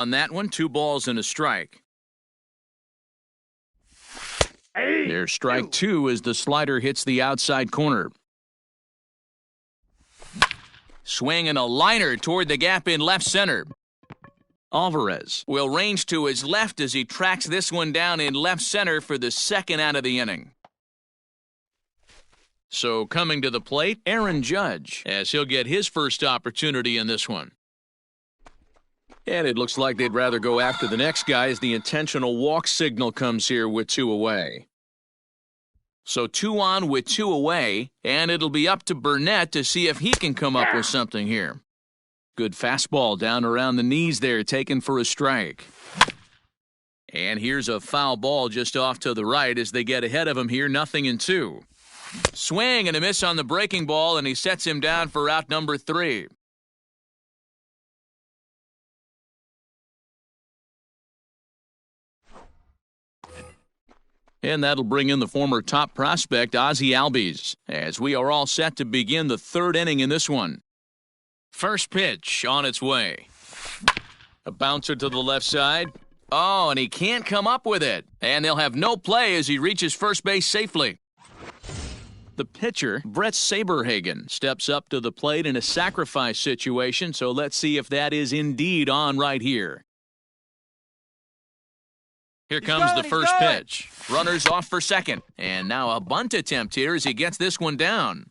On that one, 2 balls and a strike. There's strike 2 as the slider hits the outside corner. Swing and a liner toward the gap in left center. Alvarez will range to his left as he tracks this one down in left center for the second out of the inning. So coming to the plate, Aaron Judge, as he'll get his first opportunity in this one. And it looks like they'd rather go after the next guy as the intentional walk signal comes here with 2 away. So 2 on with 2 away, and it'll be up to Burnett to see if he can come up with something here. Good fastball down around the knees there, taken for a strike. And here's a foul ball just off to the right as they get ahead of him here, 0-2. Swing and a miss on the breaking ball, and he sets him down for out number 3. And that'll bring in the former top prospect, Ozzie Albies, as we are all set to begin the 3rd inning in this one. First pitch on its way. A bouncer to the left side. Oh, and he can't come up with it. And they'll have no play as he reaches first base safely. The pitcher, Brett Saberhagen, steps up to the plate in a sacrifice situation, so let's see if that is indeed on right here. Here comes the first pitch. Runners off for second. And now a bunt attempt here as he gets this one down.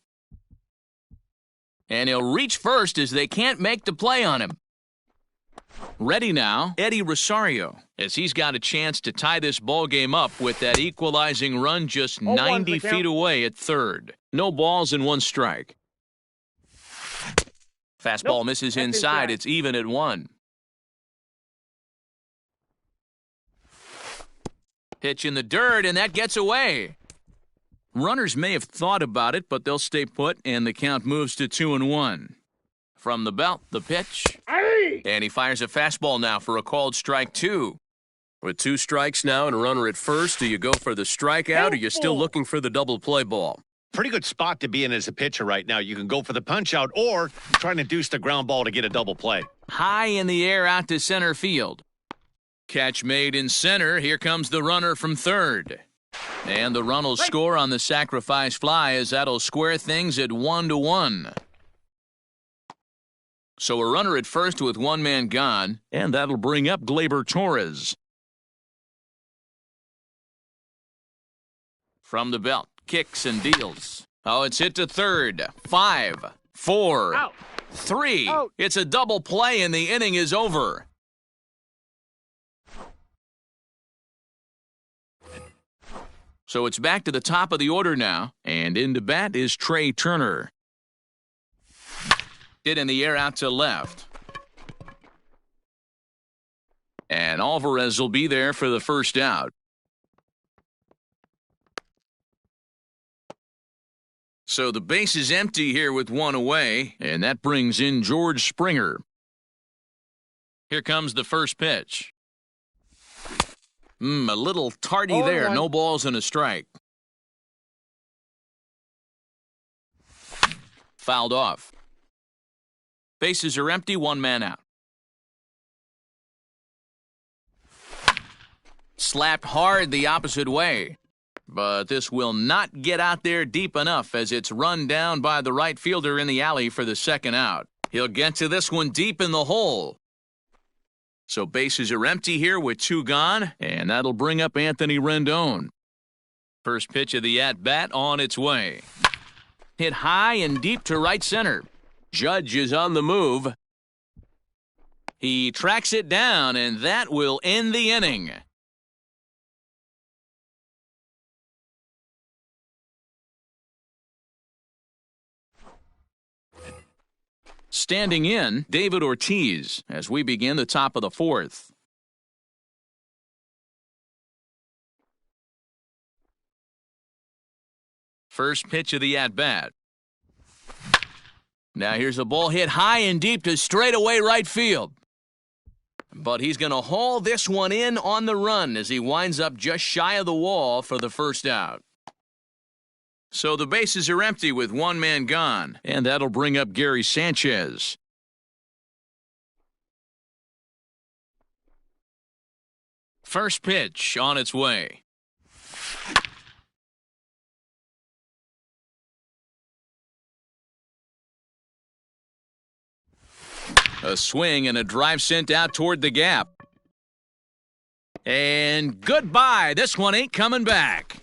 And he'll reach first as they can't make the play on him. Ready now, Eddie Rosario, as he's got a chance to tie this ball game up with that equalizing run just 90 feet away at third. No balls and 1 strike. Fastball misses inside. It's even at 1. Pitch in the dirt, and that gets away. Runners may have thought about it, but they'll stay put, and the count moves to 2-1. From the belt, the pitch. And he fires a fastball now for a called strike 2. With 2 strikes now and a runner at first, do you go for the strikeout or are you still looking for the double play ball? Pretty good spot to be in as a pitcher right now. You can go for the punch out or trying to deuce the ground ball to get a double play. High in the air out to center field. Catch made in center. Here comes the runner from third. And the run will score on the sacrifice fly as that'll square things at 1-1. So a runner at first with 1 man gone, and that'll bring up Gleyber Torres. From the belt, kicks and deals. Oh, it's hit to third. 5, 4, 3. It's a double play and the inning is over. So it's back to the top of the order now, and in to bat is Trey Turner. Hit in the air out to left. And Alvarez will be there for the first out. So the base is empty here with 1 away, and that brings in George Springer. Here comes the first pitch. A little tardy there. No balls and a strike. Fouled off. Bases are empty, 1 man out. Slapped hard the opposite way. But this will not get out there deep enough as it's run down by the right fielder in the alley for the second out. He'll get to this one deep in the hole. So bases are empty here with 2 gone, and that'll bring up Anthony Rendon. First pitch of the at-bat on its way. Hit high and deep to right center. Judge is on the move. He tracks it down, and that will end the inning. Standing in, David Ortiz, as we begin the top of the 4th. First pitch of the at-bat. Now here's a ball hit high and deep to straightaway right field. But he's going to haul this one in on the run as he winds up just shy of the wall for the first out. So the bases are empty with 1 man gone, and that'll bring up Gary Sanchez. First pitch on its way. A swing and a drive sent out toward the gap. And goodbye. This one ain't coming back.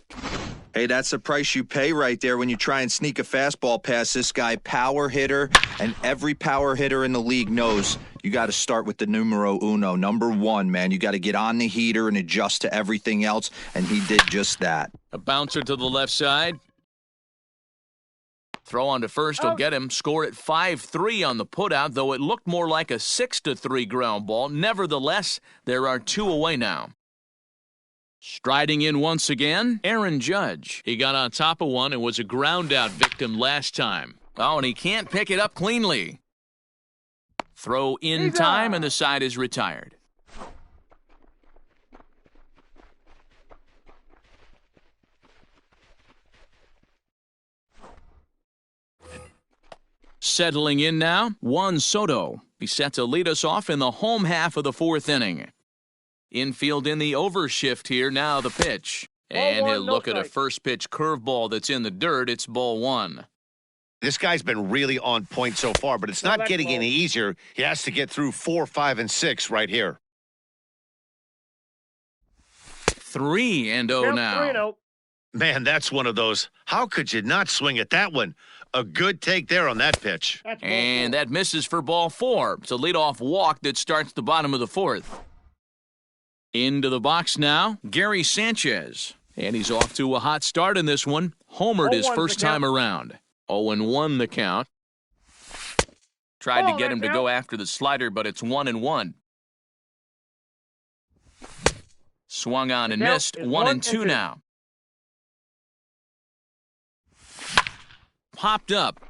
Hey, that's the price you pay right there when you try and sneak a fastball past this guy. Power hitter, and every power hitter in the league knows you got to start with the numero uno, number one, man. You got to get on the heater and adjust to everything else, and he did just that. A bouncer to the left side. Throw on to first will get him. Score at 5-3 on the putout, though it looked more like a 6-3 ground ball. Nevertheless, there are 2 away now. Striding in once again, Aaron Judge. He got on top of one and was a ground-out victim last time. Oh, and he can't pick it up cleanly. Throw in time, and the side is retired. Settling in now, Juan Soto. He's set to lead us off in the home half of the 4th inning. Infield in the overshift here, now the pitch. And he'll look at a first pitch curveball that's in the dirt. It's ball 1. This guy's been really on point so far, but it's not getting any easier. He has to get through 4, 5, and 6 right here. 3-0 now. Man, that's one of those. How could you not swing at that one? A good take there on that pitch. And that misses for ball 4. It's a leadoff walk that starts the bottom of the 4th. Into the box now, Gary Sanchez. And he's off to a hot start in this one. Homered his first time around. 0-1 the count. Tried to get him to go after the slider, but it's 1-1. Swung on and missed. 1-2 now. Popped up.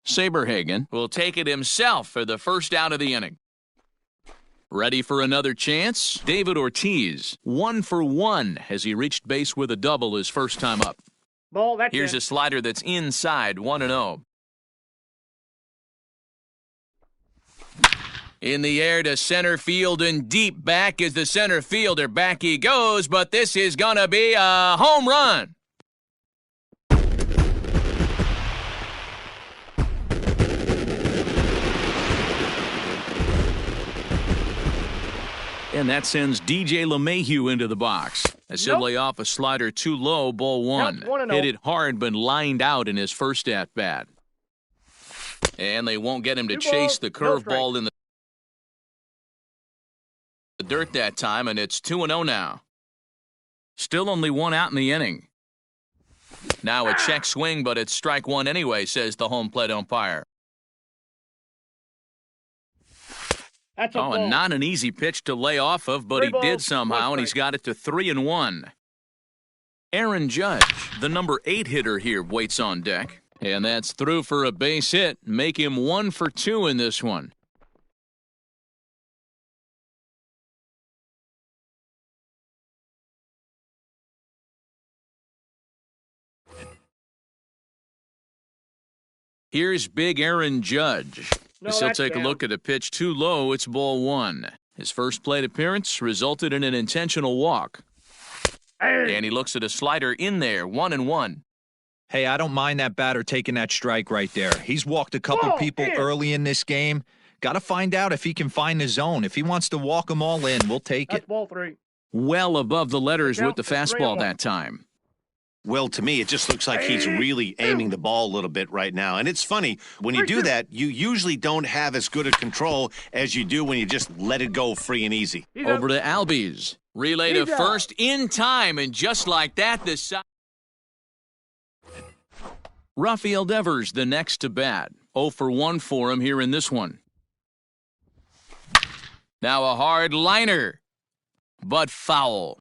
Saberhagen will take it himself for the first out of the inning. Ready for another chance? David Ortiz, 1 for 1 as he reached base with a double his first time up. Here's a slider that's inside, 1-0. In the air to center field and deep. Back is the center fielder. Back he goes, but this is going to be a home run. And that sends DJ LeMahieu into the box. As he'll lay off a slider too low, ball 1. Hit it hard, but lined out in his first at-bat. And they won't get him to chase the curveball in the dirt that time, and it's 2-0 now. Still only 1 out in the inning. Now a check swing, but it's strike 1 anyway, says the home plate umpire. And not an easy pitch to lay off of, but he did somehow, and he's got it to 3-1. Aaron Judge, the number 8 hitter here, waits on deck. And that's through for a base hit. Make him 1 for 2 in this one. Here's big Aaron Judge. He'll take a look at a pitch too low. It's ball 1. His first plate appearance resulted in an intentional walk. And he looks at a slider in there, 1-1. Hey, I don't mind that batter taking that strike right there. He's walked a couple people early in this game. Got to find out if he can find the zone. If he wants to walk them all in, we'll take it. Ball 3. Well above the letters with the fastball that time. Well, to me, it just looks like he's really aiming the ball a little bit right now. And it's funny, when you do that, you usually don't have as good a control as you do when you just let it go free and easy. Over to Albies. Relay to first in time, and just like that, the side. Rafael Devers, the next to bat. 0 for 1 for him here in this one. Now a hard liner, but foul.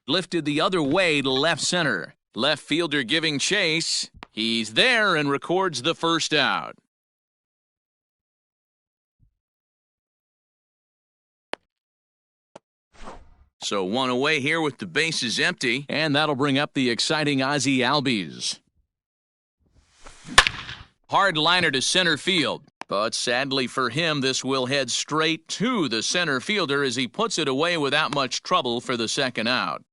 Lifted the other way to left center. Left fielder giving chase. He's there and records the first out. So 1 away here with the bases empty, and that'll bring up the exciting Ozzie Albies. Hard liner to center field. But sadly for him, this will head straight to the center fielder as he puts it away without much trouble for the second out.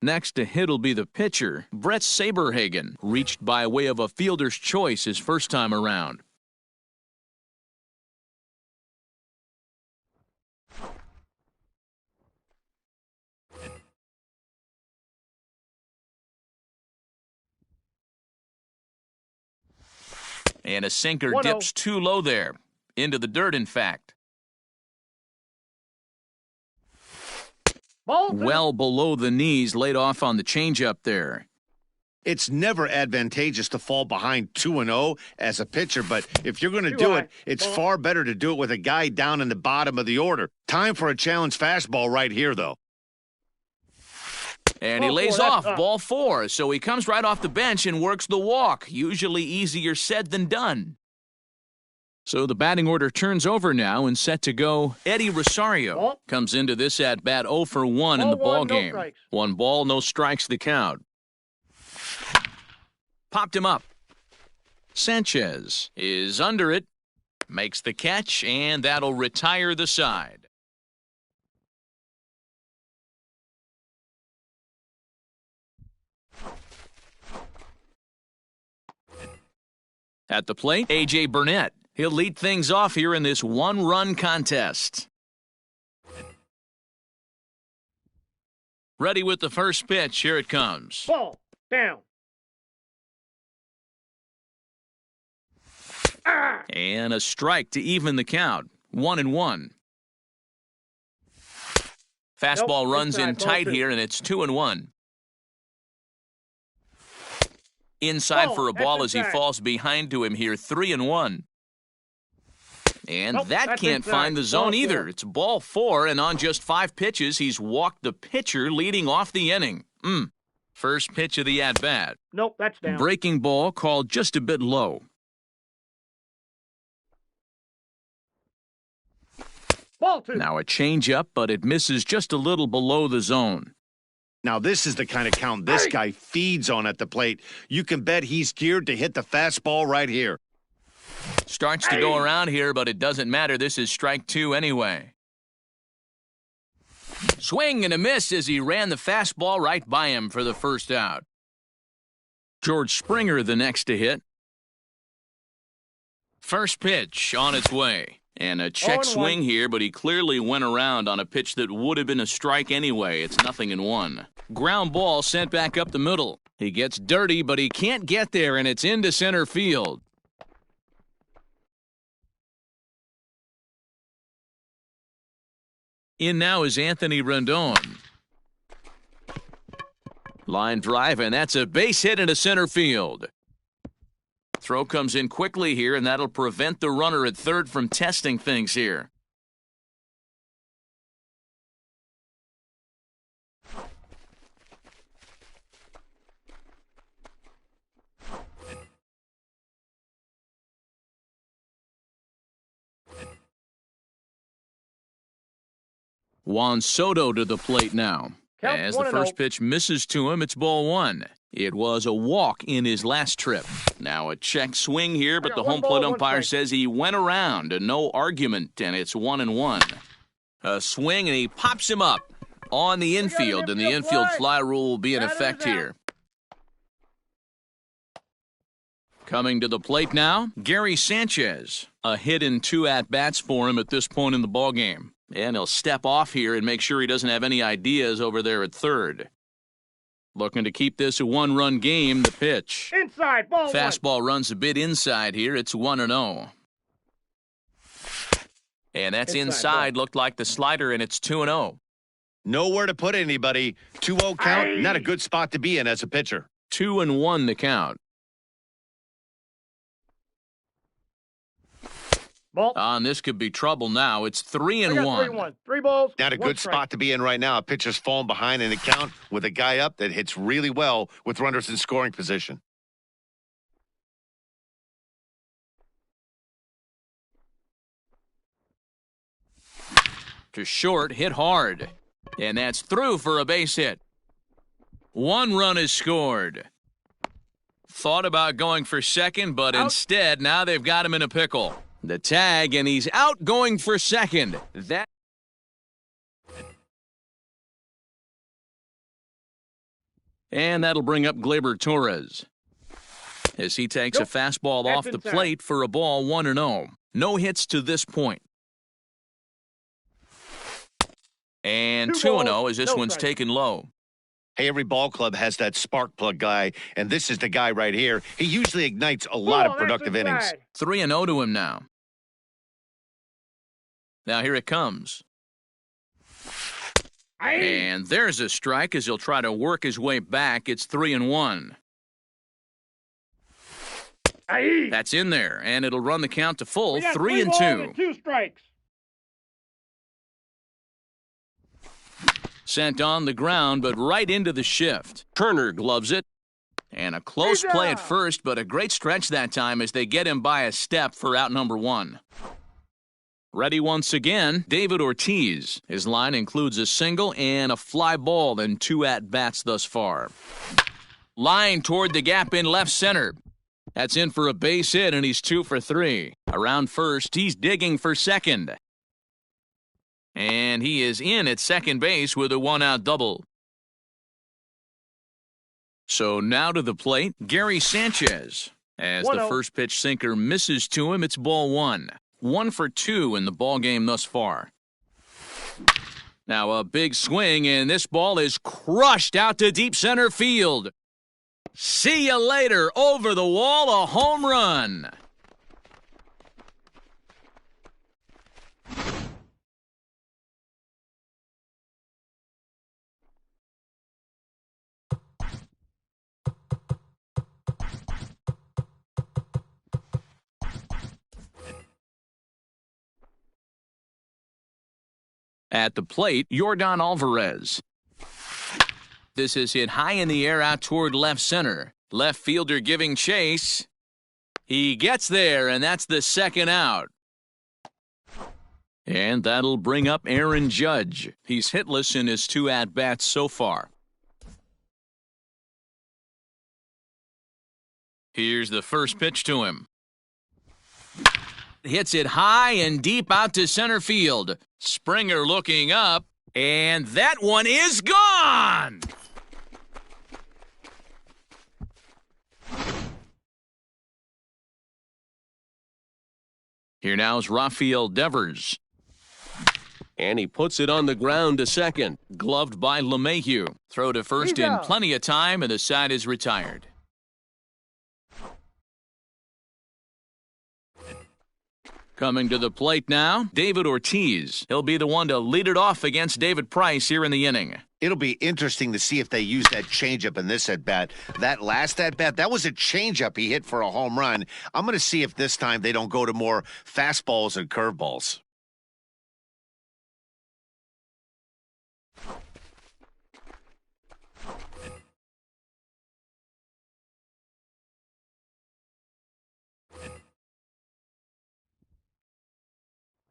Next to hit will be the pitcher, Brett Saberhagen, reached by way of a fielder's choice his first time around. And a sinker dips too low there. Into the dirt, in fact. Well below the knees, laid off on the changeup there. It's never advantageous to fall behind 2-0 as a pitcher, but if you're going to do it, it's far better to do it with a guy down in the bottom of the order. Time for a challenge fastball right here, though. And he lays off, ball 4, so he comes right off the bench and works the walk. Usually easier said than done. So the batting order turns over now and set to go. Eddie Rosario comes into this at-bat 0 for 1 in the ball game. 1 ball, no strikes the count. Popped him up. Sanchez is under it, makes the catch, and that'll retire the side. At the plate, A.J. Burnett. He'll lead things off here in this one-run contest. Ready with the first pitch. Here it comes. Ball down. And a strike to even the count. 1-1. Fastball runs in tight here, and it's 2-1. Inside for a ball as he falls behind to him here, 3-1. And that can't find the zone either. It's ball 4, and on just 5 pitches, he's walked the pitcher leading off the inning. First pitch of the at-bat. Nope, that's down. Breaking ball called just a bit low. Ball 2. Now a changeup, but it misses just a little below the zone. Now, this is the kind of count this guy feeds on at the plate. You can bet he's geared to hit the fastball right here. Starts to go around here, but it doesn't matter. This is strike 2 anyway. Swing and a miss as he ran the fastball right by him for the first out. George Springer the next to hit. First pitch on its way. And a check swing here, but he clearly went around on a pitch that would have been a strike anyway. It's 0-1. Ground ball sent back up the middle. He gets dirty, but he can't get there, and it's into center field. In now is Anthony Rendon. Line drive, and that's a base hit into center field. Throw comes in quickly here, and that'll prevent the runner at third from testing things here. Juan Soto to the plate now. As the first pitch misses to him, it's ball 1. It was a walk in his last trip. Now a check swing here, but the home plate umpire says he went around. No argument, and it's 1-1. A swing, and he pops him up on the infield, and the infield fly rule will be in effect here. Coming to the plate now, Gary Sanchez. A hit in 2 at-bats for him at this point in the ballgame. And he'll step off here and make sure he doesn't have any ideas over there at third. Looking to keep this a 1-run game, the pitch. Inside, ball 1. Fastball runs a bit inside here. It's 1-0. And that's inside. Looked like the slider, and it's 2-0. Nowhere to put anybody. 2-0 count, not a good spot to be in as a pitcher. 2-1 the count. Ball. This could be trouble now. It's 3-1. 3 balls. Not a good spot to be in right now. A pitcher's falling behind in the count with a guy up that hits really well with runners in scoring position. To short, hit hard. And that's through for a base hit. 1 run is scored. Thought about going for second, but Out. instead, now they've got him in a pickle. The tag, and he's out going for second. And that'll bring up Gleyber Torres as he takes a fastball That's off the inside. plate for a ball 1-0. No hits to this point. And 2-0 as this no one's strikes. taken low. Hey, every ball club has that spark plug guy, and this is the guy right here. He usually ignites a lot of productive innings. 3-0 to him now. Now here it comes. And there's a strike as he'll try to work his way back. It's 3-1. That's in there, and it'll run the count to full, 3-2. 2 strikes. Sent on the ground, but right into the shift. Turner gloves it. And a close play at first, but a great stretch that time as they get him by a step for out number 1. Ready once again, David Ortiz. His line includes a single and a fly ball in 2 at-bats thus far. Line toward the gap in left center. That's in for a base hit, and he's 2 for 3. Around first, he's digging for second. And he is in at second base with a 1-out double. So now to the plate, Gary Sanchez. As the 1-0. first pitch sinker misses to him, it's ball 1. 1 for 2 in the ball game thus far. Now a big swing, and this ball is crushed out to deep center field. See you later. Over the wall, a home run. At the plate, Yordan Alvarez. This is hit high in the air out toward left center. Left fielder giving chase. He gets there, and that's the second out. And that'll bring up Aaron Judge. He's hitless in his 2 at-bats so far. Here's the first pitch to him. Hits it high and deep out to center field. Springer looking up, and that one is gone! Here now is Rafael Devers. And he puts it on the ground to second. Gloved by LeMahieu. Throw to first in plenty of time, and the side is retired. Coming to the plate now, David Ortiz. He'll be the one to lead it off against David Price here in the inning. It'll be interesting to see if they use that changeup in this at-bat. That last at-bat, that was a changeup he hit for a home run. I'm going to see if this time they don't go to more fastballs and curveballs.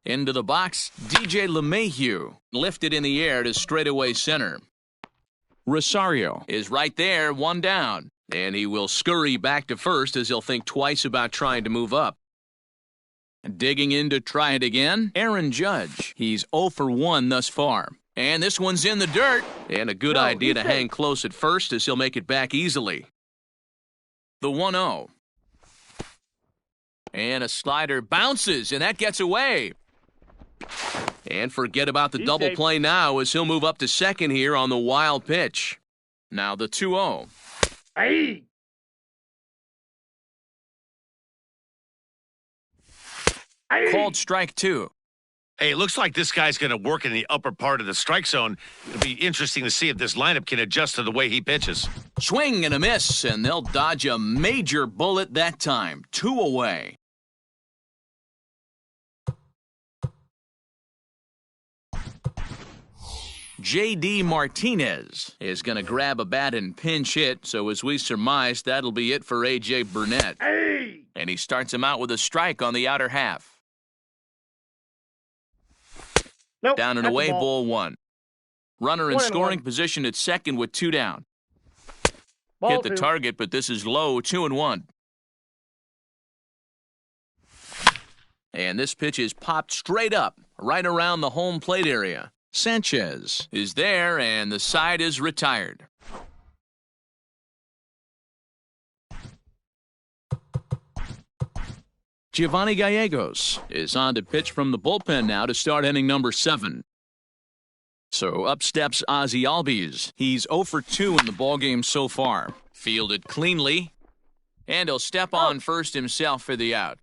Into the box, DJ LeMahieu. Lifted in the air to straightaway center. Rosario is right there, 1 down. And he will scurry back to first as he'll think twice about trying to move up. Digging in to try it again, Aaron Judge. He's 0 for 1 thus far. And this one's in the dirt. And a good idea to hang close at first as he'll make it back easily. The 1-0. And a slider bounces, and that gets away. And forget about the double play now as he'll move up to second here on the wild pitch. Now the 2-0. Hey! Called strike 2. Hey, it looks like this guy's going to work in the upper part of the strike zone. It'll be interesting to see if this lineup can adjust to the way he pitches. Swing and a miss, and they'll dodge a major bullet that time. 2 away. J.D. Martinez is going to grab a bat and pinch hit, so as we surmise, that'll be it for A.J. Burnett. Hey! And he starts him out with a strike on the outer half. Nope, Down and that's a away, ball. ball 1. Runner in 1-1. scoring position at second with 2 down. Ball Hit the two. target, but this is low, 2-1. And this pitch is popped straight up, right around the home plate area. Sanchez is there, and the side is retired. Giovanni Gallegos is on to pitch from the bullpen now to start inning number 7. So up steps Ozzie Albies. He's 0 for 2 in the ballgame so far. Fielded cleanly, and he'll step on first himself for the out.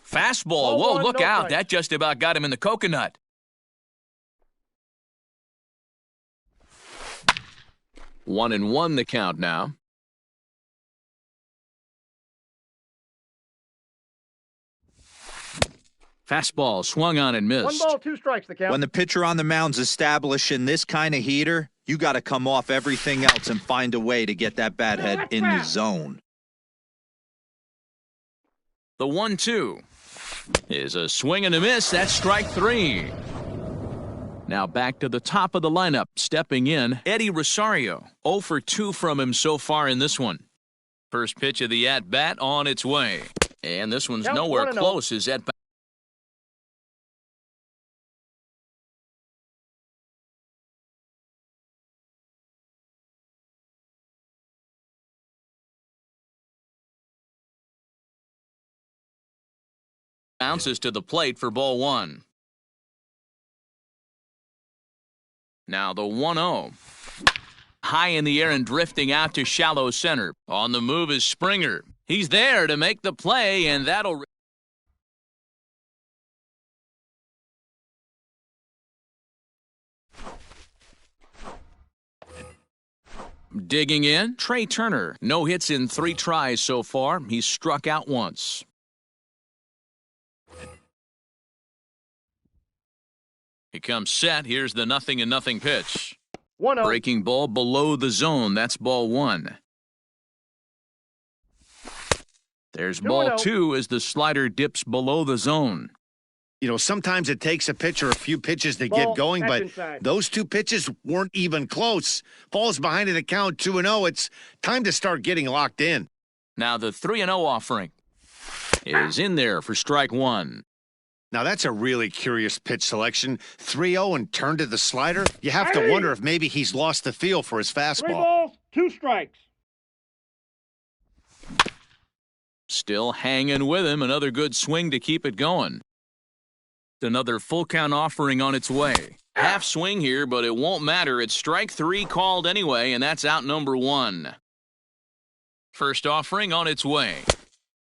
Fastball. Whoa, look out. That just about got him in the coconut. One and one the count now. Fastball swung on and missed. 1 ball, 2 strikes the count. When the pitcher on the mound's establishing this kind of heater, you got to come off everything else and find a way to get that bat head in the zone. The 1-2 is a swing and a miss. That's strike 3. Now back to the top of the lineup. Stepping in, Eddie Rosario. 0 for 2 from him so far in this one. First pitch of the at-bat on its way. And this one's nowhere close as at-bat. Bounces to the plate for ball 1. Now the 1-0. High in the air and drifting out to shallow center. On the move is Springer. He's there to make the play, and that'll... Digging in, Trey Turner. No hits in 3 tries so far. He's struck out once. He comes set. Here's the 0-0 pitch. 1-0. Breaking ball below the zone. That's ball 1. There's ball 2 as the slider dips below the zone. You know, sometimes it takes a pitcher a few pitches to get going, but inside. those 2 pitches weren't even close. Falls behind in the count 2-0. It's time to start getting locked in. Now the 3-0 offering is in there for strike 1. Now, that's a really curious pitch selection. 3-0 and turn to the slider. You have to wonder if maybe he's lost the feel for his 3 fastball. balls, 2 strikes. Still hanging with him. Another good swing to keep it going. Another full count offering on its way. Half swing here, but it won't matter. It's strike 3 called anyway, and that's out number 1. First offering on its way.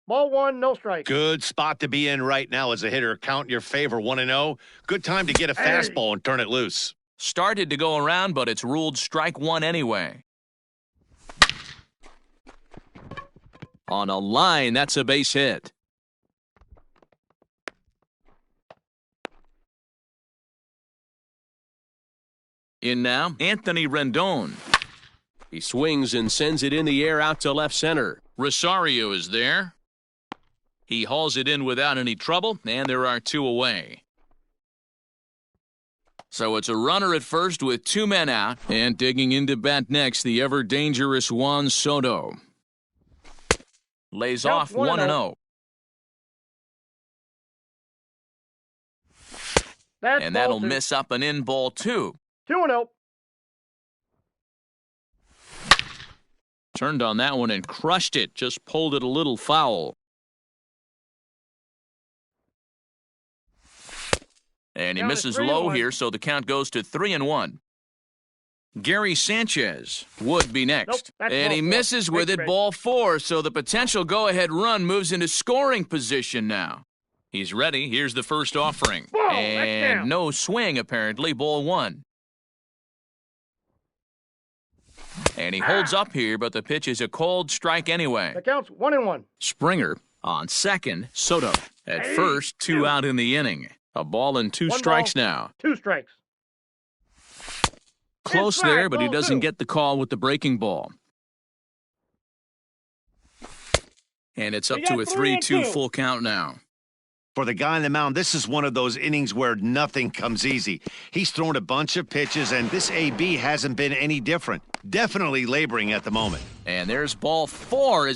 Ball 1, no strike. Good spot to be in right now as a hitter. Count in your favor, 1-0. Good time to get a fastball and turn it loose. Started to go around, but it's ruled strike 1 anyway. On a line, that's a base hit. In now, Anthony Rendon. He swings and sends it in the air out to left center. Rosario is there. He hauls it in without any trouble, and there are 2 away. So it's a runner at first with 2 men out, and digging into bat next, the ever-dangerous Juan Soto. Lays off 1-0. And that'll miss up and in ball 2. 2-0. Turned on that one and crushed it. Just pulled it a little foul. And he misses low here, so the count goes to 3-1. Gary Sanchez would be next. And he misses with it, ball 4, so the potential go-ahead run moves into scoring position now. He's ready. Here's the first offering. And no swing, apparently, ball 1. And he holds up here, but the pitch is a cold strike anyway. The count's 1-1. Springer on second. Soto at first. 2 out in the inning. A ball and 2 strikes now. 2 strikes. Close there, but he doesn't get the call with the breaking ball. And it's up to a 3-2 full count now. For the guy on the mound, this is one of those innings where nothing comes easy. He's thrown a bunch of pitches, and this AB hasn't been any different. Definitely laboring at the moment. And there's ball 4.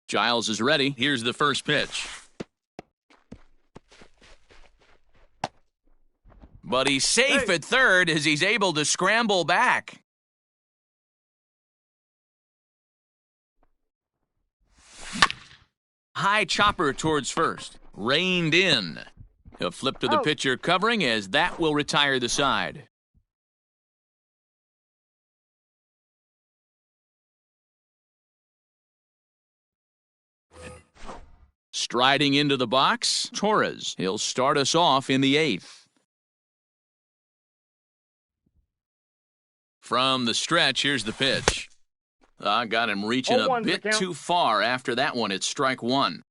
Giles is ready. Here's the first pitch. But he's safe at third as he's able to scramble back. High chopper towards first. Reined in. He'll flip to the pitcher covering as that will retire the side. Striding into the box, Torres. He'll start us off in the 8th. From the stretch, here's the pitch. Got him reaching a bit too far. After that one, it's strike 1.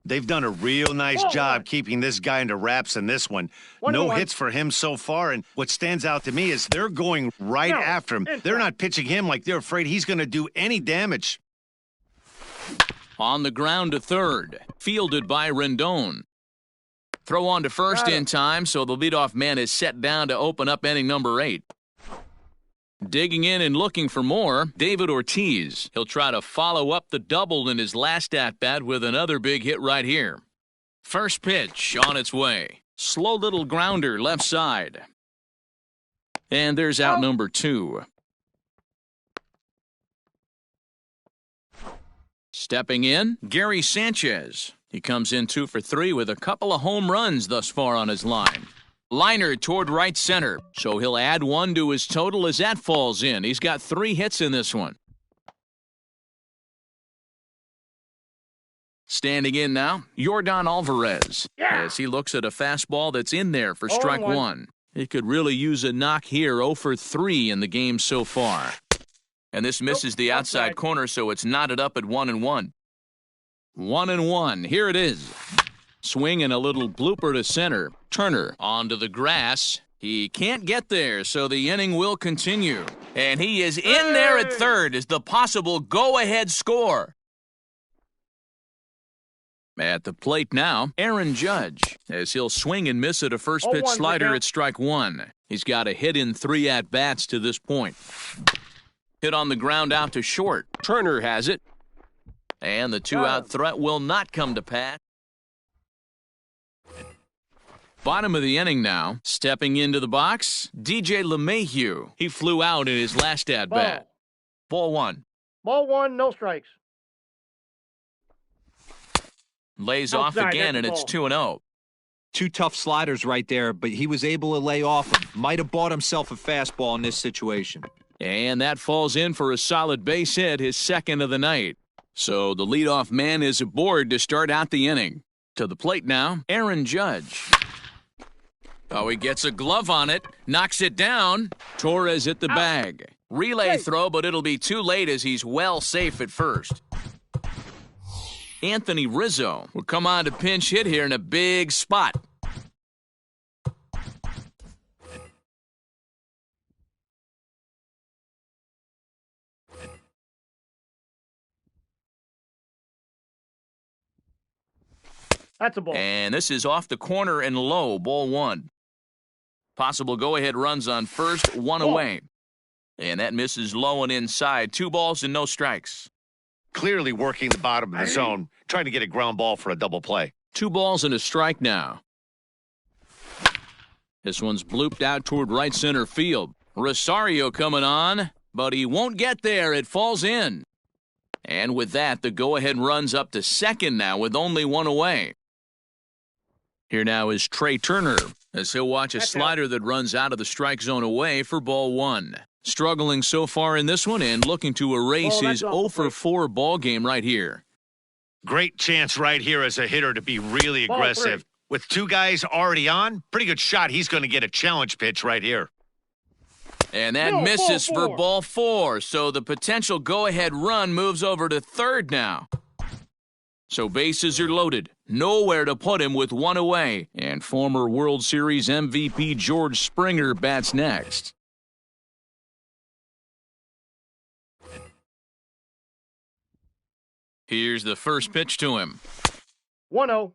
They've done a real nice job keeping this guy into wraps in this one. No hits for him so far, and what stands out to me is they're going right after him. They're not pitching him like they're afraid he's going to do any damage. On the ground to third, fielded by Rendon. Throw on to first in time, so the leadoff man is set down to open up inning number 8. Digging in and looking for more, David Ortiz. He'll try to follow up the double in his last at-bat with another big hit right here. First pitch on its way. Slow little grounder left side. And there's out number 2. Stepping in, Gary Sanchez. He comes in 2 for 3 with a couple of home runs thus far on his line. Liner toward right center, so he'll add 1 to his total as that falls in. He's got 3 hits in this one. Standing in now, Yordan Alvarez, as he looks at a fastball that's in there for strike 1. He could really use a knock here, 0 for 3 in the game so far. And this misses the outside corner, so it's knotted up at 1-1. 1-1. Here it is. Swing and a little blooper to center. Turner onto the grass. He can't get there, so the inning will continue. And he is in there at third as the possible go-ahead score. At the plate now, Aaron Judge, as he'll swing and miss at a first-pitch slider at strike 1. He's got a hit in 3 at-bats to this point. Hit on the ground out to short. Turner has it. And the 2-out threat will not come to pass. Bottom of the inning now. Stepping into the box, DJ LeMahieu. He flew out in his last at-bat. Ball 1. Ball 1, no strikes. Lays off again, and it's 2-0. 2 tough sliders right there, but he was able to lay off him. Might have bought himself a fastball in this situation. And that falls in for a solid base hit, his second of the night. So the leadoff man is aboard to start out the inning. To the plate now, Aaron Judge. Oh, he gets a glove on it, knocks it down. Torres at the bag. Relay throw, but it'll be too late as he's well safe at first. Anthony Rizzo will come on to pinch hit here in a big spot. That's a ball. And this is off the corner and low, ball 1. Possible go-ahead runs on first, 1 away. And that misses low and inside. 2 balls and no strikes. Clearly working the bottom of the zone, trying to get a ground ball for a double play. 2 balls and a strike now. This one's blooped out toward right center field. Rosario coming on, but he won't get there. It falls in. And with that, the go-ahead runs up to second now with only 1 away. Here now is Trey Turner as he'll watch a slider that runs out of the strike zone away for ball 1. Struggling so far in this one and looking to erase his 0 for 4 ball game right here. Great chance right here as a hitter to be really Ball aggressive. three. With two guys already on, pretty good shot. He's going to get a challenge pitch right here. And that No, misses ball for four. ball 4, so the potential go-ahead run moves over to third now. So bases are loaded. Nowhere to put him with one away. And former World Series MVP George Springer bats next. Here's the first pitch to him. 1-0.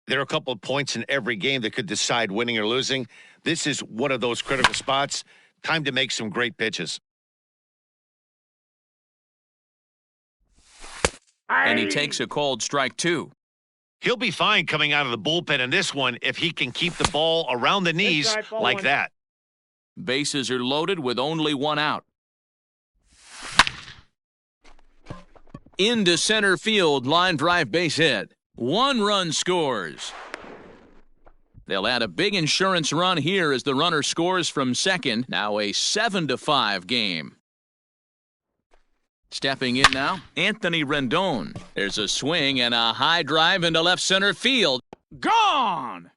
There are a couple of points in every game that could decide winning or losing. This is one of those critical spots. Time to make some great pitches. And he takes a called strike 2. He'll be fine coming out of the bullpen in this one if he can keep the ball around the knees Inside, ball like one. that. Bases are loaded with only one out. Into center field, line drive base hit. 1 run scores. They'll add a big insurance run here as the runner scores from second. Now a 7-5 game. Stepping in now, Anthony Rendon. There's a swing and a high drive into left center field. Gone!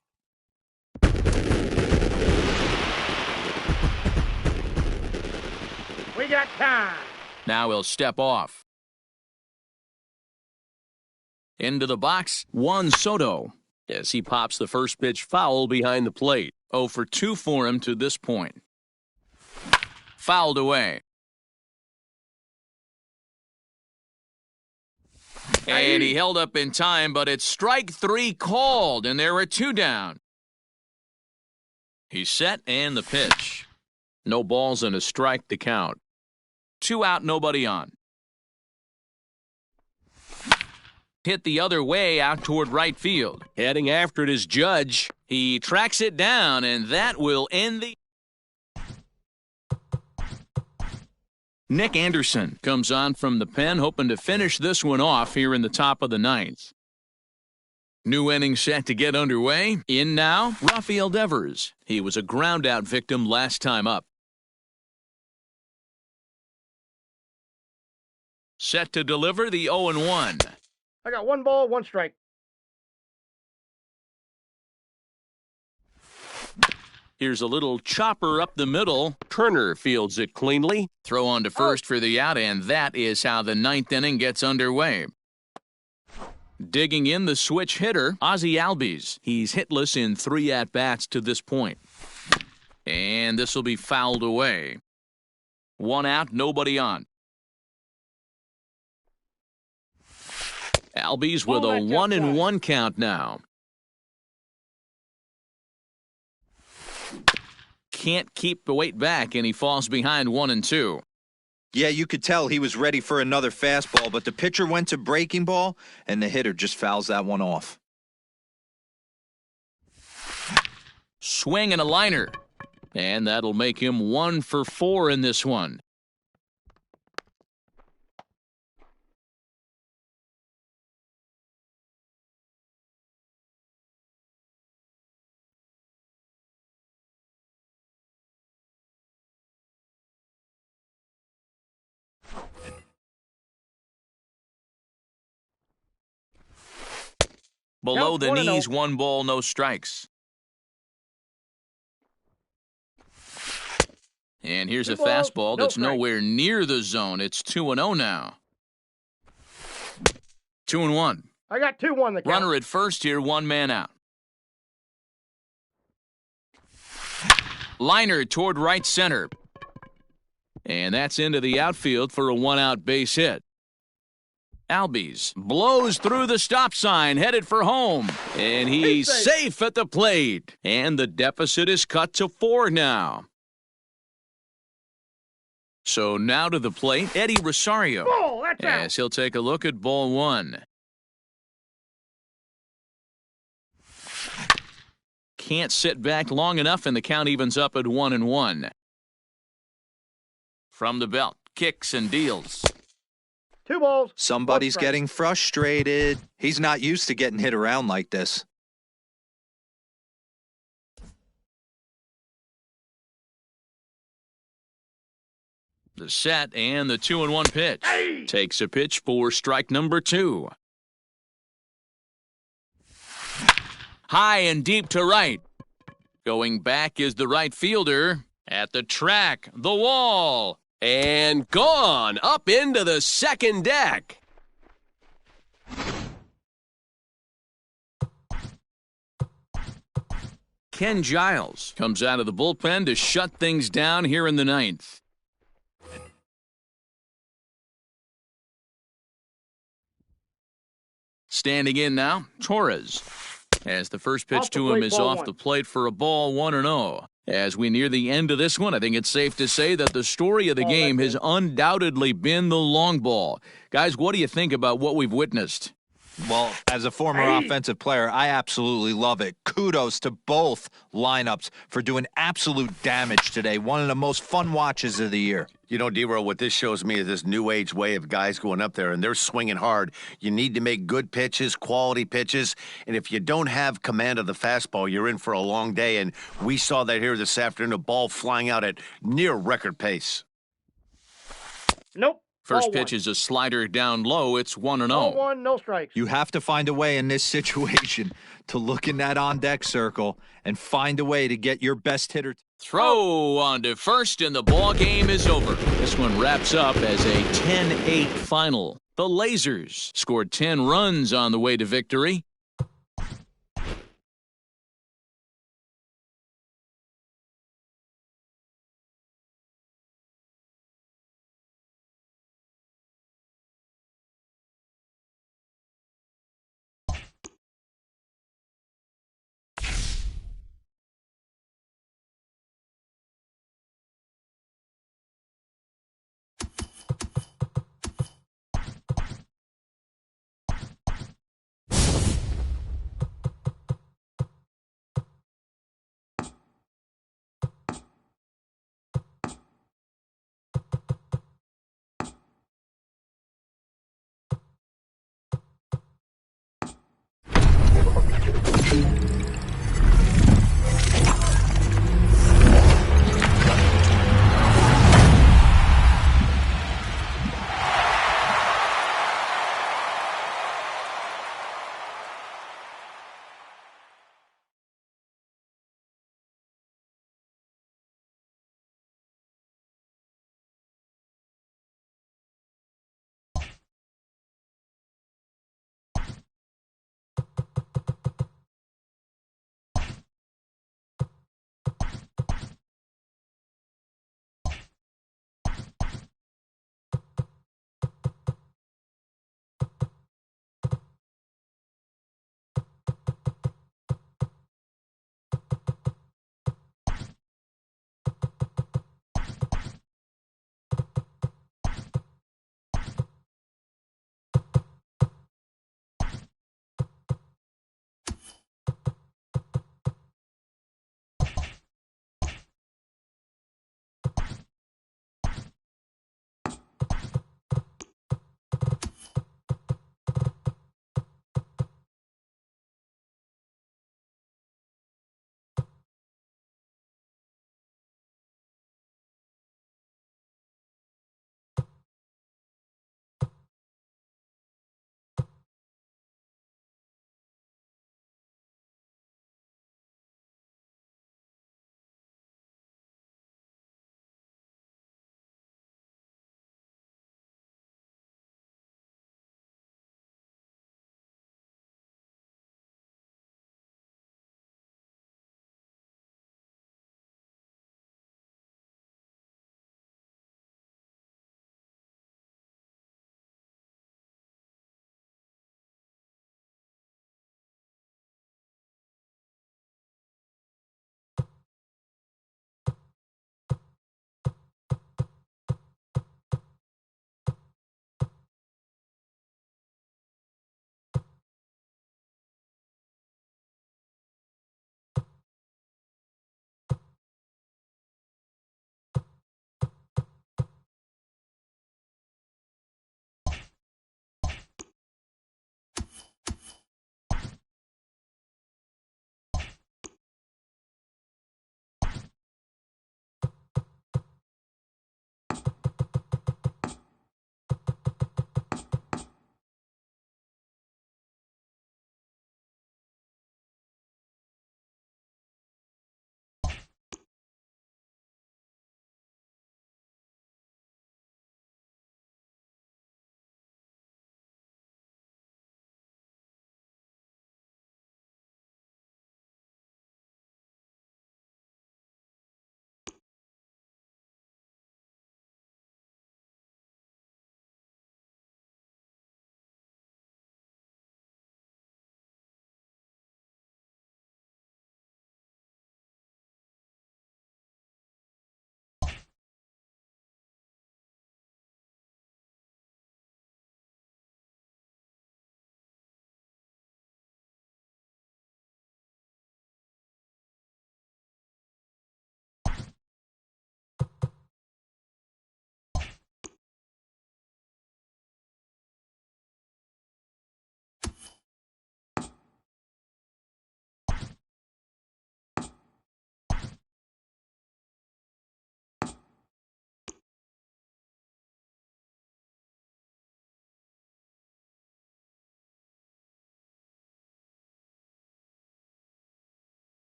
We got time. Now he'll step off. Into the box, Juan Soto, as he pops the first pitch foul behind the plate. 0 for 2 for him to this point. Fouled away. And he held up in time, but it's strike 3 called, and there are 2 down. He's set and the pitch. No balls and a strike to count. 2 out, nobody on. Hit the other way out toward right field. Heading after it is Judge. He tracks it down, and that will end the... Nick Anderson comes on from the pen, hoping to finish this one off here in the top of the 9th. New inning set to get underway. In now, Rafael Devers. He was a ground-out victim last time up. Set to deliver the 0-1. I got 1 ball, 1 strike. Here's a little chopper up the middle. Turner fields it cleanly. Throw on to first for the out, and that is how the 9th inning gets underway. Digging in the switch hitter, Ozzie Albies. He's hitless in 3 at-bats to this point. And this will be fouled away. 1 out, nobody on. Albies with a 1-1 count now. Can't keep the weight back, and he falls behind 1-2. Yeah, you could tell he was ready for another fastball, but the pitcher went to breaking ball, and the hitter just fouls that one off. Swing and a liner. And that'll make him 1 for 4 in this one. Below the knees, 1 ball, no strikes. And here's a fastball that's nowhere near the zone. It's 2-0 now. 2-1. I got 2-1 the count. Runner at first here, 1 man out. Liner toward right center. And that's into the outfield for a 1-out base hit. Albies blows through the stop sign, headed for home. And he's safe at the plate. And the deficit is cut to 4 now. So now to the plate, Eddie Rosario. Ball, that's out. As he'll take a look at ball 1. Can't sit back long enough, and the count evens up at 1-1. From the belt, kicks and deals. 2 balls. Somebody's getting frustrated. He's not used to getting hit around like this. The set and the 2-1 pitch. Takes a pitch for strike number 2. High and deep to right. Going back is the right fielder. At the track, the wall. And gone up into the second deck. Ken Giles comes out of the bullpen to shut things down here in the ninth. Standing in now, Torres. As the first pitch to him is off the plate for a ball, 1-0. As we near the end of this one, I think it's safe to say that the story of the game has undoubtedly been the long ball. Guys, what do you think about what we've witnessed? Well, as a former offensive player, I absolutely love it. Kudos to both lineups for doing absolute damage today. One of the most fun watches of the year. You know, D-Row, what this shows me is this new age way of guys going up there, and they're swinging hard. You need to make good pitches, quality pitches, and if you don't have command of the fastball, you're in for a long day, and we saw that here this afternoon, a ball flying out at near record pace. Nope. First pitch is a slider down low. It's 1-0. Ball one, no strikes. You have to find a way in this situation to look in that on-deck circle and find a way to get your best hitter. Throw on to first, and the ball game is over. This one wraps up as a 10-8 final. The Lasers scored 10 runs on the way to victory.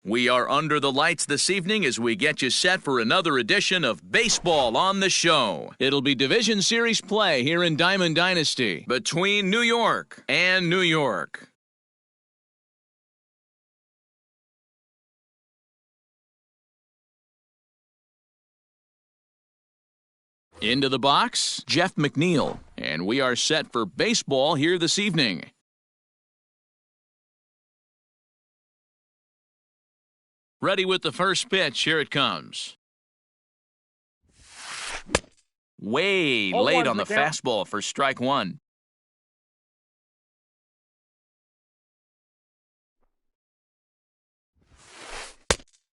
We are under the lights this evening as we get you set for another edition of Baseball on the Show. It'll be Division Series play here in Diamond Dynasty between New York and New York. Into the box, Jeff McNeil, and we are set for baseball here this evening. Ready with the first pitch, here it comes. Way late on the fastball for strike one.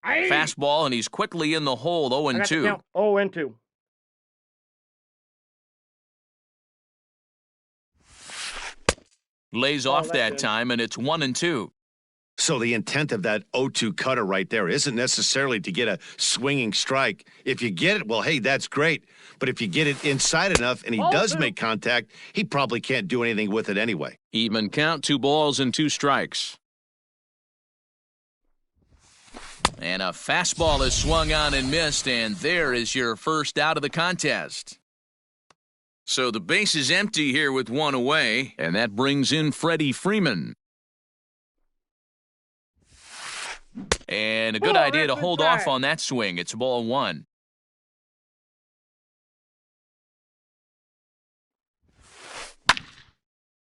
Fastball, and he's quickly in the hole, 0-2. 0-2. Lays off that time, and it's 1-2. So the intent of that 0-2 cutter right there isn't necessarily to get a swinging strike. If you get it, well, hey, that's great. But if you get it inside enough and he does make contact, he probably can't do anything with it anyway. Even count, 2 balls and 2 strikes. And a fastball is swung on and missed, and there is your first out of the contest. So the base is empty here with 1 away, and that brings in Freddie Freeman. And a good idea to hold off on that swing. It's ball 1.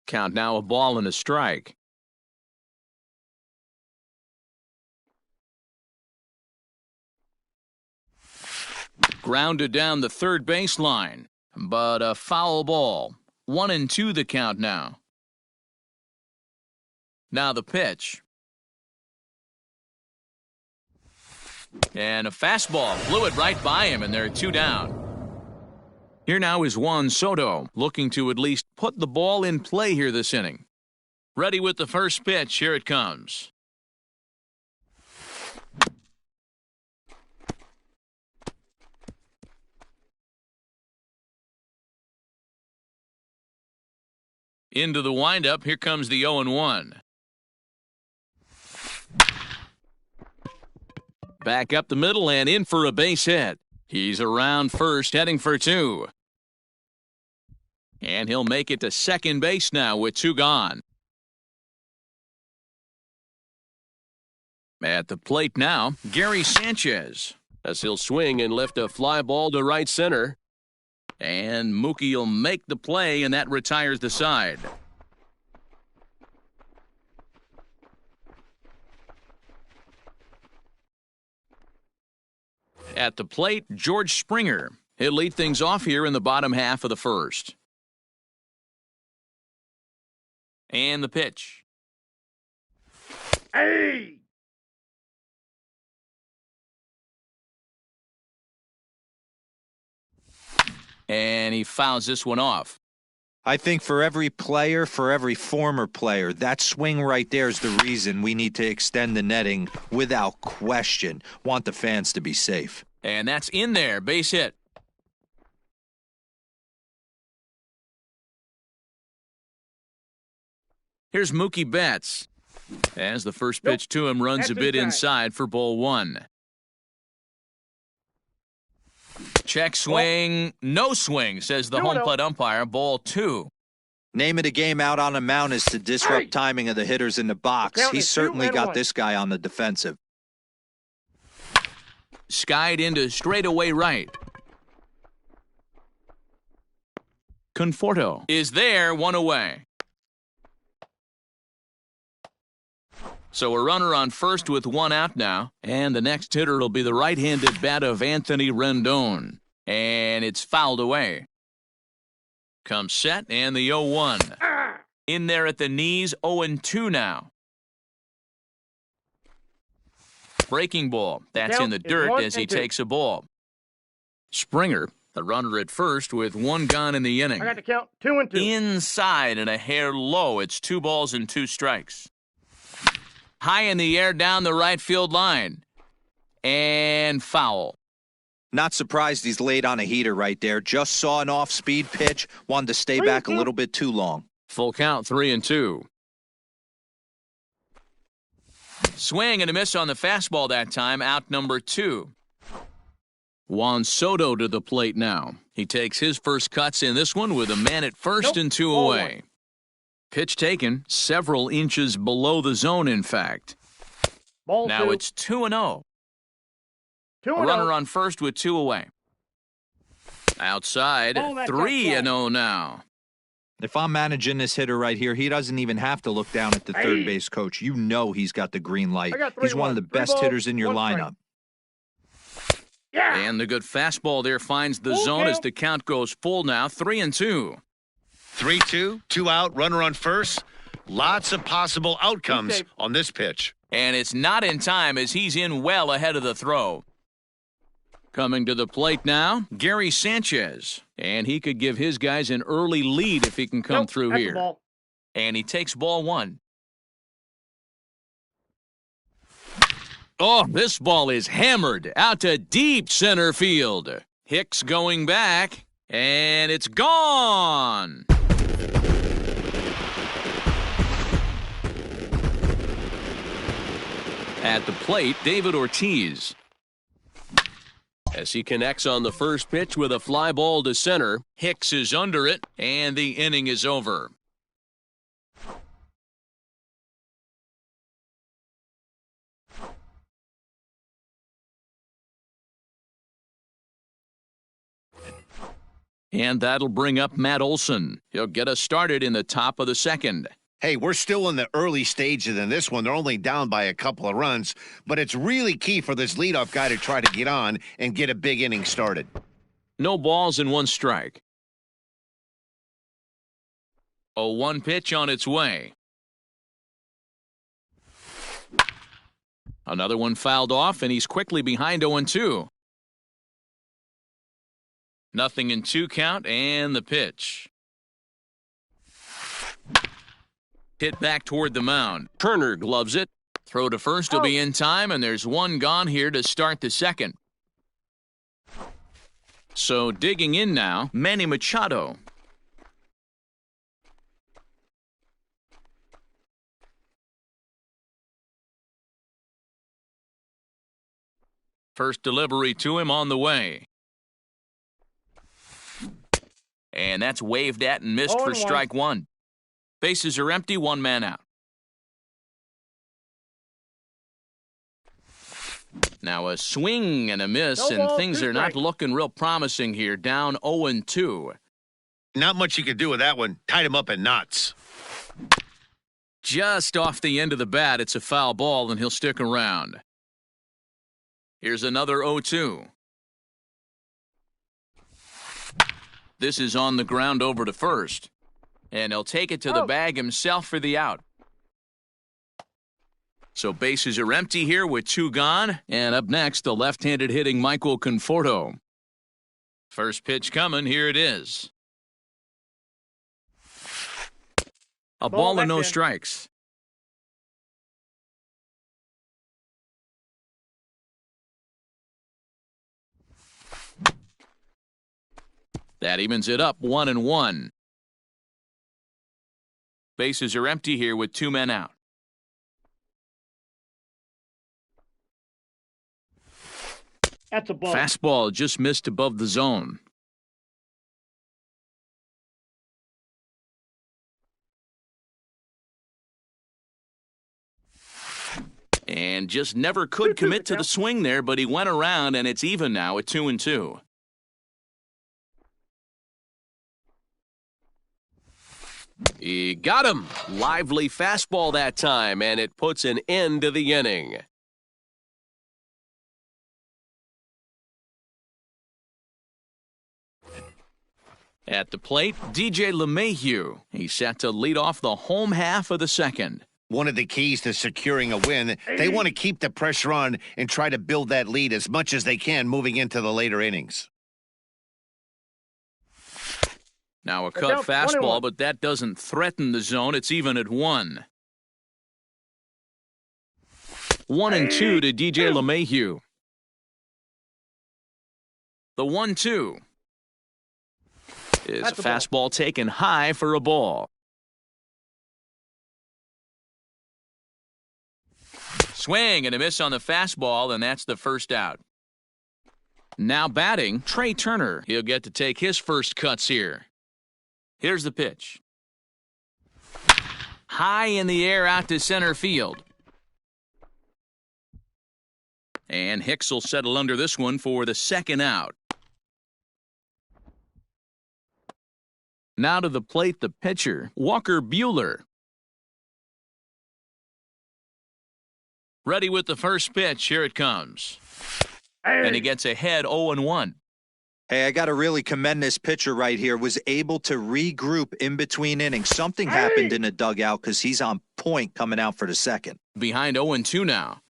Count now, a ball and a strike. Grounded down the third baseline. But a foul ball. 1-2 the count now. Now the pitch. And a fastball. Blew it right by him, and they're 2 down. Here now is Juan Soto, looking to at least put the ball in play here this inning. Ready with the first pitch. Here it comes. Into the windup, here comes the 0-1. Back up the middle and in for a base hit. He's around first, heading for 2. And he'll make it to second base now with 2 gone. At the plate now, Gary Sanchez, as he'll swing and lift a fly ball to right center. And Mookie will make the play, and that retires the side. At the plate, George Springer. He'll lead things off here in the bottom half of the first. And the pitch. Hey! And he fouls this one off. I think for every player, for every former player, that swing right there is the reason we need to extend the netting without question. Want the fans to be safe. And that's in there. Base hit. Here's Mookie Betts. As the first pitch to him runs a bit inside for ball 1. Check swing, no swing, says the home plate umpire. Ball 2. Name of the game out on a mound is to disrupt timing of the hitters in the box. He's certainly got this guy on the defensive. Skied into straightaway right. Conforto is there, 1 away. So a runner on first with 1 out now. And the next hitter will be the right-handed bat of Anthony Rendon. And it's fouled away. Comes set, and the 0-1. In there at the knees, 0-2 now. Breaking ball. That's in the dirt as he takes a ball. Springer, the runner at first with 1 gone in the inning. I got to count 2-2. Inside and a hair low. It's 2 balls and 2 strikes. High in the air down the right field line. And foul. Not surprised he's laid on a heater right there. Just saw an off-speed pitch. Wanted to stay back a little bit too long. Full count, 3-2. Swing and a miss on the fastball that time, out number 2. Juan Soto to the plate now. He takes his first cuts in this one with a man at first and 2 away. Pitch taken several inches below the zone, in fact. Ball Now 2. it's 2-0. 2-0. A runner on first with 2 away. Outside, Oh, that got 3-0 now. If I'm managing this hitter right here, he doesn't even have to look down at the third base coach. You know he's got the green light. I got He's one 3-1. of the 3 best balls, hitters in your 1 strike. lineup. Yeah. And the good fastball there finds the zone count. as the count goes full now, 3-2. 3-2, 2 out, runner on first. Lots of possible outcomes safe. on this pitch. And it's not in time as he's in well ahead of the throw. Coming to the plate now, Gary Sanchez. And he could give his guys an early lead if he can come Nope, through that's the here. ball. And he takes ball 1. Oh, this ball is hammered out to deep center field. Hicks going back, and it's gone. At the plate, David Ortiz. As he connects on the first pitch with a fly ball to center. Hicks is under it, and the inning is over. And that'll bring up Matt Olson. He'll get us started in the top of the second. Hey, we're still in the early stages in this one. They're only down by a couple of runs, but it's really key for this leadoff guy to try to get on and get a big inning started. No balls and 1 strike. A 1 pitch on its way. Another one fouled off, and he's quickly behind 0-2. Nothing in 2 count, and the pitch. Hit back toward the mound. Turner gloves it. Throw to first will be in time, and there's 1 gone here to start the second. So digging in now, Manny Machado. First delivery to him on the way. And that's waved at and missed for 0-1. strike 1. Bases are empty, 1 man out. Now a swing and a miss, No and ball, things 2 are not strikes. looking real promising here, down 0-2. Not much you could do with that one. Tied him up in knots. Just off the end of the bat, it's a foul ball, and he'll stick around. Here's another 0-2. This is on the ground over to first. And he'll take it to the bag himself for the out. So bases are empty here with 2 gone. And up next, the left-handed hitting Michael Conforto. First pitch coming, here it is. A ball and no strikes. That evens it up, 1-1. Bases are empty here with 2 men out. That's a ball. Fastball just missed above the zone. And just never could commit to the swing there, but he went around, and it's even now at 2-2. He got him. Lively fastball that time, and it puts an end to the inning. At the plate, DJ LeMahieu. He's set to lead off the home half of the second. One of the keys to securing a win, they want to keep the pressure on and try to build that lead as much as they can moving into the later innings. Now a cut down, fastball, 1-1. but that doesn't threaten the zone. It's even at 1. 1-2 to DJ LeMahieu. The 1-2 is That's a a ball. fastball taken high for a ball. Swing and a miss on the fastball, and that's the first out. Now batting, Trey Turner. He'll get to take his first cuts here. Here's the pitch. High in the air out to center field. And Hicks will settle under this one for the second out. Now to the plate, the pitcher, Walker Buehler. Ready with the first pitch. Here it comes. And he gets ahead 0-1. Hey, I got to really commend this pitcher right here. Was able to regroup in between innings. Something happened in the dugout because he's on point coming out for the second. Behind 0-2 now.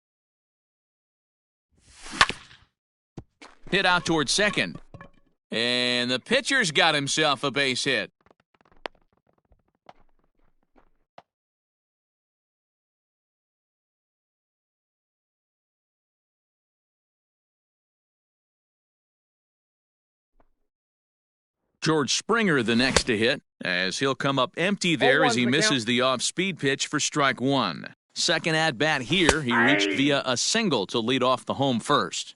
Hit out towards second. And the pitcher's got himself a base hit. George Springer the next to hit, as he'll come up empty there as he misses the off-speed pitch for strike one. Second at-bat here, he reached via a single to lead off the home first.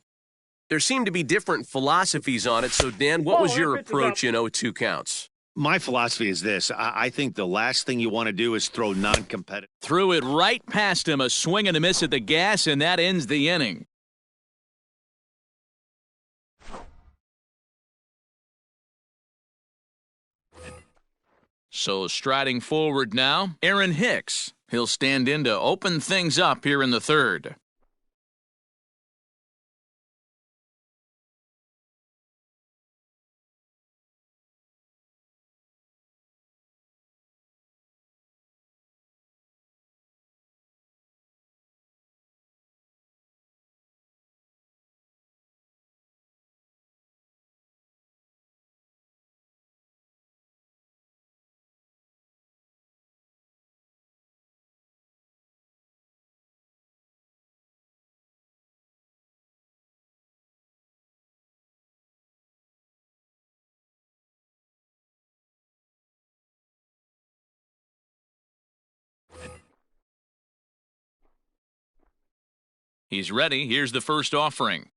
There seem to be different philosophies on it, so Dan, what was your approach in 0-2 counts? My philosophy is this. I think the last thing you want to do is throw non-competitive. Threw it right past him, a swing and a miss at the gas, and that ends the inning. So striding forward now, Aaron Hicks. He'll stand in to open things up here in the third. He's ready. Here's the first offering.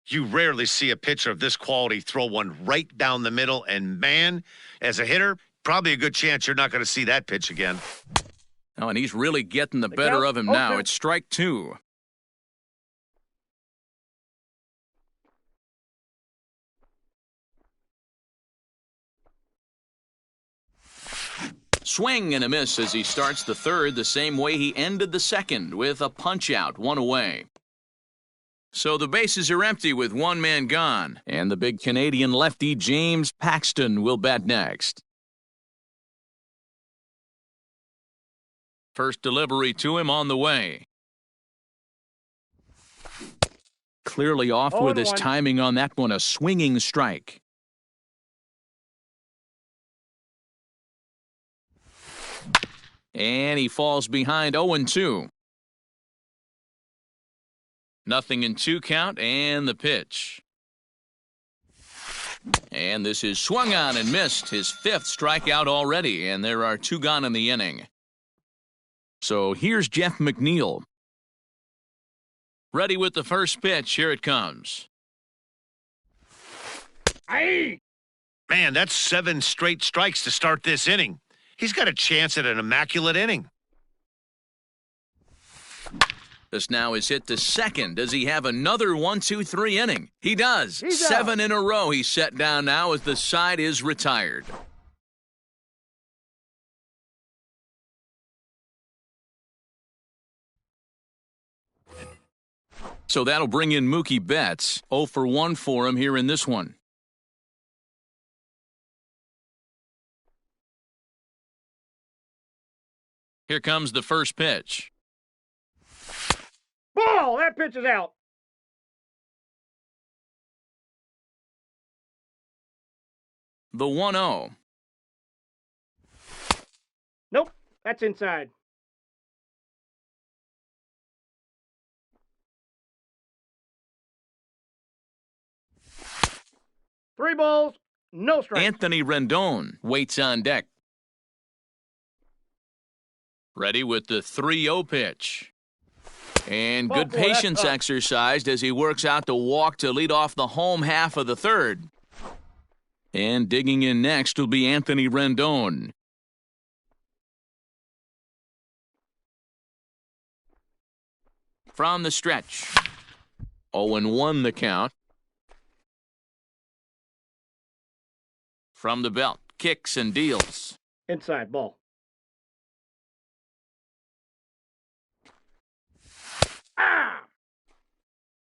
You rarely see a pitcher of this quality throw one right down the middle, and man, as a hitter, probably a good chance you're not going to see that pitch again. Oh, and he's really getting the better of him now. It's strike two. Swing and a miss as he starts the third the same way he ended the second, with a punch-out, one away. So the bases are empty with one man gone, and the big Canadian lefty James Paxton will bat next. First delivery to him on the way. Clearly off with his timing on that one, a swinging strike. And he falls behind 0-2. Nothing in 2 count, and the pitch. And this is swung on and missed, his 5th strikeout already, and there are 2 gone in the inning. So here's Jeff McNeil. Ready with the first pitch. Here it comes. Man, that's 7 straight strikes to start this inning. He's got a chance at an immaculate inning. This now is hit to second. Does he have another 1-2-3 inning? He does. 7 in a row he's set down now as the side is retired. So that'll bring in Mookie Betts. 0 for 1 for him here in this one. Here comes the first pitch. Ball! That pitch is out. The 1-0. Nope, that's inside. Three balls, no strikes. Anthony Rendon waits on deck. Ready with the 3-0 pitch. And good Ball four, that's patience up. exercised as he works out the walk to lead off the home half of the third. And digging in next will be Anthony Rendon. From the stretch. 0-1 the count. From the belt, kicks and deals. Inside ball.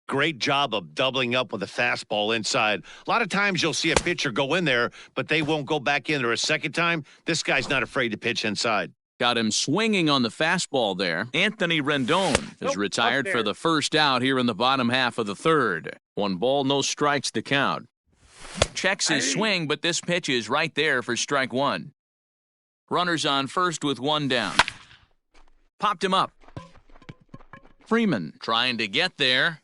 Great job of doubling up with a fastball inside. A lot of times you'll see a pitcher go in there, but they won't go back in there a second time. This guy's not afraid to pitch inside. Got him swinging on the fastball there. Anthony Rendon is Nope, retired up for there. the first out here in the bottom half of the third. 1 ball, no strikes the count. Checks his swing, but this pitch is right there for strike 1. Runners on first with 1 down. Popped him up. Freeman trying to get there.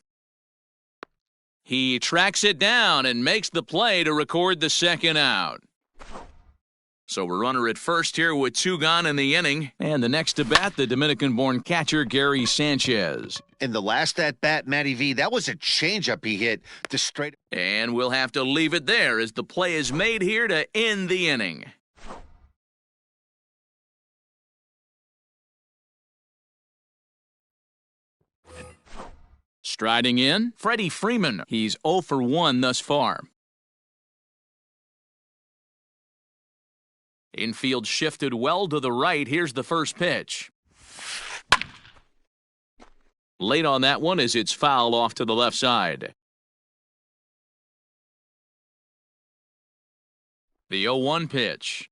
He tracks it down and makes the play to record the second out. So a runner at first here with 2 gone in the inning. And the next to bat, the Dominican-born catcher, Gary Sanchez. In the last at-bat, Matty V, that was a changeup he hit to straight. And we'll have to leave it there as the play is made here to end the inning. Striding in, Freddie Freeman. He's 0 for 1 thus far. Infield shifted well to the right. Here's the first pitch. Late on that one as it's fouled off to the left side. The 0-1 pitch.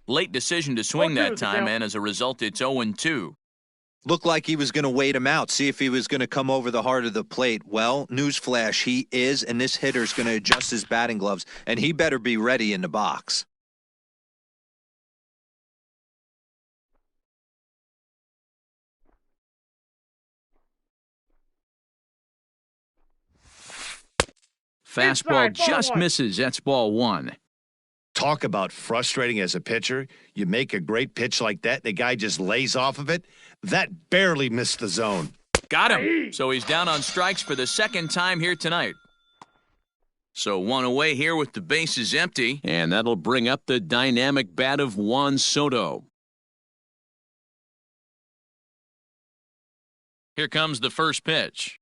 Late decision to swing 0-2 that is the time, count. and as a result, it's 0-2. Looked like he was going to wait him out, see if he was going to come over the heart of the plate. Well, newsflash, he is, and this hitter's going to adjust his batting gloves, and he better be ready in the box. Fastball Inside, ball just 1. misses. That's ball 1. Talk about frustrating as a pitcher. You make a great pitch like that, the guy just lays off of it. That barely missed the zone. Got him. So he's down on strikes for the second time here tonight. So 1 away here with the bases empty, and that'll bring up the dynamic bat of Juan Soto. Here comes the first pitch.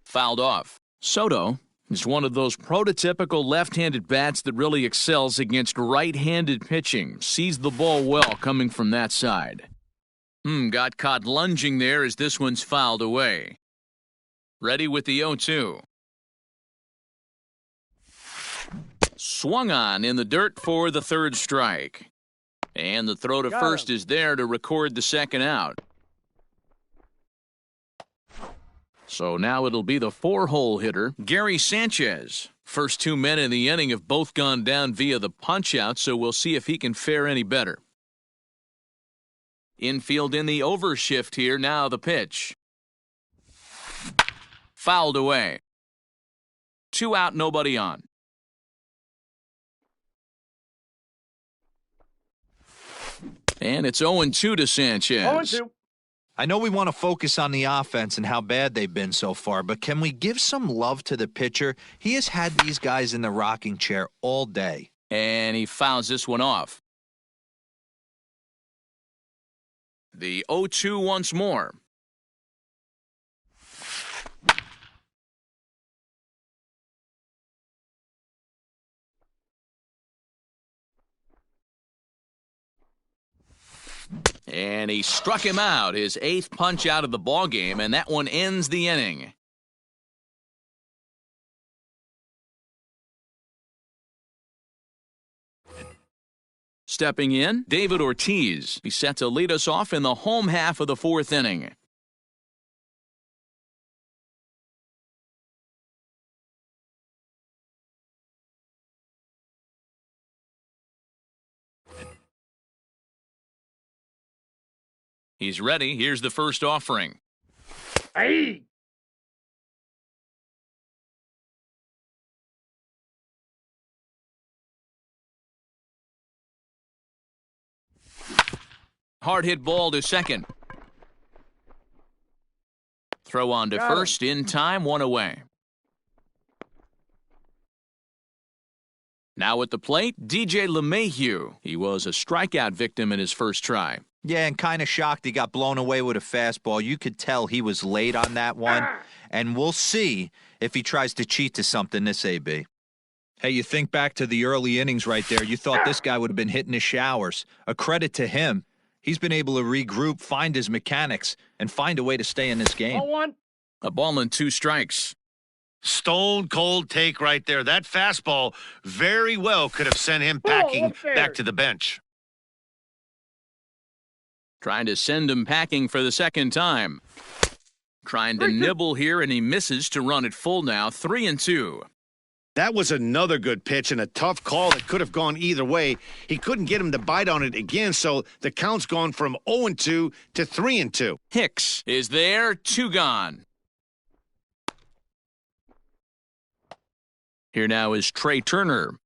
Fouled off. Soto is one of those prototypical left-handed bats that really excels against right-handed pitching. Sees the ball well coming from that side. Got caught lunging there as this one's fouled away. Ready with the 0-2. Swung on in the dirt for the third strike. And the throw to Got first him. is there to record the second out. So now it'll be the 4-hole hitter, Gary Sanchez. First 2 men in the inning have both gone down via the punch-out, so we'll see if he can fare any better. Infield in the overshift here, now the pitch. Fouled away. 2 out, nobody on. And it's 0-2 to Sanchez. 0-2. I know we want to focus on the offense and how bad they've been so far, but can we give some love to the pitcher? He has had these guys in the rocking chair all day. And he fouls this one off. The 0-2 once more. And he struck him out, his 8th punch out of the ballgame, and that one ends the inning. Stepping in, David Ortiz. He's set to lead us off in the home half of the 4th inning. He's ready. Here's the first offering. Hey. Hard hit ball to second. Throw on to Got him. first in time, one away. Now at the plate, DJ LeMahieu. He was a strikeout victim in his first try. Yeah, and kind of shocked he got blown away with a fastball. You could tell he was late on that one. And we'll see if he tries to cheat to something this AB. Hey, you think back to the early innings right there. You thought this guy would have been hitting his showers. A credit to him. He's been able to regroup, find his mechanics, and find a way to stay in this game. 0-1. A ball and 2 strikes. Stone cold take right there. That fastball very well could have sent him packing upstairs. back to the bench. Trying to send him packing for the second time. Trying to nibble here, and he misses to run it full now, 3-2. That was another good pitch and a tough call that could have gone either way. He couldn't get him to bite on it again, so the count's gone from 0-2 to 3-2. Hicks is there, 2 gone. Here now is Trey Turner.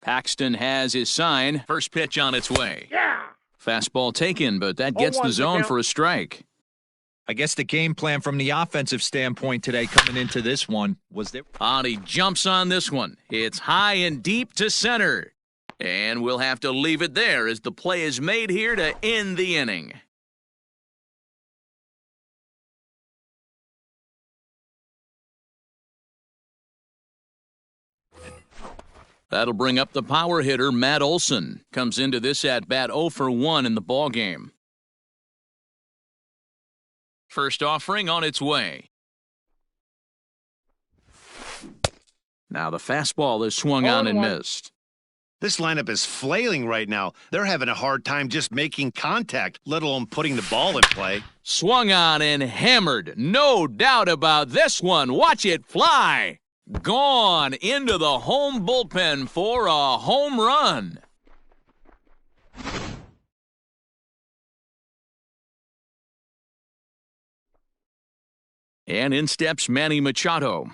Paxton has his sign. First pitch on its way. Yeah. Fastball taken, but that gets the 0-1 zone count. for a strike. I guess the game plan from the offensive standpoint today coming into this one was that He jumps on this one. It's high and deep to center. And we'll have to leave it there as the play is made here to end the inning. That'll bring up the power hitter, Matt Olson. Comes into this at-bat 0 for 1 in the ballgame. First offering on its way. Now the fastball is swung on and 0-1. missed. This lineup is flailing right now. They're having a hard time just making contact, let alone putting the ball in play. Swung on and hammered. No doubt about this one. Watch it fly. Gone into the home bullpen for a home run. And in steps Manny Machado,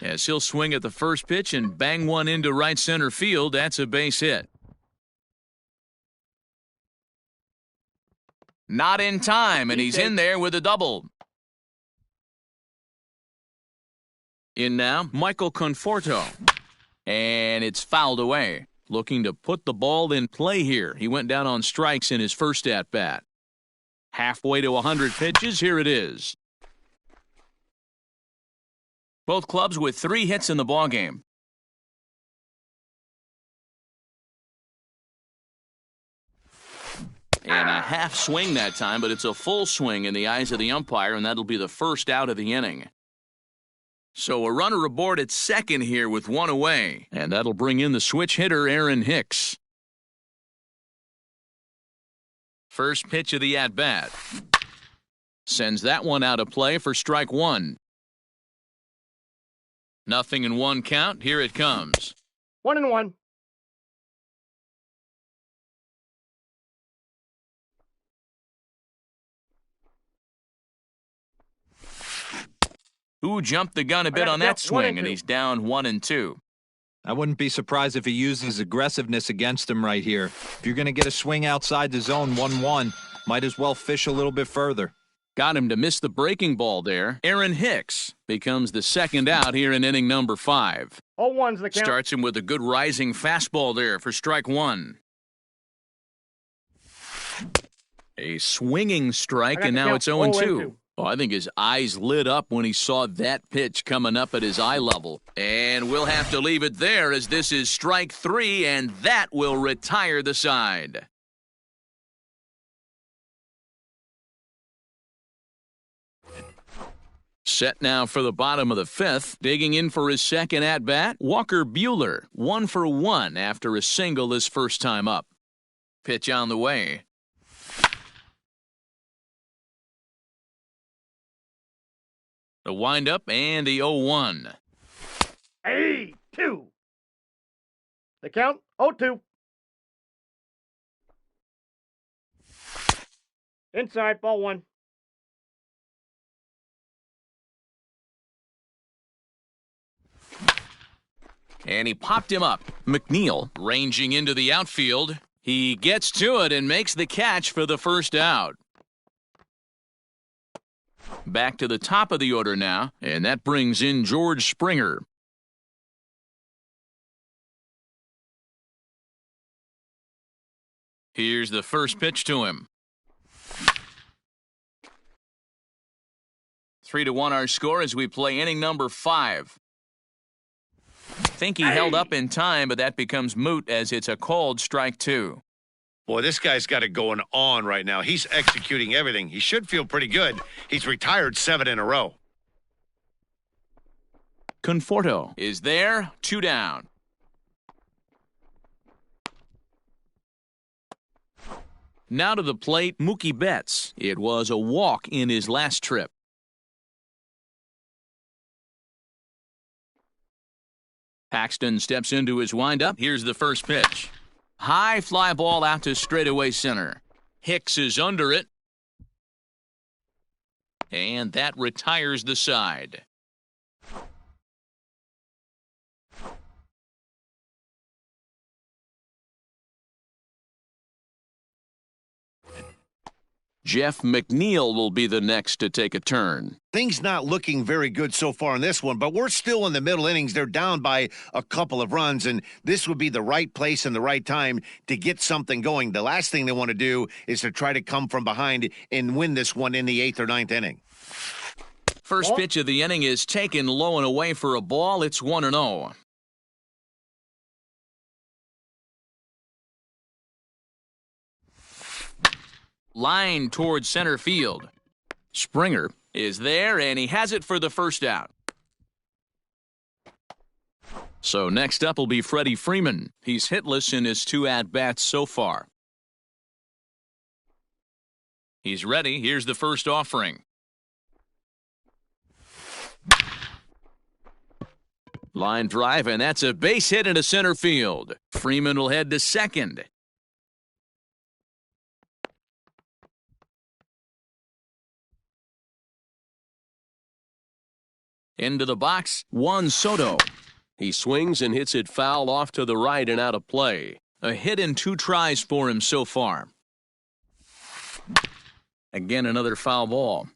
as he'll swing at the first pitch and bang one into right center field. That's a base hit. Not in time, and he's in there with a double. In now, Michael Conforto. And it's fouled away. Looking to put the ball in play here. He went down on strikes in his first at-bat. Halfway to 100 pitches, here it is. Both clubs with 3 hits in the ballgame. And a half swing that time, but it's a full swing in the eyes of the umpire, and that'll be the first out of the inning. So a runner aboard at second here with 1 away, and that'll bring in the switch hitter, Aaron Hicks. First pitch of the at-bat. Sends that one out of play for strike 1. 0-1 count. Here it comes. 1-1. Who jumped the gun a bit on that swing, and he's down 1-2. I wouldn't be surprised if he uses aggressiveness against him right here. If you're going to get a swing outside the zone 1-1, might as well fish a little bit further. Got him to miss the breaking ball there. Aaron Hicks becomes the second out here in inning number 5. 0-1's the count. Starts him with a good rising fastball there for strike 1. A swinging strike, and now it's 0-2. Oh, I think his eyes lit up when he saw that pitch coming up at his eye level. And we'll have to leave it there as this is strike 3, and that will retire the side. Set now for the bottom of the 5th. Digging in for his second at-bat, Walker Buehler. 1 for 1 after a single his first time up. Pitch on the way. The windup and the 0-1. 2. The count, 0-2. Inside, ball 1. And he popped him up. McNeil ranging into the outfield. He gets to it and makes the catch for the first out. Back to the top of the order now, and that brings in George Springer. Here's the first pitch to him. 3-1 our score as we play inning number 5. Think he held up in time, but that becomes moot as it's a called strike 2. Boy, this guy's got it going on right now. He's executing everything. He should feel pretty good. He's retired 7 in a row. Conforto is there, 2 down. Now to the plate, Mookie Betts. It was a walk in his last trip. Paxton steps into his windup. Here's the first pitch. High fly ball out to straightaway center. Hicks is under it. And that retires the side. Jeff McNeil will be the next to take a turn. Things not looking very good so far in this one, but we're still in the middle innings. They're down by a couple of runs, and this would be the right place and the right time to get something going. The last thing they want to do is to try to come from behind and win this one in the 8th or 9th inning. First pitch of the inning is taken low and away for a ball. It's 1-0. Line towards center field. Springer is there, and he has it for the first out. So next up will be Freddie Freeman. He's hitless in his 2 at-bats so far. He's ready. Here's the first offering. Line drive, and that's a base hit into center field. Freeman will head to second. Into the box, Juan Soto. He swings and hits it foul off to the right and out of play. A hit in 2 tries for him so far. Again, another foul ball.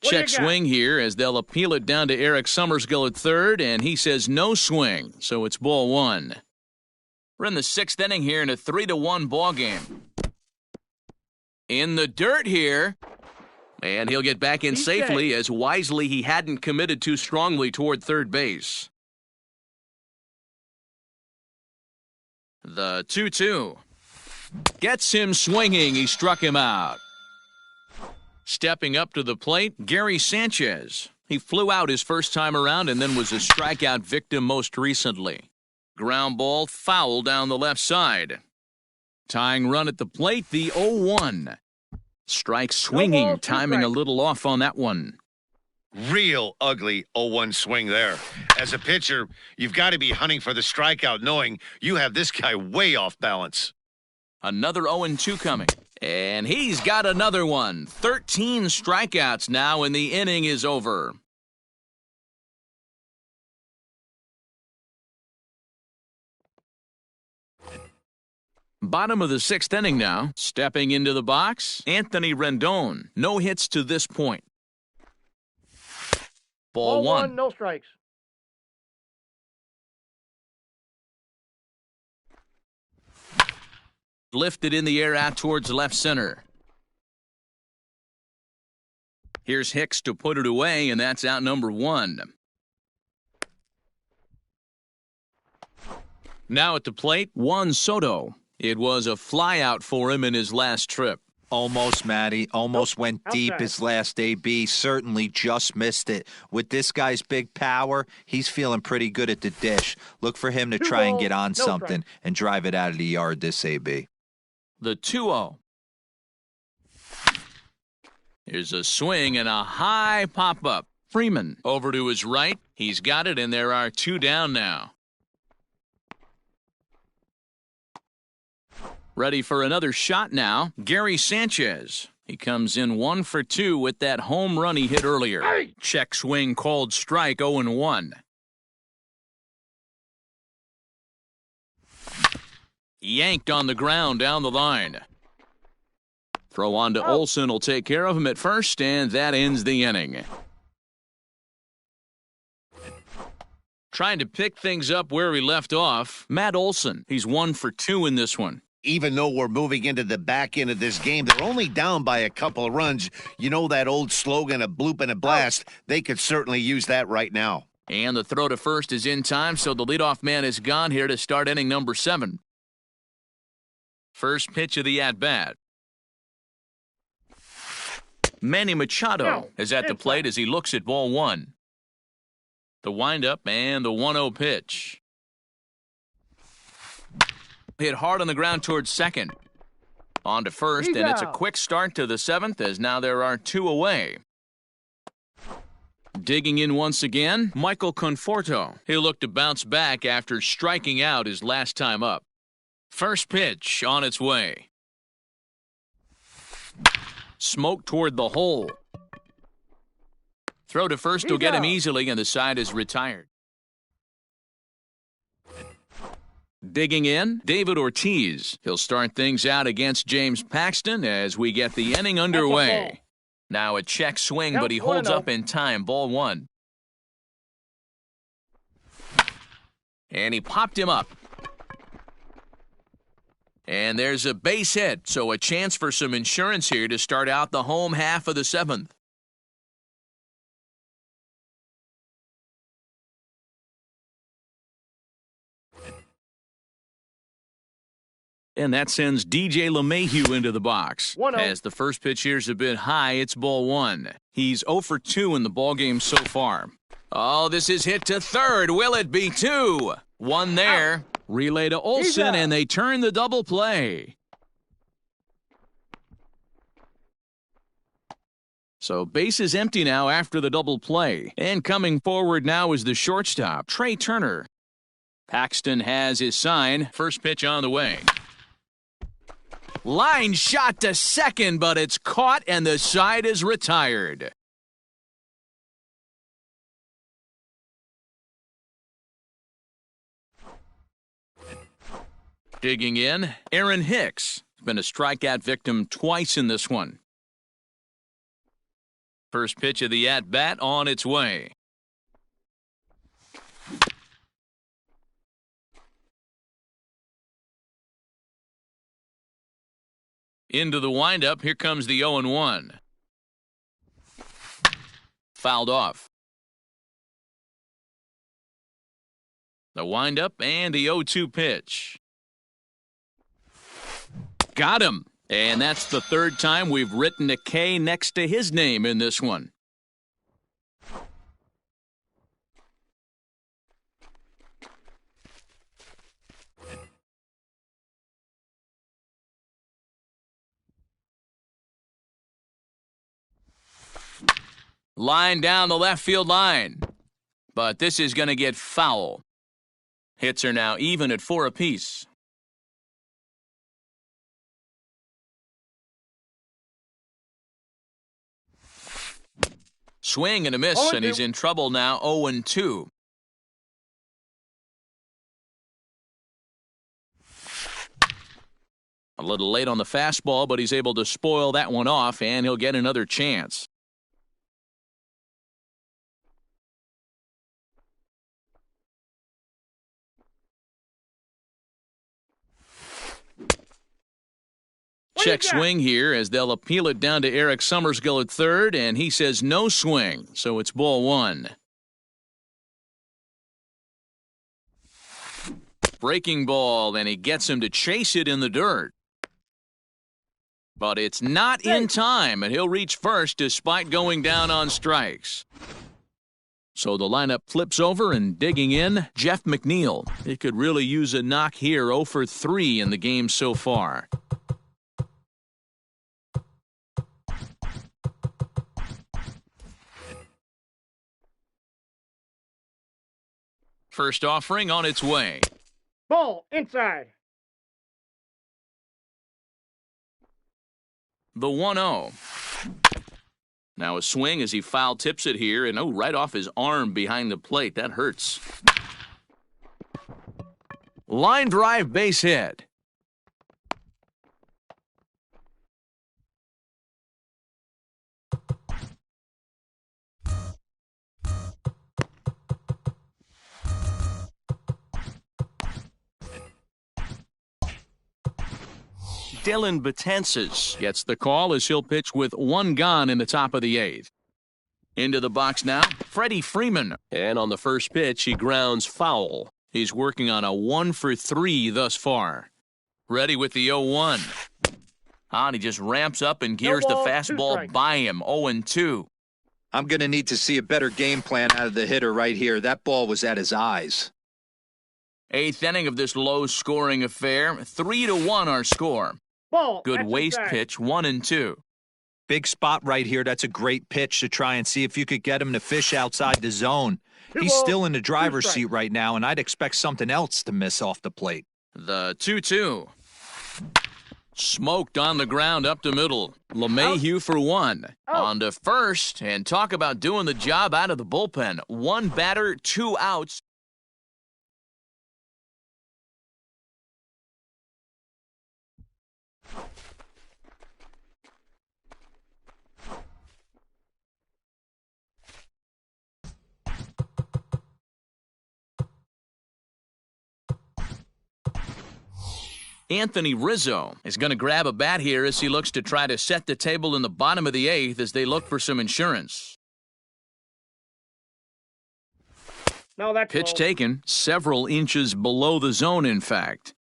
Check swing here as they'll appeal it down to Eric Summersgill at third, and he says no swing, so it's ball 1. We're in the 6th inning here in a 3-1 ball game. In the dirt here, and he'll get back in safely as wisely he hadn't committed too strongly toward third base. The 2-2 gets him swinging. He struck him out. Stepping up to the plate, Gary Sanchez. He flew out his first time around and then was a strikeout victim most recently. Ground ball foul down the left side. Tying run at the plate, the 0-1. Strike swinging, timing a little off on that one. Real ugly 0-1 swing there. As a pitcher, you've got to be hunting for the strikeout, knowing you have this guy way off balance. Another 0-2 coming. And he's got another one. 13 strikeouts now, and the inning is over. Bottom of the 6th inning now. Stepping into the box, Anthony Rendon. No hits to this point. Ball 1. No strikes. Lifted in the air out towards left center. Here's Hicks to put it away, and that's out number 1. Now at the plate, Juan Soto. It was a flyout for him in his last trip. Almost, Matty. Almost went deep his last AB. Certainly just missed it. With this guy's big power, he's feeling pretty good at the dish. Look for him to try and get on something and drive it out of the yard this AB. The 2-0. Here's a swing and a high pop-up. Freeman over to his right. He's got it, and there are 2 down now. Ready for another shot now, Gary Sanchez. He comes in 1 for 2 with that home run he hit earlier. Hey! Check swing called strike, 0-1. Yanked on the ground down the line. Throw on to Olsen will take care of him at first, and that ends the inning. Trying to pick things up where we left off, Matt Olsen. He's 1 for 2 in this one. Even though we're moving into the back end of this game, they're only down by a couple of runs. You know that old slogan, a bloop and a blast? They could certainly use that right now. And the throw to first is in time, so the leadoff man is gone here to start inning number 7. First pitch of the at-bat. Manny Machado is at the plate as he looks at ball 1. The windup and the 1-0 pitch. Hit hard on the ground towards second. On to first, and it's a quick start to the 7th as now there are 2 away. Digging in once again, Michael Conforto. He'll look to bounce back after striking out his last time up. First pitch on its way. Smoke toward the hole. Throw to first will get him easily, and the side is retired. Digging in, David Ortiz. He'll start things out against James Paxton as we get the inning underway. Now a check swing, but he holds up in time. Ball 1. And he popped him up. And there's a base hit, so a chance for some insurance here to start out the home half of the 7th. And that sends DJ LeMahieu into the box. As the first pitch here's a bit high, it's ball 1. He's 0 for 2 in the ballgame so far. Oh, this is hit to third. Will it be 2? 1 there. Relay to Olsen, and they turn the double play. So base is empty now after the double play. And coming forward now is the shortstop, Trey Turner. Paxton has his sign. First pitch on the way. Line shot to second, but it's caught and the side is retired. Digging in, Aaron Hicks. Been a strikeout victim twice in this one. First pitch of the at-bat on its way. Into the windup, here comes the 0-1. Fouled off. The windup and the 0-2 pitch. Got him. And that's the 3rd time we've written a K next to his name in this one. Line down the left field line. But this is going to get foul. Hits are now even at 4 apiece. Swing and a miss, and he's in trouble now, 0-2. A little late on the fastball, but he's able to spoil that one off, and he'll get another chance. Check swing here as they'll appeal it down to Eric Summersgill at third, and he says no swing, so it's ball 1. Breaking ball, and he gets him to chase it in the dirt. But it's not in time, and he'll reach first despite going down on strikes. So the lineup flips over, and digging in, Jeff McNeil. He could really use a knock here, 0 for 3 in the game so far. First offering on its way. Ball inside. the 1-0. Now a swing as he foul tips it here, and right off his arm behind the plate. That hurts. Line drive, base hit. Dylan Betances gets the call as he'll pitch with one gone in the top of the 8th. Into the box now, Freddie Freeman. And on the first pitch, he grounds foul. He's working on a 1-for-3 thus far. Ready with the 0-1. And he just ramps up and gears the fastball by him. 0-2. I'm going to need to see a better game plan out of the hitter right here. That ball was at his eyes. 8th inning of this low-scoring affair. 3-1 our score. Ball. Good waist pitch, 1-2. Big spot right here. That's a great pitch to try and see if you could get him to fish outside the zone. He's still in the driver's seat right now, and I'd expect something else to miss off the plate. The 2-2. Smoked on the ground up the middle. LeMahieu for 1. On to first, and talk about doing the job out of the bullpen. 1 batter, 2 outs. Anthony Rizzo is going to grab a bat here as he looks to try to set the table in the bottom of the 8th as they look for some insurance. No, that's pitch low. Taken several inches below the zone, in fact.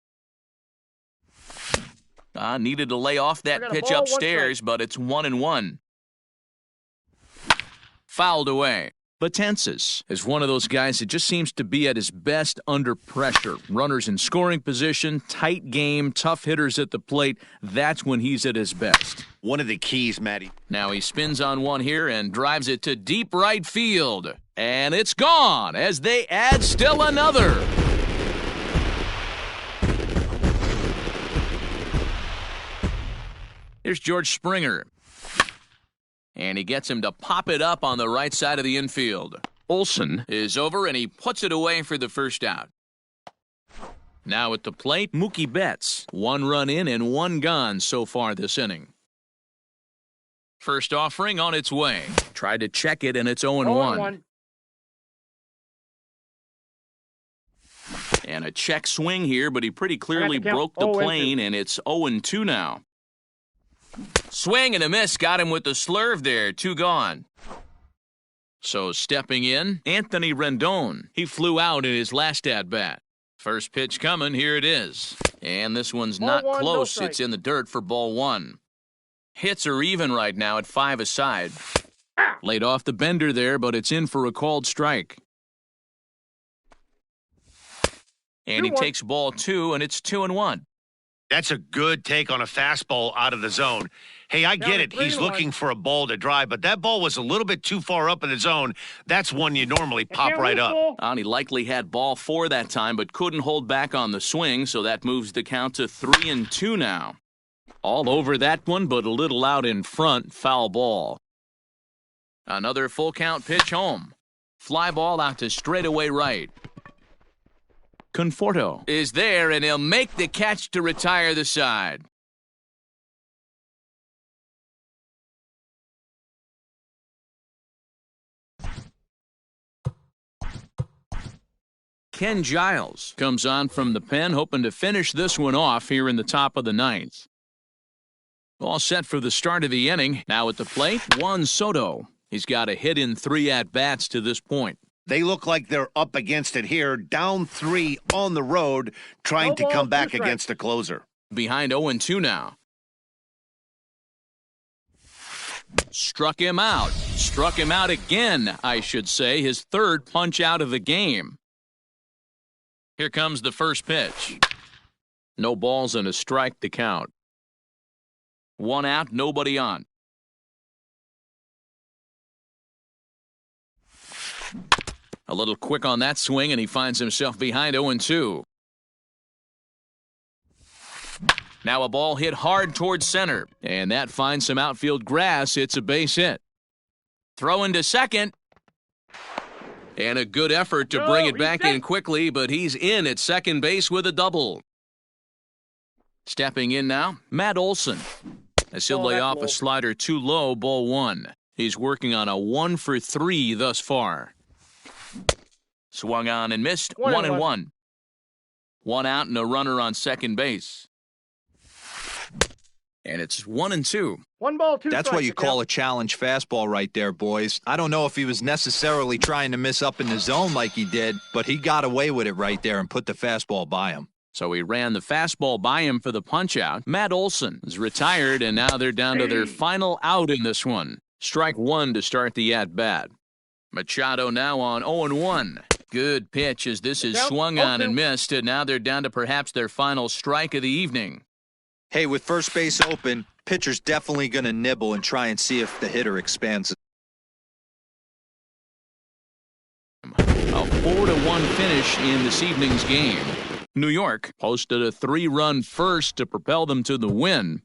Needed to lay off that pitch upstairs, but it's 1-1. Fouled away. Betances is one of those guys that just seems to be at his best under pressure. Runners in scoring position, tight game, tough hitters at the plate. That's when he's at his best. One of the keys, Matty. Now he spins on one here and drives it to deep right field. And it's gone as they add still another. Here's George Springer. And he gets him to pop it up on the right side of the infield. Olsen is over, and he puts it away for the first out. Now at the plate, Mookie Betts. 1 run in and 1 gone so far this inning. First offering on its way. Tried to check it, and it's 0-1. And a check swing here, but he pretty clearly broke the plane, and it's 0-2 now. Swing and a miss, got him with the slurve there, 2 gone. So stepping in, Anthony Rendon. He flew out in his last at-bat. First pitch coming, here it is. And this one's not close, it's in the dirt for ball 1. Hits are even right now at 5 aside. Laid off the bender there, but it's in for a called strike. And he takes ball 2, and it's 2-1. That's a good take on a fastball out of the zone. Hey, I get it. He's looking for a ball to drive, but that ball was a little bit too far up in the zone. That's one you normally pop right up. And he likely had ball 4 that time, but couldn't hold back on the swing, so that moves the count to 3-2 now. All over that one, but a little out in front, foul ball. Another full count pitch home. Fly ball out to straightaway right. Conforto is there, and he'll make the catch to retire the side. Ken Giles comes on from the pen, hoping to finish this one off here in the top of the 9th. All set for the start of the inning. Now at the plate, Juan Soto. He's got a hit in 3 at-bats to this point. They look like they're up against it here, down 3 on the road, trying to come back against the closer. Behind 0-2 now. Struck him out. Struck him out again, I should say. His 3rd punch out of the game. Here comes the first pitch. No balls and a strike to count. 1 out, nobody on. A little quick on that swing, and he finds himself behind 0-2. Now a ball hit hard towards center, and that finds some outfield grass. It's a base hit. Throw into second. And a good effort to bring it back in quickly, but he's in at second base with a double. Stepping in now, Matt Olson. As he'll lay off a slider too low, ball one. He's working on a 1 for 3 thus far. Swung on and missed, 1-1. One out and a runner on second base. And it's 1-2. 1 ball, 2 That's what you call a challenge fastball right there, boys. I don't know if he was necessarily trying to miss up in the zone like he did, but he got away with it right there and put the fastball by him. So he ran the fastball by him for the punch-out. Matt Olson is retired, and now they're down to their final out in this one. Strike one to start the at-bat. Machado now on 0-1. Good pitch as this is swung on and missed, and now they're down to perhaps their final strike of the evening. Hey, with first base open, pitcher's definitely going to nibble and try and see if the hitter expands. A 4-1 finish in this evening's game. New York posted a 3-run first to propel them to the win.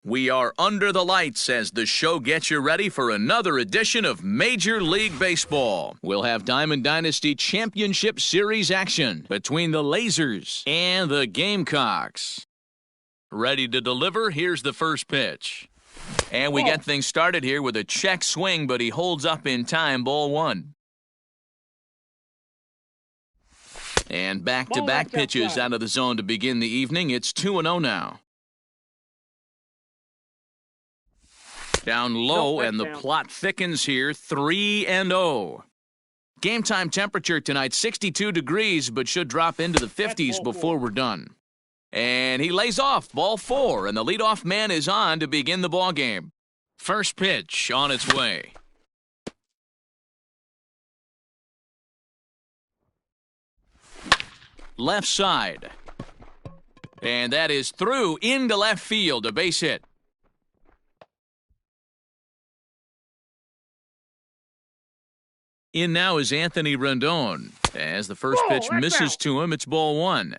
We are under the lights as the show gets you ready for another edition of Major League Baseball. We'll have Diamond Dynasty Championship Series action between the Lasers and the Gamecocks. Ready to deliver? Here's the first pitch. And we get things started here with a check swing, but he holds up in time, ball one. And back-to-back pitches out of the zone to begin the evening. It's 2-0 now. Down low, and the plot thickens here, 3-0. Game time temperature tonight, 62 degrees, but should drop into the 50s before we're done. And he lays off, ball four, and the leadoff man is on to begin the ball game. First pitch on its way. Left side. And that is through into left field, a base hit. In now is Anthony Rendon. As the first pitch misses to him, it's ball one.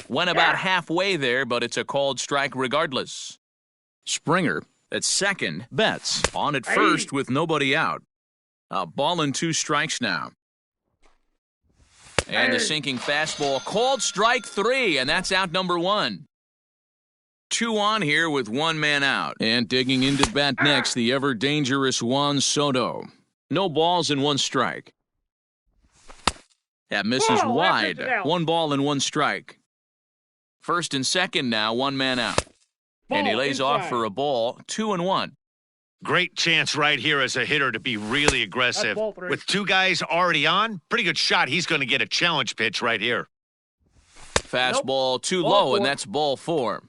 Went about halfway there, but it's a called strike regardless. Springer at second, Betts on at first with nobody out. A ball and 2 strikes now. And the sinking fastball, called strike 3, and that's out number 1. 2 on here with 1 man out. And digging into bat next, the ever-dangerous Juan Soto. No balls and 1 strike. That misses wide. 1 ball and 1 strike. First and second now, 1 man out. And he lays off for a ball, 2-1. Great chance right here as a hitter to be really aggressive. With 2 guys already on, pretty good shot. He's going to get a challenge pitch right here. Fastball too low, and that's ball 4.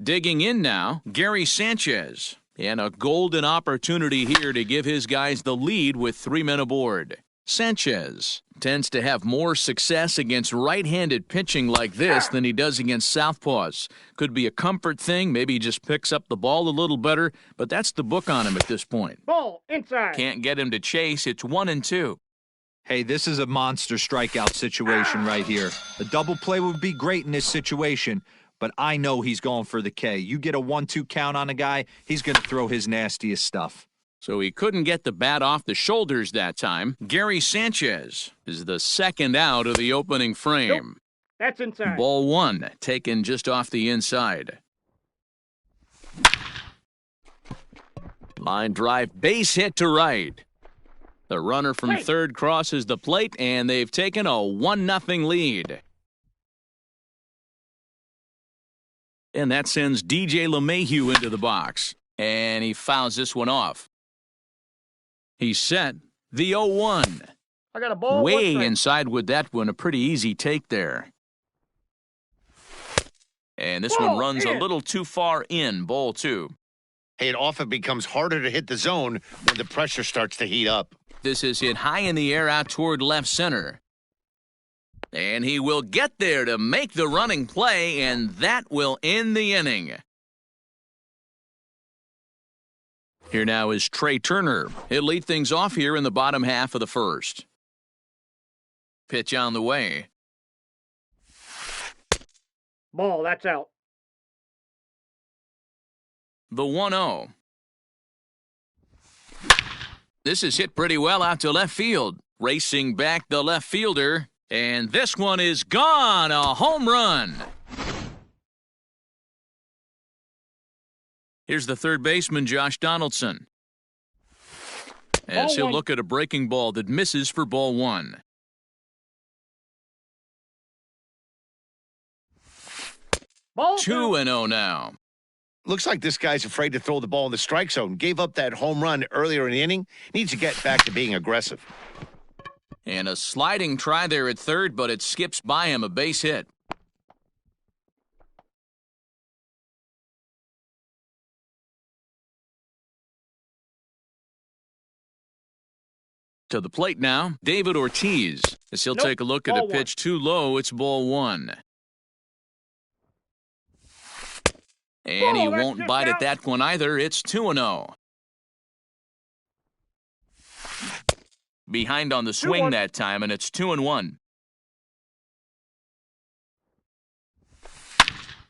Digging in now, Gary Sanchez. And a golden opportunity here to give his guys the lead with 3 men aboard. Sanchez tends to have more success against right-handed pitching like this than he does against southpaws. Could be a comfort thing. Maybe he just picks up the ball a little better, but that's the book on him at this point. Ball inside. Can't get him to chase. It's 1-2. Hey, this is a monster strikeout situation right here. A double play would be great in this situation, but I know he's going for the K. You get a 1-2 count on a guy, he's going to throw his nastiest stuff. So he couldn't get the bat off the shoulders that time. Gary Sanchez is the second out of the opening frame. Nope. That's inside. Ball 1, taken just off the inside. Line drive, base hit to right. The runner from third crosses the plate, and they've taken a 1-0 lead. And that sends DJ LeMahieu into the box. And he fouls this one off. He's set. The 0-1. I got a ball. Way inside with that one. A pretty easy take there. And this one runs a little too far in. Ball 2. Hey, it often becomes harder to hit the zone when the pressure starts to heat up. This is hit high in the air out toward left center. And he will get there to make the running play, and that will end the inning. Here now is Trey Turner. He'll lead things off here in the bottom half of the first. Pitch on the way. Ball, that's out. The 1-0. This is hit pretty well out to left field. Racing back the left fielder. And this one is gone. A home run. Here's the third baseman, Josh Donaldson. As he'll look at a breaking ball that misses for ball 1. Ball 2-0 now. Looks like this guy's afraid to throw the ball in the strike zone. Gave up that home run earlier in the inning. Needs to get back to being aggressive. And a sliding try there at third, but it skips by him, a base hit. To the plate now, David Ortiz. As he'll take a look at a pitch too low, it's ball 1. And he won't bite at that one either. It's 2-0. Behind on the swing that time, and it's 2-1.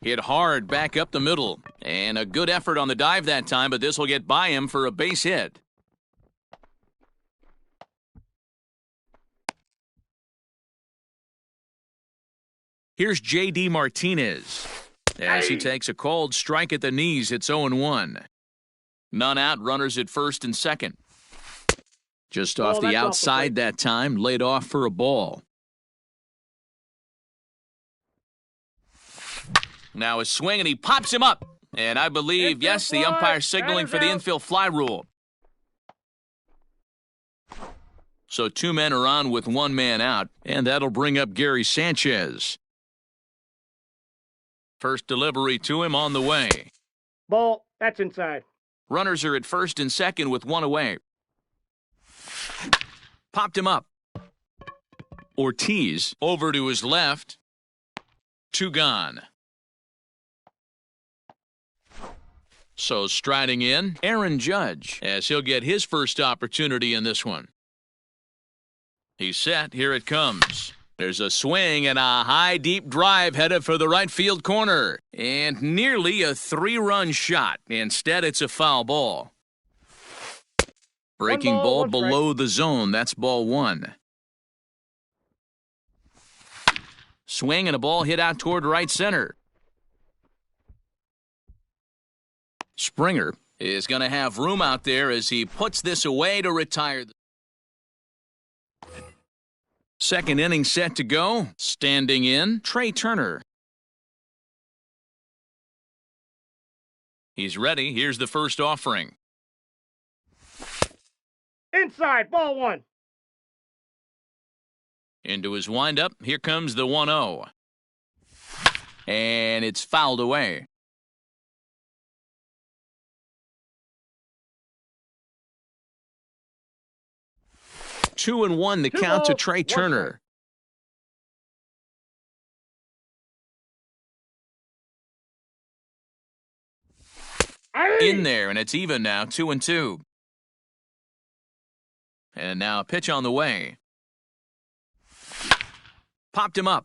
Hit hard back up the middle. And a good effort on the dive that time, but this will get by him for a base hit. Here's J.D. Martinez. As he takes a called strike at the knees, it's 0-1. None out, runners at first and second. Just off the outside that time, laid off for a ball. Now a swing, and he pops him up. And I believe, yes, the umpire signaling for the infield fly rule. So 2 men are on with 1 man out, and that'll bring up Gary Sanchez. First delivery to him on the way. Ball, that's inside. Runners are at first and second with 1 away. Popped him up. Ortiz over to his left. 2 gone. So striding in, Aaron Judge, as he'll get his first opportunity in this one. He's set. Here it comes. There's a swing and a high, deep drive headed for the right field corner. And nearly a 3-run shot. Instead, it's a foul ball. Breaking ball below the zone. That's ball 1. Swing and a ball hit out toward right center. Springer is going to have room out there as he puts this away to retire. Second inning set to go. Standing in, Trey Turner. He's ready. Here's the first offering. Inside, ball 1. Into his windup. Here comes the 1-0. And it's fouled away. Two and one, the count to Trey Turner. In there, and it's even now, 2-2. And now a pitch on the way. Popped him up.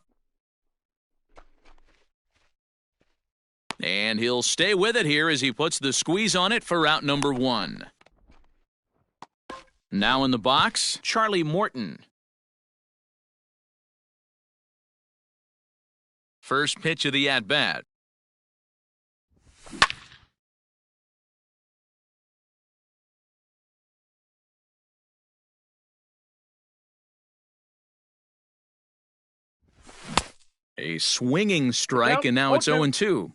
And he'll stay with it here as he puts the squeeze on it for out number 1. Now in the box, Charlie Morton. First pitch of the at-bat. A swinging strike, and now it's 0-2.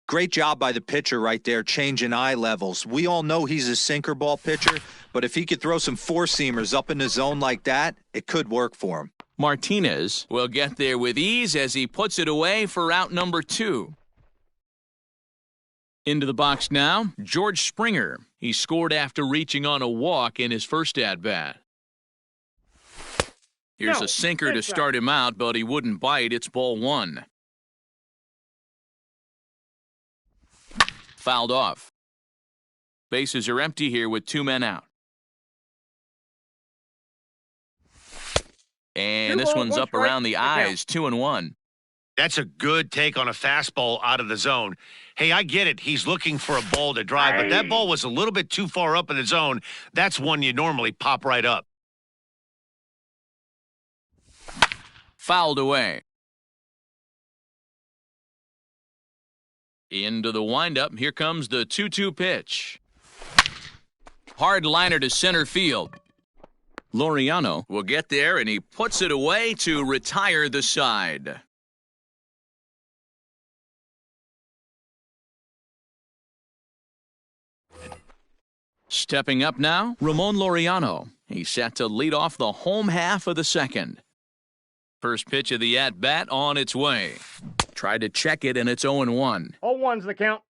Great job by the pitcher right there, changing eye levels. We all know he's a sinker ball pitcher, but if he could throw some four-seamers up in the zone like that, it could work for him. Martinez will get there with ease as he puts it away for out number 2. Into the box now, George Springer. He scored after reaching on a walk in his first at-bat. Here's a sinker to start him out, but he wouldn't bite. It's ball 1. Fouled off. Bases are empty here with 2 men out. And this one's up around the eyes, 2-1. That's a good take on a fastball out of the zone. Hey, I get it. He's looking for a ball to drive, but that ball was a little bit too far up in the zone. That's one you normally pop right up. Fouled away. Into the windup. Here comes the 2-2 pitch. Hard liner to center field. Laureano will get there, and he puts it away to retire the side. Stepping up now, Ramon Laureano. He's set to lead off the home half of the second. First pitch of the at-bat on its way. Tried to check it, and it's 0-1. 0-1's the count.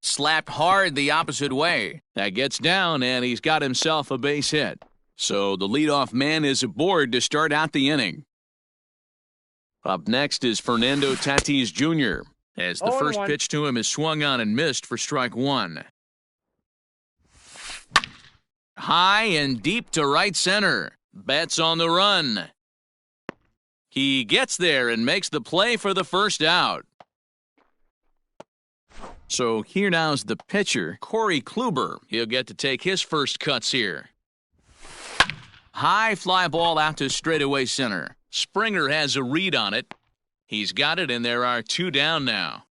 Slapped hard the opposite way. That gets down, and he's got himself a base hit. So the leadoff man is aboard to start out the inning. Up next is Fernando Tatis Jr., as the first pitch to him is swung on and missed for strike 1. High and deep to right center. Betts on the run. He gets there and makes the play for the first out. So here now's the pitcher, Corey Kluber. He'll get to take his first cuts here. High fly ball out to straightaway center. Springer has a read on it. He's got it, and there are 2 down now.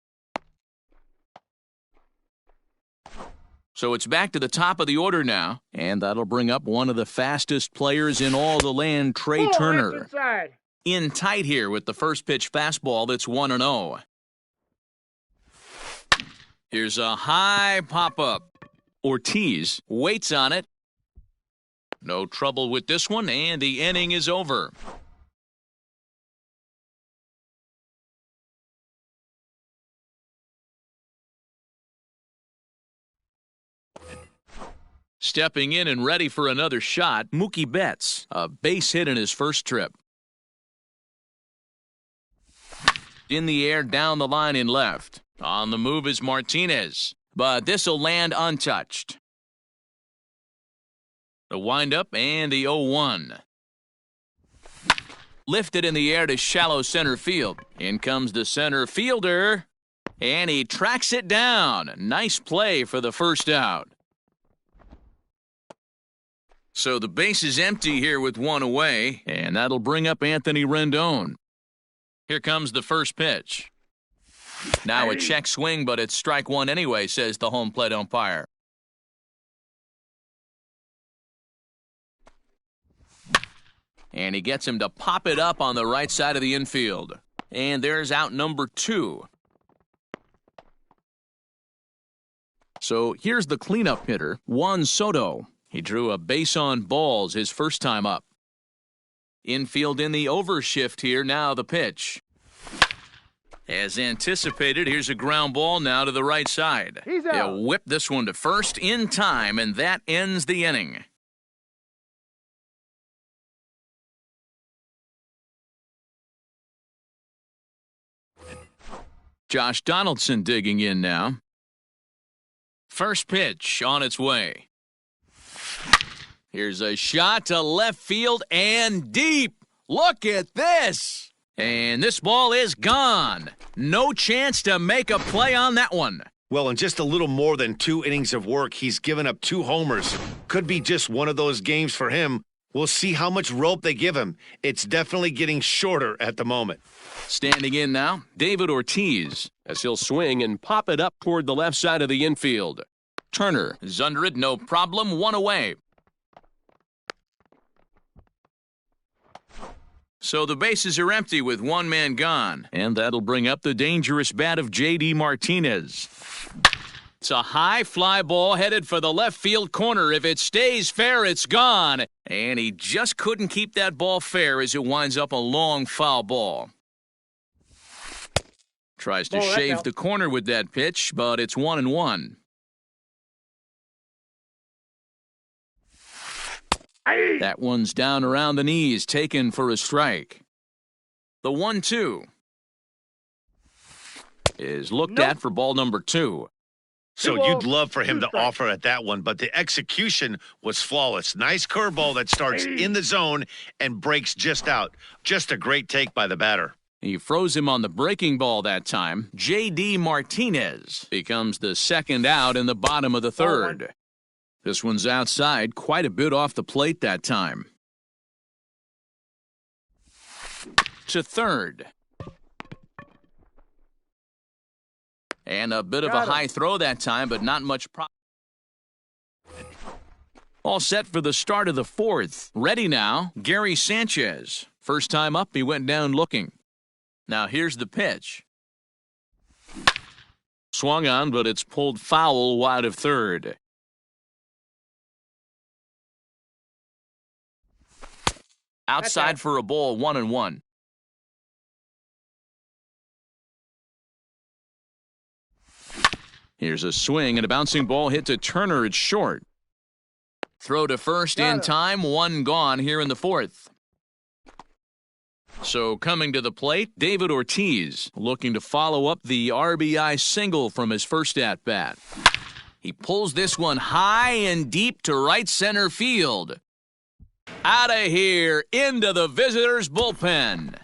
So it's back to the top of the order now, and that'll bring up one of the fastest players in all the land, Trey Turner. In tight here with the first pitch fastball that's 1-0. Here's a high pop-up. Ortiz waits on it. No trouble with this one, and the inning is over. Stepping in and ready for another shot, Mookie Betts, a base hit in his first trip. In the air, down the line in left. On the move is Martinez, but this will land untouched. The windup and the 0-1. Lifted in the air to shallow center field. In comes the center fielder, and he tracks it down. Nice play for the first out. So the base is empty here with 1 away, and that'll bring up Anthony Rendon. Here comes the first pitch. Now a check swing, but it's strike 1 anyway, says the home plate umpire. And he gets him to pop it up on the right side of the infield. And there's out number 2. So here's the cleanup hitter, Juan Soto. He drew a base on balls his first time up. Infield in the overshift here, now the pitch. As anticipated, here's a ground ball now to the right side. He'll whip this one to first in time, and that ends the inning. Josh Donaldson digging in now. First pitch on its way. Here's a shot to left field and deep. Look at this. And this ball is gone. No chance to make a play on that one. Well, in just a little more than 2 innings of work, he's given up 2 homers. Could be just one of those games for him. We'll see how much rope they give him. It's definitely getting shorter at the moment. Standing in now, David Ortiz, as he'll swing and pop it up toward the left side of the infield. Turner is under it, no problem, 1 away. So the bases are empty with 1 man gone, and that'll bring up the dangerous bat of J.D. Martinez. It's a high fly ball headed for the left field corner. If it stays fair, it's gone. And he just couldn't keep that ball fair as it winds up a long foul ball. Tries to shave the corner with that pitch, but it's 1-1. That one's down around the knees, taken for a strike. The 1-2 is looked at for ball number 2. So you'd love for him to offer at that one, but the execution was flawless. Nice curveball that starts in the zone and breaks just out. Just a great take by the batter. He froze him on the breaking ball that time. J.D. Martinez becomes the second out in the bottom of the 3rd. This one's outside, quite a bit off the plate that time. To 3rd. And a bit of a high throw that time, but not much all set for the start of the 4th. Ready now, Gary Sanchez. First time up, he went down looking. Now here's the pitch. Swung on, but it's pulled foul wide of 3rd. Outside for a ball, 1-1. Here's a swing and a bouncing ball hit to Turner. It's short. Throw to first in time. 1 gone here in the 4th. So coming to the plate, David Ortiz looking to follow up the RBI single from his first at-bat. He pulls this one high and deep to right center field. Out of here, into the visitors' bullpen.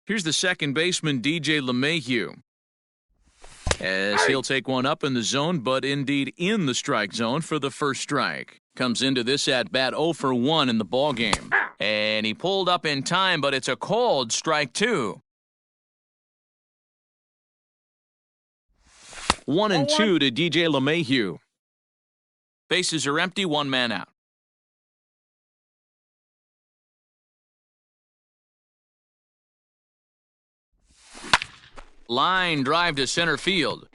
Here's the second baseman, DJ LeMahieu, as he'll take one up in the zone, but indeed in the strike zone for the first strike. Comes into this at-bat 0 for 1 in the ballgame. And he pulled up in time, but it's a called strike 2. 1-2 to DJ LeMahieu. Bases are empty, 1 man out. Line drive to center field.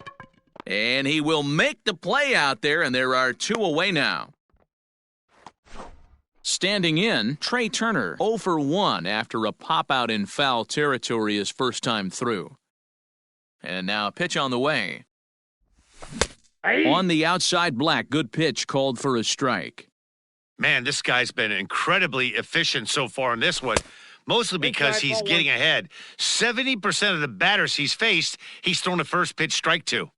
And he will make the play out there, and there are 2 away now. Standing in, Trey Turner, 0 for 1 after a pop-out in foul territory his first time through. And now a pitch on the way. On the outside, Black, good pitch called for a strike. Man, this guy's been incredibly efficient so far in this one, mostly because he's getting ahead. 70% of the batters he's faced, he's thrown a first pitch strike to.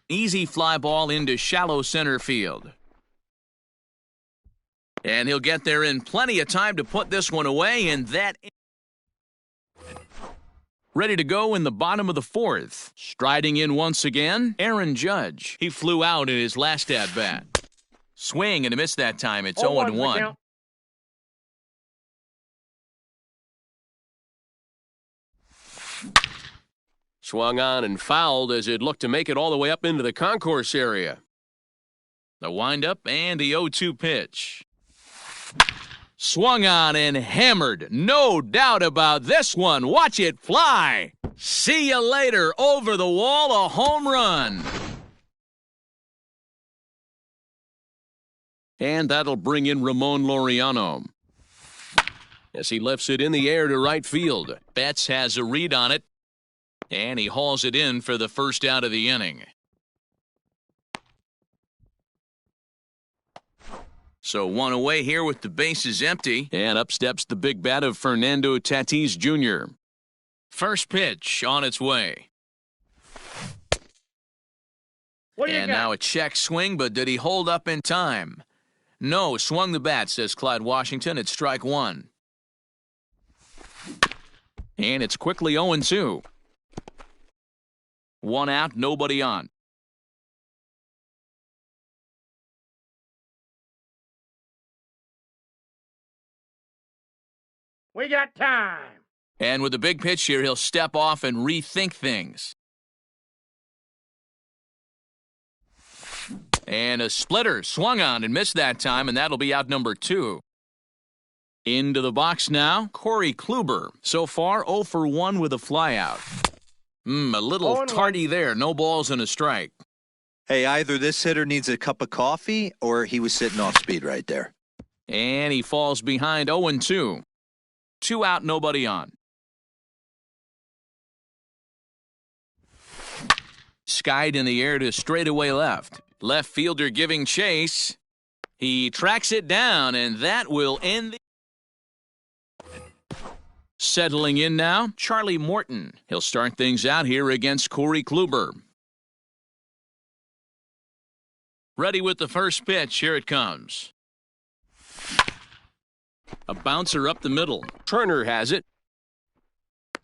Easy fly ball into shallow center field. And he'll get there in plenty of time to put this one away, and that... Ready to go in the bottom of the 4th. Striding in once again, Aaron Judge. He flew out in his last at-bat. Swing and a miss that time. It's 0-1. Swung on and fouled as it looked to make it all the way up into the concourse area. The windup and the 0-2 pitch. Swung on and hammered. No doubt about this one. Watch it fly. See you later. Over the wall, a home run. And that'll bring in Ramon Laureano as he lifts it in the air to right field. Betts has a read on it, and he hauls it in for the first out of the inning. So 1 away here with the bases empty, and up steps the big bat of Fernando Tatis Jr. First pitch on its way. And now a check swing, but did he hold up in time? No, swung the bat, says Clyde Washington. It's strike 1. And it's quickly 0-2. 1 out, nobody on. We got time. And with the big pitch here, he'll step off and rethink things. And a splitter swung on and missed that time, and that'll be out number 2. Into the box now, Corey Kluber. So far, 0 for 1 with a flyout. A little tardy there. No balls and a strike. Hey, either this hitter needs a cup of coffee or he was sitting off speed right there. And he falls behind 0-2. 2 out, nobody on. Skied in the air to straightaway left. Left fielder giving chase. He tracks it down, and that will end the... Settling in now, Charlie Morton. He'll start things out here against Corey Kluber. Ready with the first pitch. Here it comes. A bouncer up the middle. Turner has it.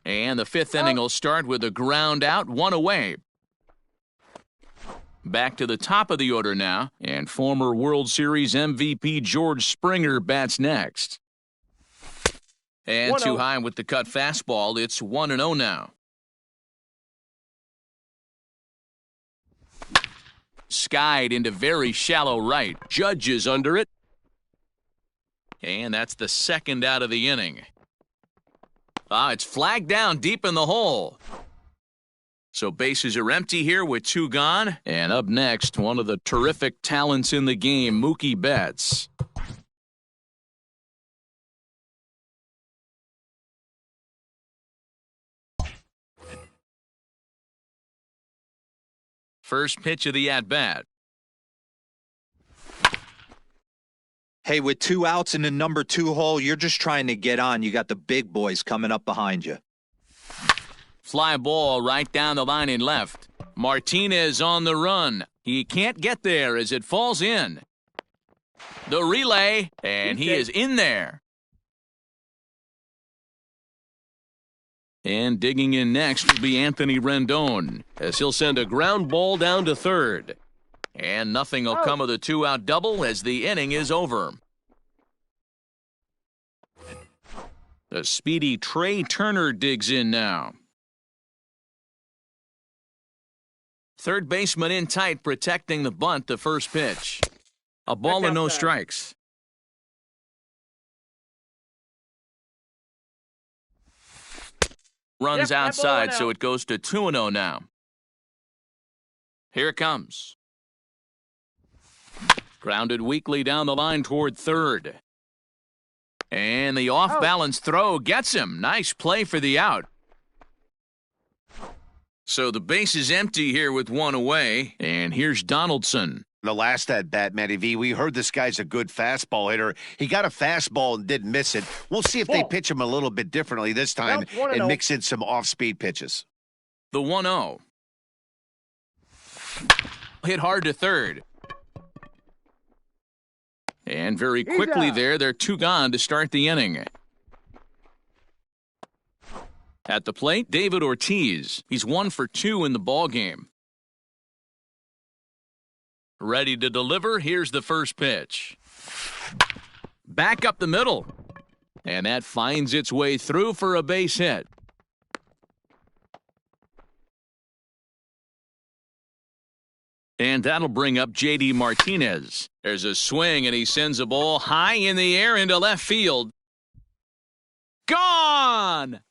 And the 5th inning will start with a ground out, 1 away. Back to the top of the order now, and former World Series MVP George Springer bats next. And 2 high with the cut fastball. It's 1-0 now. Skied into very shallow right. Judge is under it. And that's the 2nd out of the inning. It's flagged down deep in the hole. So bases are empty here with 2 gone. And up next, one of the terrific talents in the game, Mookie Betts. First pitch of the at-bat. Hey, with 2 outs in the number 2 hole, you're just trying to get on. You got the big boys coming up behind you. Fly ball right down the line in left. Martinez on the run. He can't get there as it falls in. The relay, and he is in there. And digging in next will be Anthony Rendon, as he'll send a ground ball down to third. And nothing will come of the two-out double as the inning is over. The speedy Trey Turner digs in now. Third baseman in tight, protecting the bunt, the first pitch. A ball and no strikes. Runs outside, so it goes to 2-0 now. Here it comes. Grounded weakly down the line toward third. And the off-balance throw gets him. Nice play for the out. So the base is empty here with one away. And here's Donaldson. The last at-bat, Matty V, we heard this guy's a good fastball hitter. He got a fastball and didn't miss it. We'll see if they pitch him a little bit differently this time and mix in some off-speed pitches. The 1-0. Hit hard to third. And very quickly there, they're two gone to start the inning. At the plate, David Ortiz. He's 1 for 2 in the ballgame. Ready to deliver. Here's the first pitch. Back up the middle. And that finds its way through for a base hit. And that'll bring up J.D. Martinez. There's a swing, and he sends a ball high in the air into left field. Gone!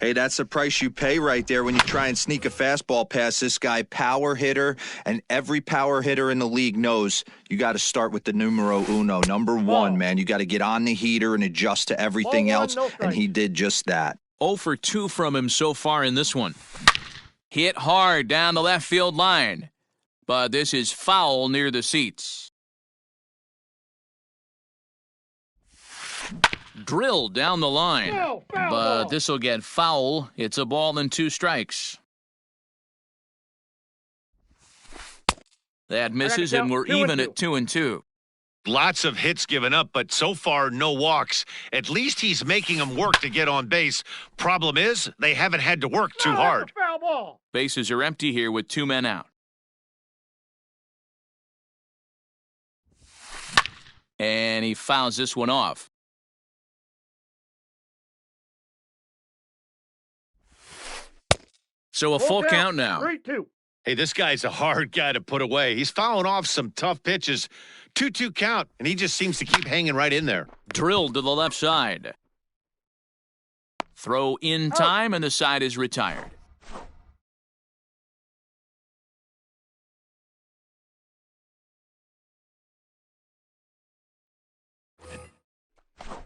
Hey, that's the price you pay right there when you try and sneak a fastball past this guy. Power hitter, and every power hitter in the league knows you got to start with the numero uno, number one, man. You got to get on the heater and adjust to everything else, and he did just that. 0 for 2 from him so far in this one. Hit hard down the left field line, but this is foul near the seats. Drilled down the line, but this will get foul. It's a ball and 2 strikes. That misses, and we're even at 2-2. Lots of hits given up, but so far no walks. At least he's making them work to get on base. Problem is, they haven't had to work too hard. Bases are empty here with 2 men out. And he fouls this one off. So a full count now. 3-2. Hey, this guy's a hard guy to put away. He's fouling off some tough pitches. 2-2 count, and he just seems to keep hanging right in there. Drilled to the left side. Throw in time, and the side is retired.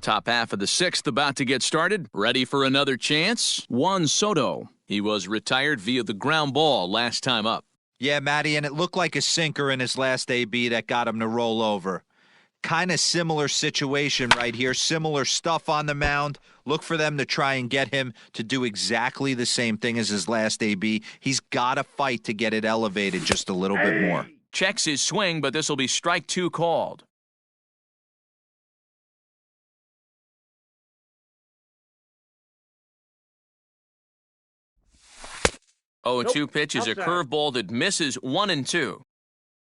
Top half of the 6th about to get started. Ready for another chance? Juan Soto. He was retired via the ground ball last time up. Yeah, Matty, and it looked like a sinker in his last AB that got him to roll over. Kind of similar situation right here. Similar stuff on the mound. Look for them to try and get him to do exactly the same thing as his last AB. He's got to fight to get it elevated just a little bit more. Checks his swing, but this will be strike 2 called. Oh, 2 pitches, a curveball that misses 1-2.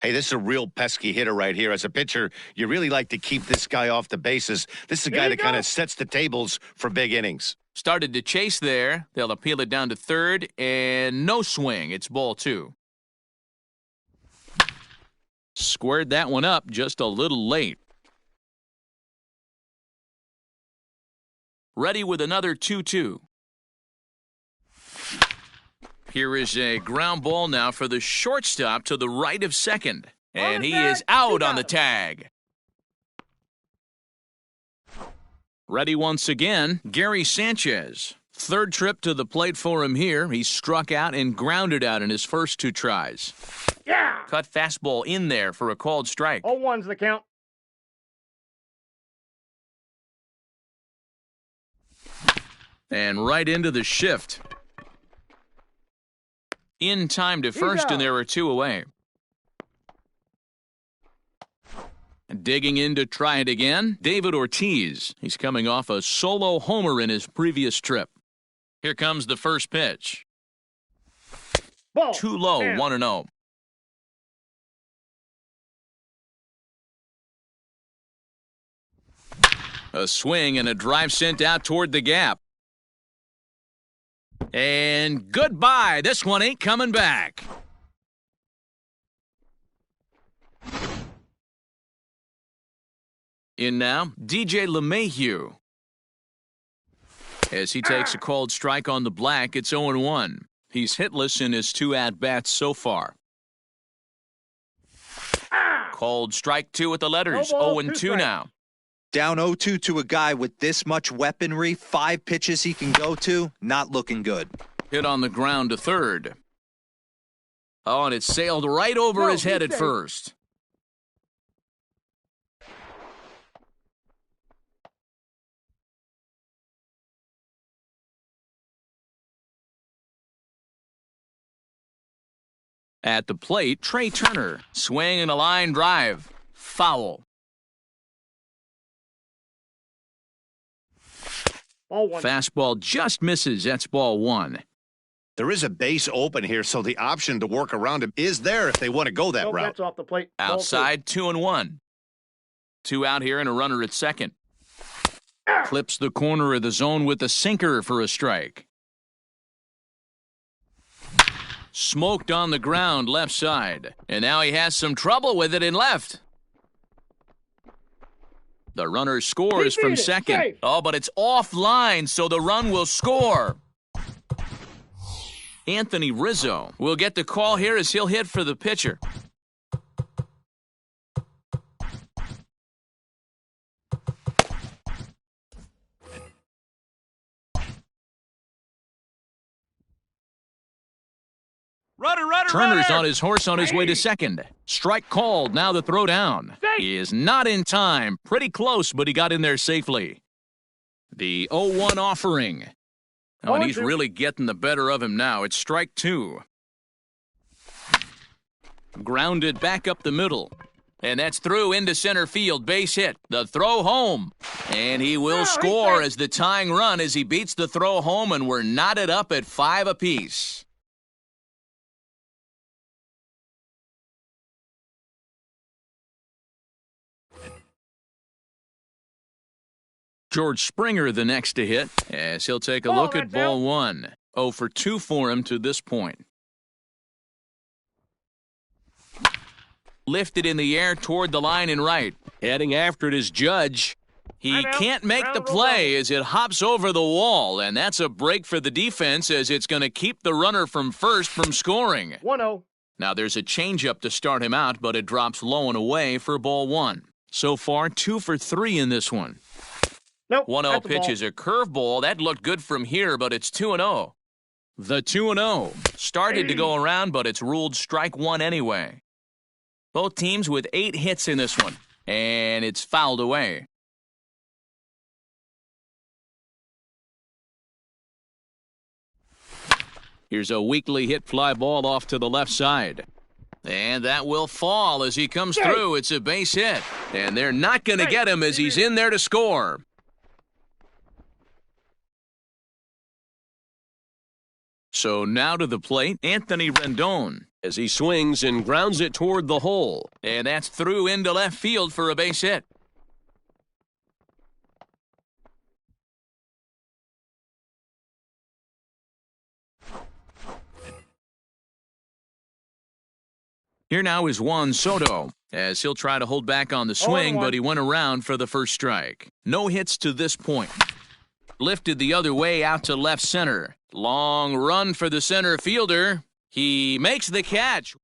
Hey, this is a real pesky hitter right here. As a pitcher, you really like to keep this guy off the bases. This is a guy that kind of sets the tables for big innings. Started to chase there. They'll appeal it down to third, and no swing. It's ball 2. Squared that one up just a little late. Ready with another 2-2. Here is a ground ball now for the shortstop to the right of second. And he is out on the tag. Ready once again, Gary Sanchez. Third trip to the plate for him here. He struck out and grounded out in his first 2 tries. Yeah! Cut fastball in there for a called strike. 0-1's the count. And right into the shift. In time to first, and there are 2 away. Digging in to try it again, David Ortiz. He's coming off a solo homer in his previous trip. Here comes the first pitch. Ball. Too low, Down. 1-0. A swing and a drive sent out toward the gap. And goodbye. This one ain't coming back. In now, DJ LeMahieu. As he takes a called strike on the black, it's 0-1. He's hitless in his 2 at-bats so far. Called strike 2 with the letters, No ball, 0-2 now. Down 0-2 to a guy with this much weaponry, 5 pitches he can go to, not looking good. Hit on the ground to third. Oh, and it sailed right over his head at first. At the plate, Trey Turner. Swing and a line drive. Foul. Ball 1. Fastball just misses. That's ball 1. There is a base open here, so the option to work around him is there if they want to go that Nope, route. that's off the plate. Ball 2. Outside, 2-1. 2 out here and a runner at second. Clips the corner of the zone with the sinker for a strike. Smoked on the ground left side. And now he has some trouble with it in left. The runner scores from second. Safe. Oh, but it's offline, so the run will score. Anthony Rizzo will get the call here as he'll hit for the pitcher. Turner's on his horse on his way to second. Strike called, now the throw down. He is not in time. Pretty close, but he got in there safely. The 0-1 offering. Oh, and he's really getting the better of him now. It's strike 2. Grounded back up the middle. And that's through into center field. Base hit. The throw home. And he will score as the tying run as he beats the throw home, and we're knotted up at 5 apiece. George Springer the next to hit as he'll take a look at ball 1. 0 for 2 for him to this point. Lifted in the air toward the line and right. Heading after it is Judge. He can't make the play as it hops over the wall, and that's a break for the defense as it's going to keep the runner from first from scoring. 1-0. Now there's a changeup to start him out, but it drops low and away for ball 1. So far, 2 for 3 in this one. Nope. 1-0 pitch is a curveball. That looked good from here, but it's 2-0. The 2-0 started to go around, but it's ruled strike 1 anyway. Both teams with 8 hits in this one, and it's fouled away. Here's a weakly hit fly ball off to the left side. And that will fall as he comes through. It's a base hit, and they're not going to get him as he's in there to score. So now to the plate, Anthony Rendon, as he swings and grounds it toward the hole. And that's through into left field for a base hit. Here now is Juan Soto, as he'll try to hold back on the swing, but he went around for the first strike. No hits to this point. Lifted the other way out to left center. Long run for the center fielder. He makes the catch.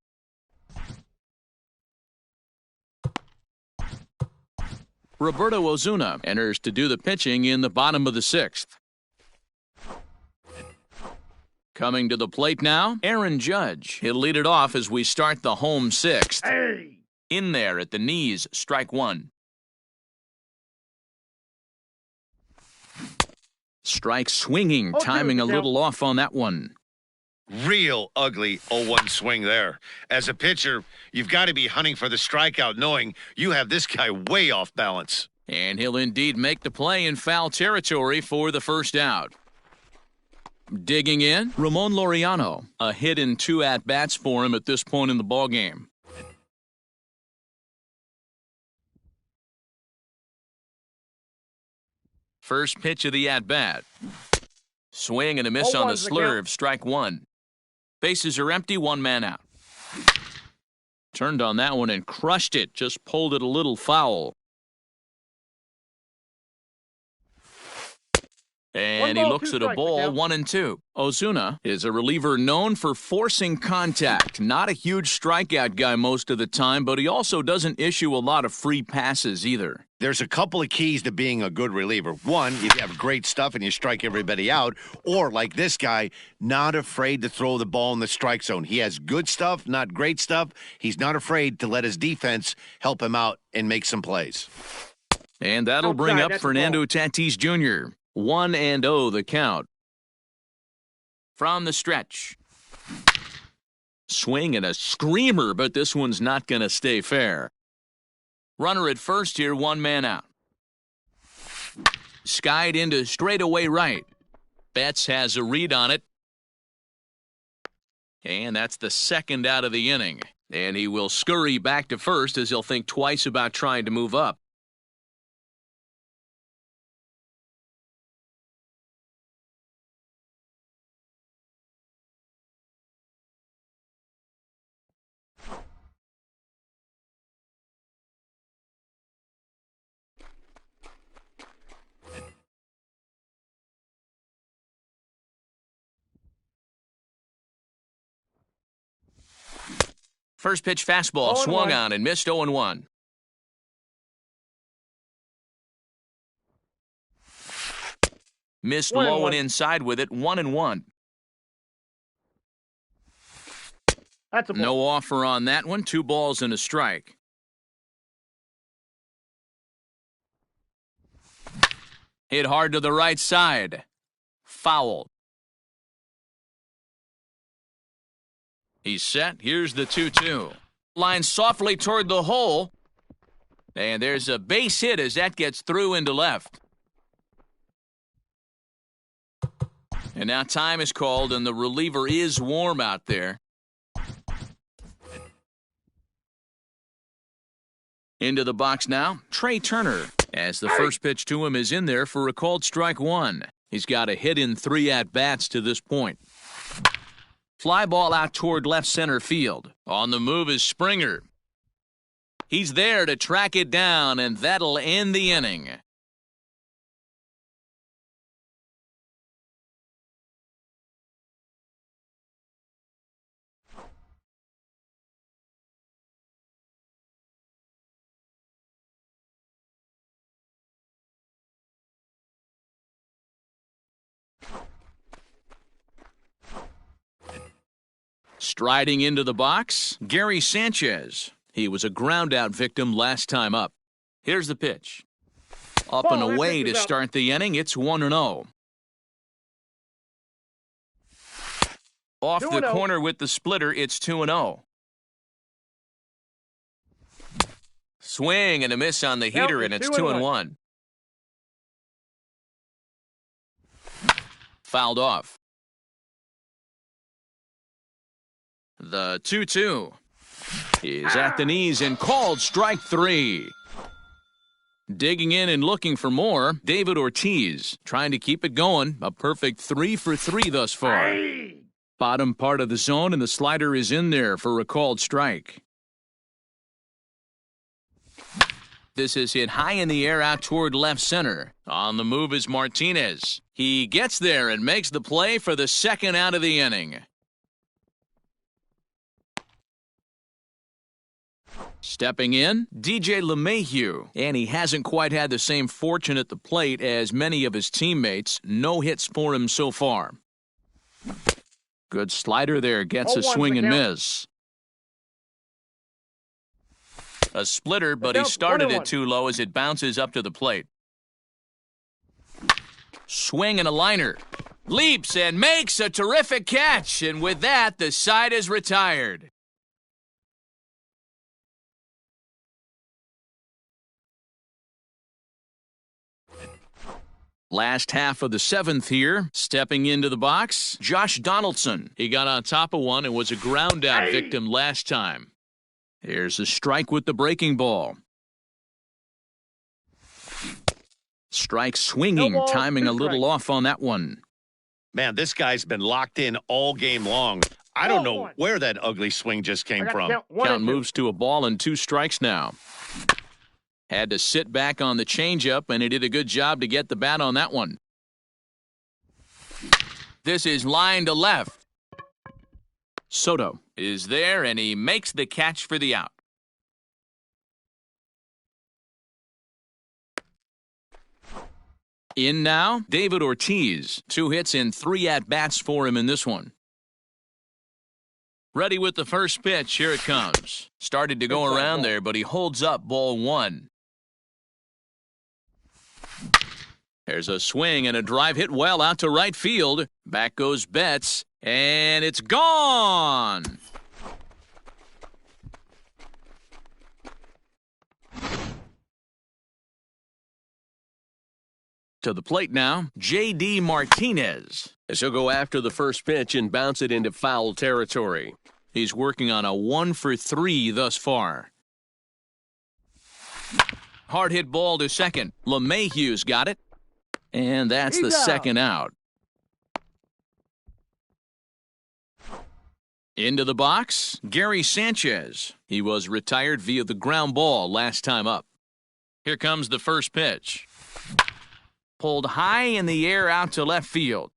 Roberto Ozuna enters to do the pitching in the bottom of the 6th. Coming to the plate now, Aaron Judge. He'll lead it off as we start the home 6th. Hey. In there at the knees, strike 1. Strike swinging, timing a little off on that one. Real ugly 0-1 swing there. As a pitcher, you've got to be hunting for the strikeout, knowing you have this guy way off balance. And he'll indeed make the play in foul territory for the first out. Digging in, Ramon Laureano. A hit in 2 at-bats for him at this point in the ballgame. First pitch of the at-bat. Swing and a miss on the slurve, strike 1. Bases are empty, 1 man out. Turned on that one and crushed it, just pulled it a little foul. And he looks at a ball, 1-2. Ozuna is a reliever known for forcing contact. Not a huge strikeout guy most of the time, but he also doesn't issue a lot of free passes either. There's a couple of keys to being a good reliever. One, you have great stuff and you strike everybody out. Or, like this guy, not afraid to throw the ball in the strike zone. He has good stuff, not great stuff. He's not afraid to let his defense help him out and make some plays. And that'll bring up Fernando Tatis Jr. 1-0 the count. From the stretch. Swing and a screamer, but this one's not going to stay fair. Runner at first here, 1 man out. Skied into straightaway right. Betts has a read on it. And that's the second out of the inning. And he will scurry back to first as he'll think twice about trying to move up. First pitch fastball swung on and missed 0-1. Missed low and inside with it, 1-1. That's a ball. No offer on that one, 2 balls and a strike. Hit hard to the right side. Foul. He's set. Here's the 2-2. Line softly toward the hole. And there's a base hit as that gets through into left. And now time is called, and the reliever is warm out there. Into the box now, Trey Turner, as the first pitch to him is in there for a called strike 1. He's got a hit in 3 at-bats to this point. Fly ball out toward left center field. On the move is Springer. He's there to track it down, and that'll end the inning. Striding into the box, Gary Sanchez. He was a ground-out victim last time up. Here's the pitch. Up and away to start the inning. It's 1-0. Off the corner with the splitter, it's 2-0. Swing and a miss on the heater, and it's 2-1. Fouled off. The 2-2 is at the knees and called strike 3. Digging in and looking for more, David Ortiz trying to keep it going. A perfect 3 for 3 thus far. Bottom part of the zone, and the slider is in there for a called strike. This is hit high in the air out toward left center. On the move is Martinez. He gets there and makes the play for the second out of the inning. Stepping in, DJ LeMahieu, and he hasn't quite had the same fortune at the plate as many of his teammates. No hits for him so far. Good slider there, gets a swing and miss. A splitter, but he started it too low as it bounces up to the plate. Swing and a liner. leaps and makes a terrific catch, and with that, the side is retired. Last half of the seventh here, stepping into the box, Josh Donaldson. He got on top of one and was a ground out victim last time. Here's a strike with the breaking ball. Strike swinging, No ball, timing a little strike. off on that one. Man, this guy's been locked in all game long. I don't know where that ugly swing just came from. Count moves to a ball and 2 strikes now. Had to sit back on the changeup, and he did a good job to get the bat on that one. This is line to left. Soto is there, and he makes the catch for the out. In now, David Ortiz. 2 hits and 3 at-bats for him in this one. Ready with the first pitch. Here it comes. Started to go around there, but he holds up ball 1. There's a swing and a drive hit well out to right field. Back goes Betts, and it's gone. To the plate now, J.D. Martinez. As he'll go after the first pitch and bounce it into foul territory. He's working on a 1 for 3 thus far. Hard hit ball to second. LeMahieu's got it. And that's the second out. Into the box, Gary Sanchez. He was retired via the ground ball last time up. Here comes the first pitch. Pulled high in the air out to left field.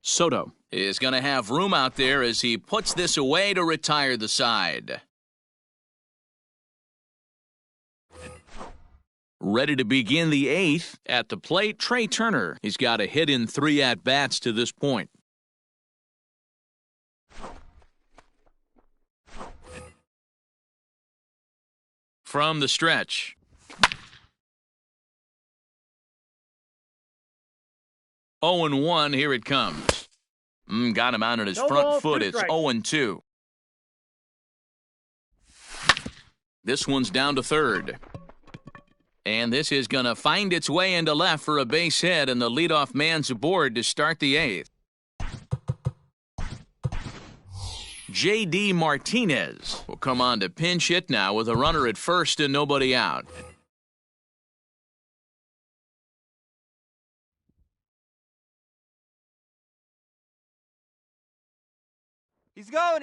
Soto is going to have room out there as he puts this away to retire the side. Ready to begin the 8th. At the plate, Trey Turner. He's got a hit in 3 at-bats to this point. From the stretch. Oh and 1, here it comes. Got him out on his front foot. It's 0 and 2. This one's down to third. And this is going to find its way into left for a base hit, and the leadoff man's aboard to start the 8th. J.D. Martinez will come on to pinch hit now with a runner at first and nobody out.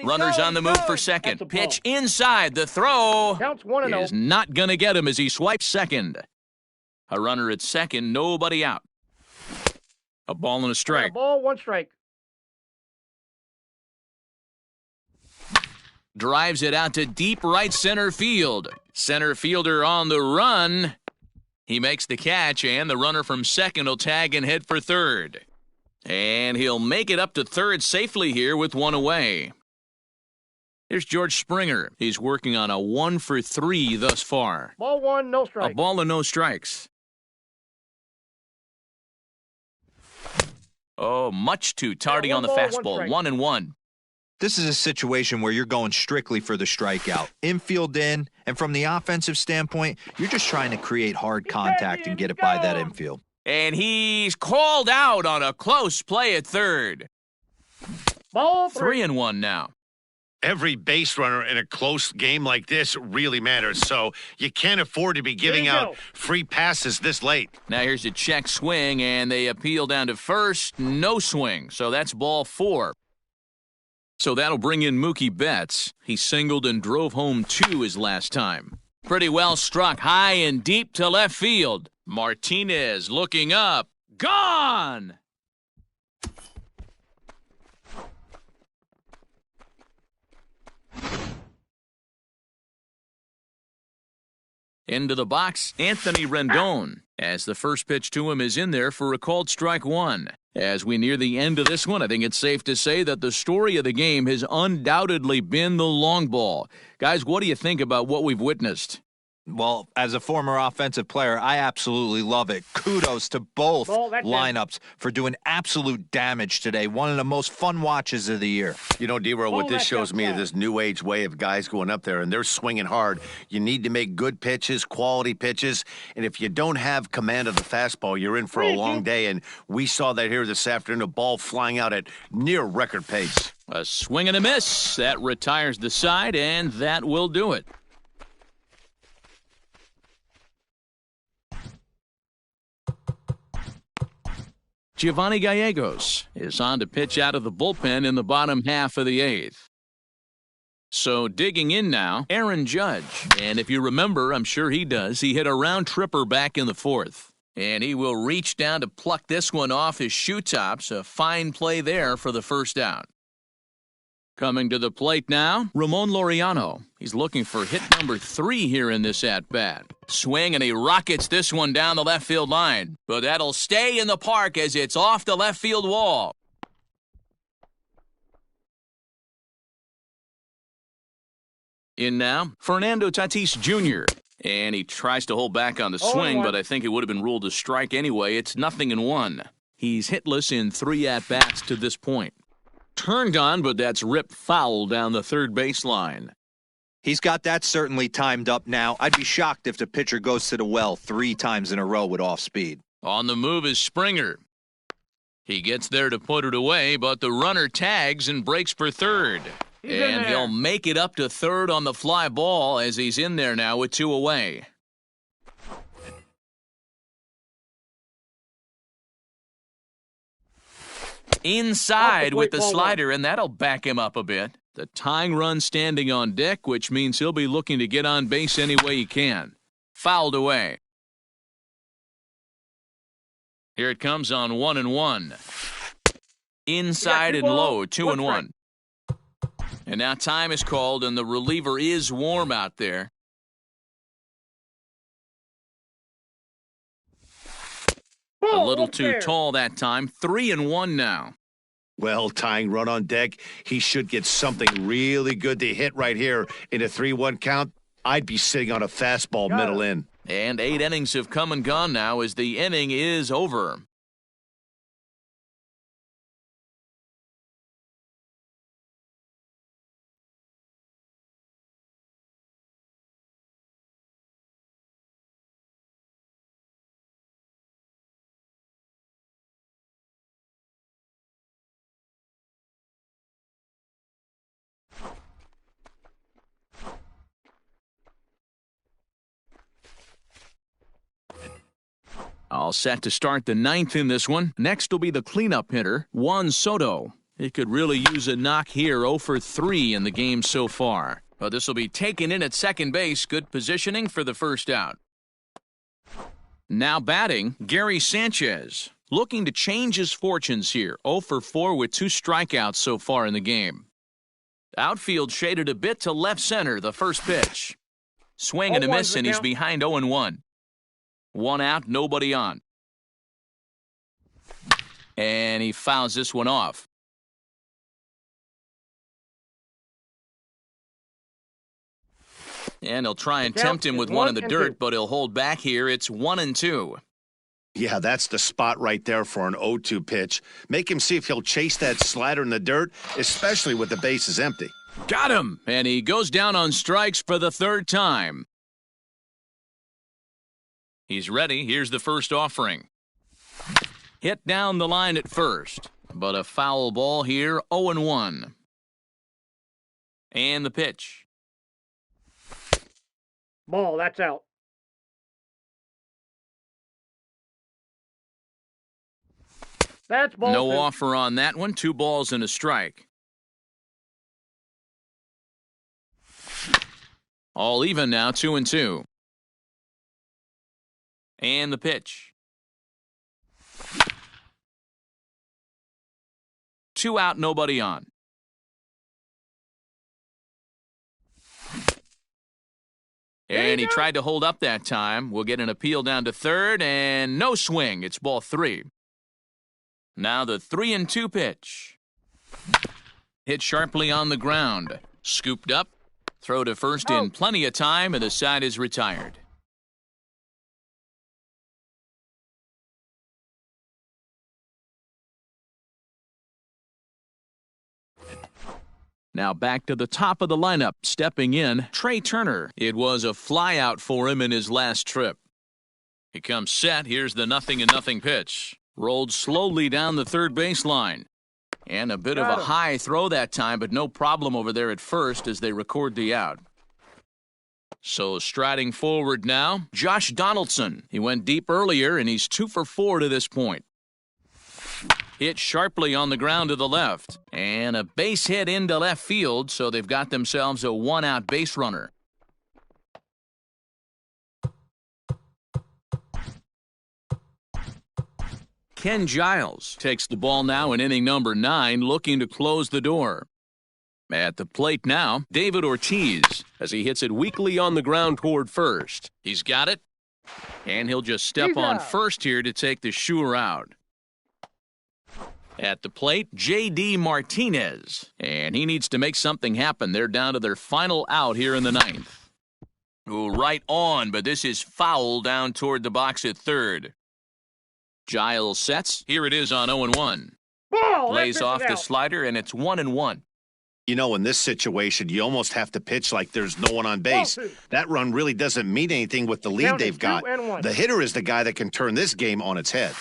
Runners on the move for second. Pitch inside. The throw is not going to get him as he swipes second. A runner at second, nobody out. A ball and a strike. Ball, 1 strike. Drives it out to deep right center field. Center fielder on the run. He makes the catch, and the runner from second will tag and head for third. And he'll make it up to third safely here with 1 away. Here's George Springer. He's working on a 1 for 3 thus far. Ball 1, no strike. A ball and no strikes. Oh, much too tardy on the fastball. 1 and 1. This is a situation where you're going strictly for the strikeout. Infield in, and from the offensive standpoint, you're just trying to create hard contact and get it by that infield. And he's called out on a close play at third. Ball 3 and 1 now. Every base runner in a close game like this really matters, so you can't afford to be giving out free passes this late. Now here's a check swing, and they appeal down to first. No swing, so that's ball 4. So that'll bring in Mookie Betts. He singled and drove home 2 his last time. Pretty well struck high and deep to left field. Martinez looking up. Gone! Into the box, Anthony Rendon, as the first pitch to him is in there for a called strike 1. As we near the end of this one, I think it's safe to say that the story of the game has undoubtedly been the long ball. Guys, what do you think about what we've witnessed? Well, as a former offensive player, I absolutely love it. Kudos to both lineups for doing absolute damage today. One of the most fun watches of the year. You know, D-Row, what this shows me is this new age way of guys going up there, and they're swinging hard. You need to make good pitches, quality pitches, and if you don't have command of the fastball, you're in for a long day, and we saw that here this afternoon, a ball flying out at near record pace. A swing and a miss. That retires the side, and that will do it. Giovanni Gallegos is on to pitch out of the bullpen in the bottom half of the eighth. So digging in now, Aaron Judge. And if you remember, I'm sure he does, he hit a round tripper back in the fourth. And he will reach down to pluck this one off his shoe tops. A fine play there for the first out. Coming to the plate now, Ramon Laureano. He's looking for hit number 3 here in this at-bat. Swing, and he rockets this one down the left field line. But that'll stay in the park as it's off the left field wall. In now, Fernando Tatis Jr. And he tries to hold back on the swing, but I think it would have been ruled a strike anyway. It's 0-1. He's hitless in 3 at-bats to this point. Turned on, but that's ripped foul down the third baseline. He's got that certainly timed up now. I'd be shocked if the pitcher goes to the well 3 times in a row with off speed. On the move is Springer. He gets there to put it away, but the runner tags and breaks for third. And he'll make it up to third on the fly ball as he's in there now with 2 away. Inside with the slider, and that'll back him up a bit. The tying run standing on deck, which means he'll be looking to get on base any way he can. Fouled away. Here it comes on 1-1. Inside and low, 2-1. And now time is called, and the reliever is warm out there. A little too tall that time. 3-1 now. Well, tying run on deck. He should get something really good to hit right here in a 3-1 count. I'd be sitting on a fastball middle in. And 8 innings have come and gone now as the inning is over. All set to start the 9th in this one. Next will be the cleanup hitter, Juan Soto. He could really use a knock here, 0 for 3 in the game so far. But this will be taken in at second base. Good positioning for the first out. Now batting, Gary Sanchez. Looking to change his fortunes here. 0 for 4 with 2 strikeouts so far in the game. Outfield shaded a bit to left center, the first pitch. Swing and a miss, and he's behind 0-1. 1 out, nobody on. And he fouls this one off. And he'll try and tempt him with one in the dirt, but he'll hold back here. It's 1-2. Yeah, that's the spot right there for an 0-2 pitch. Make him see if he'll chase that slider in the dirt, especially with the bases empty. Got him! And he goes down on strikes for the 3rd time. He's ready. Here's the first offering. Hit down the line at first, but a foul ball here, 0-1. And the pitch. Ball, that's out. That's ball. No offer on that one. 2 balls and a strike. All even now, 2-2. And the pitch. 2 out, nobody on. And he tried to hold up that time. We'll get an appeal down to third, and no swing. It's ball 3. Now the 3-2 pitch. Hit sharply on the ground. Scooped up. Throw to first in plenty of time, and the side is retired. Now back to the top of the lineup, stepping in, Trey Turner. It was a flyout for him in his last trip. He comes set. Here's the 0-0 pitch. Rolled slowly down the third baseline. And a bit of a high throw that time, but no problem over there at first as they record the out. So striding forward now, Josh Donaldson. He went deep earlier, and he's 2 for 4 to this point. Hit sharply on the ground to the left. And a base hit into left field, so they've got themselves a 1-out base runner. Ken Giles takes the ball now in inning number 9, looking to close the door. At the plate now, David Ortiz, as he hits it weakly on the ground toward first. He's got it, and he'll just step on first here to take the Shure out. At the plate, J.D. Martinez, and he needs to make something happen. They're down to their final out here in the 9th. Ooh, right on, but this is foul down toward the box at third. Giles sets. Here it is on 0-1. Lays off the slider, and it's 1-1. You know, in this situation, you almost have to pitch like there's no one on base. That run really doesn't mean anything with the lead they've got. The hitter is the guy that can turn this game on its head.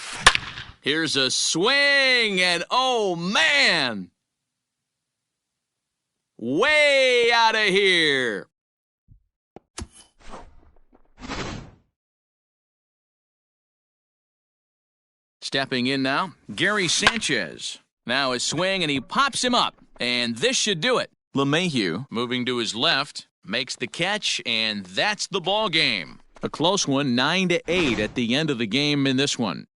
Here's a swing, and oh, man! Way out of here! Stepping in now, Gary Sanchez. Now a swing, and he pops him up, and this should do it. LeMahieu, moving to his left, makes the catch, and that's the ball game. A close one, 9-8 at the end of the game in this one.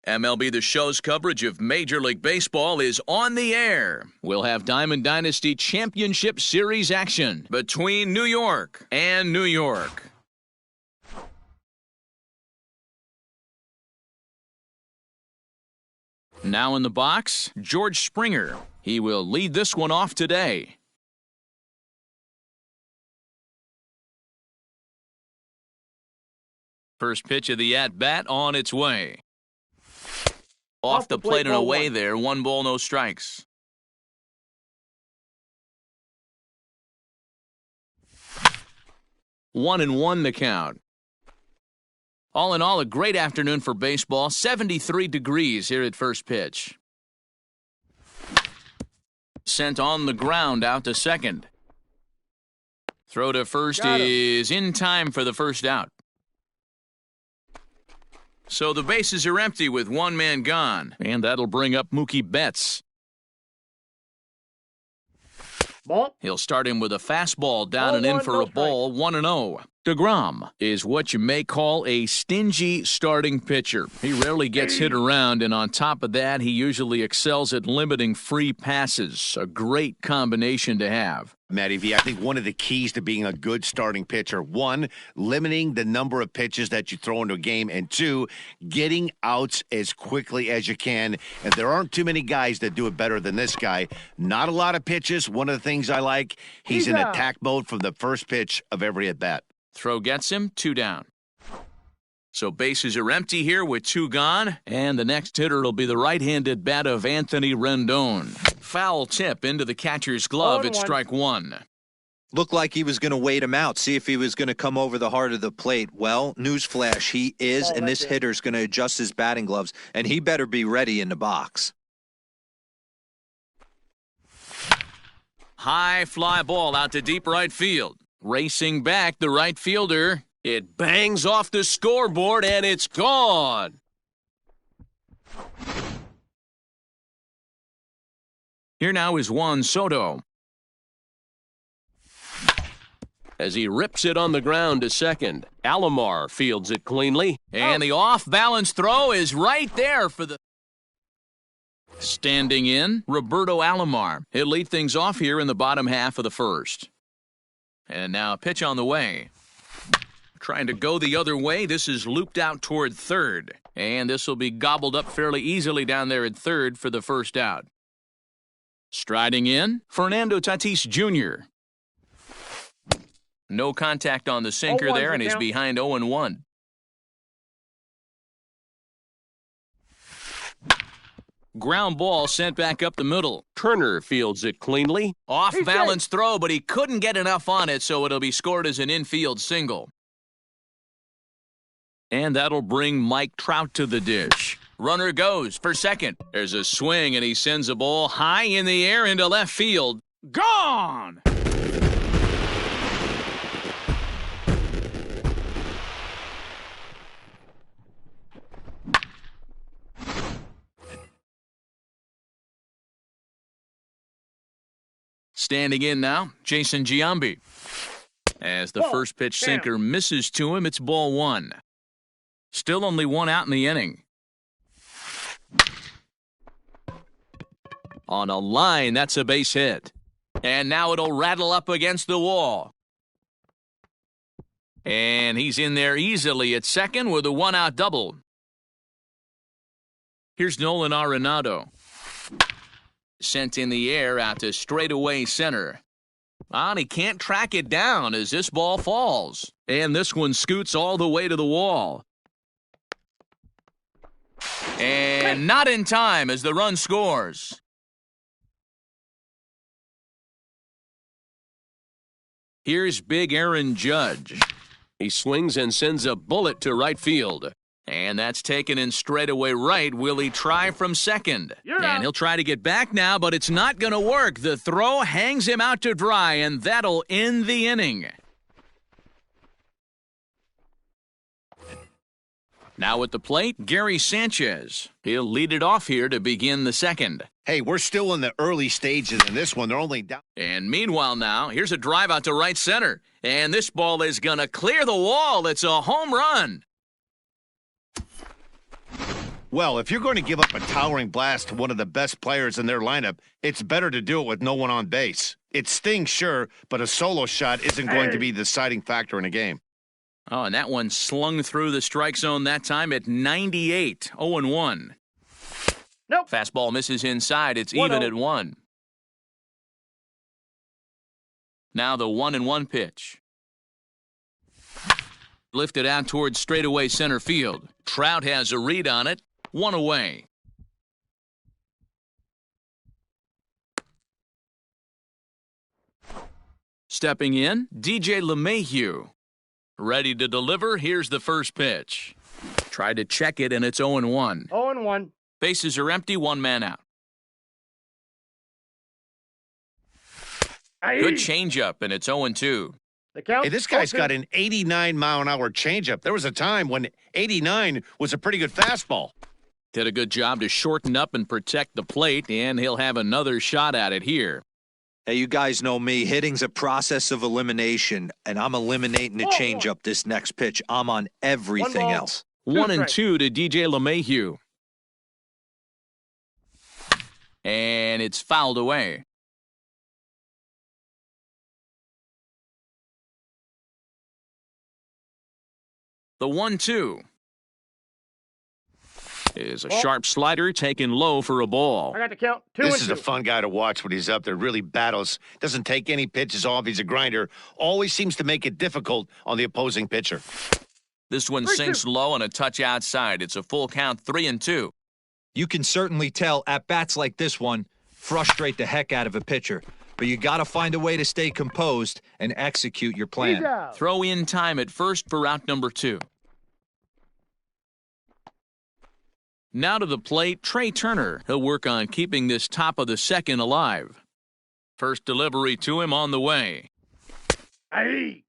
MLB The Show's coverage of Major League Baseball is on the air. We'll have Diamond Dynasty Championship Series action between New York and New York. Now in the box, George Springer. He will lead this one off today. First pitch of the at-bat on its way. Off the plate and away there. 1 ball, no strikes. One and one the count. All in all, a great afternoon for baseball. 73 degrees here at first pitch. Sent on the ground out to second. Throw to first is in time for the first out. So the bases are empty with one man gone, and that'll bring up Mookie Betts. Ball. He'll start him with a fastball down and in for a ball, 1-0. DeGrom is what you may call a stingy starting pitcher. He rarely gets hit around, and on top of that, he usually excels at limiting free passes. A great combination to have. Matty V, I think one of the keys to being a good starting pitcher, one, limiting the number of pitches that you throw into a game, and two, getting outs as quickly as you can. And there aren't too many guys that do it better than this guy. Not a lot of pitches. One of the things I like, he's in attack mode from the first pitch of every at-bat. Throw gets him, 2 down. So bases are empty here with 2 gone, and the next hitter will be the right-handed bat of Anthony Rendon. Foul tip into the catcher's glove at strike 1. Looked like he was going to wait him out, see if he was going to come over the heart of the plate. Well, newsflash, he is, and this hitter's going to adjust his batting gloves, and he better be ready in the box. High fly ball out to deep right field. Racing back, the right fielder. It bangs off the scoreboard, and it's gone. Here now is Juan Soto. As he rips it on the ground to second, Alomar fields it cleanly. And the off-balance throw is right there for the... Standing in, Roberto Alomar. He'll lead things off here in the bottom half of the first. And now a pitch on the way. Trying to go the other way. This is looped out toward third. And this will be gobbled up fairly easily down there at third for the first out. Striding in, Fernando Tatis Jr. No contact on the sinker there, and he's behind 0-1. Ground ball sent back up the middle. Turner fields it cleanly. Off-balance throw, but he couldn't get enough on it, so it'll be scored as an infield single. And that'll bring Mike Trout to the dish. Runner goes for second. There's a swing, and he sends a ball high in the air into left field. Gone! Standing in now, Jason Giambi. As the first pitch sinker misses to him, it's ball 1. Still only 1 out in the inning. On a line, that's a base hit. And now it'll rattle up against the wall. And he's in there easily at second with a 1-out double. Here's Nolan Arenado. Sent in the air out to straightaway center. And he can't track it down as this ball falls. And this one scoots all the way to the wall. And not in time as the run scores. Here's big Aaron Judge. He swings and sends a bullet to right field. And that's taken in straightaway right. Will he try from second? And he'll try to get back now, but it's not going to work. The throw hangs him out to dry, and that'll end the inning. Now at the plate, Gary Sanchez. He'll lead it off here to begin the second. Hey, we're still in the early stages in this one. They're only down. And meanwhile now, here's a drive out to right center. And this ball is going to clear the wall. It's a home run. Well, if you're going to give up a towering blast to one of the best players in their lineup, it's better to do it with no one on base. It stings, sure, but a solo shot isn't going to be the deciding factor in a game. Oh, and that one slung through the strike zone that time at 98, 0-1. Nope. Fastball misses inside. It's 1-0. even at 1. Now the 1-1 pitch. Lifted out towards straightaway center field. Trout has a read on it. 1 away. Stepping in, DJ LeMahieu. Ready to deliver. Here's the first pitch. Tried to check it, and it's 0-1. 0-1. Bases are empty, 1 man out. Good changeup, and it's 0-2. The count. Hey, this guy's got an 89-mile-an-hour changeup. There was a time when 89 was a pretty good fastball. Did a good job to shorten up and protect the plate, and he'll have another shot at it here. Hey, you guys know me. Hitting's a process of elimination, and I'm eliminating the changeup this next pitch. I'm on everything else. 1-2 to DJ LeMahieu. And it's fouled away. The 1-2 is a sharp slider taken low for a ball. I got the count. 2-2. This is a fun guy to watch when he's up there. Really battles. Doesn't take any pitches off. He's a grinder. Always seems to make it difficult on the opposing pitcher. This one sinks low and a touch outside. It's a full count, 3-2. You can certainly tell at-bats like this one frustrate the heck out of a pitcher. But you got to find a way to stay composed and execute your plan. Throw in time at first for out number 2. Now to the plate, Trey Turner. He'll work on keeping this top of the second alive. First delivery to him on the way. Aye.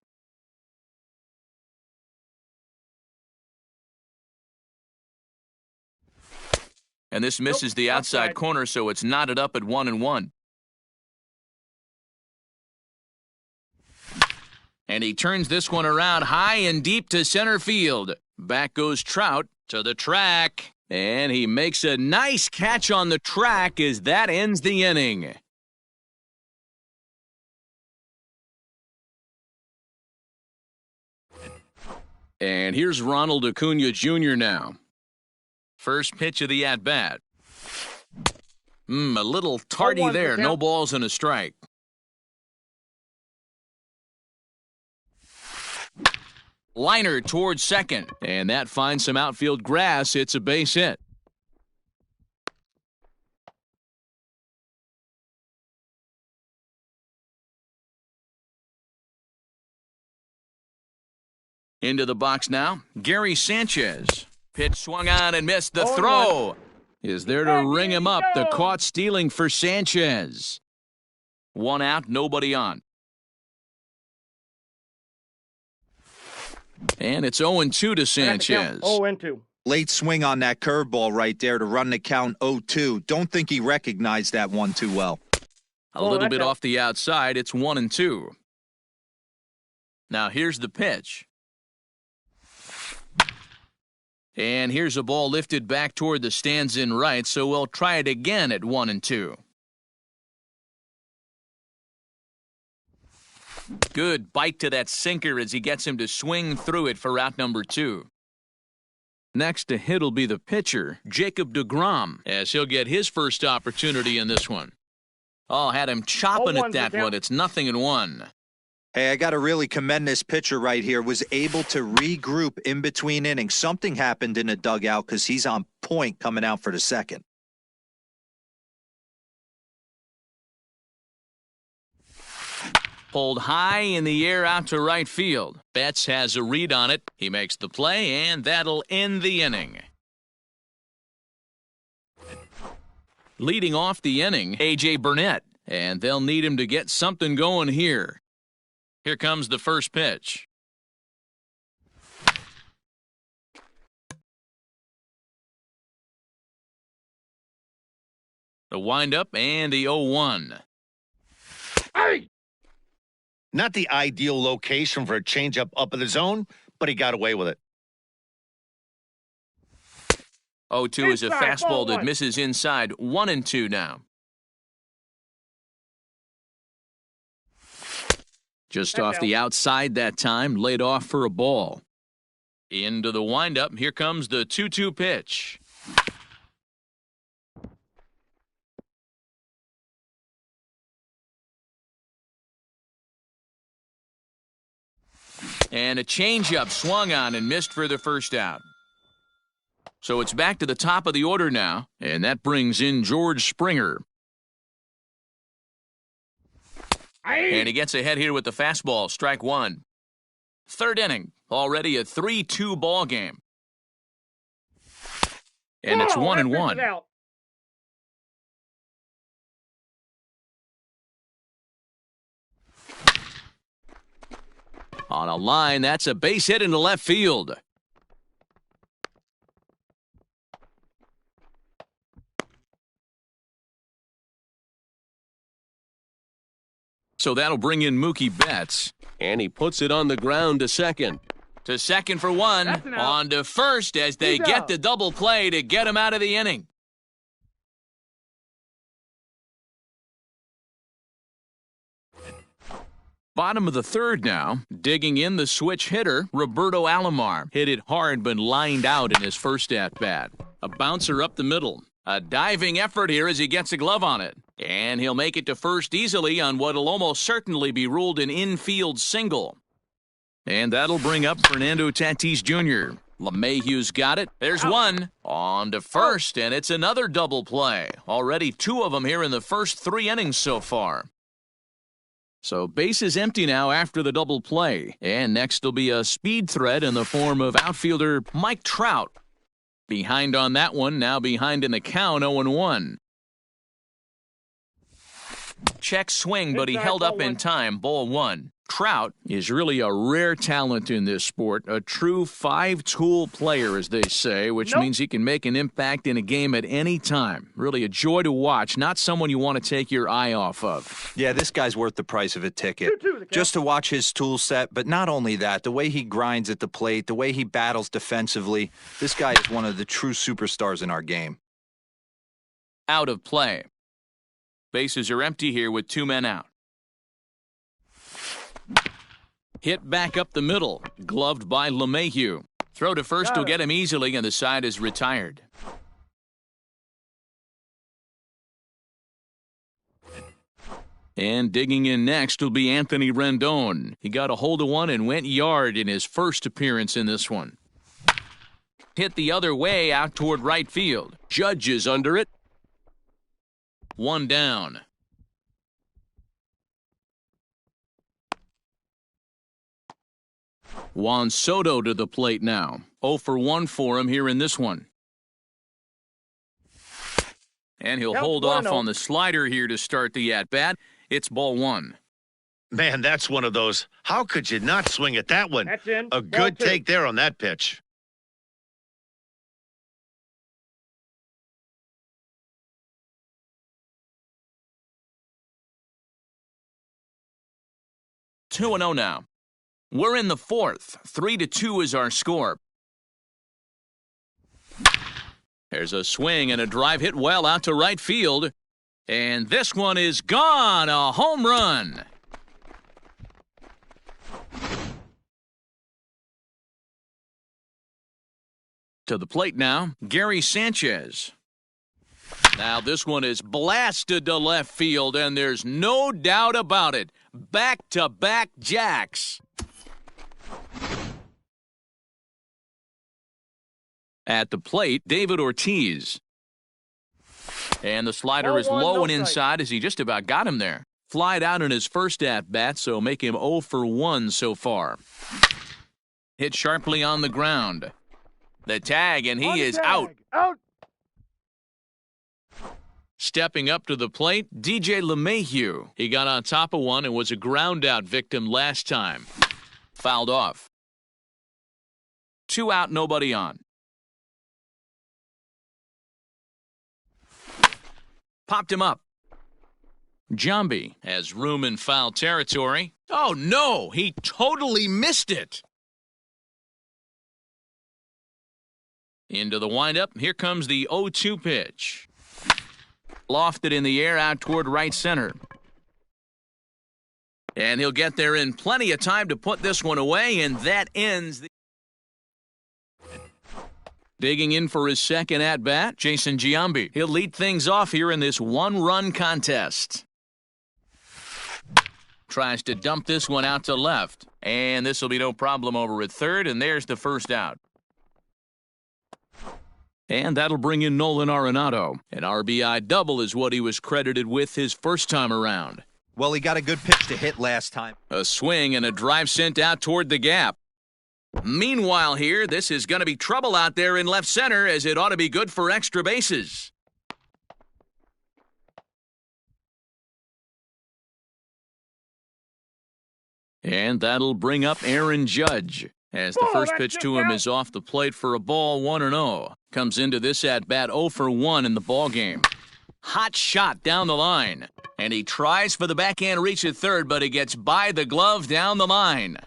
And this misses the outside corner, so it's knotted up at 1-1. And he turns this one around high and deep to center field. Back goes Trout to the track. And he makes a nice catch on the track as that ends the inning. And here's Ronald Acuna Jr. now. First pitch of the at-bat. A little tardy there. No balls and a strike. Liner towards second, and that finds some outfield grass. It's a base hit. Into the box now, Gary Sanchez. Pitch swung on and missed. The throw is there to ring him up. The caught stealing for Sanchez. 1 out, nobody on. And it's 0-2 to Sanchez. 0-2. Late swing on that curveball right there to run the count 0-2. Don't think he recognized that one too well. A little bit off the outside. It's 1-2. Now here's the pitch. And here's a ball lifted back toward the stands in right, so we'll try it again at 1-2. Good bite to that sinker as he gets him to swing through it for out number 2. Next to hit will be the pitcher, Jacob deGrom, as he'll get his first opportunity in this one. Oh, had him chopping at that one. It's 0-1. Hey, I got to really commend this pitcher right here. Was able to regroup in between innings. Something happened in the dugout because he's on point coming out for the second. Pulled high in the air out to right field. Betts has a read on it. He makes the play, and that'll end the inning. Leading off the inning, A.J. Burnett, and they'll need him to get something going here. Here comes the first pitch. The windup and the 0-1. Hey! Not the ideal location for a changeup up in the zone, but he got away with it. 0-2 is a Inside, fastball ball that one. misses inside. 1-2 now. Just That's off the out. outside that time, laid off for a ball. Into the windup, here comes the 2-2 pitch. And a changeup swung on and missed for the first out. So it's back to the top of the order now, and that brings in George Springer. And he gets ahead here with the fastball, strike one. Third inning, already a 3-2 ball game. And it's 1-1. Out. On a line, that's a base hit into left field. So that'll bring in Mookie Betts. And he puts it on the ground to second. To second for one. That's an out. On to first as they He's get out. the double play to get him out of the inning. Bottom of the third now. Digging in the switch hitter, Roberto Alomar. Hit it hard but lined out in his first at-bat. A bouncer up the middle. A diving effort here as he gets a glove on it. And he'll make it to first easily on what'll almost certainly be ruled an infield single. And that'll bring up Fernando Tatis Jr. LeMahieu's got it. There's one. On to first, and it's another double play. Already two of them here in the first 3 innings so far. So base is empty now after the double play. And next will be a speed threat in the form of outfielder Mike Trout. Behind on that one, now behind in the count, 0-1. Check swing, but he Inside, held up ball in one. time, ball one. Trout is really a rare talent in this sport, a true 5-tool player, as they say, which means he can make an impact in a game at any time. Really a joy to watch, not someone you want to take your eye off of. Yeah, this guy's worth the price of a ticket. 2-2 the count. Just to watch his tool set, but not only that, the way he grinds at the plate, the way he battles defensively, this guy is one of the true superstars in our game. Out of play. Bases are empty here with 2 men out. Hit back up the middle, gloved by LeMahieu. Throw to first will get him easily, and the side is retired. And digging in next will be Anthony Rendon. He got a hold of one and went yard in his first appearance in this one. Hit the other way out toward right field. Judge is under it. 1 down. Juan Soto to the plate now. 0 for 1 for him here in this one. And he'll Count hold off 1-0. on the slider here to start the at-bat. It's ball 1. Man, that's one of those. How could you not swing at that one? That's in. A Ball good 2. take there on that pitch. Two 2-0 now. We're in the fourth. 3-2 is our score. There's a swing and a drive hit well out to right field. And this one is gone. A home run. To the plate now, Gary Sanchez. Now this one is blasted to left field, and there's no doubt about it. Back-to-back jacks. At the plate, David Ortiz. And the slider Ball is one, low no and strike. inside as he just about got him there. Flied out in his first at-bat, so make him 0 for 1 so far. Hit sharply on the ground. The tag, and On he is tag. out. Out. Stepping up to the plate, DJ LeMahieu. He got on top of one and was a ground-out victim last time. Fouled off. 2 out, nobody on. Popped him up. Jambi has room in foul territory. Oh, no! He totally missed it! Into the windup. Here comes the 0-2 pitch. Lofted in the air out toward right center. And he'll get there in plenty of time to put this one away, and that ends the... Digging in for his second at-bat, Jason Giambi. He'll lead things off here in this one-run contest. Tries to dump this one out to left. And this will be no problem over at third, and there's the first out. And that'll bring in Nolan Arenado. An RBI double is what he was credited with his first time around. Well, he got a good pitch to hit last time. A swing and a drive sent out toward the gap. Meanwhile here, this is going to be trouble out there in left center, as it ought to be good for extra bases. And that'll bring up Aaron Judge, as the first pitch to him is off the plate for a ball, 1-0. Comes into this at-bat 0 for 1 in the ballgame. Hot shot down the line. And he tries for the backhand reach at third, but he gets by the glove down the line.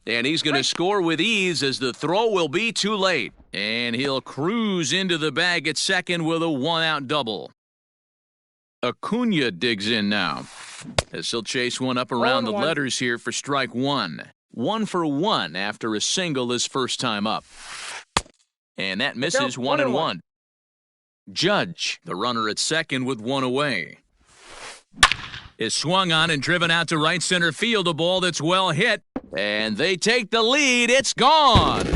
And he's going to score with ease, as the throw will be too late. And he'll cruise into the bag at second with a one-out double. Acuna digs in now, as he'll chase one up around the letters here for strike one. 1 for 1 after a single his first time up. And that misses 1-1. Judge, the runner at second with one away, is swung on and driven out to right center field. A ball that's well hit, and they take the lead. It's gone.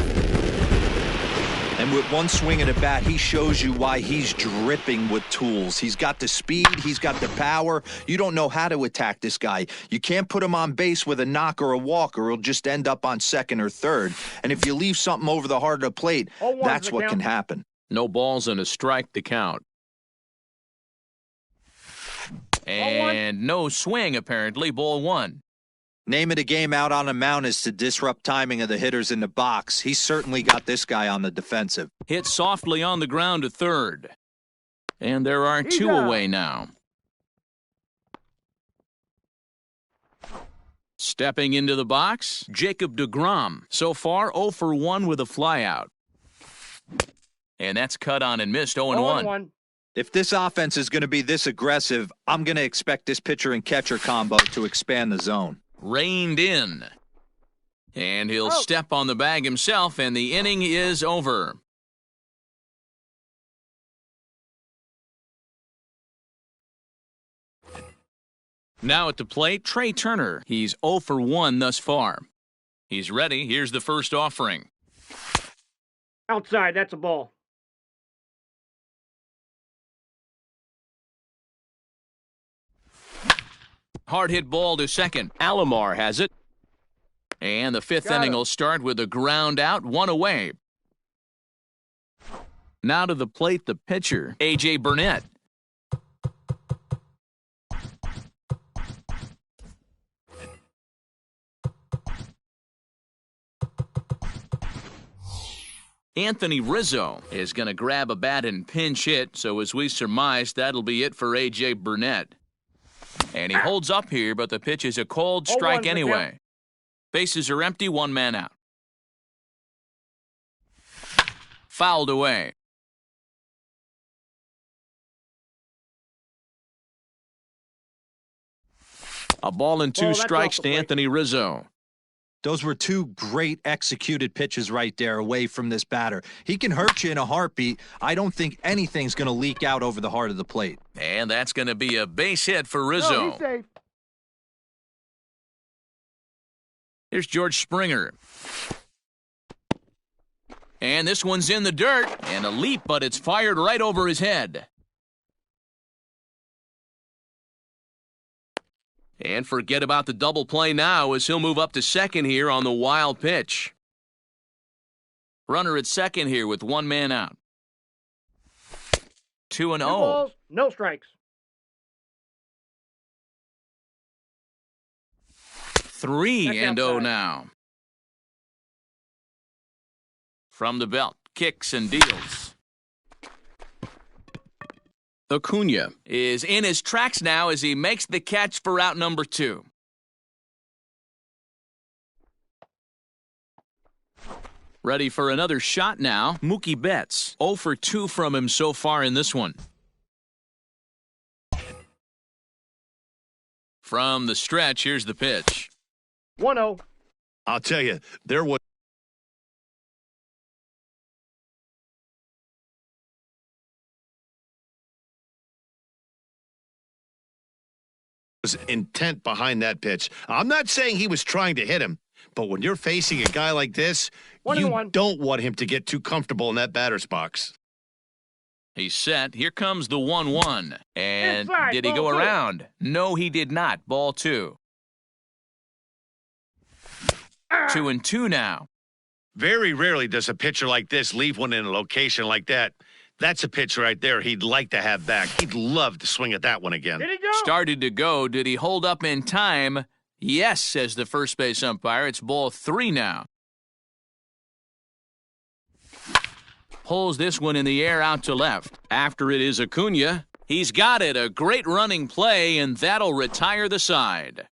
And with one swing at a bat, he shows you why he's dripping with tools. He's got the speed, he's got the power. You don't know how to attack this guy. You can't put him on base with a knock or a walk, or he'll just end up on second or third. And if you leave something over the heart of the plate, that's what can happen. No balls and a strike to count. And no swing, apparently. Ball 1. Name of the game out on the mound is to disrupt timing of the hitters in the box. He's certainly got this guy on the defensive. Hit softly on the ground to third. And there are two away now. Stepping into the box, Jacob deGrom. So far, 0 for 1 with a flyout. And that's cut on and missed, 0-1. If this offense is going to be this aggressive, I'm going to expect this pitcher and catcher combo to expand the zone. Reined in. And he'll step on the bag himself, and the inning is over. Now at the plate, Trey Turner. He's 0 for 1 thus far. He's ready. Here's the first offering. Outside, that's a ball. Hard hit ball to second. Alomar has it. And the fifth inning will start with a ground out, one away. Now to the plate, the pitcher, A.J. Burnett. Anthony Rizzo is going to grab a bat and pinch hit, so as we surmised, that'll be it for A.J. Burnett. And he holds up here, but the pitch is a cold strike anyway. Bases are empty, one man out. Fouled away. A ball and two strikes to Anthony Rizzo. Those were two great executed pitches right there away from this batter. He can hurt you in a heartbeat. I don't think anything's going to leak out over the heart of the plate. And that's going to be a base hit for Rizzo. No, he's safe. Here's George Springer. And this one's in the dirt. And a leap, but it's fired right over his head. And forget about the double play now, as he'll move up to second here on the wild pitch. Runner at second here with one man out. 2-0. Balls, no strikes. 3-0 now. From the belt, kicks and deals. Acuna is in his tracks now as he makes the catch for out number 2. Ready for another shot now. Mookie Betts, 0 for 2 from him so far in this one. From the stretch, here's the pitch. 1-0. I'll tell you, there was intent behind that pitch. I'm not saying he was trying to hit him, but when you're facing a guy like this, you don't want him to get too comfortable in that batter's box. He's set. Here comes the 1-1. And Inside, did he ball go two. around? No, he did not. Ball 2. 2-2 now. Very rarely does a pitcher like this leave one in a location like that. That's a pitch right there he'd like to have back. He'd love to swing at that one again. Did he go? Started to go. Did he hold up in time? Yes, says the first base umpire. It's ball 3 now. Pulls this one in the air out to left. After it is Acuna. He's got it. A great running play, and that'll retire the side.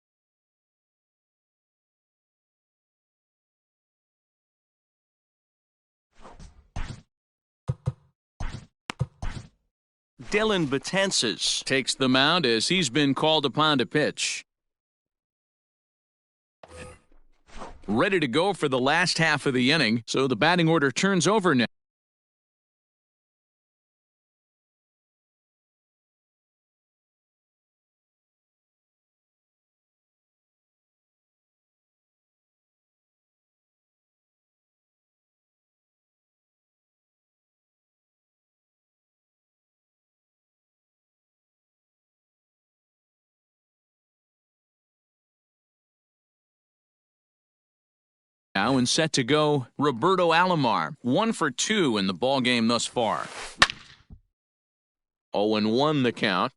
Dylan Betances takes the mound as he's been called upon to pitch. Ready to go for the last half of the inning, so the batting order turns over now. Now and set to go, Roberto Alomar, 1 for 2 in the ballgame thus far. 0-1 the count.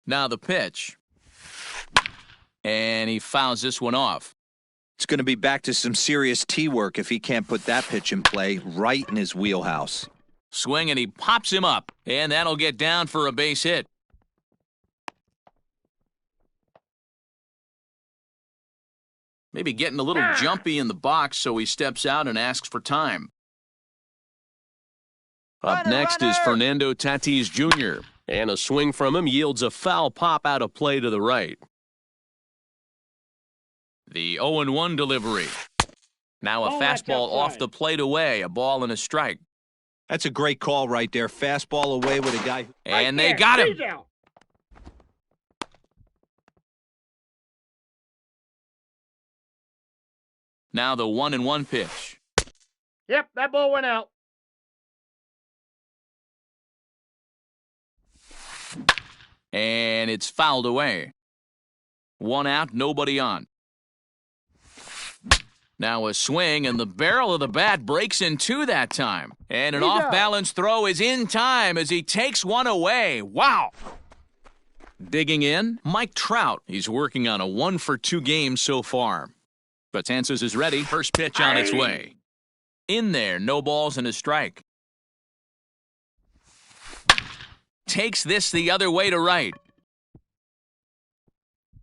Now the pitch. And he fouls this one off. It's going to be back to some serious tee work if he can't put that pitch in play right in his wheelhouse. Swing and he pops him up, and that'll get down for a base hit. Maybe getting a little jumpy in the box, so he steps out and asks for time. Up next is Fernando Tatis Jr., and a swing from him yields a foul pop out of play to the right. The 0-1 delivery. Now a fastball off the plate away, a ball and a strike. That's a great call right there. Fastball away with a guy. And they got him. Now the 1-1 pitch. Yep, that ball went out. And it's fouled away. 1 out, nobody on. Now a swing, and the barrel of the bat breaks in 2 that time. And an off-balance throw is in time as he takes one away. Wow! Digging in, Mike Trout. He's working on a 1 for 2 game so far. Betances is ready. First pitch on its way. In there, no balls and a strike. Takes this the other way to right.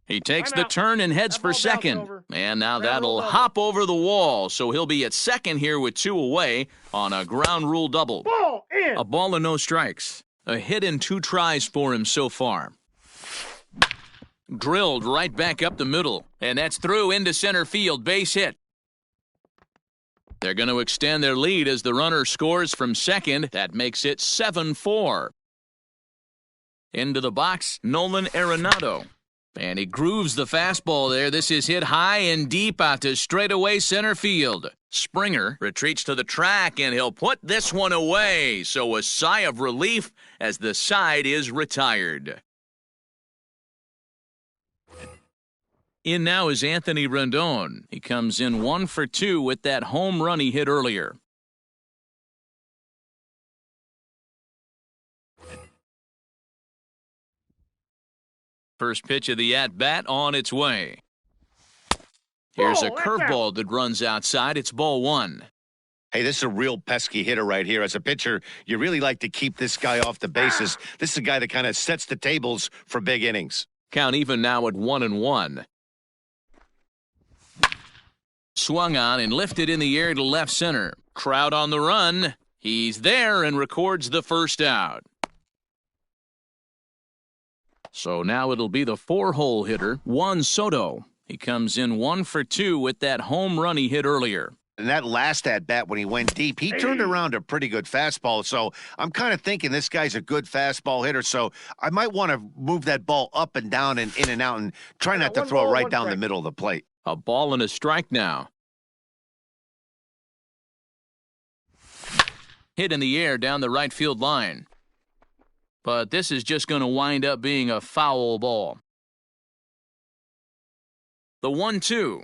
He takes the turn and heads for second. And now that'll hop over the wall, so he'll be at second here with 2 away on a ground rule double. Ball in. A ball and no strikes. A hit and 2 tries for him so far. Drilled right back up the middle, and that's through into center field, base hit. They're going to extend their lead as the runner scores from second. That makes it 7-4. Into the box, Nolan Arenado. And he grooves the fastball there. This is hit high and deep out to straightaway center field. Springer retreats to the track, and he'll put this one away. So a sigh of relief as the side is retired. In now is Anthony Rendon. He comes in 1 for 2 with that home run he hit earlier. First pitch of the at-bat on its way. Here's a curveball that runs outside. It's ball 1. Hey, this is a real pesky hitter right here. As a pitcher, you really like to keep this guy off the bases. This is a guy that kind of sets the tables for big innings. Count even now at 1-1. Swung on and lifted in the air to left center. Crowd on the run. He's there and records the first out. So now it'll be the 4-hole hitter, Juan Soto. He comes in 1 for 2 with that home run he hit earlier. And that last at-bat when he went deep, he turned around a pretty good fastball. So I'm kind of thinking this guy's a good fastball hitter. So I might want to move that ball up and down and in and out and try not to throw it right down the middle of the plate. A ball and a strike now. Hit in the air down the right field line. But this is just going to wind up being a foul ball. The 1-2.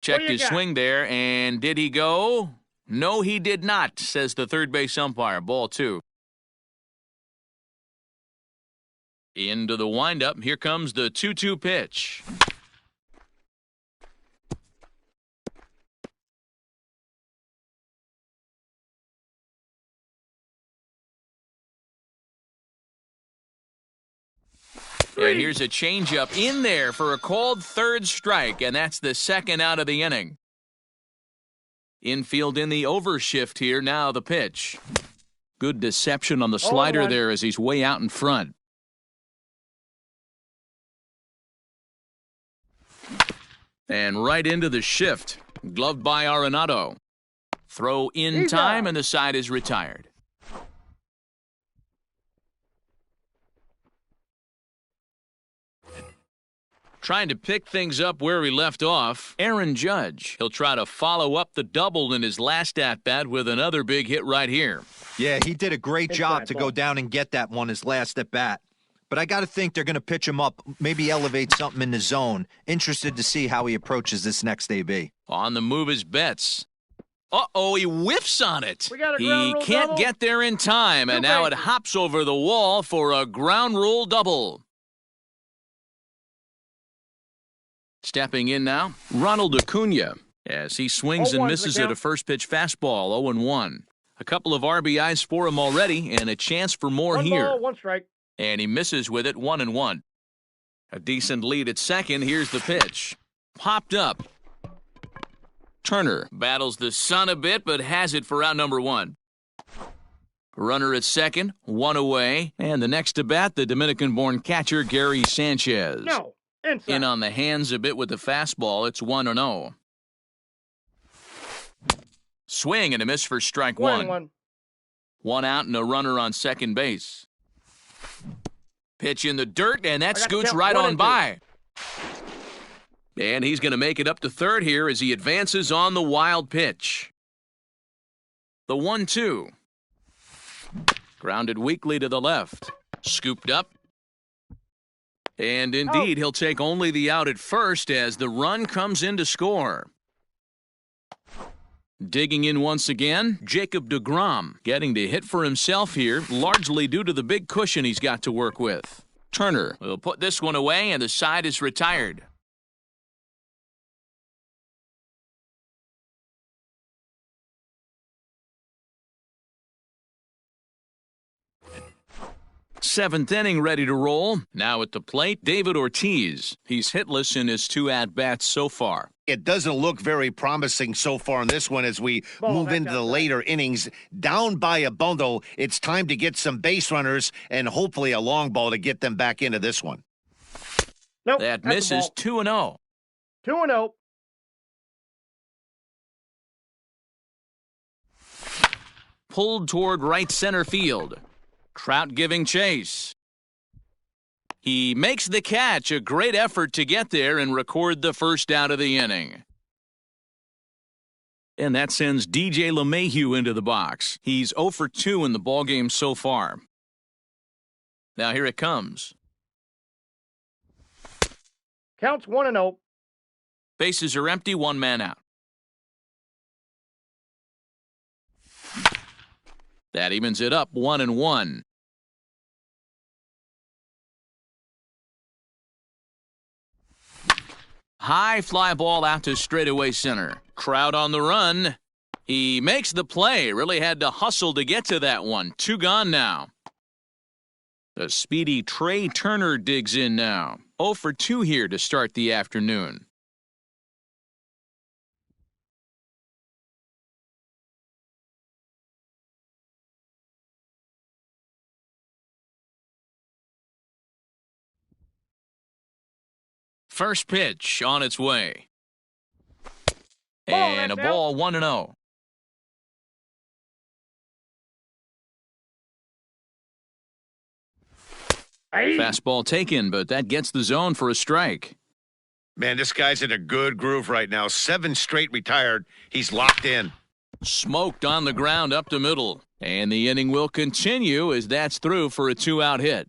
Checked his swing there, and did he go? No, he did not, says the third base umpire. Ball 2. Into the windup. Here comes the 2-2 pitch. And here's a changeup in there for a called third strike, and that's the second out of the inning. Infield in the overshift here. Now the pitch. Good deception on the slider there as he's way out in front. And right into the shift. Gloved by Arenado. Throw in time, and the side is retired. Trying to pick things up where he left off, Aaron Judge. He'll try to follow up the double in his last at-bat with another big hit right here. Yeah, he did a great job to go down and get that one his last at-bat. But I got to think they're going to pitch him up, maybe elevate something in the zone. Interested to see how he approaches this next AB. On the move is Betts. Uh-oh, he whiffs on it. He can't get there in time, and now it hops over the wall for a ground rule double. Stepping in now, Ronald Acuna, as he swings and misses at a first-pitch fastball, 0-1. A couple of RBIs for him already, and a chance for more here. 1 strike. And he misses with it, 1-1. A decent lead at second. Here's the pitch. Popped up. Turner battles the sun a bit, but has it for out number 1. Runner at second, 1 away. And the next to bat, the Dominican-born catcher, Gary Sanchez. No. Inside. In on the hands a bit with the fastball. It's 1-0. Swing and a miss for strike 1. 1 out and a runner on second base. Pitch in the dirt, and that scoots right on by. And he's going to make it up to third here as he advances on the wild pitch. The 1-2. Grounded weakly to the left. Scooped up. And indeed, he'll take only the out at first as the run comes in to score. Digging in once again, Jacob deGrom getting to hit for himself here, largely due to the big cushion he's got to work with. Turner will put this one away, and the side is retired. Seventh inning ready to roll. Now at the plate, David Ortiz. He's hitless in his 2 at-bats so far. It doesn't look very promising so far in this one as we move into the later innings. Down by a bundle, it's time to get some base runners and hopefully a long ball to get them back into this one. Nope, that misses 2-0. 2-0. Pulled toward right center field. Trout giving chase. He makes the catch, a great effort to get there and record the first out of the inning. And that sends DJ LeMahieu into the box. He's 0 for 2 in the ballgame so far. Now here it comes. Counts 1-0. Bases are empty, 1 man out. That evens it up, 1-1. High fly ball out to straightaway center. Crowd on the run. He makes the play. Really had to hustle to get to that one. 2 gone now. The speedy Trey Turner digs in now. 0 for 2 here to start the afternoon. First pitch on its way. And a ball, 1-0. Fastball taken, but that gets the zone for a strike. Man, this guy's in a good groove right now. 7 straight retired. He's locked in. Smoked on the ground up the middle. And the inning will continue as that's through for a 2-out hit.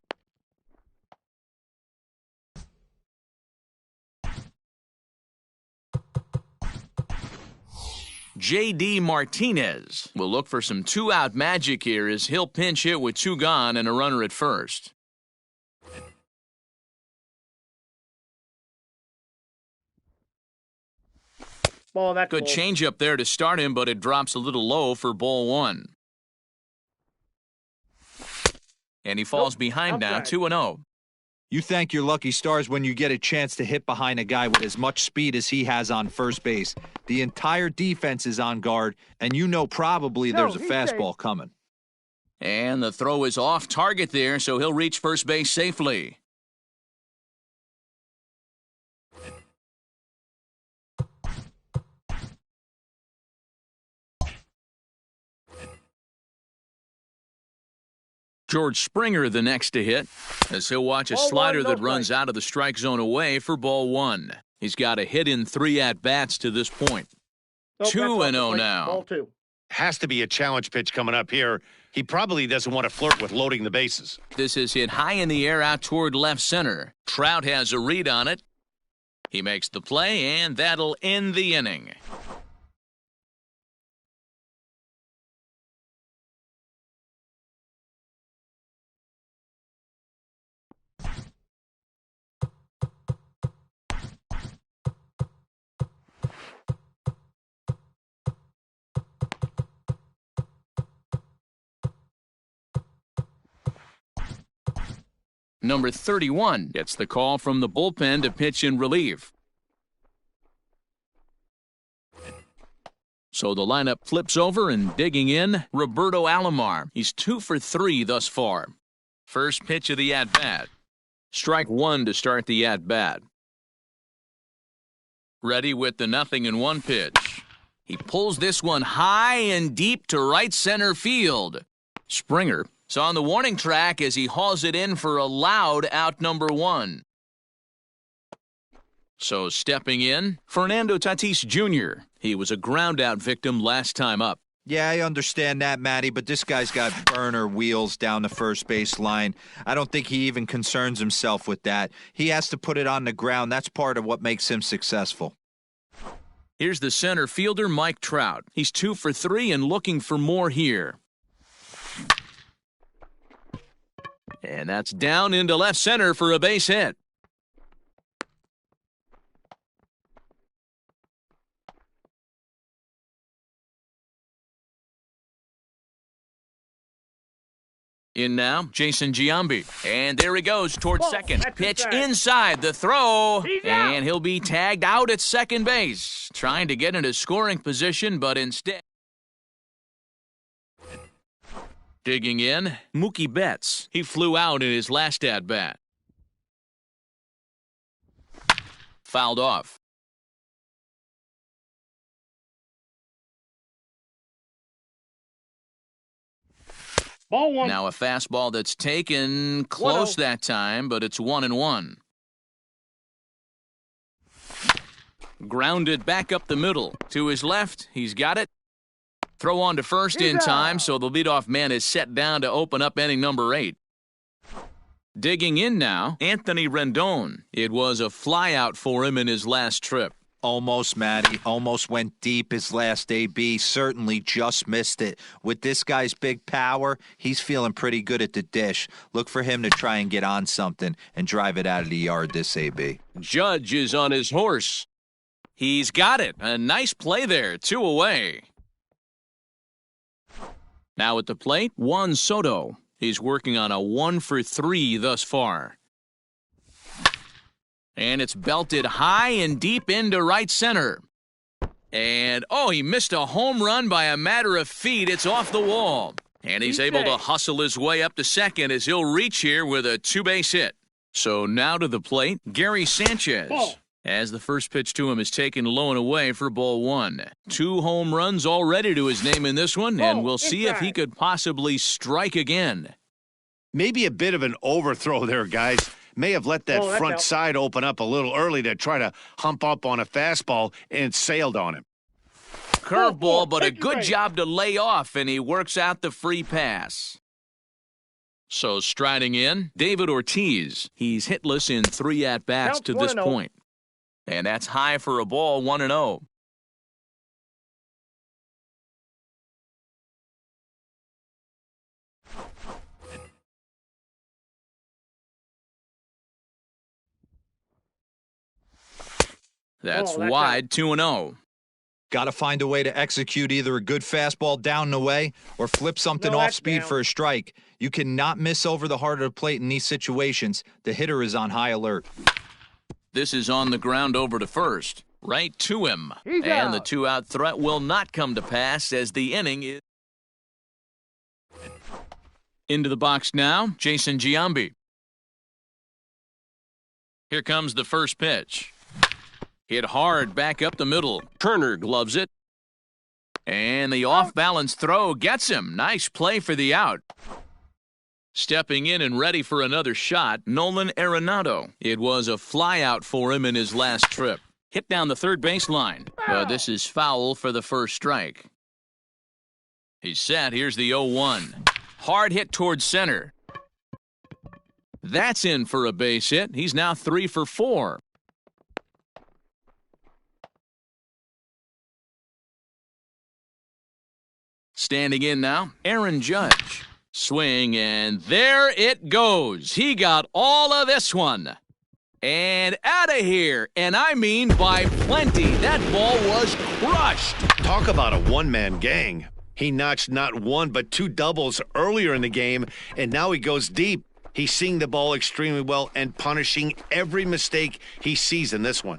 J.D. Martinez will look for some 2-out magic here as he'll pinch hit with 2 gone and a runner at first. Good changeup there to start him, but it drops a little low for ball 1. And he falls behind now, 2-0. You thank your lucky stars when you get a chance to hit behind a guy with as much speed as he has on first base. The entire defense is on guard, and you know probably there's a fastball coming. And the throw is off target there, so he'll reach first base safely. George Springer the next to hit, as he'll watch a slider that runs out of the strike zone away for ball 1. He's got a hit in 3 at-bats to this point. 2-0 now. Ball 2. Has to be a challenge pitch coming up here. He probably doesn't want to flirt with loading the bases. This is hit high in the air out toward left center. Trout has a read on it. He makes the play, and that'll end the inning. Number 31 gets the call from the bullpen to pitch in relief. So the lineup flips over and digging in, Roberto Alomar. He's 2 for 3 thus far. First pitch of the at-bat. Strike 1 to start the at-bat. Ready with the 0-1 pitch. He pulls this one high and deep to right center field. Springer is on the warning track as he hauls it in for a loud out number 1. So stepping in, Fernando Tatis Jr. He was a ground-out victim last time up. Yeah, I understand that, Matty, but this guy's got burner wheels down the first base line. I don't think he even concerns himself with that. He has to put it on the ground. That's part of what makes him successful. Here's the center fielder, Mike Trout. He's 2 for 3 and looking for more here. And that's down into left center for a base hit. In now, Jason Giambi. And there he goes towards second. Pitch inside the throw. And he'll be tagged out at second base. Trying to get into scoring position, but instead. Digging in, Mookie Betts. He flew out in his last at-bat. Fouled off. Ball 1. Now a fastball that's taken close that time, but it's 1-1. Grounded back up the middle. To his left, he's got it. Throw on to first in time, so the leadoff man is set down to open up inning number 8. Digging in now, Anthony Rendon. It was a flyout for him in his last trip. Almost, Matty. Almost went deep his last AB. Certainly just missed it. With this guy's big power, he's feeling pretty good at the dish. Look for him to try and get on something and drive it out of the yard this AB. Judge is on his horse. He's got it. A nice play there. 2 away. Now at the plate, Juan Soto. He's working on a 1 for 3 thus far. And it's belted high and deep into right center. And, oh, he missed a home run by a matter of feet. It's off the wall. And he's able to hustle his way up to second as he'll reach here with a two-base hit. So now to the plate, Gary Sanchez. Ball. As the first pitch to him is taken low and away for ball one. 2 home runs already to his name in this one, and we'll see if he could possibly strike again. Maybe a bit of an overthrow there, guys. May have let that front side open up a little early to try to hump up on a fastball and sailed on him. Curveball, but a good job to lay off, and he works out the free pass. So striding in, David Ortiz. He's hitless in 3 at-bats to this point. And that's high for a ball, 1-0. That's wide, 2-0. Got to find a way to execute either a good fastball down and away or flip something off speed for a strike. You cannot miss over the heart of the plate in these situations. The hitter is on high alert. This is on the ground over to first. Right to him. And the 2-out threat will not come to pass as the inning is. Into the box now, Jason Giambi. Here comes the first pitch. Hit hard back up the middle. Turner gloves it. And the off-balance throw gets him. Nice play for the out. Stepping in and ready for another shot, Nolan Arenado. It was a flyout for him in his last trip. Hit down the third baseline. But this is foul for the first strike. He's set. Here's the 0-1. Hard hit towards center. That's in for a base hit. He's now 3 for 4. Standing in now, Aaron Judge. Swing, and there it goes. He got all of this one. And out of here. And I mean by plenty. That ball was crushed. Talk about a one-man gang. He notched not 1 but 2 doubles earlier in the game, and now he goes deep. He's seeing the ball extremely well and punishing every mistake he sees in this one.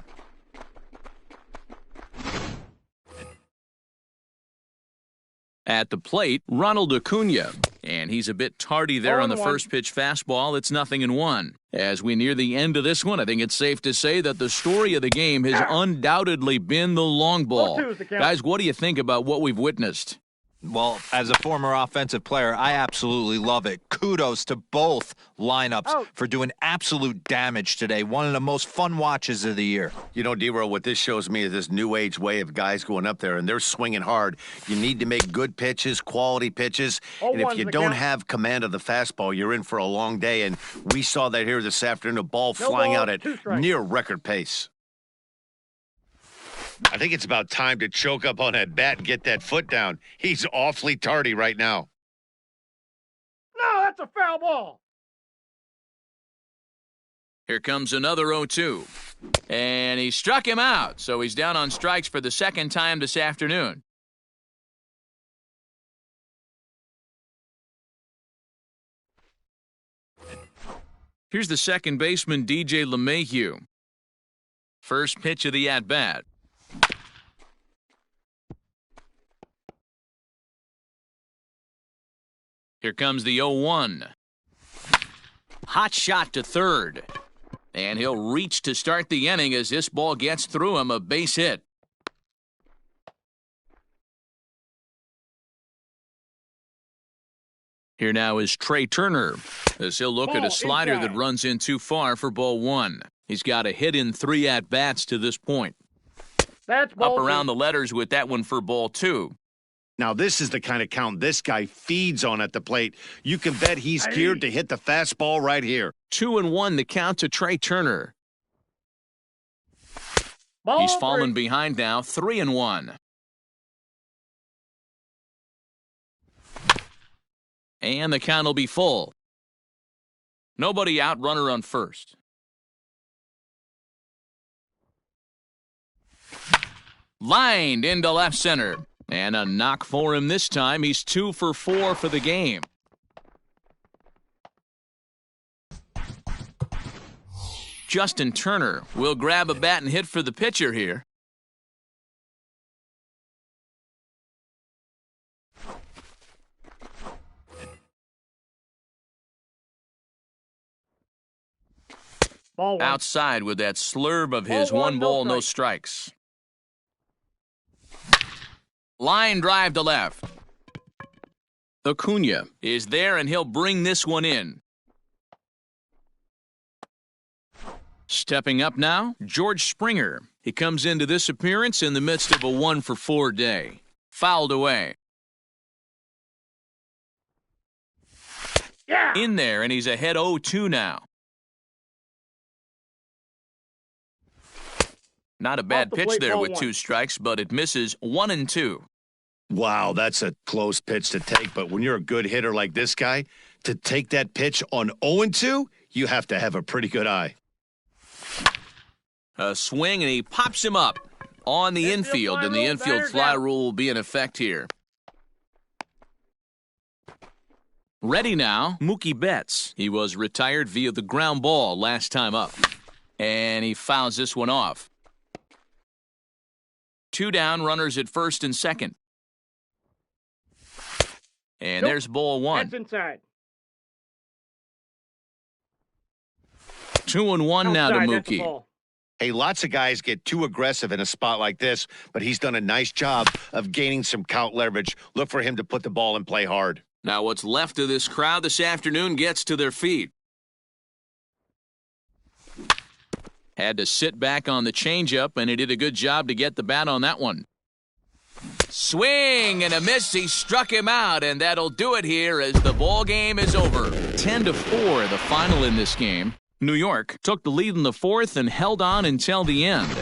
At the plate, Ronald Acuna. And he's a bit tardy there on the first pitch fastball. It's 0-1. As we near the end of this one, I think it's safe to say that the story of the game has undoubtedly been the long ball. Guys, what do you think about what we've witnessed? Well, as a former offensive player, I absolutely love it. Kudos to both lineups for doing absolute damage today. One of the most fun watches of the year. You know, D-Roll, what this shows me is this new age way of guys going up there, and they're swinging hard. You need to make good pitches, quality pitches, and if you don't have command of the fastball, you're in for a long day, and we saw that here this afternoon, a ball flying out at near record pace. I think it's about time to choke up on that bat and get that foot down. He's awfully tardy right now. No, that's a foul ball. Here comes another 0-2. And he struck him out, so he's down on strikes for the second time this afternoon. Here's the second baseman, DJ LeMahieu. First pitch of the at-bat. Here comes the 0-1. Hot shot to third. And he'll reach to start the inning as this ball gets through him, a base hit. Here now is Trey Turner as he'll look at a slider that runs in too far for ball 1. He's got a hit in 3 at-bats to this point. That's up around the letters with that one for ball 2. Now, this is the kind of count this guy feeds on at the plate. You can bet he's geared to hit the fastball right here. 2-1 the count to Trey Turner. He's fallen behind now, 3-1. And the count will be full. Nobody out, runner on first. Lined into left center. And a knock for him this time. He's 2 for 4 for the game. Justin Turner will grab a bat and hit for the pitcher here. Ball 1. Outside with that slurve of his. Ball 1, 1 ball, no no strikes. Line drive to left. Acuna is there, and he'll bring this one in. Stepping up now, George Springer. He comes into this appearance in the midst of a 1-for-4 day. Fouled away. Yeah. In there, and he's ahead 0-2 now. Not a bad the pitch plate, there ball with 1. 2 strikes, but it misses 1-2. Wow, that's a close pitch to take, but when you're a good hitter like this guy, to take that pitch on 0-2, you have to have a pretty good eye. A swing, and he pops him up on the infield, and the infield fly rule will be in effect here. Ready now, Mookie Betts. He was retired via the ground ball last time up, and he fouls this one off. 2 down, runners at first and second. And Nope. there's ball 1. That's inside. 2-1 now to Outside, that's a Mookie. ball. Hey, lots of guys get too aggressive in a spot like this, but he's done a nice job of gaining some count leverage. Look for him to put the ball in play hard. Now what's left of this crowd this afternoon gets to their feet. Had to sit back on the changeup, and he did a good job to get the bat on that one. Swing and a miss. He struck him out, and that'll do it here as the ball game is over. 10-4, the final in this game. New York took the lead in the 4th and held on until the end.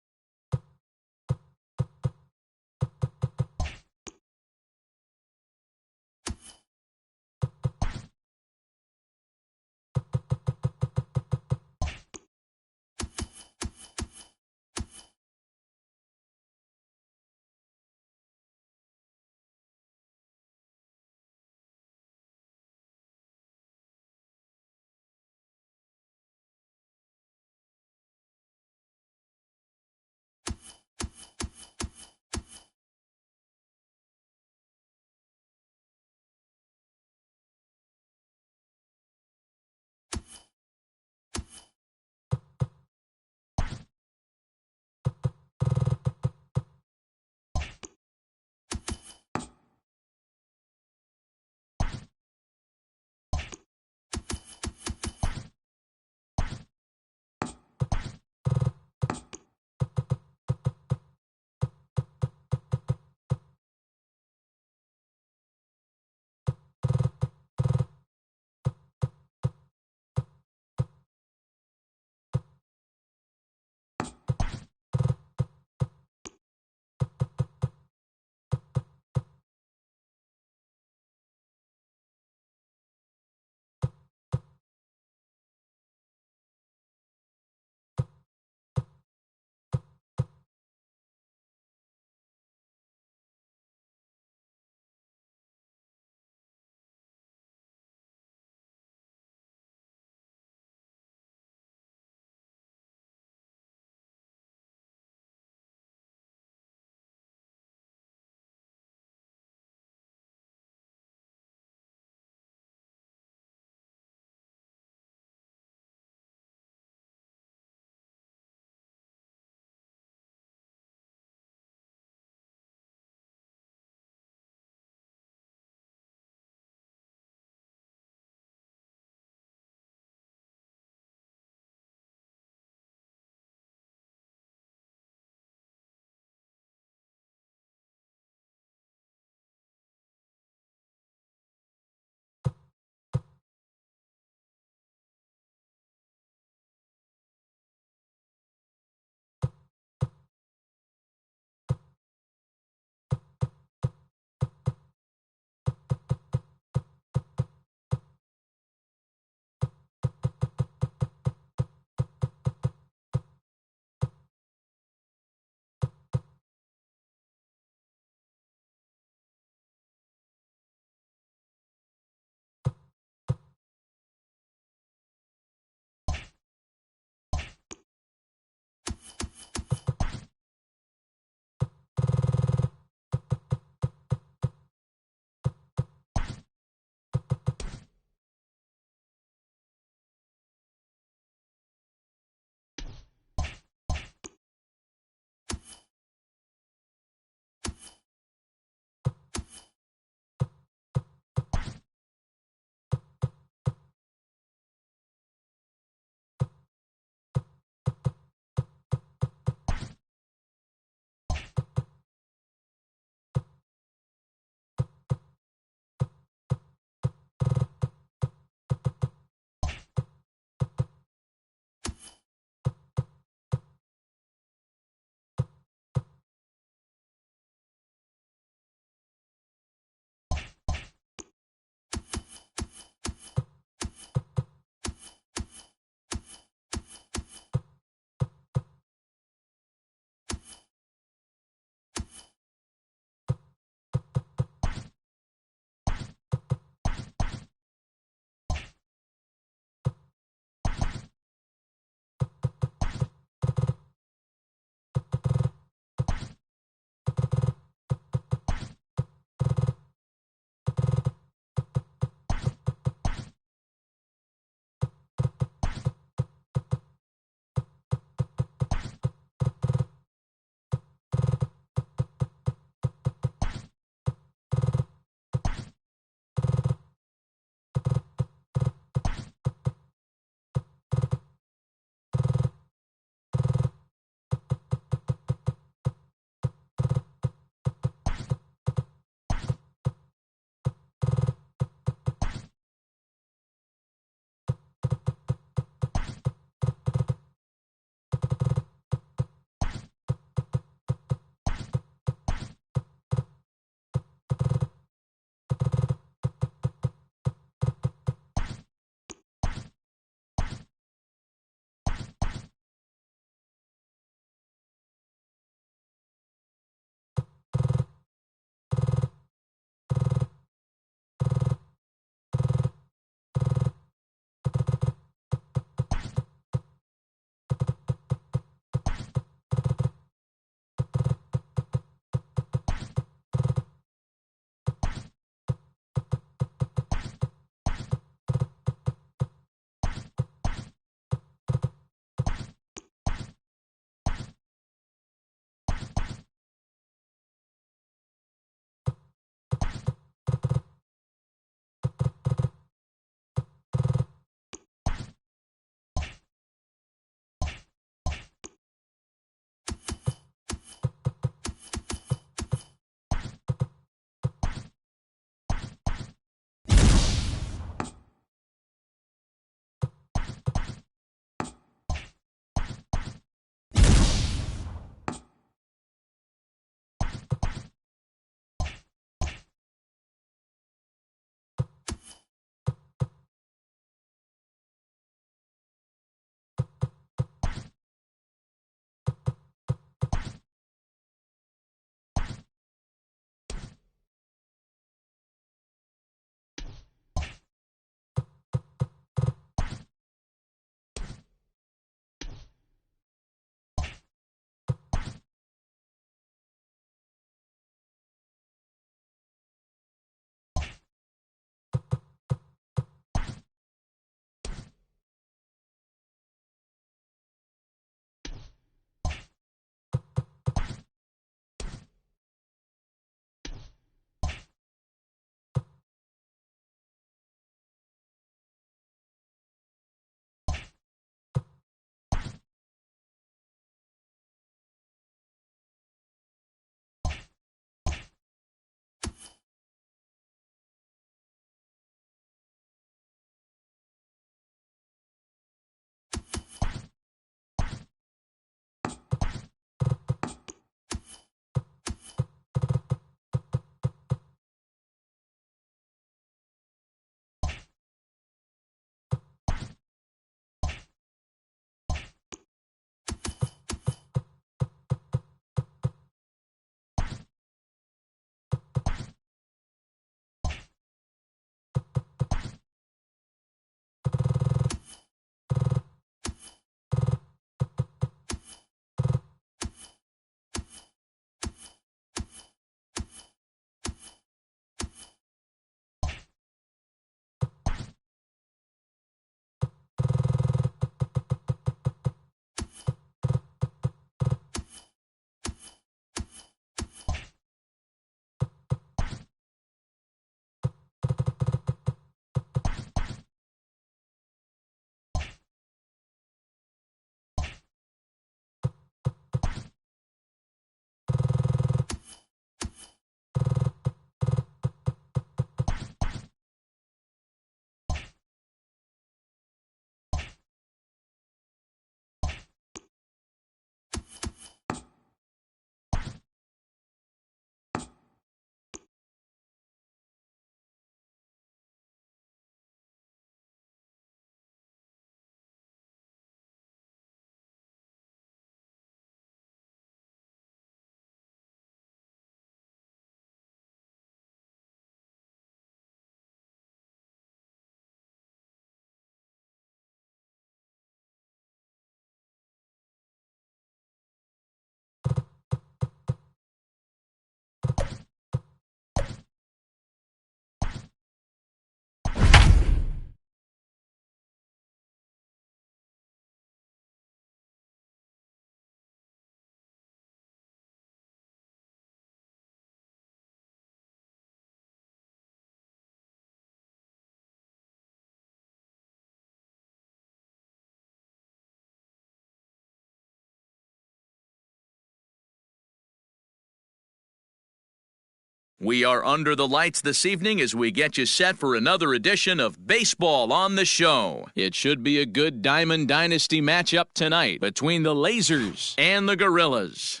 We are under the lights this evening as we get you set for another edition of Baseball on the Show. It should be a good Diamond Dynasty matchup tonight between the Lasers and the Gorillas.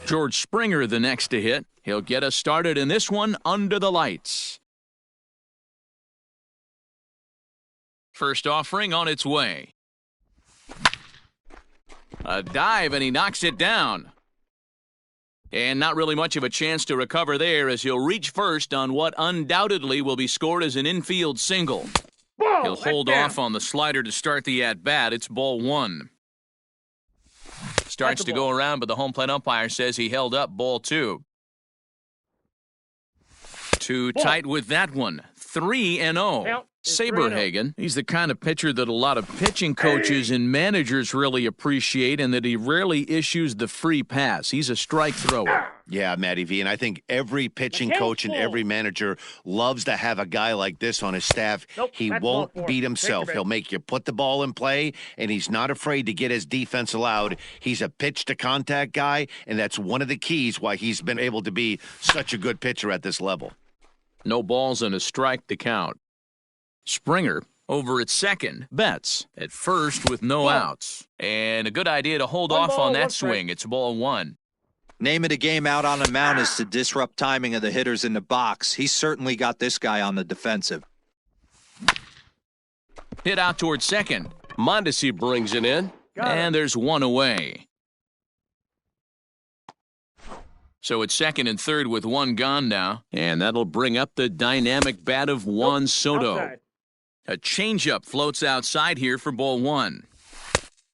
George Springer the next to hit. He'll get us started in this one under the lights. First offering on its way. A dive, and he knocks it down. And not really much of a chance to recover there as he'll reach first on what undoubtedly will be scored as an infield single. Ball, He'll hold off on the slider to start the at-bat. It's ball one. Starts to go around, but the home plate umpire says he held up ball two. Too tight with that one. 3-0. Saberhagen, he's the kind of pitcher that a lot of pitching coaches and managers really appreciate, and that he rarely issues the free pass. He's a strike thrower. Yeah, Matty V, and I think every pitching coach and every manager loves to have a guy like this on his staff. He won't beat himself. He'll make you put the ball in play, and he's not afraid to get his defense allowed. He's a pitch-to-contact guy, and that's one of the keys why he's been able to be such a good pitcher at this level. No balls and a strike to count. Springer over at second, bets at first with no outs. And a good idea to hold off on that swing. It's ball one. Name of the game out on a mound is to disrupt timing of the hitters in the box. He's certainly got this guy on the defensive. Hit out towards second. Mondesi brings it in. And there's one away. So it's second and third with one gone now. And that'll bring up the dynamic bat of Juan Soto. Outside. A changeup floats outside here for ball one.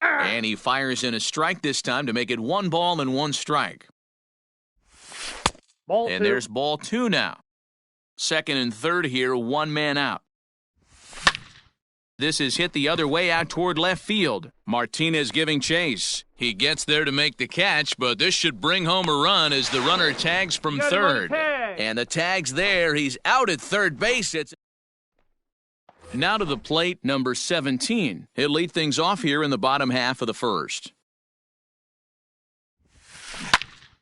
And he fires in a strike this time to make it 1 ball and 1 strike. Ball And two. there's ball two now. Second and third here, 1 man out. This is hit the other way out toward left field. Martinez giving chase. He gets there to make the catch, but this should bring home a run as the runner tags from third. And the tag's there. He's out at third base. It's now to the plate, number 17. He'll lead things off here in the bottom half of the first.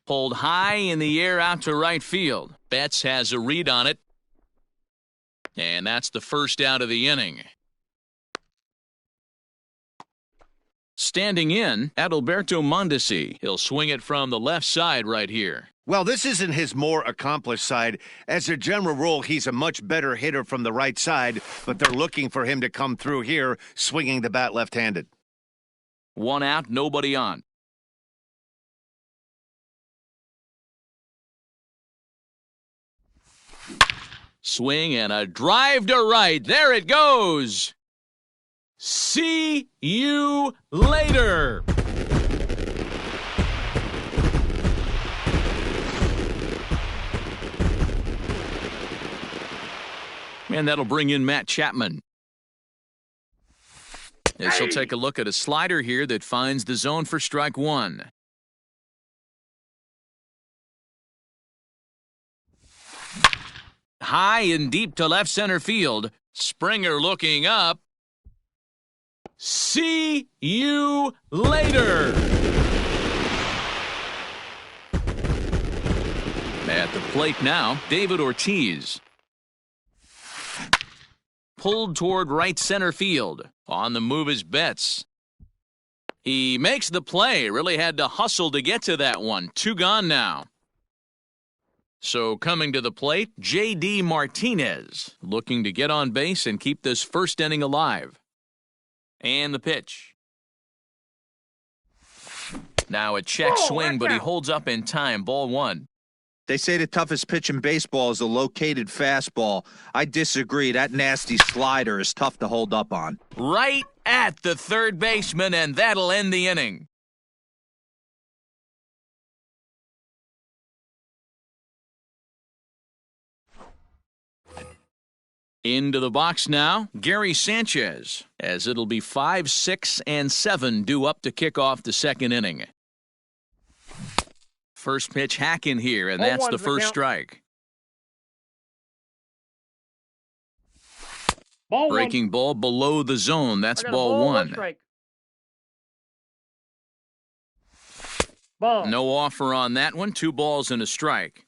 Pulled high in the air out to right field. Betts has a read on it. And that's the first out of the inning. Standing in, Adalberto Mondesi. He'll swing it from the left side right here. Well, this isn't his more accomplished side. As a general rule, he's a much better hitter from the right side, but they're looking for him to come through here, swinging the bat left-handed. 1 out, nobody on. Swing and a drive to right. There it goes. See you later. And that'll bring in Matt Chapman. As he'll take a look at a slider here that finds the zone for strike one. High and deep to left center field. Springer looking up. See you later. At the plate now, David Ortiz. Pulled toward right center field. On the move is Betts. He makes the play. Really had to hustle to get to that one. 2 gone now. So coming to the plate, J.D. Martinez. Looking to get on base and keep this first inning alive. And the pitch. Now a check swing, but he holds up in time. Ball one. They say the toughest pitch in baseball is a located fastball. I disagree. That nasty slider is tough to hold up on. Right at the third baseman, and that'll end the inning. Into the box now, Gary Sanchez, as it'll be 5, 6, and 7 due up to kick off the second inning. First pitch hack in here, and that's the first strike. Ball one. Breaking ball below the zone. That's I got a ball one. strike. Ball. No offer on that one. 2 balls and a strike.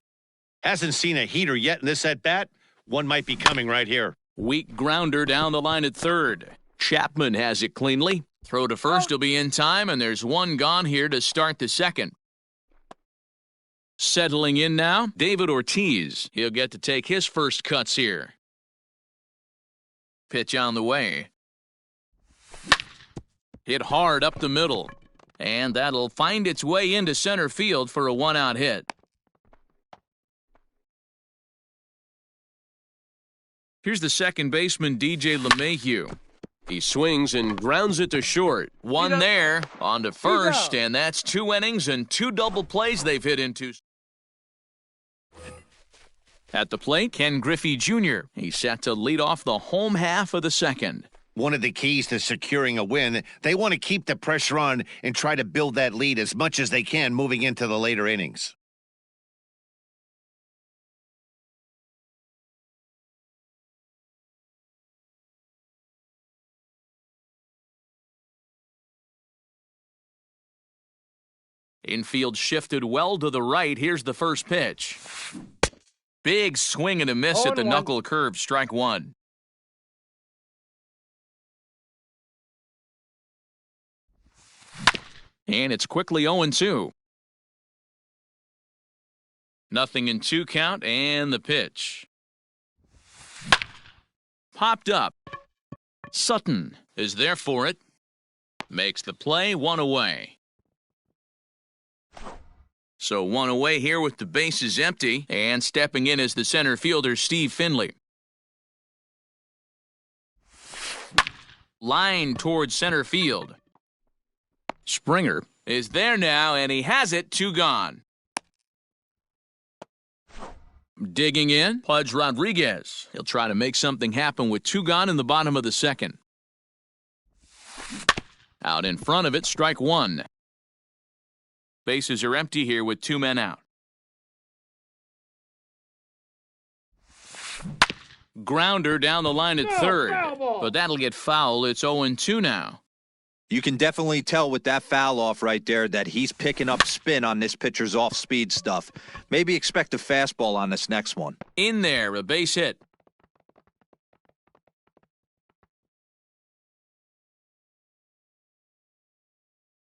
Hasn't seen a heater yet in this at-bat. One might be coming right here. Weak grounder down the line at third. Chapman has it cleanly. Throw to first will be in time, and there's one gone here to start the second. Settling in now, David Ortiz. He'll get to take his first cuts here. Pitch on the way. Hit hard up the middle. And that'll find its way into center field for a 1-out hit. Here's the second baseman, DJ LeMahieu. He swings and grounds it to short. One there, on to first, and that's 2 innings and 2 double plays they've hit into. At the plate, Ken Griffey Jr. He's set to lead off the home half of the second. One of the keys to securing a win, they want to keep the pressure on and try to build that lead as much as they can moving into the later innings. Infield shifted well to the right. Here's the first pitch. Big swing and a miss at the knuckle curve. Strike one. And it's quickly 0-2. 0-2 count, and the pitch. Popped up. Sutton is there for it. Makes the play, 1 away. So 1 away here with the bases empty, and stepping in is the center fielder, Steve Finley. Line towards center field. Springer is there now, and he has it. 2 gone. Digging in, Pudge Rodriguez. He'll try to make something happen with 2 gone in the bottom of the second. Out in front of it, strike one. Bases are empty here with 2 men out. Grounder down the line at third, but that'll get foul. It's 0-2 now. You can definitely tell with that foul off right there that he's picking up spin on this pitcher's off-speed stuff. Maybe expect a fastball on this next one. In there, a base hit.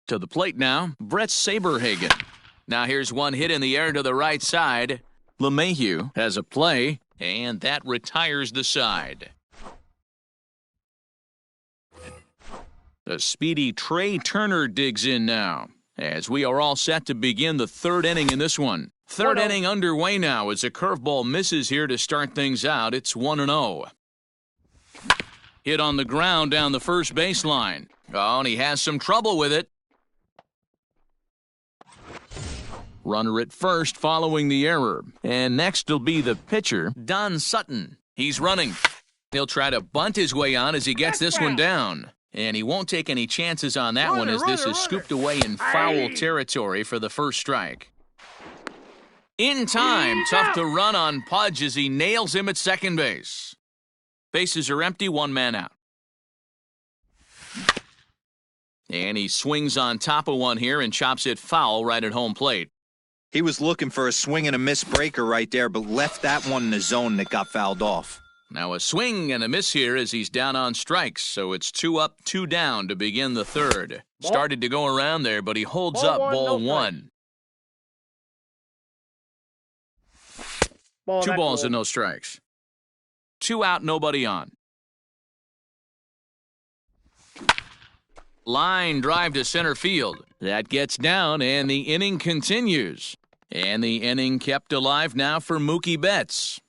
To the plate now, Brett Saberhagen. Now here's one hit in the air to the right side. LeMahieu has a play, and that retires the side. The speedy Trey Turner digs in now, as we are all set to begin the 3rd inning in this one. 3rd inning underway now as a curveball misses here to start things out. It's 1-0. Hit on the ground down the first baseline. Oh, and he has some trouble with it. Runner at first following the error. And next will be the pitcher, Don Sutton. He's running. He'll try to bunt his way on as he gets this one down. And he won't take any chances on that one as this is scooped away in foul territory for the first strike. In time, tough to run on Pudge as he nails him at second base. Bases are empty, 1 man out. And he swings on top of one here and chops it foul right at home plate. He was looking for a swing and a miss breaker right there, but left that one in the zone that got fouled off. Now a swing and a miss here as he's down on strikes, so it's 2 up, 2 down to begin the 3rd. Started to go around there, but he holds up ball one. 2 balls and no strikes. 2 out, nobody on. Line drive to center field. That gets down, and the inning continues. And the inning kept alive now for Mookie Betts.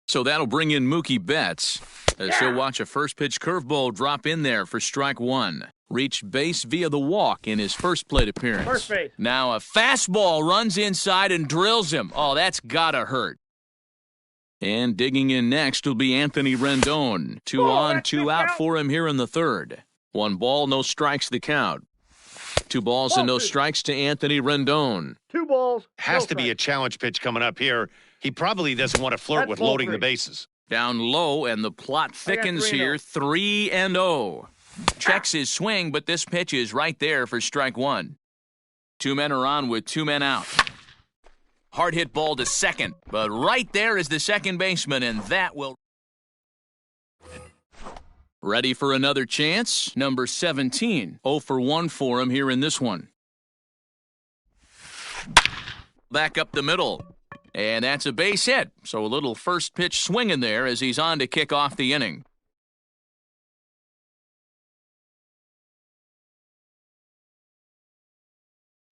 So that'll bring in Mookie Betts as he'll watch a first pitch curveball drop in there for strike one. Reached base via the walk in his first plate appearance. First base. Now a fastball runs inside and drills him. Oh, that's gotta hurt. And digging in next will be Anthony Rendon. 2 on, 2 out for him here in the 3rd. 1 ball, no strikes the count. 2 balls and no strikes to Anthony Rendon. 2 balls. Has no to be a strikes. challenge pitch coming up here. He probably doesn't want to flirt That's with ball loading 3. the bases. Down low, and the plot thickens 3-0. here. 3-0. Checks his swing, but this pitch is right there for strike 1. 2 men are on with 2 men out. Hard hit ball to second, but right there is the second baseman, and that will... Ready for another chance? Number 17. 0 for 1 for him here in this one. Back up the middle. And that's a base hit. So a little first pitch swinging there as he's on to kick off the inning.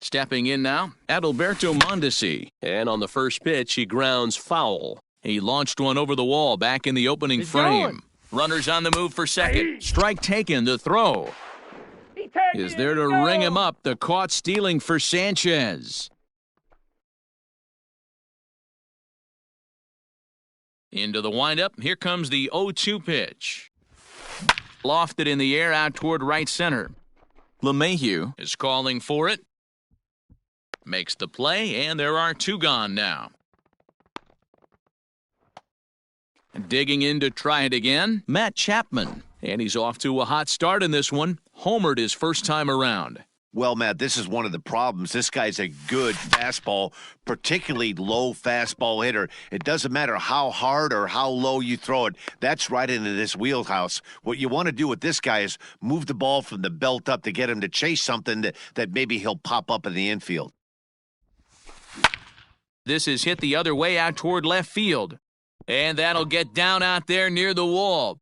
Stepping in now, Adalberto Mondesi. And on the first pitch, he grounds foul. He launched one over the wall back in the opening He's frame. going. Runners on the move for second. Strike taken, the throw. He tagged Is it. there to Go. ring him up. The caught stealing for Sanchez. Into the windup. Here comes the 0-2 pitch. Lofted in the air out toward right center. LeMahieu is calling for it. Makes the play, and there are 2 gone now. Digging in to try it again, Matt Chapman. And he's off to a hot start in this one. Homered his first time around. Well, Matt, this is one of the problems. This guy's a good fastball, particularly low fastball hitter. It doesn't matter how hard or how low you throw it. That's right into this wheelhouse. What you want to do with this guy is move the ball from the belt up to get him to chase something that maybe he'll pop up in the infield. This is hit the other way out toward left field. And that'll get down out there near the wall.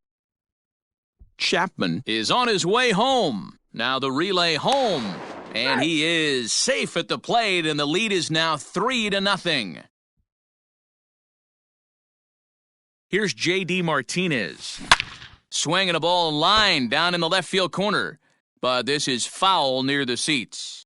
Chapman is on his way home. Now the relay home. And he is safe at the plate, and the lead is now 3-0. Here's J.D. Martinez. Swinging a ball in line down in the left field corner. But this is foul near the seats.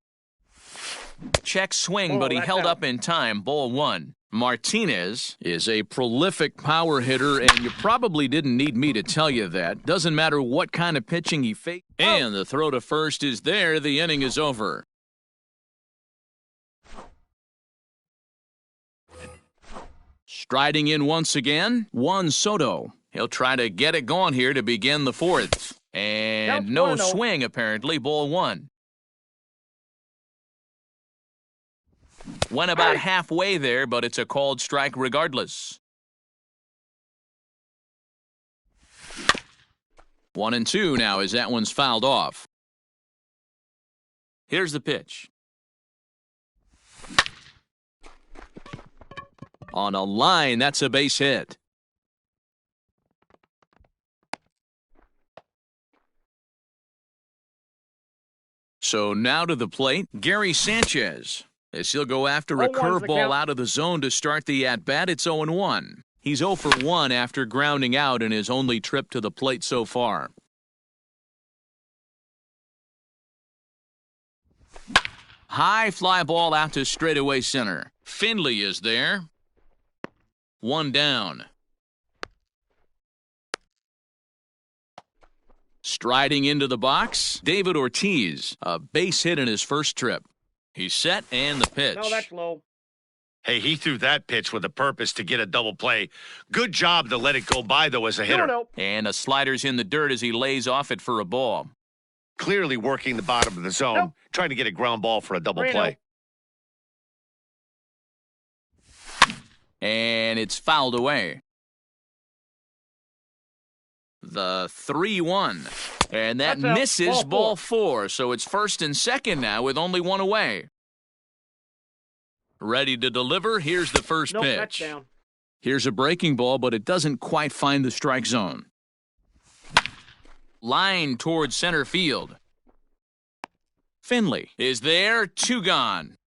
Check swing, but he held up in time. Ball 1. Martinez is a prolific power hitter, and you probably didn't need me to tell you that. Doesn't matter what kind of pitching he faced. And the throw to first is there. The inning is over. Striding in once again, Juan Soto. He'll try to get it going here to begin the 4th. And no swing, apparently. Ball 1. Went about halfway there, but it's a called strike regardless. 1-2 now as that one's fouled off. Here's the pitch. On a line, that's a base hit. So now to the plate, Gary Sanchez. As he'll go after a 0-1's the curveball count. out of the zone to start the at-bat. It's 0-1. He's 0 for 1 after grounding out in his only trip to the plate so far. High fly ball out to straightaway center. Finley is there. 1 down. Striding into the box, David Ortiz. A base hit in his first trip. He's set, and the pitch. No, that's low. Hey, he threw that pitch with a purpose to get a double play. Good job to let it go by, though, as a hitter. No. And a slider's in the dirt as he lays off it for a ball. Clearly working the bottom of the zone, Nope. trying to get a ground ball for a double 3-0. play. And it's fouled away. The 3-1. And that That's out. misses Ball ball 4. So it's first and second now with only 1 away. Ready to deliver. Here's the first Nope, pitch. that's down. Here's a breaking ball, but it doesn't quite find the strike zone. Line towards center field. Finley is there. 2 gone.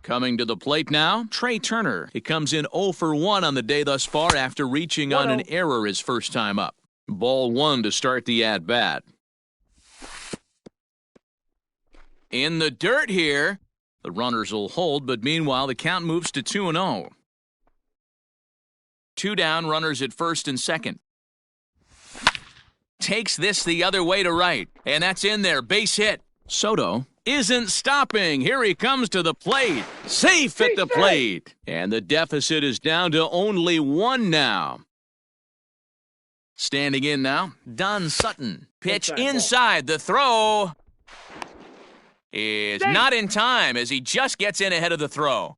Coming to the plate now, Trey Turner. He comes in 0 for 1 on the day thus far after reaching on an error his first time up. Ball 1 to start the at-bat. In the dirt here. The runners will hold, but meanwhile the count moves to 2-0. 2 down, runners at first and second. takes this the other way to right, and that's in there, base hit. Soto isn't stopping. Here he comes to the plate. Safe at the plate. And the deficit is down to only one now. Standing in now, Don Sutton. Pitch inside. The throw is not in time as he just gets in ahead of the throw.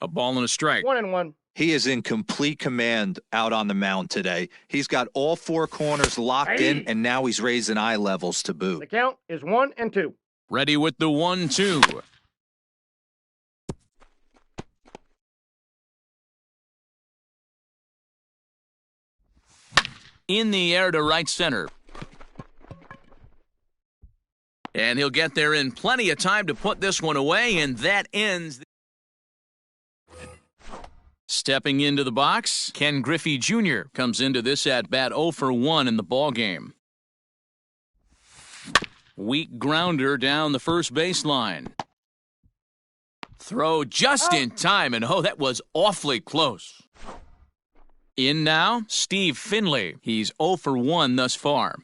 A ball and a strike. 1-1. He is in complete command out on the mound today. He's got all four corners locked in, and now he's raising eye levels to boot. The count is 1-2. Ready with the 1-2. In the air to right center. And he'll get there in plenty of time to put this one away, and that ends. Stepping into the box, Ken Griffey Jr. comes into this at-bat 0 for 1 in the ballgame. Weak grounder down the first baseline. Throw just in time, and that was awfully close. In now, Steve Finley. He's 0 for 1 thus far.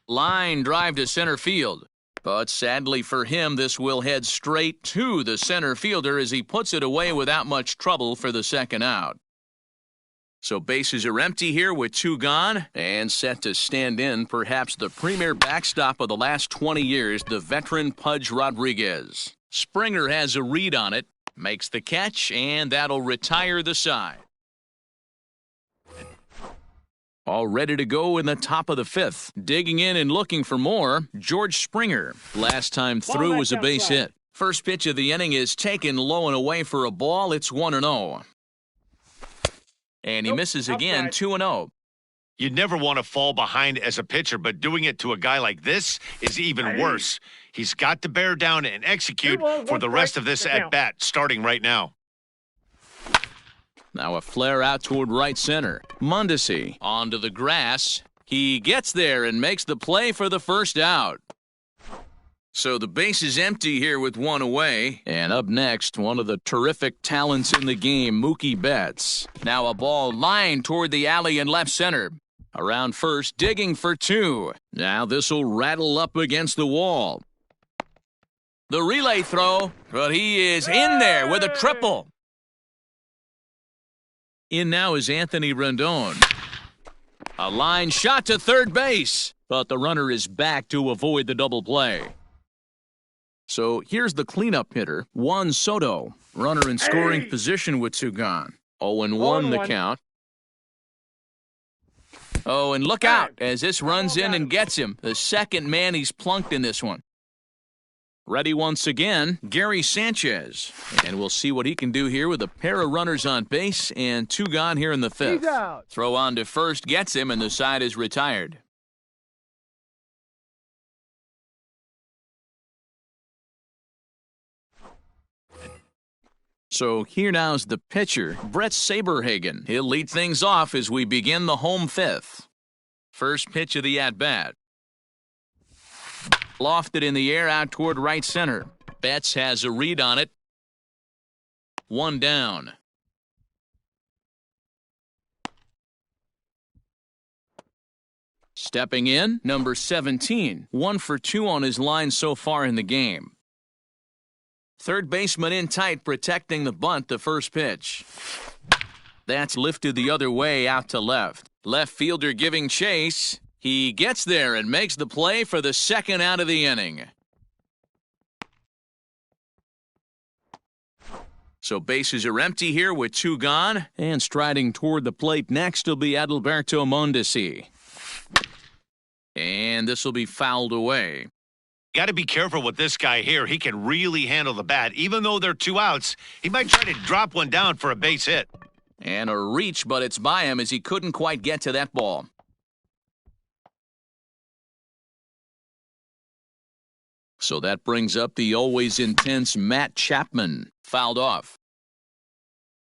Line drive to center field. But sadly for him, this will head straight to the center fielder as he puts it away without much trouble for the second out. So bases are empty here with 2 gone and set to stand in perhaps the premier backstop of the last 20 years, the veteran Pudge Rodriguez. Springer has a read on it, makes the catch, and that'll retire the side. All ready to go in the top of the 5th. Digging in and looking for more, George Springer. Last time through was a base hit. First pitch of the inning is taken low and away for a ball. It's 1-0. And he misses again, 2-0. You never want to fall behind as a pitcher, but doing it to a guy like this is even worse. He's got to bear down and execute for the rest of this at-bat, starting right now. Now a flare out toward right center. Mondesi onto the grass. He gets there and makes the play for the first out. So the base is empty here with 1 away. And up next, one of the terrific talents in the game, Mookie Betts. Now a ball lined toward the alley in left center. Around first, digging for 2. Now this will rattle up against the wall. The relay throw, but he is in there with a triple. In now is Anthony Rendon. A line shot to third base, but the runner is back to avoid the double play. So here's the cleanup hitter, Juan Soto. Runner in scoring position with 2 gone. 0-1 the count. Oh, and look out as this runs in and gets him. The second man he's plunked in this one. Ready once again, Gary Sanchez. And we'll see what he can do here with a pair of runners on base and 2 gone here in the 5th. Throw on to first gets him, and the side is retired. So here now's the pitcher, Brett Saberhagen. He'll lead things off as we begin the home 5th. First pitch of the at-bat. Lofted in the air out toward right center. Betts has a read on it. 1 down. Stepping in, number 17. 1 for 2 on his line so far in the game. Third baseman in tight, protecting the bunt, the first pitch. That's lifted the other way out to left. Left fielder giving chase. He gets there and makes the play for the second out of the inning. So bases are empty here with 2 gone. And striding toward the plate next will be Adalberto Mondesi. And this will be fouled away. Got to be careful with this guy here. He can really handle the bat. Even though they're 2 outs, he might try to drop one down for a base hit. And a reach, but it's by him as he couldn't quite get to that ball. So that brings up the always intense Matt Chapman. Fouled off.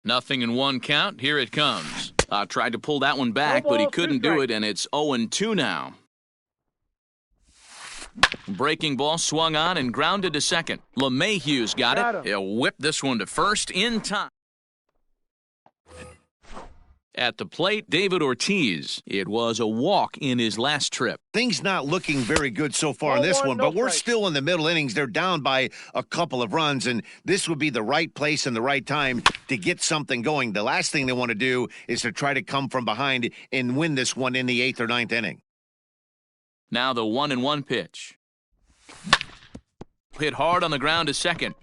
0-1 count. Here it comes. Tried to pull that one back, but he couldn't do it, and it's 0-2 now. Breaking ball swung on and grounded to second. LeMahieu's got it. He'll whip this one to first in time. At the plate, David Ortiz. It was a walk in his last trip. Things not looking very good so far in this one, but we're still in the middle innings. They're down by a couple of runs, and this would be the right place and the right time to get something going. The last thing they want to do is to try to come from behind and win this one in the 8th or 9th inning. Now the 1-1 pitch. Hit hard on the ground to second.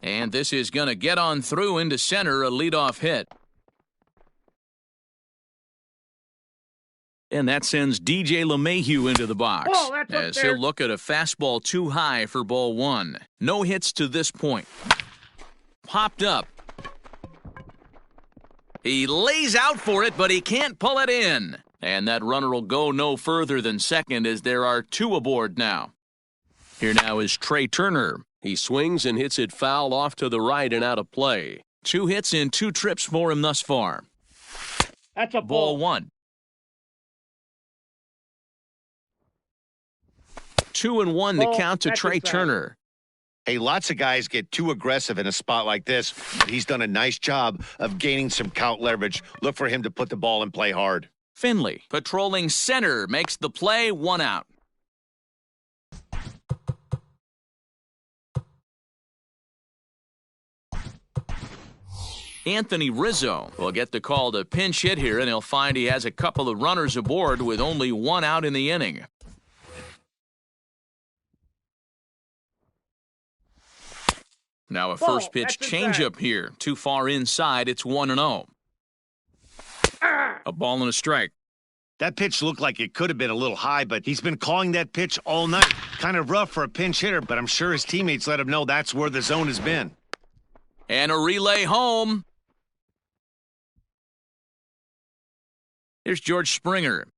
And this is going to get on through into center, a leadoff hit. And that sends DJ LeMahieu into the box, as he'll look at a fastball too high for ball one. No hits to this point. Popped up. He lays out for it, but he can't pull it in. And that runner will go no further than second, as there are two aboard now. Here now is Trey Turner. He swings and hits it foul off to the right and out of play. 2 hits in 2 trips for him thus far. That's a Ball one. 2-1 the count to Trey Turner. Hey, lots of guys get too aggressive in a spot like this, but he's done a nice job of gaining some count leverage. Look for him to put the ball in play hard. Finley, patrolling center, makes the play, 1 out. Anthony Rizzo will get the call to pinch hit here, and he'll find he has a couple of runners aboard with only 1 out in the inning. Now a first pitch changeup here. Too far inside, it's 1-0. A ball and a strike. That pitch looked like it could have been a little high, but he's been calling that pitch all night. Kind of rough for a pinch hitter, but I'm sure his teammates let him know that's where the zone has been. And a relay home. Here's George Springer,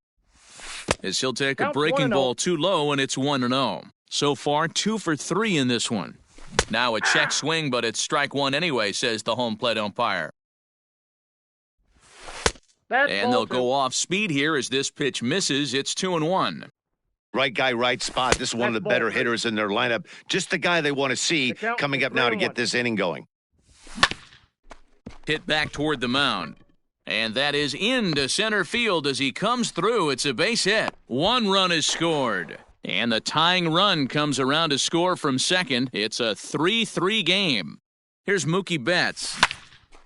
as he'll take a breaking ball too low, and it's 1-0. So far, 2 for 3 in this one. Now a check swing, but it's strike one anyway, says the home plate umpire. And they'll go off speed here as this pitch misses. It's 2-1. Right guy, right spot. This is one of the better hitters in their lineup. Just the guy they want to see coming up now to get this inning going. Hit back toward the mound. And that is into center field as he comes through. It's a base hit. 1 run is scored. And the tying run comes around to score from second. It's a 3-3 game. Here's Mookie Betts.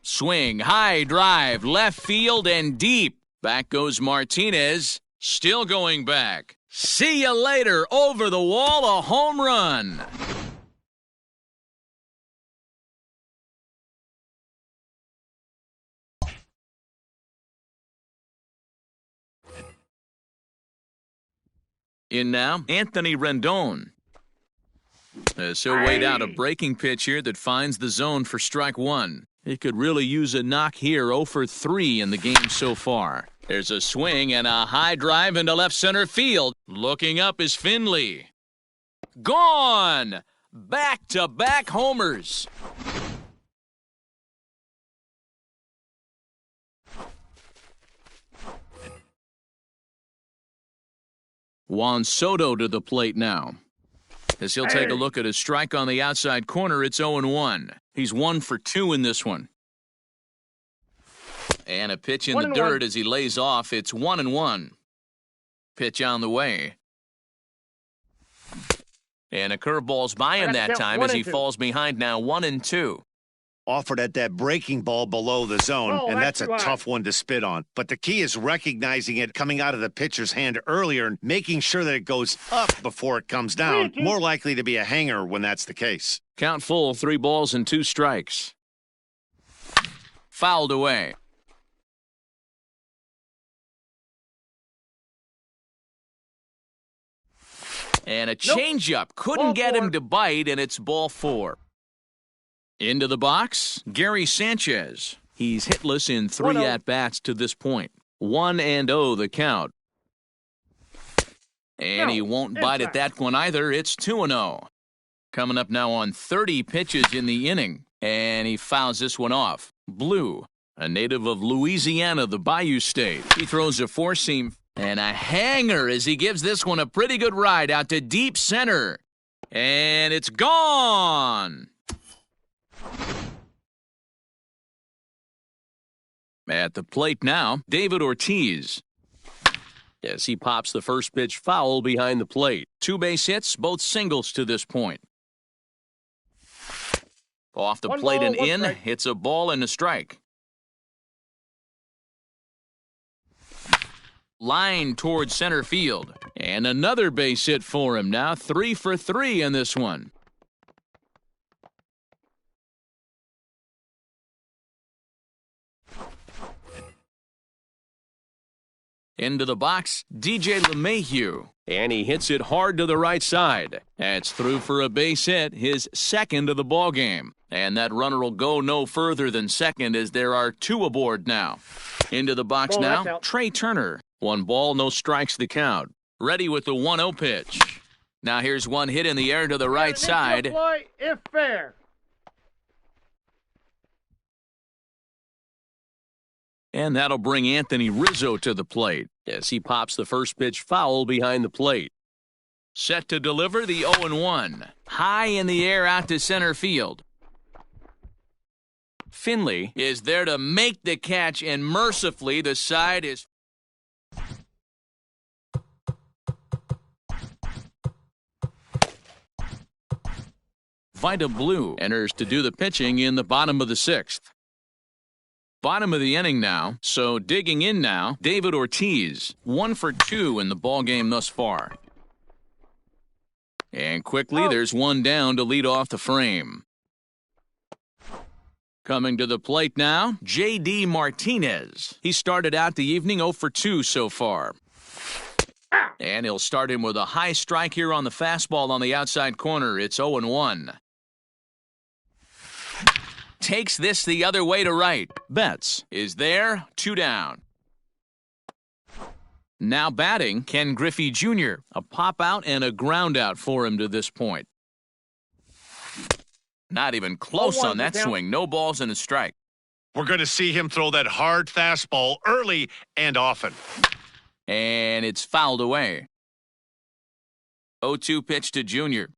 Swing, high drive, left field and deep. Back goes Martinez. Still going back. See you later. Over the wall, a home run. In now, Anthony Rendon. As he'll wait out a breaking pitch here that finds the zone for strike one. He could really use a knock here, 0 for 3 in the game so far. There's a swing and a high drive into left center field. Looking up is Finley. Gone! Back-to-back homers. Juan Soto to the plate now. As he'll take a look at a strike on the outside corner, it's 0-1. He's 1 for 2 in this one. And a pitch in the dirt as he lays off. It's 1-1. Pitch on the way. And a curveball's by him that time as he falls behind now 1-2. Offered at that breaking ball below the zone, and that's a tough one to spit on. But the key is recognizing it coming out of the pitcher's hand earlier and making sure that it goes up before it comes down. More likely to be a hanger when that's the case. Count full, 3 balls and 2 strikes. Fouled away. And a changeup. Couldn't get him to bite, and it's ball 4. Into the box, Gary Sanchez. He's hitless in 3 at-bats to this point. 1-0 the count. And he won't bite at that one either. It's 2-0. Coming up now on 30 pitches in the inning. And he fouls this one off. Blue, a native of Louisiana, the Bayou State. He throws a 4-seam and a hanger as he gives this one a pretty good ride out to deep center. And it's gone. At the plate now, David Ortiz. As he pops the first pitch foul behind the plate. 2 base hits, both singles to this point. Off the plate and in, it's a ball and a strike. Line towards center field. And another base hit for him now. 3 for 3 in this one. Into the box, DJ LeMahieu. And he hits it hard to the right side. That's through for a base hit, his second of the ball game. And that runner will go no further than second as there are 2 aboard now. Into the box now, Trey Turner. 1 ball, no strikes the count. Ready with the 1-0 pitch. Now here's one hit in the air to the right side. Play if fair. And that'll bring Anthony Rizzo to the plate as he pops the first pitch foul behind the plate. Set to deliver the 0-1. High in the air out to center field. Finley is there to make the catch, and mercifully the side is... Vida Blue enters to do the pitching in the bottom of the 6th. Bottom of the inning now, so digging in now, David Ortiz. 1 for 2 in the ball game thus far. And quickly, there's one down to lead off the frame. Coming to the plate now, J.D. Martinez. He started out the evening 0 for 2 so far. And he'll start him with a high strike here on the fastball on the outside corner. It's 0-1. Takes this the other way to right. Betts is there, 2 down. Now batting, Ken Griffey Jr. A pop out and a ground out for him to this point. Not even close on that swing. No balls and a strike. We're going to see him throw that hard fastball early and often. And it's fouled away. 0-2 pitch to Jr.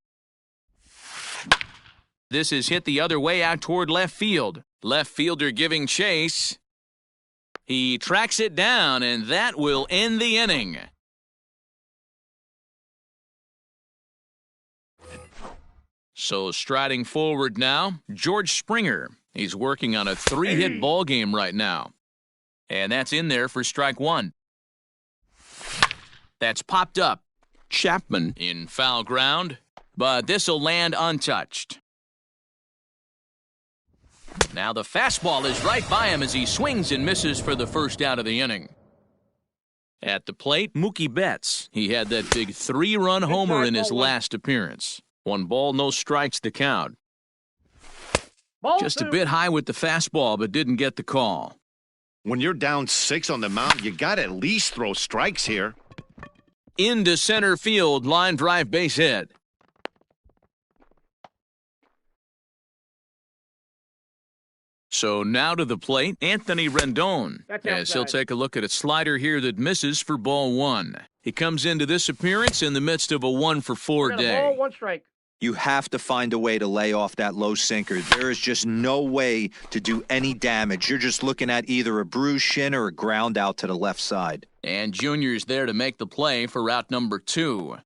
This is hit the other way out toward left field. Left fielder giving chase. He tracks it down, and that will end the inning. So striding forward now, George Springer. He's working on a 3-hit ball game right now. And that's in there for strike 1. That's popped up. Chapman in foul ground, but this will land untouched. Now the fastball is right by him as he swings and misses for the first out of the inning. At the plate, Mookie Betts. He had that big 3-run homer in his last appearance. 1 ball, no strikes to count. Just a bit high with the fastball, but didn't get the call. When you're down 6 on the mound, you got to at least throw strikes here. Into center field, line drive base hit. So now to the plate, Anthony Rendon. As he'll take a look at a slider here that misses for ball 1. He comes into this appearance in the midst of a 1 for 4 day. Ball, 1 strike. You have to find a way to lay off that low sinker. There is just no way to do any damage. You're just looking at either a bruised shin or a ground out to the left side. And Junior's there to make the play for route number 2.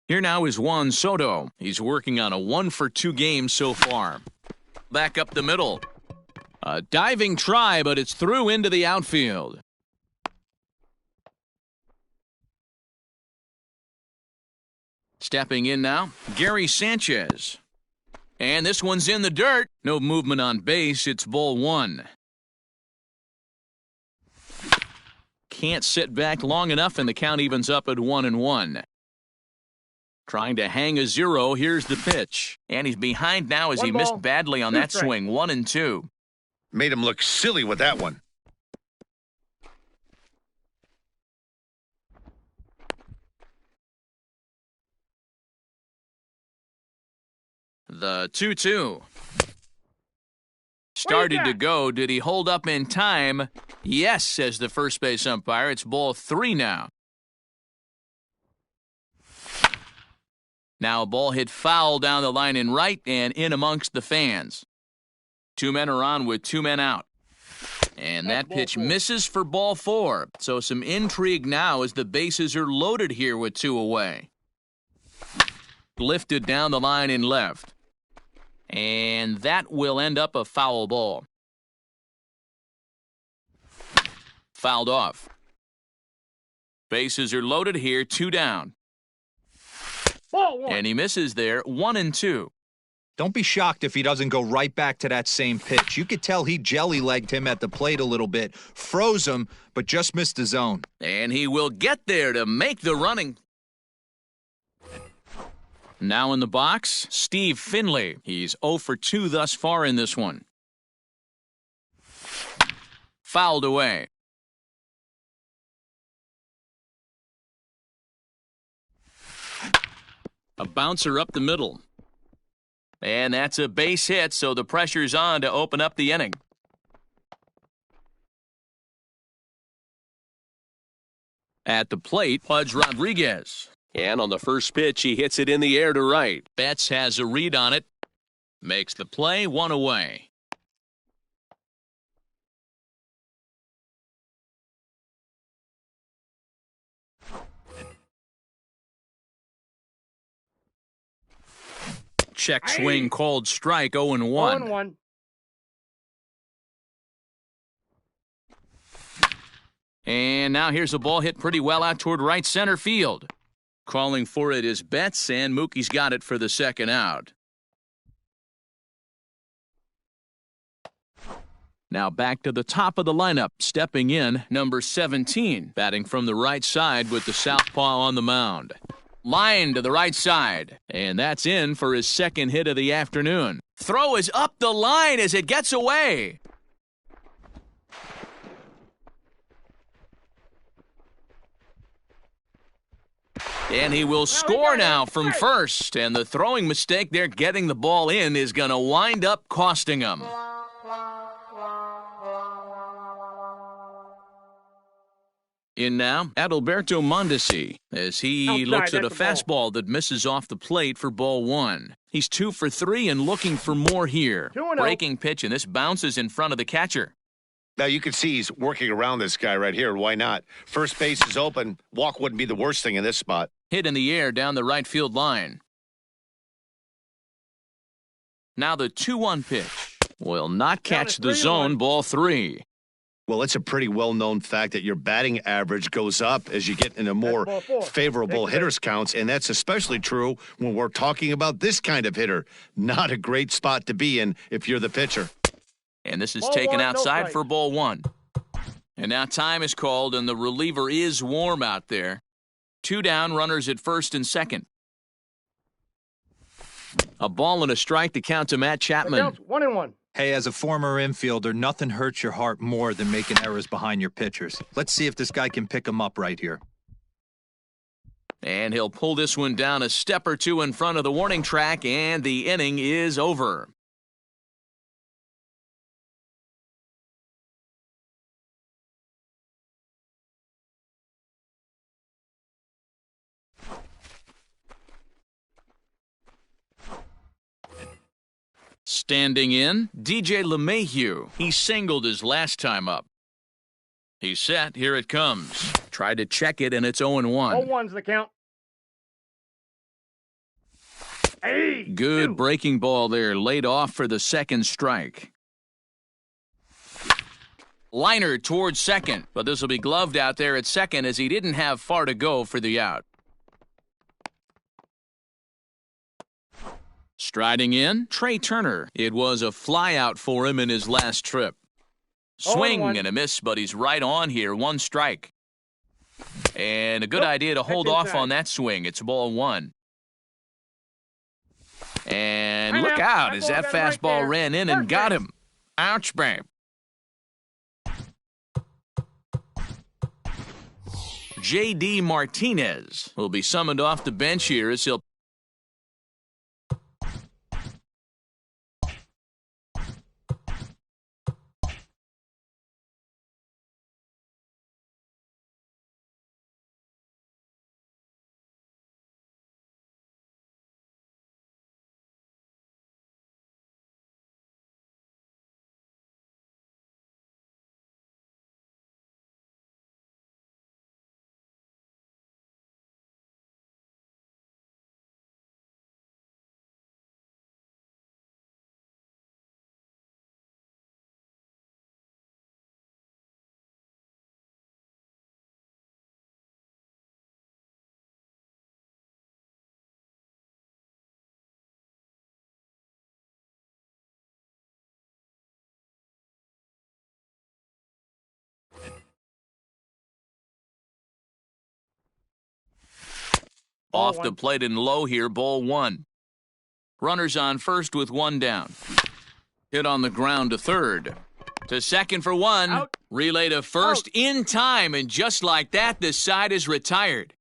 Here now is Juan Soto. He's working on a 1 for 2 game so far. Back up the middle. A diving try, but it's through into the outfield. Stepping in now, Gary Sanchez. And this one's in the dirt. No movement on base. It's ball 1. Can't sit back long enough, and the count evens up at 1-1. Trying to hang a 0. Here's the pitch. And he's behind now as he missed badly on that swing. 1-2. Made him look silly with that one. The 2-2. Started to go. Did he hold up in time? Yes, says the first base umpire. It's ball 3 now. Now a ball hit foul down the line in right and in amongst the fans. 2 men are on with 2 men out. And that pitch misses for ball 4. So some intrigue now as the bases are loaded here with 2 away. Lifted down the line in left. And that will end up a foul ball. Fouled off. Bases are loaded here, 2 down. Ball 1. And he misses there, 1-2. Don't be shocked if he doesn't go right back to that same pitch. You could tell he jelly-legged him at the plate a little bit, froze him, but just missed the zone. And he will get there to make the running. Now in the box, Steve Finley. He's 0 for 2 thus far in this one. Fouled away. A bouncer up the middle. And that's a base hit, so the pressure's on to open up the inning. At the plate, Pudge Rodriguez. And on the first pitch, he hits it in the air to right. Betts has a read on it. Makes the play, 1 away. Check swing called strike, 0-1. 0-1. And now here's a ball hit pretty well out toward right center field. Calling for it is Betts, and Mookie's got it for the second out. Now back to the top of the lineup, stepping in, number 17, batting from the right side with the southpaw on the mound. Line to the right side, and that's in for his second hit of the afternoon. Throw is up the line as it gets away. And he will score now from first, and the throwing mistake there getting the ball in is going to wind up costing him. In now, Adalberto Mondesi, as he looks at a fastball that misses off the plate for ball 1. He's 2 for 3 and looking for more here. Breaking pitch, and this bounces in front of the catcher. Now you can see he's working around this guy right here. Why not? First base is open. Walk wouldn't be the worst thing in this spot. Hit in the air down the right field line. Now the 2-1 pitch. Will not catch the zone, ball 3. Well, it's a pretty well-known fact that your batting average goes up as you get into more favorable hitters counts, and that's especially true when we're talking about this kind of hitter. Not a great spot to be in if you're the pitcher. And this is taken outside for ball 1. And now time is called, and the reliever is warm out there. 2 down, runners at first and second. A ball and a strike to count to Matt Chapman. 1-1. Hey, as a former infielder, nothing hurts your heart more than making errors behind your pitchers. Let's see if this guy can pick them up right here. And he'll pull this one down a step or 2 in front of the warning track, and the inning is over. Standing in, DJ LeMahieu. He singled his last time up. He's set. Here it comes. Tried to check it, and it's 0-1. 0-1's the count. Hey, good breaking ball there, laid off for the second strike. Liner towards second, but this will be gloved out there at second as he didn't have far to go for the out. Striding in, Trey Turner. It was a flyout for him in his last trip. Swing and a miss, but he's right on here. 1 strike. And a good idea to hold off on that swing. It's ball 1. And look out as that fastball ran in and got him. Ouch, babe. J.D. Martinez will be summoned off the bench here as he'll Off the one. plate and low here, ball one. Runners on first with one down. Hit on the ground to third. To second for one. Out. Relay to first Out. in time, and just like that, the side is retired.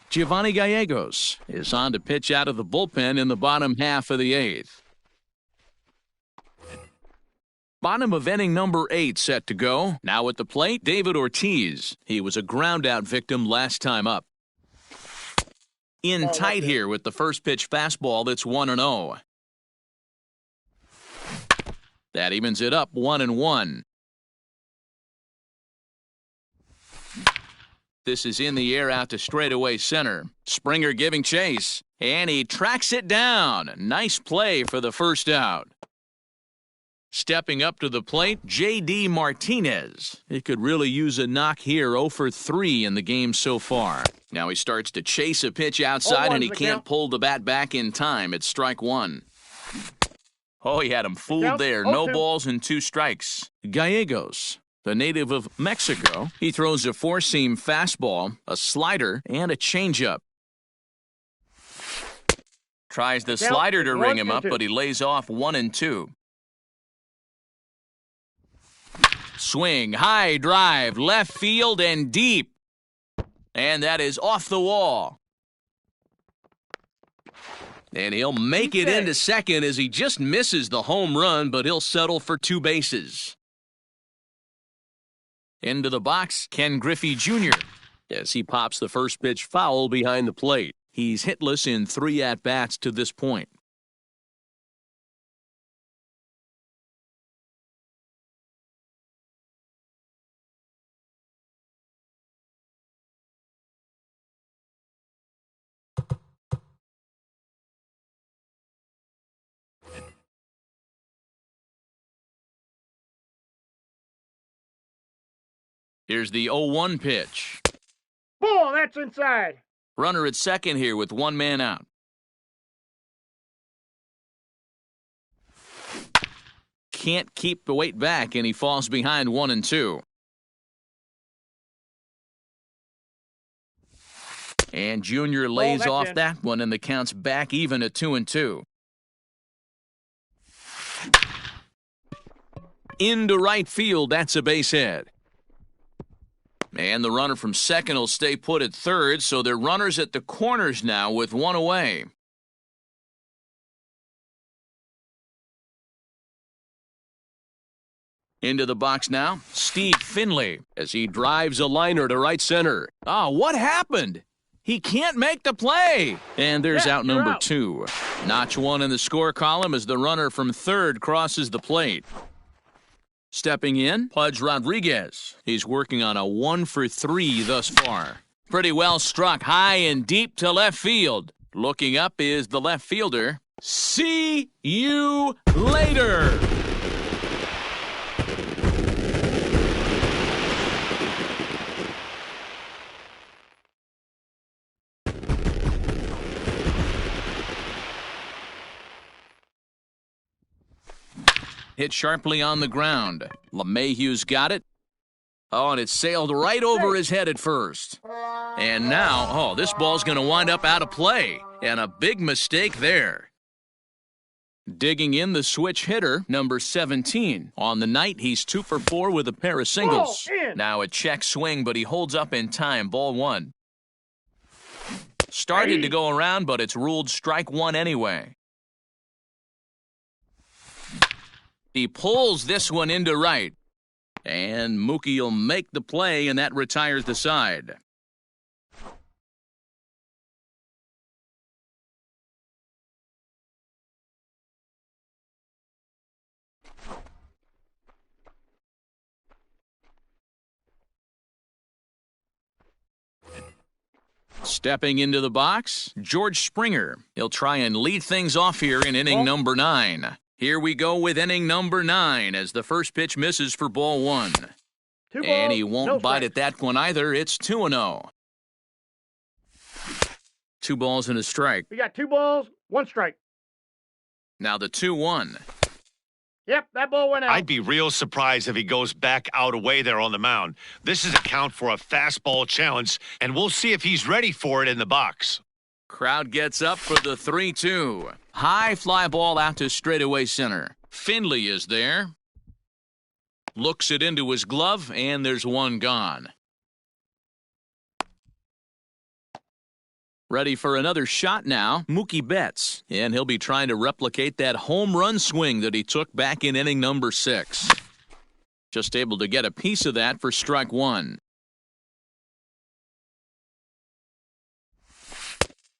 Giovanni Gallegos is on to pitch out of the bullpen in the bottom half of the eighth. Bottom of inning number 8 set to go. Now at the plate, David Ortiz. He was a ground-out victim last time up. In tight here with the first pitch fastball that's 1-0. That evens it up 1-1. This is in the air out to straightaway center. Springer giving chase, and he tracks it down. Nice play for the first out. Stepping up to the plate, J.D. Martinez. He could really use a knock here, 0 for 3 in the game so far. Now he starts to chase a pitch outside, and he can't pull the bat back in time. It's strike one. Oh, he had him fooled there. No balls and 2 strikes. Gallegos, the native of Mexico, he throws a four-seam fastball, a slider, and a changeup. Tries the slider to ring him up, but he lays off 1-2. Swing, high drive, left field and deep. And that is off the wall. And he'll make it into second as he just misses the home run, but he'll settle for 2 bases. Into the box, Ken Griffey Jr. as he pops the first pitch foul behind the plate. He's hitless in 3 at-bats to this point. Here's the 0-1 pitch. Ball, that's inside. Runner at second here with 1 man out. Can't keep the weight back, and he falls behind 1-2. And Junior lays off that one, and the count's back even at 2-2. Into right field, that's a base hit. And the runner from second will stay put at third, so they're runners at the corners now with 1 away. Into the box now, Steve Finley as he drives a liner to right center. Oh, what happened? He can't make the play. And there's out number 2. Notch 1 in the score column as the runner from third crosses the plate. Stepping in, Pudge Rodriguez. He's working on a 1 for 3 thus far. Pretty well struck high and deep to left field. Looking up is the left fielder. See you later. Hit sharply on the ground. LeMahieu's got it. Oh, and it sailed right over his head at first. And now, this ball's going to wind up out of play. And a big mistake there. Digging in the switch hitter, number 17. On the night, he's 2 for 4 with a pair of singles. Now a check swing, but he holds up in time. Ball 1. Started to go around, but it's ruled strike 1 anyway. He pulls this one into right. And Mookie will make the play, and that retires the side. Stepping into the box, George Springer. He'll try and lead things off here in inning number 9. Here we go with inning number 9 as the first pitch misses for ball 1. And he won't bite at that one either. It's 2-0. 2 balls and a strike. We got 2 balls, 1 strike. Now the 2-1. Yep, that ball went out. I'd be real surprised if he goes back out away there on the mound. This is a count for a fastball challenge, and we'll see if he's ready for it in the box. Crowd gets up for the 3-2. High fly ball out to straightaway center. Finley is there. Looks it into his glove, and there's one gone. Ready for another shot now, Mookie Betts. And he'll be trying to replicate that home run swing that he took back in inning number 6. Just able to get a piece of that for strike 1.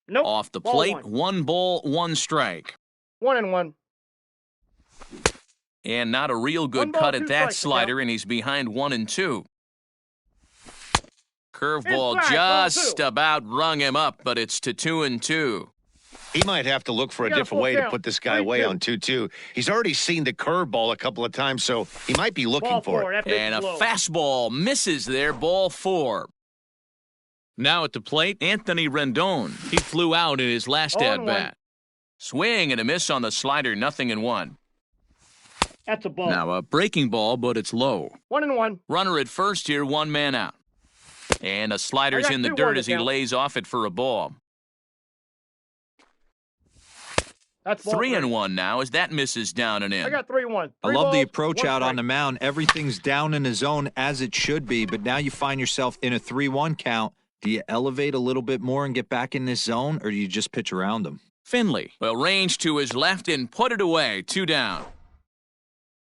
Nope. Off the Ball plate, 1. 1 ball, 1 strike. 1-1. And not a real good 1 ball, cut 2 at that strikes, slider, and he's behind 1-2. Curveball Inside, just ball 2. about rung him up, but it's to 2-2. He might have to look for a got a different full way to count. put this guy away 3-2. on 2-2. He's already seen the curveball a couple of times, so he might be looking Ball for 4. it. That pitch And a is low. fastball misses there, ball 4. Now at the plate, Anthony Rendon. He flew out in his last 0-1. at-bat. Swing and a miss on the slider, 0-1. That's a ball. Now a breaking ball, but it's low. 1-1. Runner at first here, 1 man out. And a slider's I got in the 2-1 dirt to as he count. lays off it for a ball. That's ball 3-1 now as that misses down and in. I got 3-1. I love the approach out on the mound. Everything's down in the zone as it should be, but now you find yourself in a 3-1 count. Do you elevate a little bit more and get back in this zone, or do you just pitch around them? Finley will range to his left and put it away, 2 down.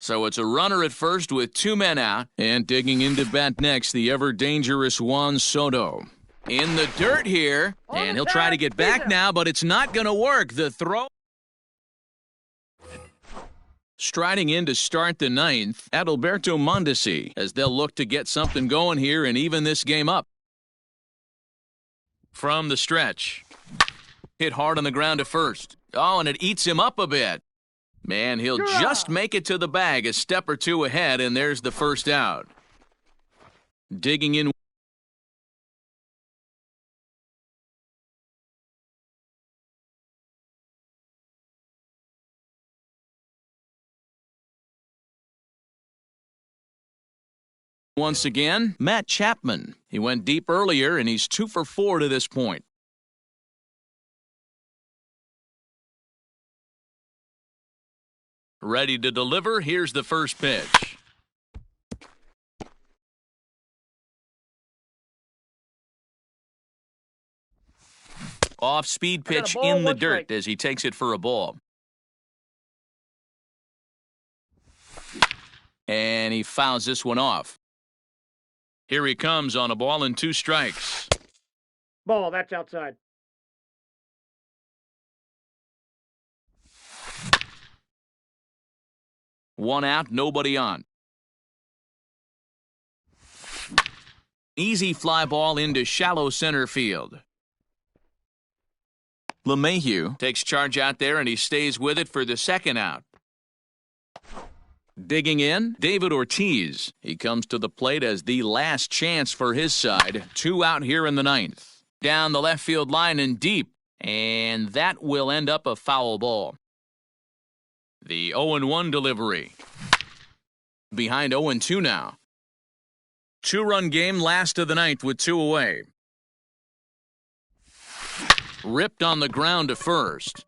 So it's a runner at first with 2 men out, and digging into bat next, the ever-dangerous Juan Soto. In the dirt here, and he'll try to get back now, but it's not going to work. The throw. Striding in to start the 9th, Adalberto Mondesi, as they'll look to get something going here and even this game up. From the stretch. Hit hard on the ground to first. Oh, and it eats him up a bit. Man, he'll just make it to the bag a step or 2 ahead, and there's the first out. Digging in. Once again, Matt Chapman. He went deep earlier, and he's 2 for 4 to this point. Ready to deliver. Here's the first pitch. Off-speed pitch ball, in the 1 dirt strike. as he takes it for a ball. And he fouls this one off. Here he comes on a ball and 2 strikes. Ball, that's outside. One out, nobody on. Easy fly ball into shallow center field. LeMahieu takes charge out there, and he stays with it for the 2nd out. Digging in, David Ortiz. He comes to the plate as the last chance for his side. 2 out here in the 9th. Down the left field line and deep. And that will end up a foul ball. The 0-1 delivery. Behind 0-2 now. 2-run game, last of the 9th with 2 away. Ripped on the ground to first.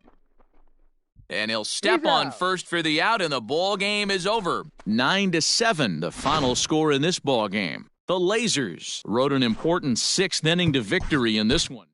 And he'll step on first for the out, and the ball game is over. 9-7, the final score in this ball game. The Lasers rode an important 6th inning to victory in this one.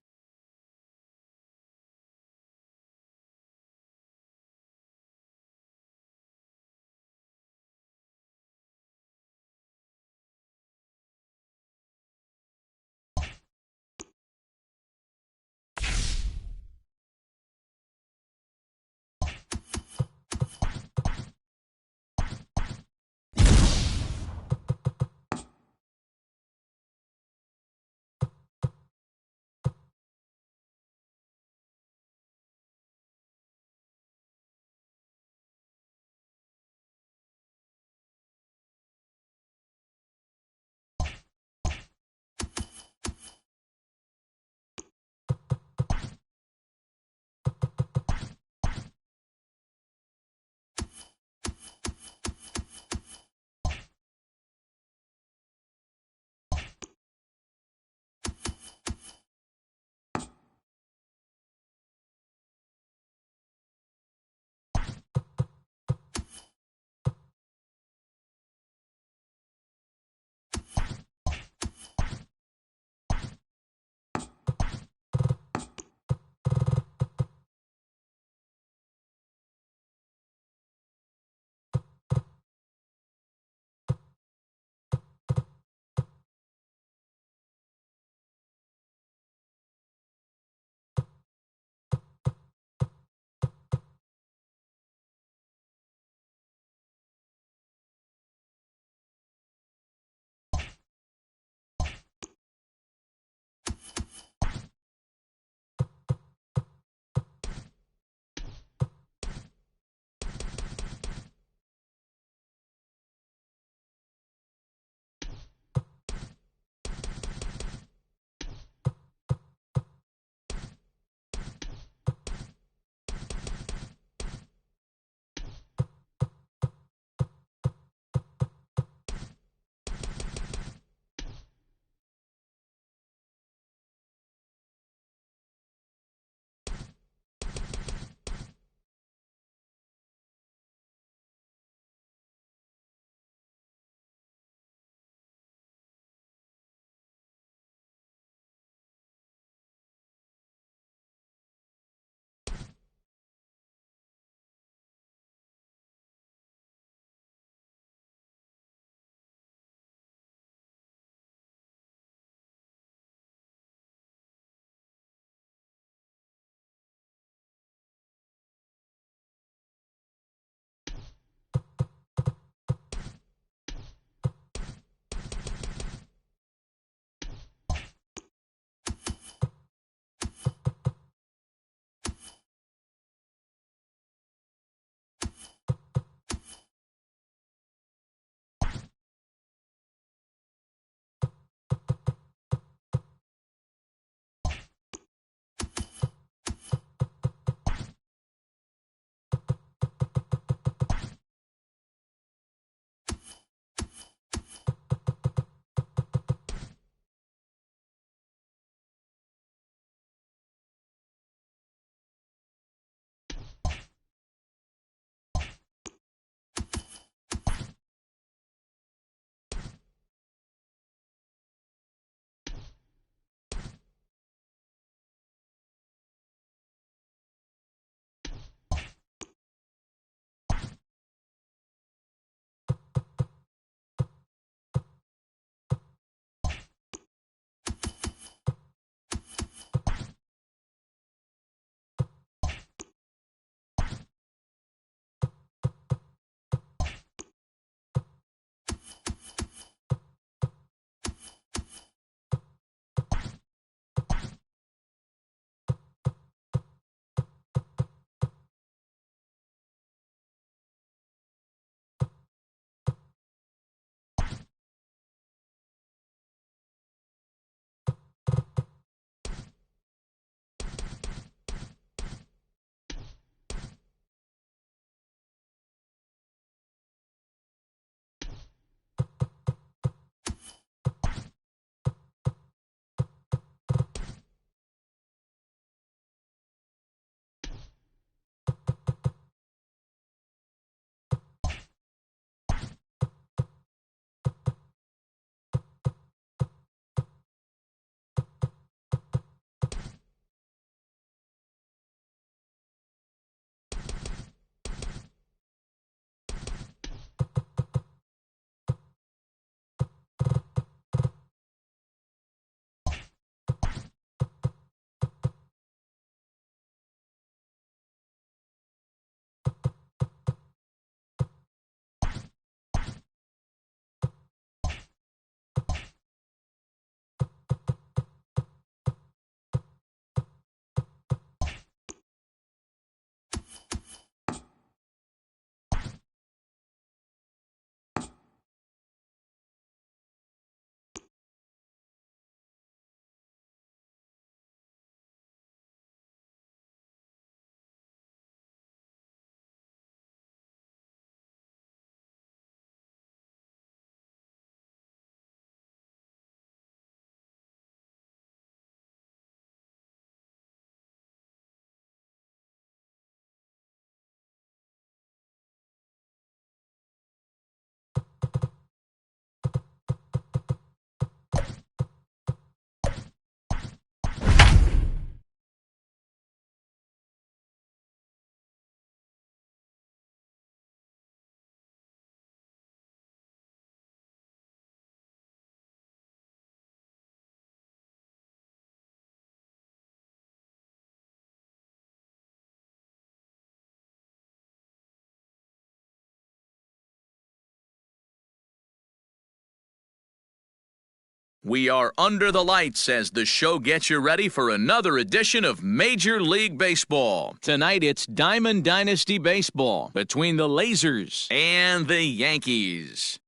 We are under the lights as the show gets you ready for another edition of Major League Baseball. Tonight it's Diamond Dynasty Baseball between the Lasers and the Yankees.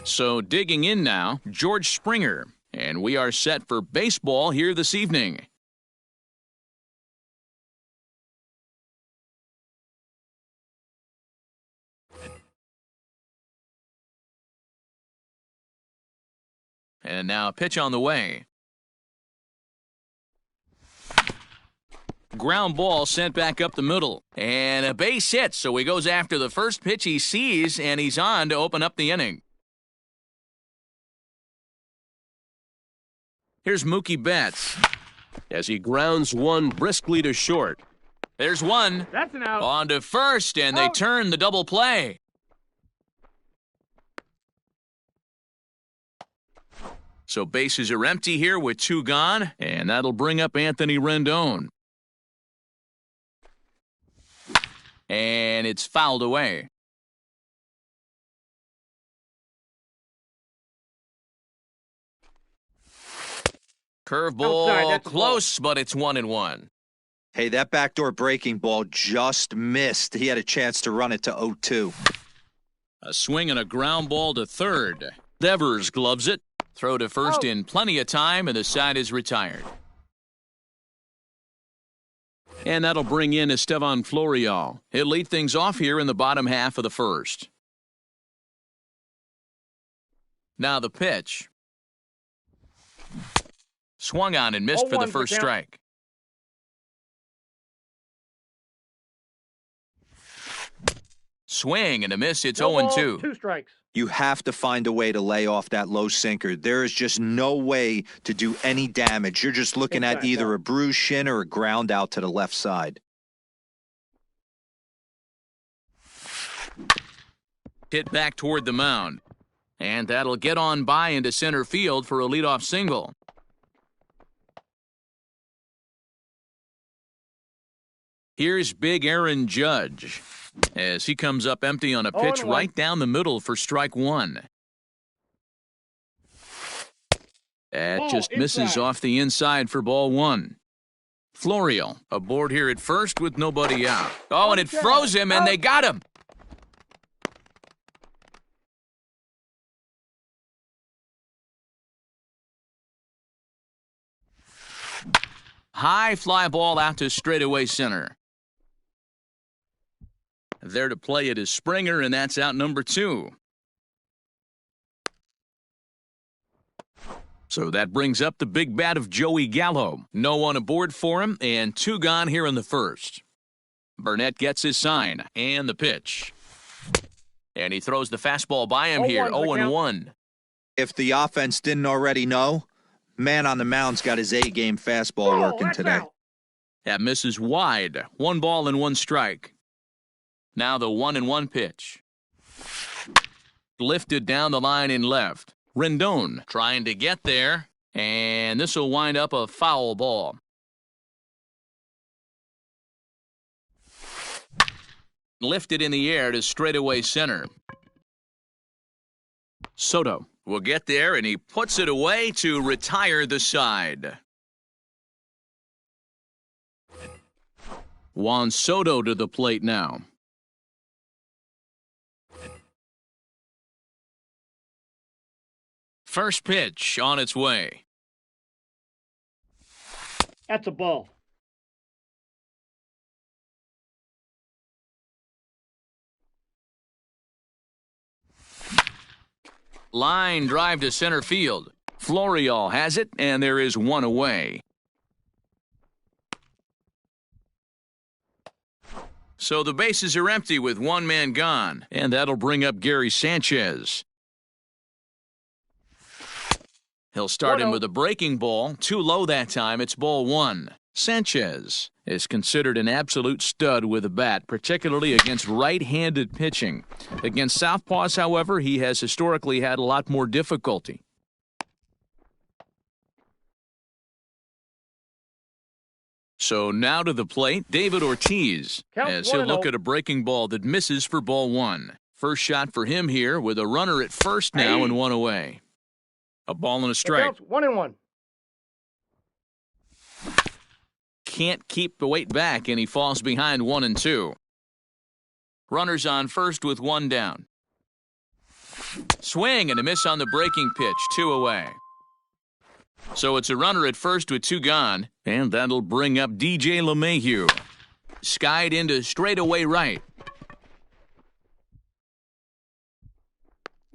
So digging in now, George Springer, and we are set for baseball here this evening. And now a pitch on the way. Ground ball sent back up the middle. And a base hit, so he goes after the first pitch he sees, and he's on to open up the inning. Here's Mookie Betts as he grounds one briskly to short. There's one. That's an out. On to first, and they turn the double play. So bases are empty here with two gone, and that'll bring up Anthony Rendon. And it's fouled away. Curveball close, but it's 1-1. Hey, that backdoor breaking ball just missed. He had a chance to run it to 0-2. A swing and a ground ball to third. Devers gloves it. Throw to first in plenty of time, and the side is retired. And that'll bring in Estevan Florial. He'll lead things off here in the bottom half of the first. Now the pitch. Swung on and missed for the first strike. Swing and a miss. It's 0-2. 2 strikes. You have to find a way to lay off that low sinker. There is just no way to do any damage. You're just looking at either a bruised shin or a ground out to the left side. Hit back toward the mound. And that'll get on by into center field for a leadoff single. Here's big Aaron Judge as he comes up empty on a pitch right down the middle for strike one. That just misses off the inside for ball one. Florial aboard here at first with nobody out. Oh, and it froze him, and they got him. High fly ball out to straightaway center. There to play it is Springer, and that's out number 2. So that brings up the big bat of Joey Gallo. No one aboard for him, and 2 gone here in the first. Burnett gets his sign, and the pitch. And he throws the fastball by him here, 0-1. If the offense didn't already know, man on the mound's got his A-game fastball working today. That misses wide. 1 ball and 1 strike. Now the 1-1 pitch. Lifted down the line in left. Rendon trying to get there, and this will wind up a foul ball. Lifted in the air to straightaway center. Soto will get there, and he puts it away to retire the side. Juan Soto to the plate now. First pitch on its way. That's a ball. Line drive to center field. Florial has it, and there is 1 away. So the bases are empty with 1 man gone, and that'll bring up Gary Sanchez. He'll start in with a breaking ball. Too low that time. It's ball 1. Sanchez is considered an absolute stud with a bat, particularly against right-handed pitching. Against southpaws, however, he has historically had a lot more difficulty. So now to the plate, David Ortiz, as he'll look at a breaking ball that misses for ball one. First shot for him here with a runner at first now and one away. A ball and a strike. 1-1. Can't keep the weight back, and he falls behind 1-2. Runners on first with one down. Swing and a miss on the breaking pitch, 2 away. So it's a runner at first with 2 gone, and that'll bring up DJ LeMahieu. Skied into straightaway right.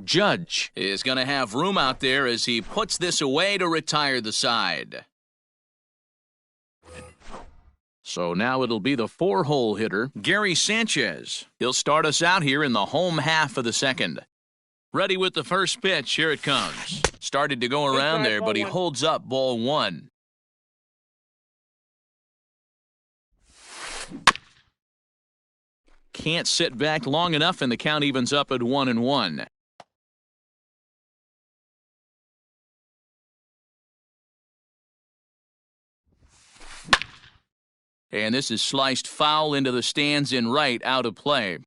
Judge is going to have room out there as he puts this away to retire the side. So now it'll be the 4-hole hitter, Gary Sanchez. He'll start us out here in the home half of the second. Ready with the first pitch, here it comes. Started to go around there, but he holds up ball one. Can't sit back long enough, and the count evens up at 1-1. And this is sliced foul into the stands in right, out of play.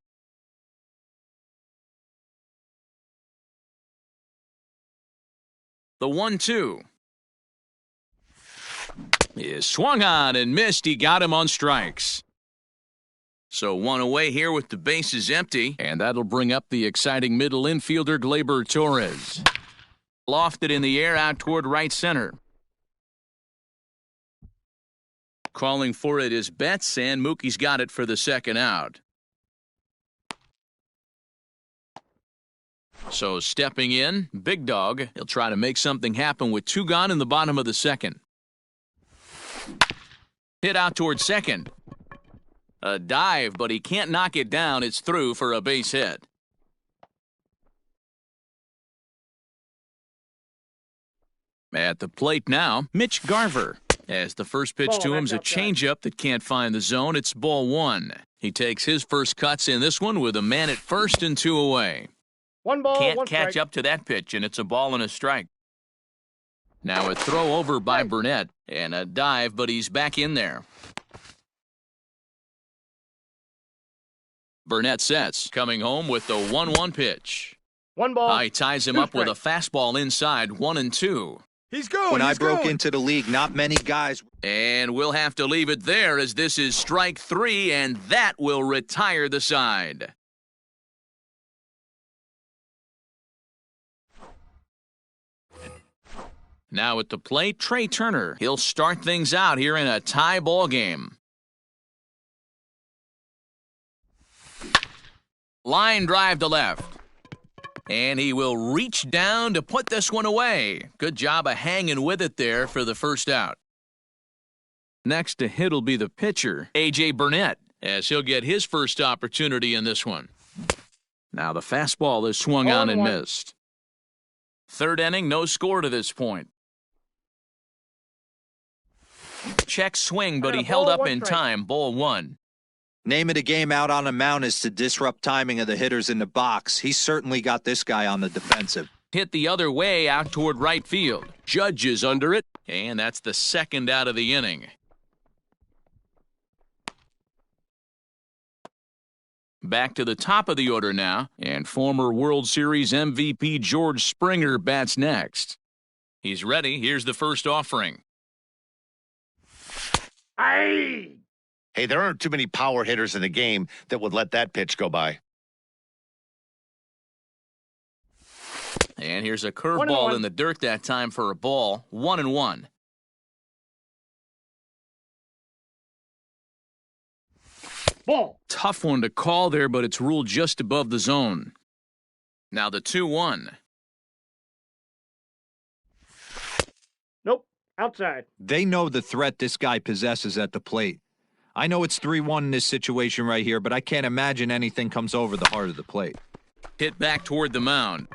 The 1-2 is swung on and missed. He got him on strikes. So one away here with the bases empty, and that'll bring up the exciting middle infielder Gleyber Torres. Lofted in the air out toward right center. Calling for it is Betts, and Mookie's got it for the second out. So stepping in, Big Dog. He'll try to make something happen with 2 gone in the bottom of the second. Hit out towards second. A dive, but he can't knock it down. It's through for a base hit. At the plate now, Mitch Garver. As the first pitch to him's a changeup that can't find the zone. It's ball one. He takes his first cuts in this one with a man at first and 2 away. 1 ball, Can't 1 catch strike. up to that pitch, and it's a ball and a strike. Now a throw over by Burnett, and a dive, but he's back in there. Burnett sets, coming home with the 1-1 pitch. 1 ball. He ties him up with a fastball inside, 1-2. He's going. When I broke into the league, not many guys. And we'll have to leave it there as this is strike 3, and that will retire the side. Now at the plate, Trey Turner. He'll start things out here in a tie ball game. Line drive to left. And he will reach down to put this one away. Good job of hanging with it there for the first out. Next to hit will be the pitcher, A.J. Burnett, as he'll get his first opportunity in this one. Now the fastball is swung on and missed. Third inning, no score to this point. Check swing, but he held up in time, ball one. Name of the game out on the mound is to disrupt timing of the hitters in the box. He's certainly got this guy on the defensive. Hit the other way out toward right field. Judge is under it, and that's the second out of the inning. Back to the top of the order now, and former World Series MVP George Springer bats next. He's ready. Here's the first offering. Aye. Hey, there aren't too many power hitters in the game that would let that pitch go by. And here's a curveball in the dirt that time for a ball. 1-1. Ball. Tough one to call there, but it's ruled just above the zone. Now the 2-1. Nope. Outside. They know the threat this guy possesses at the plate. I know it's 3-1 in this situation right here, but I can't imagine anything comes over the heart of the plate. Hit back toward the mound.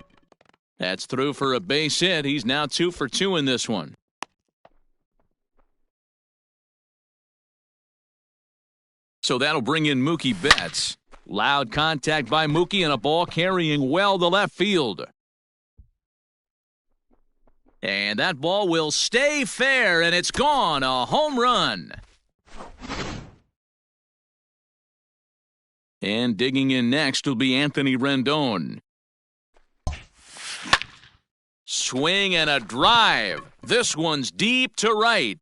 That's through for a base hit. He's now 2 for 2 in this one. So that'll bring in Mookie Betts. Loud contact by Mookie and a ball carrying well to left field. And that ball will stay fair, and it's gone. A home run. And digging in next will be Anthony Rendon. Swing and a drive. This one's deep to right.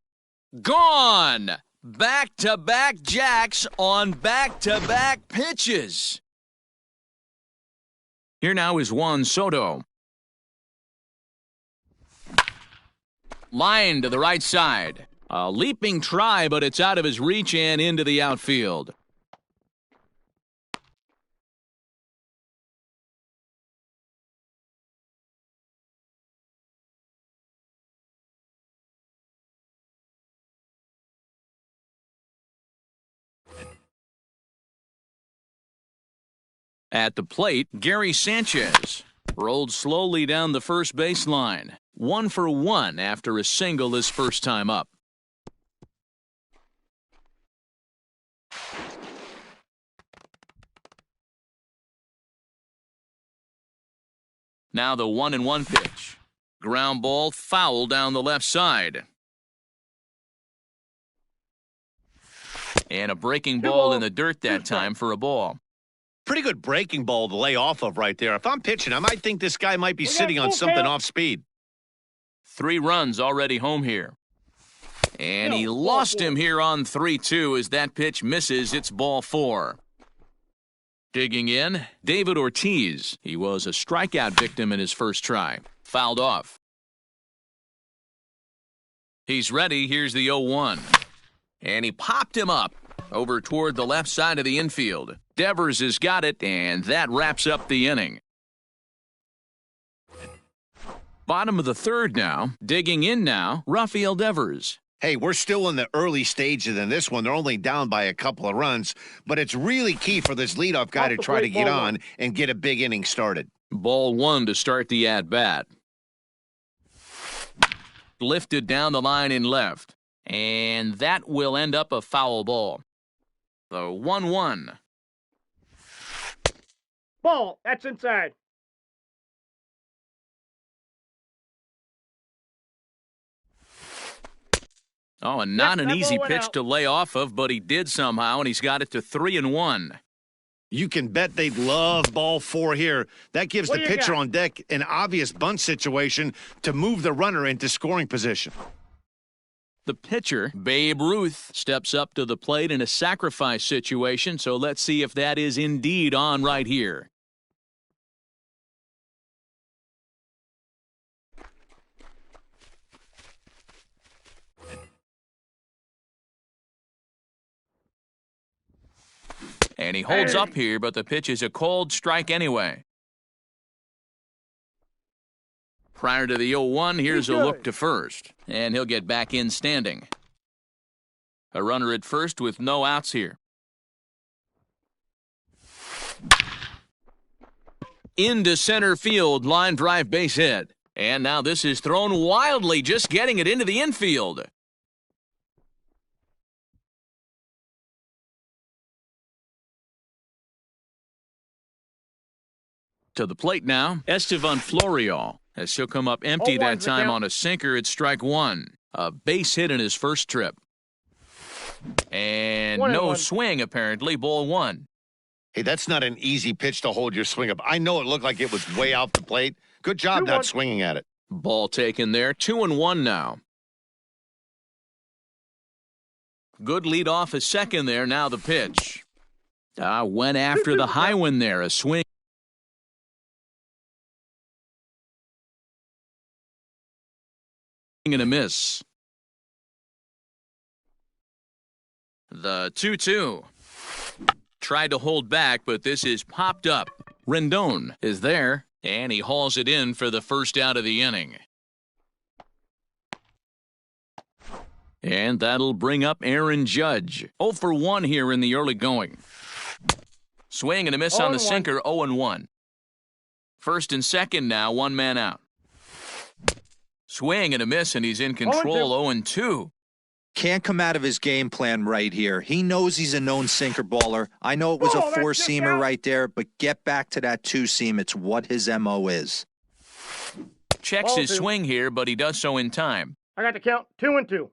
Gone! Back-to-back jacks on back-to-back pitches. Here now is Juan Soto. Line to the right side. A leaping try, but it's out of his reach and into the outfield. At the plate, Gary Sanchez rolled slowly down the first baseline. 1 for 1 after a single his first time up. Now the 1-1 pitch. Ground ball foul down the left side. And a breaking ball in the dirt that time for a ball. Pretty good breaking ball to lay off of right there. If I'm pitching, I might think this guy might be sitting on something off speed. 3 runs already home here. And he lost him here on 3-2 as that pitch misses. It's ball 4. Digging in, David Ortiz. He was a strikeout victim in his first try. Fouled off. He's ready. Here's the 0-1. And he popped him up over toward the left side of the infield. Devers has got it, and that wraps up the inning. Bottom of the third now. Digging in now, Rafael Devers. Hey, we're still in the early stages in this one. They're only down by a couple of runs, but it's really key for this leadoff guy to try to get on and get a big inning started. Ball 1 to start the at-bat. Lifted down the line in left, and that will end up a foul ball. The 1-1. Ball. That's inside. Oh, and not an easy pitch to lay off of, but he did somehow, and he's got it to 3-1. You can bet they'd love ball 4 here. That gives the pitcher on deck an obvious bunt situation to move the runner into scoring position. The pitcher, Babe Ruth, steps up to the plate in a sacrifice situation, so let's see if that is indeed on right here. And he holds up here, but the pitch is a cold strike anyway. Prior to the 0-1, here's a look to first. And he'll get back in standing. A runner at first with no outs here. Into center field, line drive base hit. And now this is thrown wildly, just getting it into the infield. To the plate now, Estevan Florial, as he'll come up empty that time on a sinker at strike 1. A base hit in his first trip. And no swing, apparently, ball 1. Hey, that's not an easy pitch to hold your swing up. I know it looked like it was way off the plate. Good job not swinging at it. Ball taken there, 2-1 now. Good lead off a second there, now the pitch. Went after the high one there, a swing. And a miss. The 2-2. Tried to hold back, but this is popped up. Rendon is there, and he hauls it in for the first out of the inning. And that'll bring up Aaron Judge. 0 for 1 here in the early going. Swing and a miss on the sinker, 0-1. First and second now, 1 man out. Swing and a miss, and he's in control, 0-2. Can't come out of his game plan right here. He knows he's a known sinker baller. I know it was a 4-seamer right there, but get back to that 2-seam. It's what his MO is. Checks his swing here, but he does so in time. I got to count 2-2.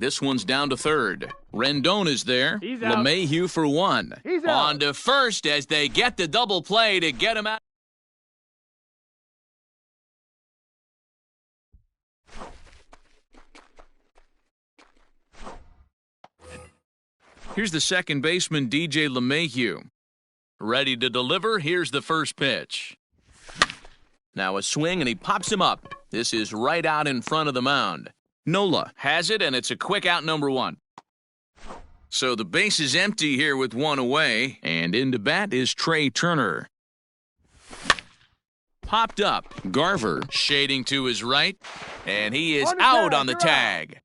This one's down to third. Rendon is there. He's out. LeMahieu for one. He's out. On to first as they get the double play to get him out. Here's the second baseman, DJ LeMahieu. Ready to deliver. Here's the first pitch. Now a swing, and he pops him up. This is right out in front of the mound. Nola has it, and it's a quick out, number one. So the base is empty here with one away, and into bat is Trey Turner. Popped up. Garver shading to his right, and he is out on the tag.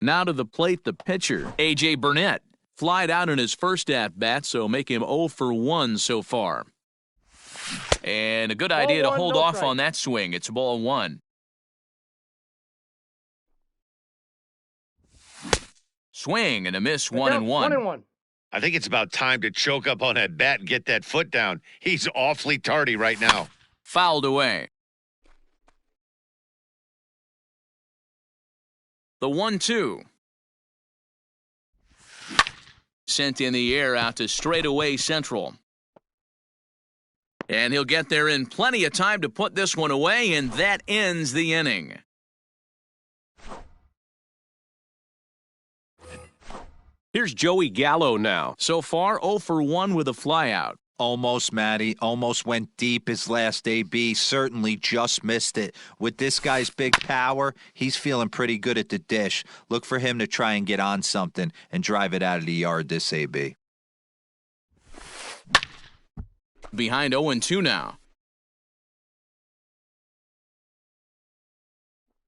Now to the plate, the pitcher, A.J. Burnett. Flied out in his first at-bat, so make him 0 for 1 so far. And a good idea to hold off on that swing. It's ball one. Swing and a miss, 1-1. 1-1. I think it's about time to choke up on that bat and get that foot down. He's awfully tardy right now. Fouled away. The 1-2. Sent in the air out to straightaway central. And he'll get there in plenty of time to put this one away, and that ends the inning. Here's Joey Gallo now. So far, 0 for 1 with a flyout. Almost, Matty. Almost went deep his last AB. Certainly just missed it. With this guy's big power, he's feeling pretty good at the dish. Look for him to try and get on something and drive it out of the yard this AB. Behind 0-2 now.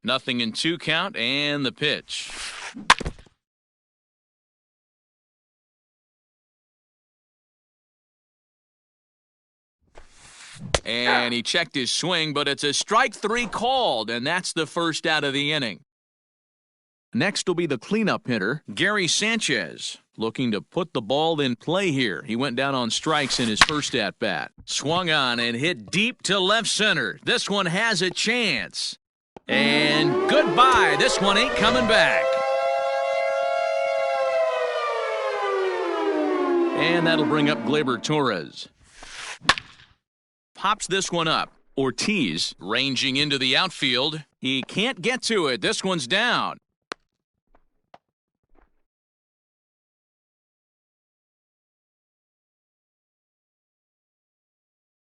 Nothing in 2 count, and the pitch. And he checked his swing, but it's a strike 3 called, and that's the first out of the inning. Next will be the cleanup hitter, Gary Sanchez, looking to put the ball in play here. He went down on strikes in his first at-bat. Swung on and hit deep to left center. This one has a chance. And goodbye. This one ain't coming back. And that'll bring up Gleyber Torres. Pops this one up. Ortiz ranging into the outfield. He can't get to it. This one's down.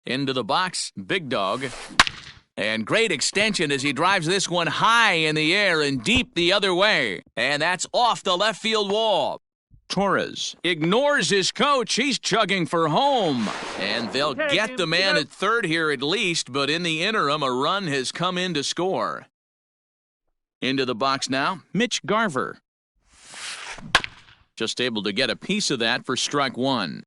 Into the box, Big Dog. And great extension as he drives this one high in the air and deep the other way. And that's off the left field wall. Torres ignores his coach. He's chugging for home. And they'll get the man at third here at least, but in the interim, a run has come in to score. Into the box now, Mitch Garver. Just able to get a piece of that for strike 1.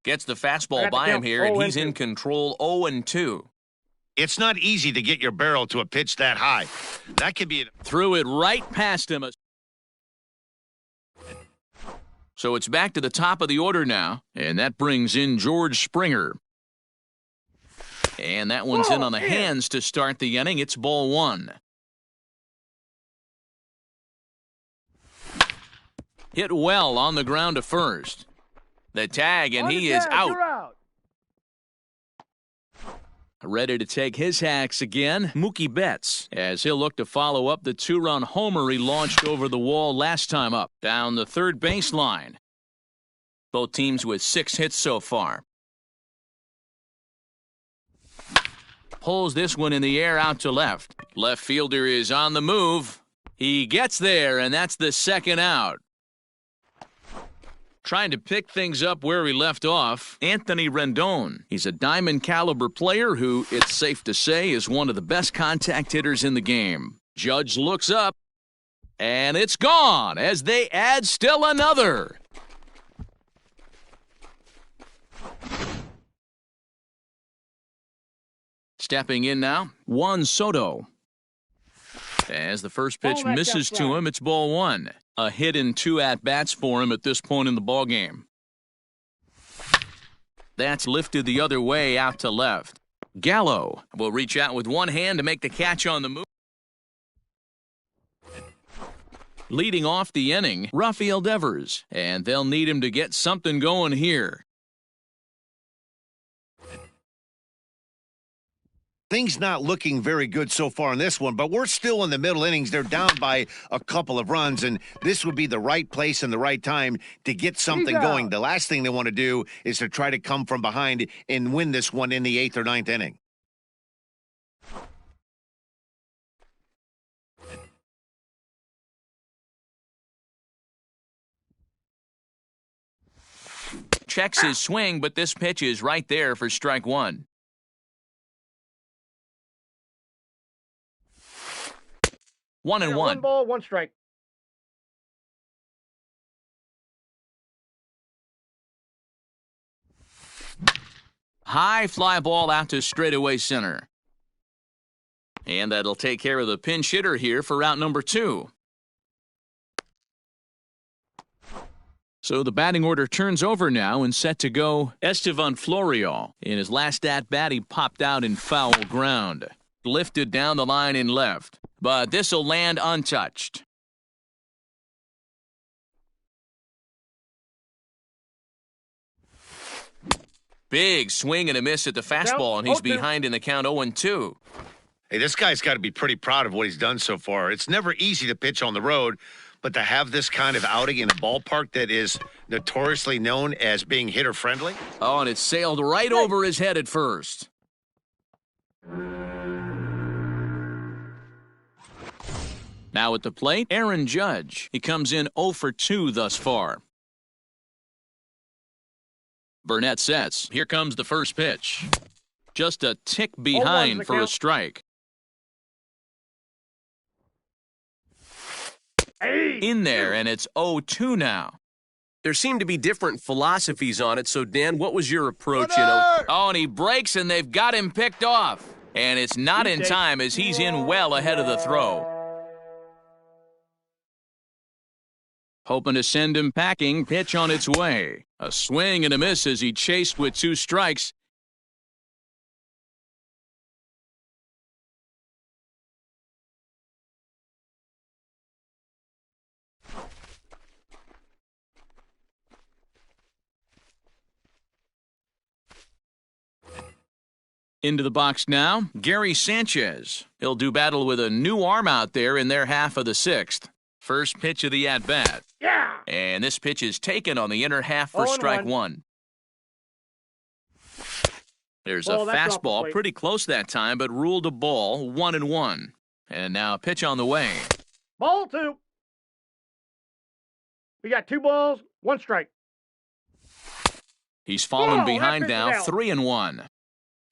Gets the fastball by him here, and he's in control 0-2. It's not easy to get your barrel to a pitch that high. That could be... Threw it right past him. So it's back to the top of the order now, and that brings in George Springer. And that one's in on the hands to start the inning. It's ball 1. Hit well on the ground to first. The tag, and he is out. Ready to take his hacks again, Mookie Betts, as he'll look to follow up the 2-run homer he launched over the wall last time up, down the third baseline. Both teams with 6 hits so far. Pulls this one in the air out to left. Left fielder is on the move. He gets there, and that's the second out. Trying to pick things up where he left off, Anthony Rendon. He's a diamond caliber player who, it's safe to say, is one of the best contact hitters in the game. Judge looks up, and it's gone as they add still another. Stepping in now, Juan Soto. As the first pitch misses to him, it's ball 1. A hit in 2 at-bats for him at this point in the ballgame. That's lifted the other way out to left. Gallo will reach out with one hand to make the catch on the move. Leading off the inning, Rafael Devers, and they'll need him to get something going here. Things not looking very good so far in this one, but we're still in the middle innings. They're down by a couple of runs, and this would be the right place and the right time to get something going. The last thing they want to do is to try to come from behind and win this one in the 8th or 9th inning. Checks his swing, but this pitch is right there for strike one. One and one. One ball, one strike. High fly ball out to straightaway center. And that'll take care of the pinch hitter here for out number 2. So the batting order turns over now and set to go Estevan Florial. In his last at-bat, he popped out in foul ground. Lifted down the line in left, but this'll land untouched. Big swing and a miss at the fastball, and he's behind in the count 0-2. Hey, this guy's got to be pretty proud of what he's done so far. It's never easy to pitch on the road, but to have this kind of outing in a ballpark that is notoriously known as being hitter-friendly. Oh, and it sailed right over his head at first. Now at the plate, Aaron Judge. He comes in 0 for 2 thus far. Burnett sets. Here comes the first pitch. Just a tick behind for a strike. In there, and it's 0-2 now. There seem to be different philosophies on it, so Dan, what was your approach? Oh, and he breaks, and they've got him picked off. And it's not in time as he's in well ahead of the throw. Hoping to send him packing, pitch on its way. A swing and a miss as he chased with 2 strikes. Into the box now, Gary Sanchez. He'll do battle with a new arm out there in their half of the 6th. First pitch of the at-bat. Yeah! And this pitch is taken on the inner half for strike 1. There's a fastball pretty close that time, but ruled a ball 1-1. And now a pitch on the way. Ball 2. We got 2 balls, 1 strike. He's fallen behind now, 3-1.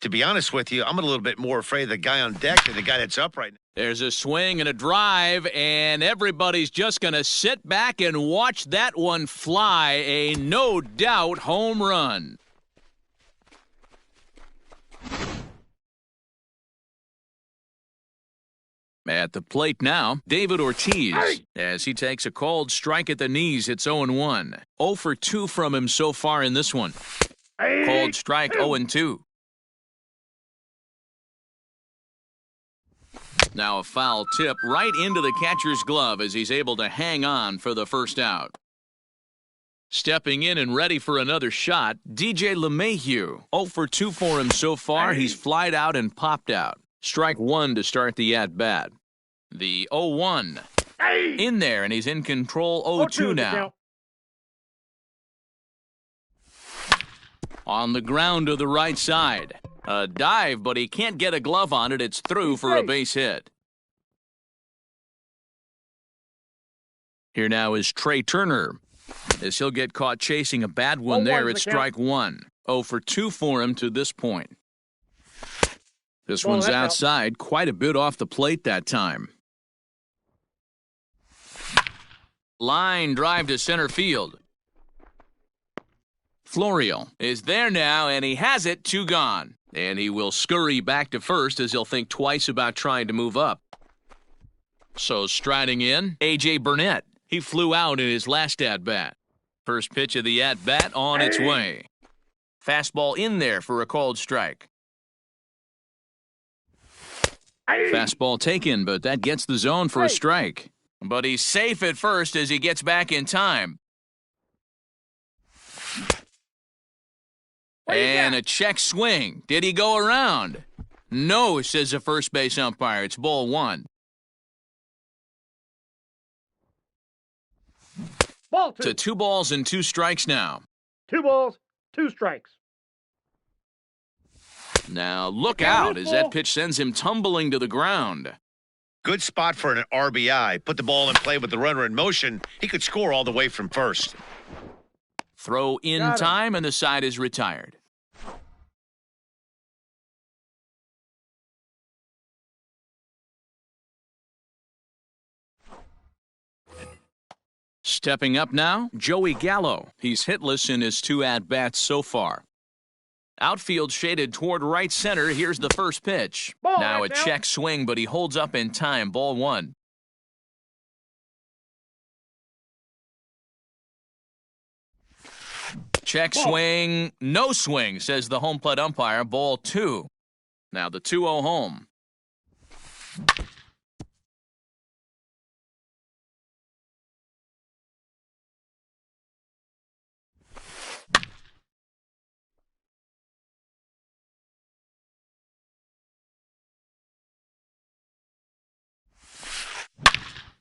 To be honest with you, I'm a little bit more afraid of the guy on deck than the guy that's up right now. There's a swing and a drive, and everybody's just going to sit back and watch that one fly. A no-doubt home run. At the plate now, David Ortiz, as he takes a called strike at the knees. It's 0-1. 0 for 2 from him so far in this one. Called strike 0-2. Now a foul tip right into the catcher's glove as he's able to hang on for the first out. Stepping in and ready for another shot, DJ LeMahieu. 0 for 2 for him so far. He's flied out and popped out. Strike 1 to start the at-bat. The 0-1. In there, and he's in control 0-2 now. On the ground to the right side. A dive, but he can't get a glove on it. It's through for a base hit. Here now is Trey Turner. As he'll get caught chasing a bad one there, it's strike 1. 0 for 2 for him to this point. This one's outside, quite a bit off the plate that time. Line drive to center field. Florial is there now, and he has it, 2 gone. And he will scurry back to first as he'll think twice about trying to move up. So striding in, A.J. Burnett. He flew out in his last at-bat. First pitch of the at-bat on its way. Fastball in there for a called strike. Fastball taken, but that gets the zone for a strike. But he's safe at first as he gets back in time. And a check swing. Did he go around? No, says the first base umpire. It's ball one. Ball two. To 2 balls and 2 strikes now. 2 balls, 2 strikes. Now look out as that pitch sends him tumbling to the ground. Good spot for an RBI. Put the ball in play with the runner in motion. He could score all the way from first. Throw in time and the side is retired. Stepping up now, Joey Gallo. He's hitless in his 2 at-bats so far. Outfield shaded toward right center. Here's the first pitch. Now a check swing, but he holds up in time. Ball one. Check swing, no swing, says the home plate umpire. Ball two. Now the 2-0 home.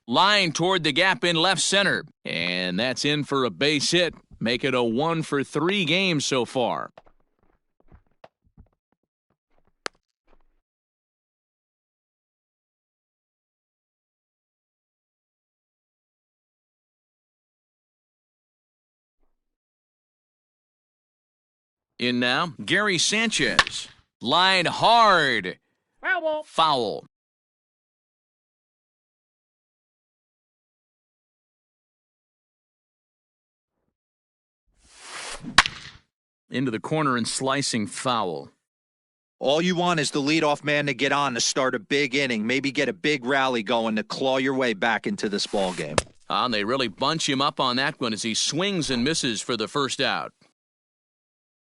Line toward the gap in left center. And that's in for a base hit. Make it a 1 for 3 games so far. In now, Gary Sanchez. Line hard. Foul. Into the corner and slicing foul. All you want is the leadoff man to get on to start a big inning, maybe get a big rally going to claw your way back into this ball game. And they really bunch him up on that one as he swings and misses for the first out.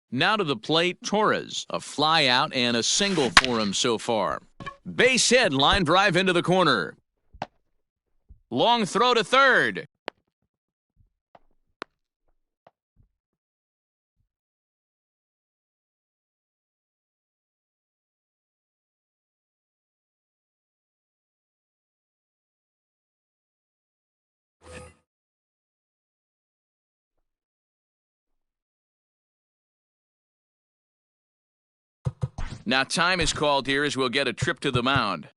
Now to the plate, Torres. A fly out and a single for him so far. Base hit, line drive into the corner. Long throw to third. Now time is called here as we'll get a trip to the mound.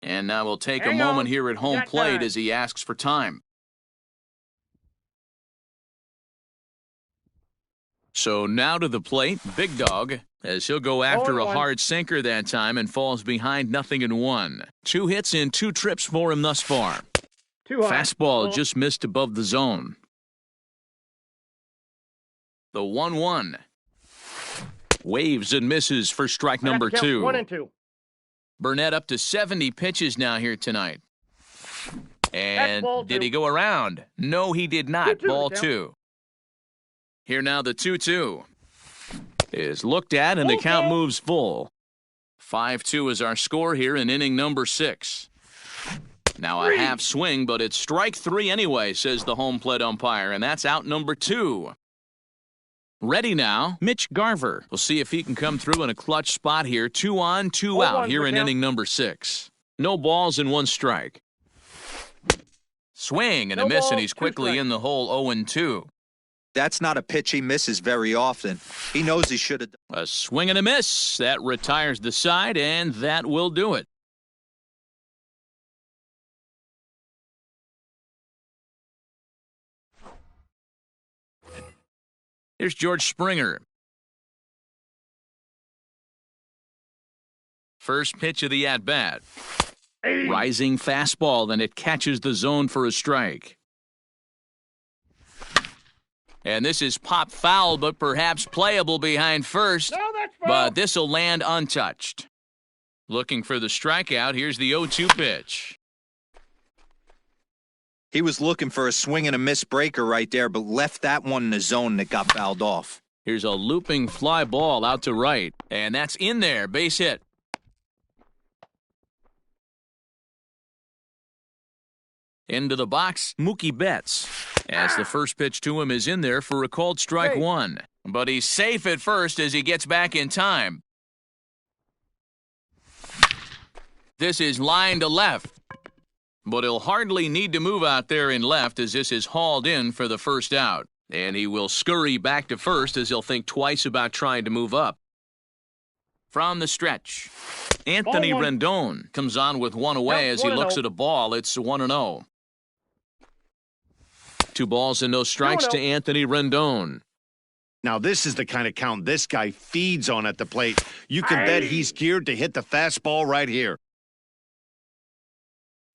And now we'll take a moment here at home plate as he asks for time. So now to the plate, Big Dog, as he'll go after a hard sinker that time and falls behind 0-1. 2 hits in 2 trips for him thus far. Fastball just missed above the zone. The 1-1. Waves and misses for strike number 2. 1 and 2. Burnett up to 70 pitches now here tonight. And did he go around? No, he did not. Ball 2. Here now the 2-2 is looked at and the count moves full. 5-2 is our score here in inning number 6. Now a half swing, but it's strike 3 anyway, says the home plate umpire, and that's out number 2. Ready now, Mitch Garver. We'll see if he can come through in a clutch spot here. 2 on, 2 out here in inning number 6. No balls and 1 strike. Swing and a miss, and he's quickly in the hole 0-2. That's not a pitch he misses very often. He knows he should have. A swing and a miss. That retires the side, and that will do it. Here's George Springer. First pitch of the at-bat. Rising fastball, and it catches the zone for a strike. And this is pop foul, but perhaps playable behind first. No, that's foul. But this will land untouched. Looking for the strikeout. Here's the 0-2 pitch. He was looking for a swing and a miss breaker right there, but left that one in the zone that got fouled off. Here's a looping fly ball out to right, and that's in there, base hit. Into the box, Mookie Betts, as the first pitch to him is in there for a called strike one. But he's safe at first as he gets back in time. This is line to left. But he'll hardly need to move out there in left as this is hauled in for the first out. And he will scurry back to first as he'll think twice about trying to move up. From the stretch, Anthony Rendon comes on with one away as he looks at a ball. It's 1-0. 2 balls and no strikes to Anthony Rendon. Now, this is the kind of count this guy feeds on at the plate. You can bet he's geared to hit the fastball right here.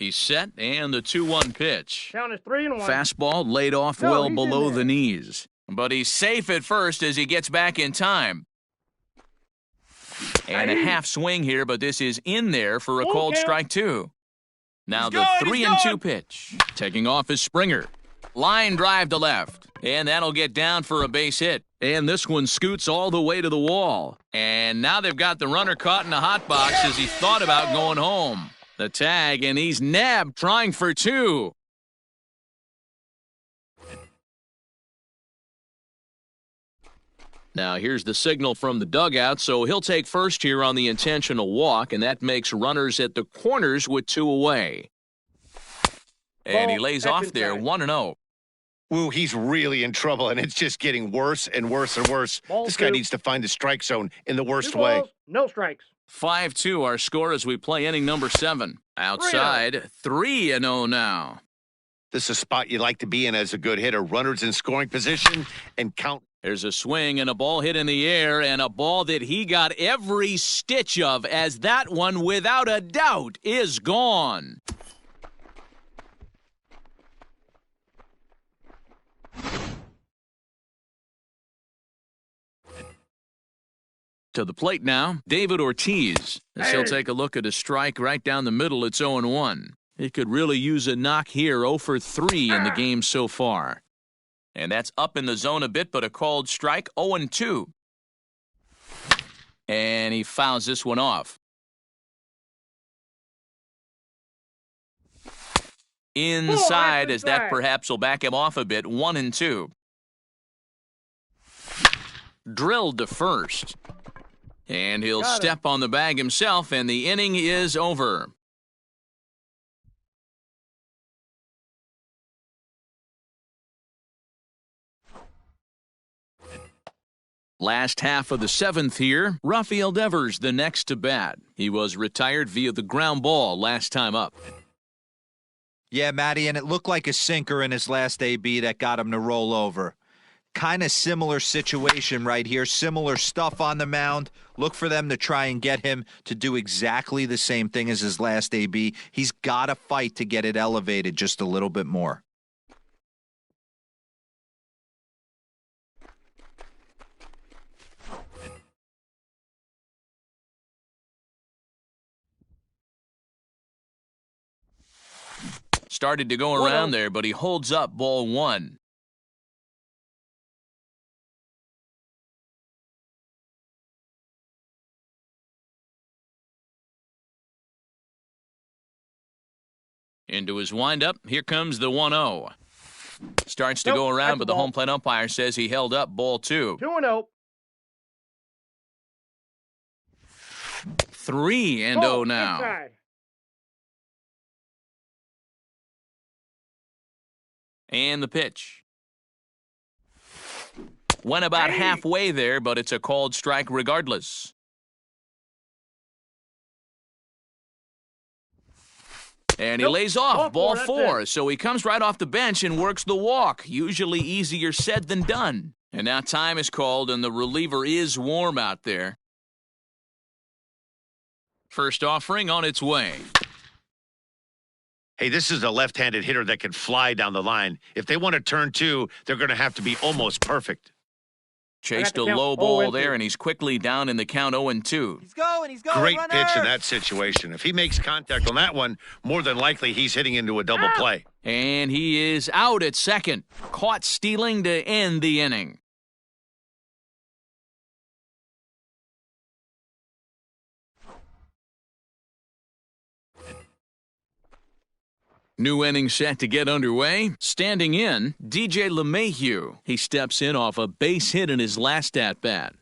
He's set, and the 2-1 pitch. Count is 3-1. Fastball laid off well below the knees. But he's safe at first as he gets back in time. And a half swing here, but this is in there for a called strike two. Now the 3-2 pitch. Taking off is Springer. Line drive to left. And that'll get down for a base hit. And this one scoots all the way to the wall. And now they've got the runner caught in the hot box as he thought about going home. The tag, and he's nabbed trying for 2. Now here's the signal from the dugout, so he'll take first here on the intentional walk, and that makes runners at the corners with 2 away. And he lays off there, 1-0. Ooh, he's really in trouble, and it's just getting worse and worse and worse. This guy needs to find the strike zone in the worst way. No strikes. 5-2 our score as we play inning number 7. Outside, 3-0 now. This is a spot you like to be in as a good hitter. Runners in scoring position and count. There's a swing and a ball hit in the air, and a ball that he got every stitch of, as that one, without a doubt, is gone. To the plate now, David Ortiz. As he'll take a look at a strike right down the middle, it's 0-1. He could really use a knock here, 0 for 3 in the game so far. And that's up in the zone a bit, but a called strike, 0-2. And he fouls this one off. Inside, as that perhaps will back him off a bit, 1-2. Drilled to first. And he'll step on the bag himself, and the inning is over. Last half of the 7th here, Rafael Devers the next to bat. He was retired via the ground ball last time up. Yeah, Matty, and it looked like a sinker in his last AB that got him to roll over. Kind of similar situation right here, similar stuff on the mound. Look for them to try and get him to do exactly the same thing as his last AB. He's got to fight to get it elevated just a little bit more. Started to go around there, but he holds up ball 1. Into his windup, here comes the 1-0. Starts to go around, but the home plate umpire says he held up ball 2. 2-0. 3-0 now. Inside. And the pitch. Went about halfway there, but it's a called strike regardless. And he lays off ball 4, so he comes right off the bench and works the walk. Usually easier said than done. And now time is called, and the reliever is warm out there. First offering on its way. Hey, this is a left-handed hitter that can fly down the line. If they want to turn 2, they're going to have to be almost perfect. Chased I a got the count. low ball 0-2. there, and he's quickly down in the count 0-2. He's going, Great runner! pitch in that situation. If he makes contact on that one, more than likely he's hitting into a double play. And he is out at second. Caught stealing to end the inning. New inning set to get underway. Standing in, DJ LeMahieu. He steps in off a base hit in his last at-bat.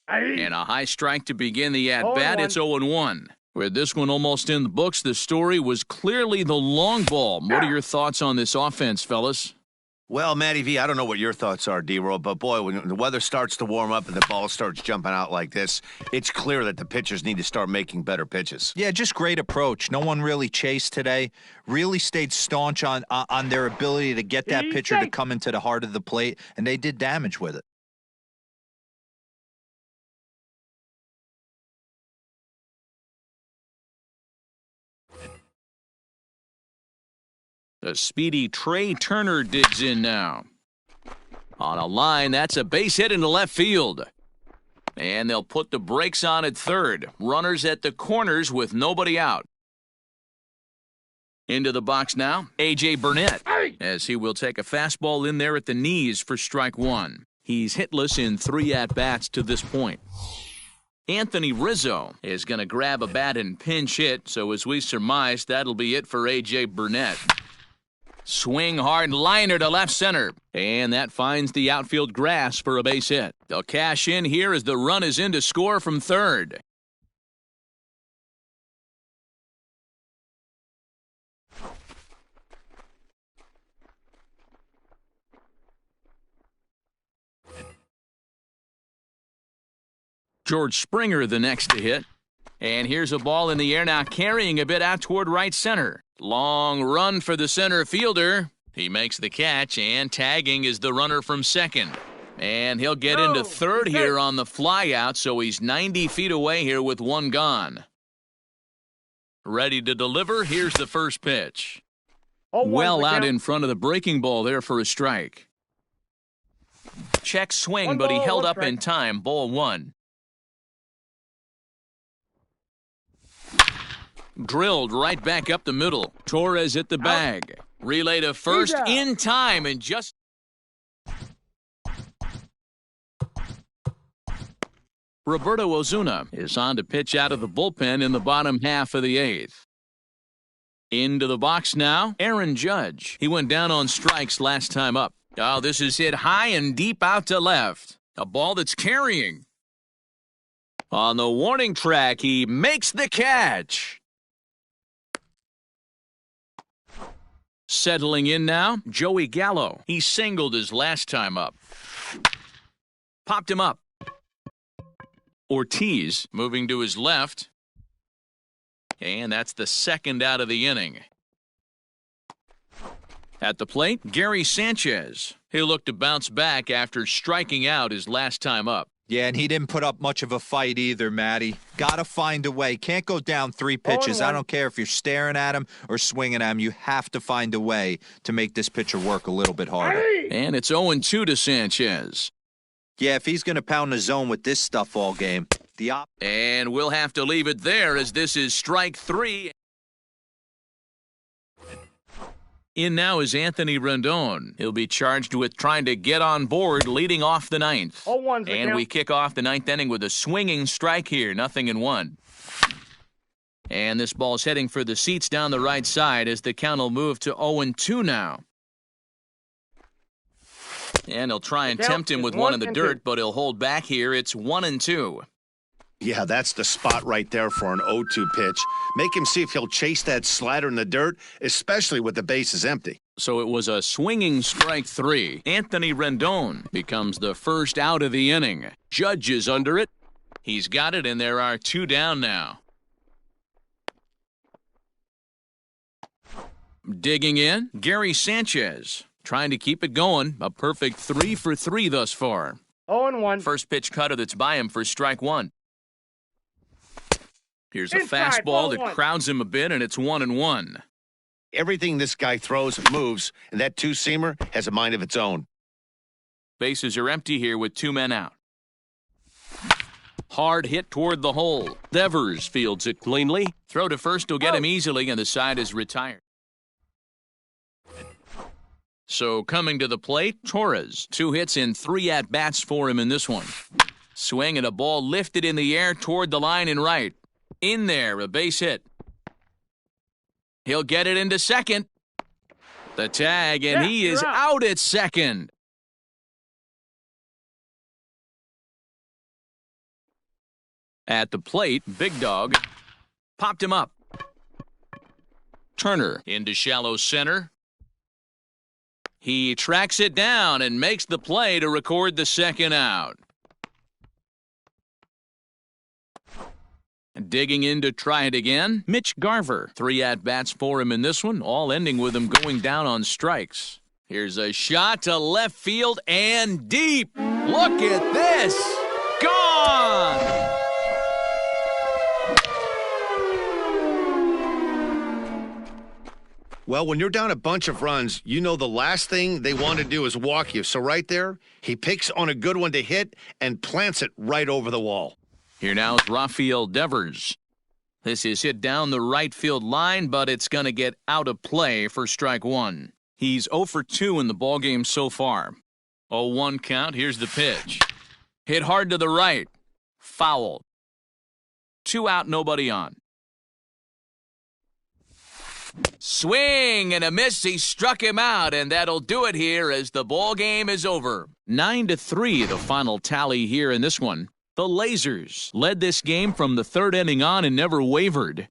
And a high strike to begin the at-bat. It's 0-1. With this one almost in the books, the story was clearly the long ball. What are your thoughts on this offense, fellas? Well, Matty V, I don't know what your thoughts are, D-Roll, but boy, when the weather starts to warm up and the ball starts jumping out like this, it's clear that the pitchers need to start making better pitches. Yeah, just great approach. No one really chased today. Really stayed staunch on their ability to get that pitcher to come into the heart of the plate, and they did damage with it. The speedy Trey Turner digs in now. On a line, that's a base hit into left field. And they'll put the brakes on at third. Runners at the corners with nobody out. Into the box now, A.J. Burnett, as he will take a fastball in there at the knees for strike one. He's hitless in 3 at-bats to this point. Anthony Rizzo is going to grab a bat and pinch hit, so as we surmise, that'll be it for A.J. Burnett. Swing hard liner to left center, and that finds the outfield grass for a base hit. They'll cash in here as the run is in to score from third. George Springer the next to hit. And here's a ball in the air now, carrying a bit out toward right center. Long run for the center fielder. He makes the catch, and tagging is the runner from second. And he'll get into third here on the flyout, so he's 90 feet away here with one gone. Ready to deliver, here's the first pitch. Well out in front of the breaking ball there for a strike. Check swing, but he held up in time, ball one. Drilled right back up the middle. Torres at the bag. Relay to first in time and just... Roberto Ozuna is on to pitch out of the bullpen in the bottom half of the 8th. Into the box now, Aaron Judge. He went down on strikes last time up. Oh, this is hit high and deep out to left. A ball that's carrying. On the warning track, he makes the catch. Settling in now, Joey Gallo. He singled his last time up. Popped him up. Ortiz moving to his left. And that's the second out of the inning. At the plate, Gary Sanchez. He'll look to bounce back after striking out his last time up. Yeah, and he didn't put up much of a fight either, Matty. Got to find a way. Can't go down 3 pitches. I don't care if you're staring at him or swinging at him. You have to find a way to make this pitcher work a little bit harder. And it's 0-2 to Sanchez. Yeah, if he's going to pound the zone with this stuff all game, and we'll have to leave it there as this is strike 3. In now is Anthony Rendon. He'll be charged with trying to get on board leading off the 9th. And we kick off the 9th inning with a swinging strike here, 0-1. And this ball's heading for the seats down the right side as the count will move to 0-2 now. And he'll try and tempt him with one in the dirt, but he'll hold back here. It's 1-2. Yeah, that's the spot right there for an 0-2 pitch. Make him see if he'll chase that slider in the dirt, especially with the bases empty. So it was a swinging strike 3. Anthony Rendon becomes the first out of the inning. Judge is under it. He's got it, and there are 2 down now. Digging in, Gary Sanchez. Trying to keep it going. A perfect 3 for 3 thus far. 0-1. First pitch cutter that's by him for strike 1. Here's a fastball that crowds him a bit, and it's 1-1. Everything this guy throws moves, and that two-seamer has a mind of its own. Bases are empty here with 2 men out. Hard hit toward the hole. Devers fields it cleanly. Throw to first will get him easily, and the side is retired. So coming to the plate, Torres. 2 hits in 3 at-bats for him in this one. Swing and a ball lifted in the air toward the line and right. In there, a base hit. He'll get it into second. The tag, and he is out at second. At the plate, Big Dog popped him up. Turner into shallow center. He tracks it down and makes the play to record the second out. Digging in to try it again, Mitch Garver. 3 at-bats for him in this one, all ending with him going down on strikes. Here's a shot to left field and deep. Look at this. Gone! Well, when you're down a bunch of runs, you know the last thing they want to do is walk you. So right there, he picks on a good one to hit and plants it right over the wall. Here now is Rafael Devers. This is hit down the right field line, but it's going to get out of play for strike 1. He's 0 for 2 in the ballgame so far. 0-1 count. Here's the pitch. Hit hard to the right. Foul. 2 out, nobody on. Swing and a miss. He struck him out, and that'll do it here as the ball game is over. 9-3, the final tally here in this one. The Lasers led this game from the 3rd inning on and never wavered.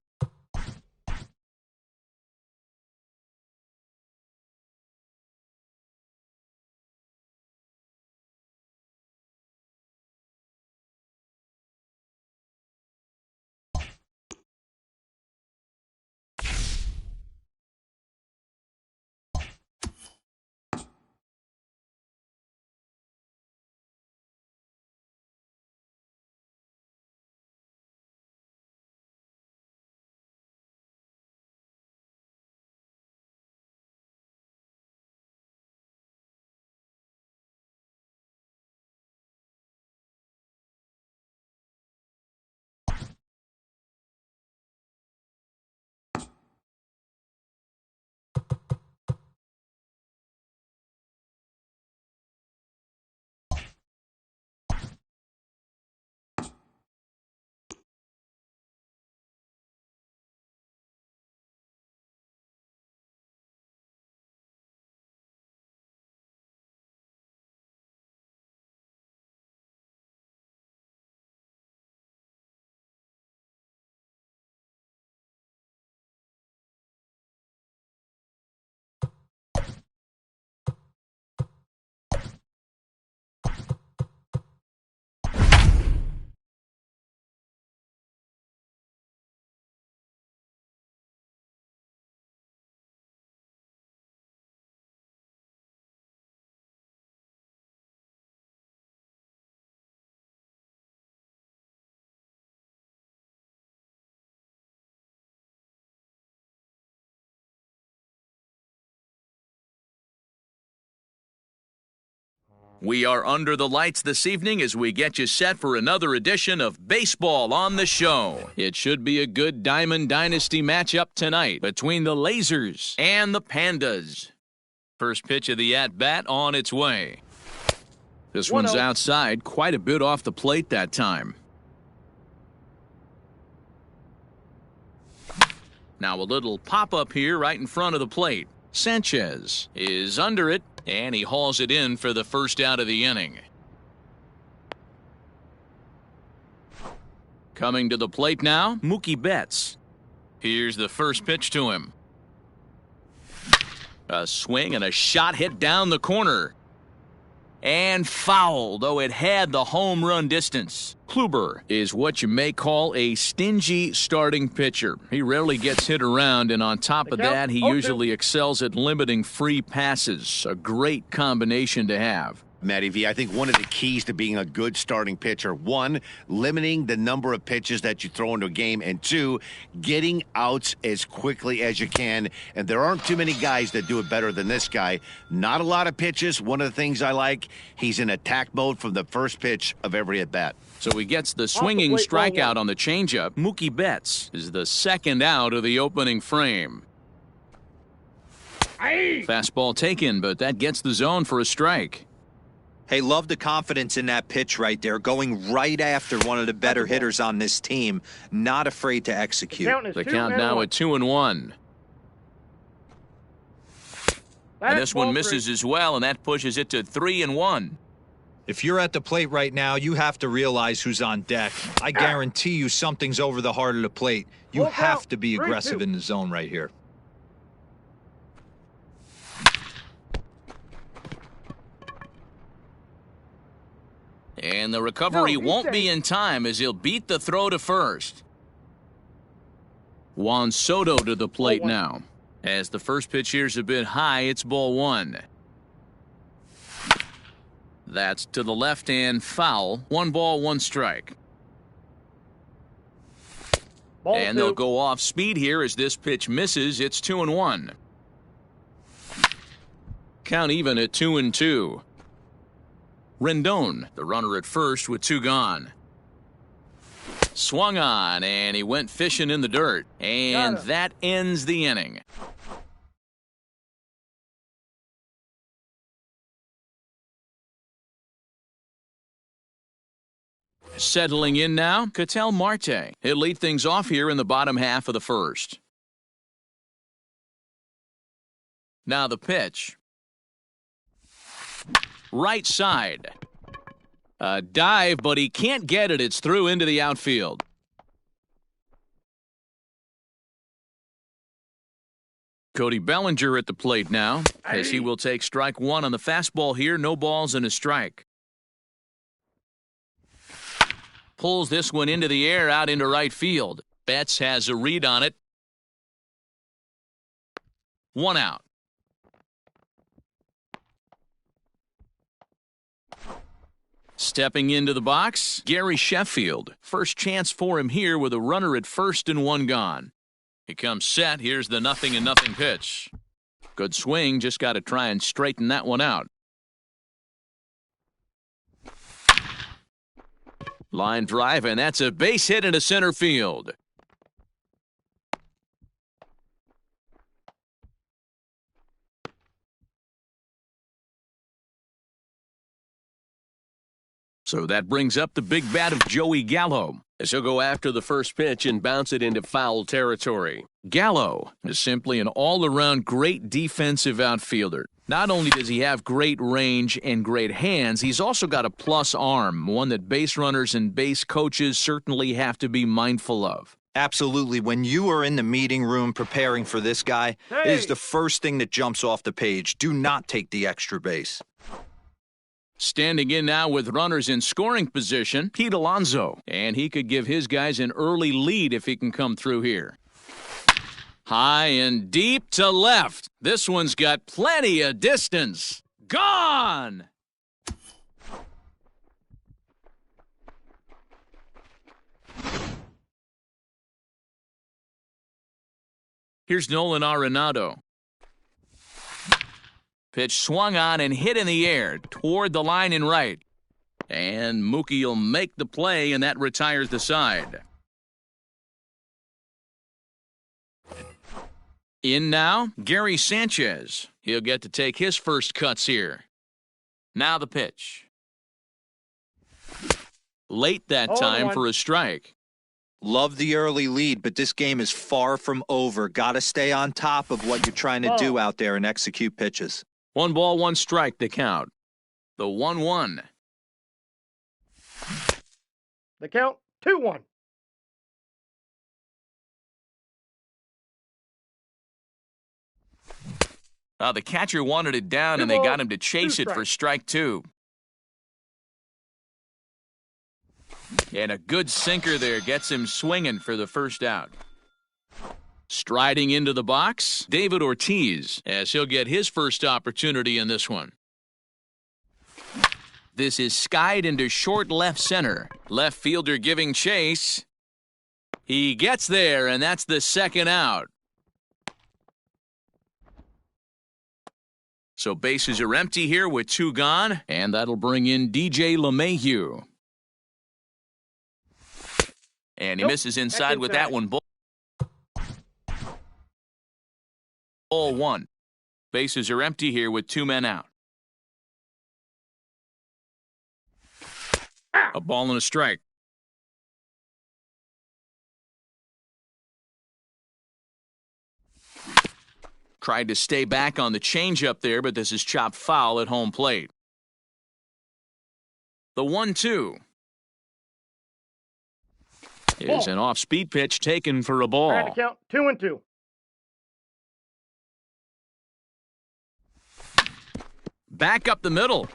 We are under the lights this evening as we get you set for another edition of Baseball on the Show. It should be a good Diamond Dynasty matchup tonight between the Lasers and the Pandas. First pitch of the at-bat on its way. This one's outside, quite a bit off the plate that time. Now a little pop-up here right in front of the plate. Sanchez is under it, and he hauls it in for the first out of the inning. Coming to the plate now, Mookie Betts. Here's the first pitch to him. A swing and a shot hit down the corner. And foul, though it had the home run distance. Kluber is what you may call a stingy starting pitcher. He rarely gets hit around, and on top of that, he usually excels at limiting free passes. A great combination to have. Matty V, I think one of the keys to being a good starting pitcher, one, limiting the number of pitches that you throw into a game, and two, getting outs as quickly as you can. And there aren't too many guys that do it better than this guy. Not a lot of pitches. One of the things I like, he's in attack mode from the first pitch of every at-bat. So he gets the swinging strikeout on the changeup. Mookie Betts is the second out of the opening frame. Fastball taken, but that gets the zone for a strike. Hey, love the confidence in that pitch right there, going right after one of the better hitters on this team, not afraid to execute. The count now at 2-1. And this one misses as well, and that pushes it to 3-1. If you're at the plate right now, you have to realize who's on deck. I guarantee you something's over the heart of the plate. You have to be aggressive in the zone right here. And the recovery won't be in time as he'll beat the throw to first. Juan Soto to the plate now. As the first pitch here's a bit high, it's ball one. That's to the left hand foul. 1 ball, 1 strike. And they'll go off speed here as this pitch misses. It's 2-1. Count even at 2-2. Rendon, the runner at first with 2 gone. Swung on, and he went fishing in the dirt. And that ends the inning. Settling in now, Ketel Marte. He'll lead things off here in the bottom half of the first. Now the pitch. Right side. A dive, but he can't get it. It's through into the outfield. Cody Bellinger at the plate now, as he will take strike 1 on the fastball here. No balls and a strike. Pulls this one into the air out into right field. Betts has a read on it. 1 out. Stepping into the box, Gary Sheffield. First chance for him here with a runner at first and 1 gone. He comes set. Here's the 0-0 pitch. Good swing. Just got to try and straighten that one out. Line drive, and that's a base hit into center field. So that brings up the big bat of Joey Gallo, as he'll go after the first pitch and bounce it into foul territory. Gallo is simply an all-around great defensive outfielder. Not only does he have great range and great hands, he's also got a plus arm, one that base runners and base coaches certainly have to be mindful of. Absolutely. When you are in the meeting room preparing for this guy, it is the first thing that jumps off the page. Do not take the extra base. Standing in now with runners in scoring position, Pete Alonso. And he could give his guys an early lead if he can come through here. High and deep to left. This one's got plenty of distance. Gone! Here's Nolan Arenado. Pitch swung on and hit in the air toward the line and right. And Mookie will make the play, and that retires the side. In now, Gary Sanchez. He'll get to take his first cuts here. Now the pitch. Late that time for a strike. Love the early lead, but this game is far from over. Got to stay on top of what you're trying to do out there and execute pitches. 1 ball, 1 strike, the count. The 1-1. The count, 2-1. The catcher wanted it down, and they got him to chase it for strike 2. And a good sinker there gets him swinging for the first out. Striding into the box, David Ortiz, as he'll get his first opportunity in this one. This is skied into short left center. Left fielder giving chase. He gets there, and that's the second out. So bases are empty here with 2 gone, and that'll bring in DJ LeMahieu. And he misses inside with that one. Ball 1. Bases are empty here with 2 men out. A ball and a strike. Tried to stay back on the changeup there, but this is chopped foul at home plate. The 1-2. Is an off-speed pitch taken for a ball. Trying to count 2-2. Back up the middle.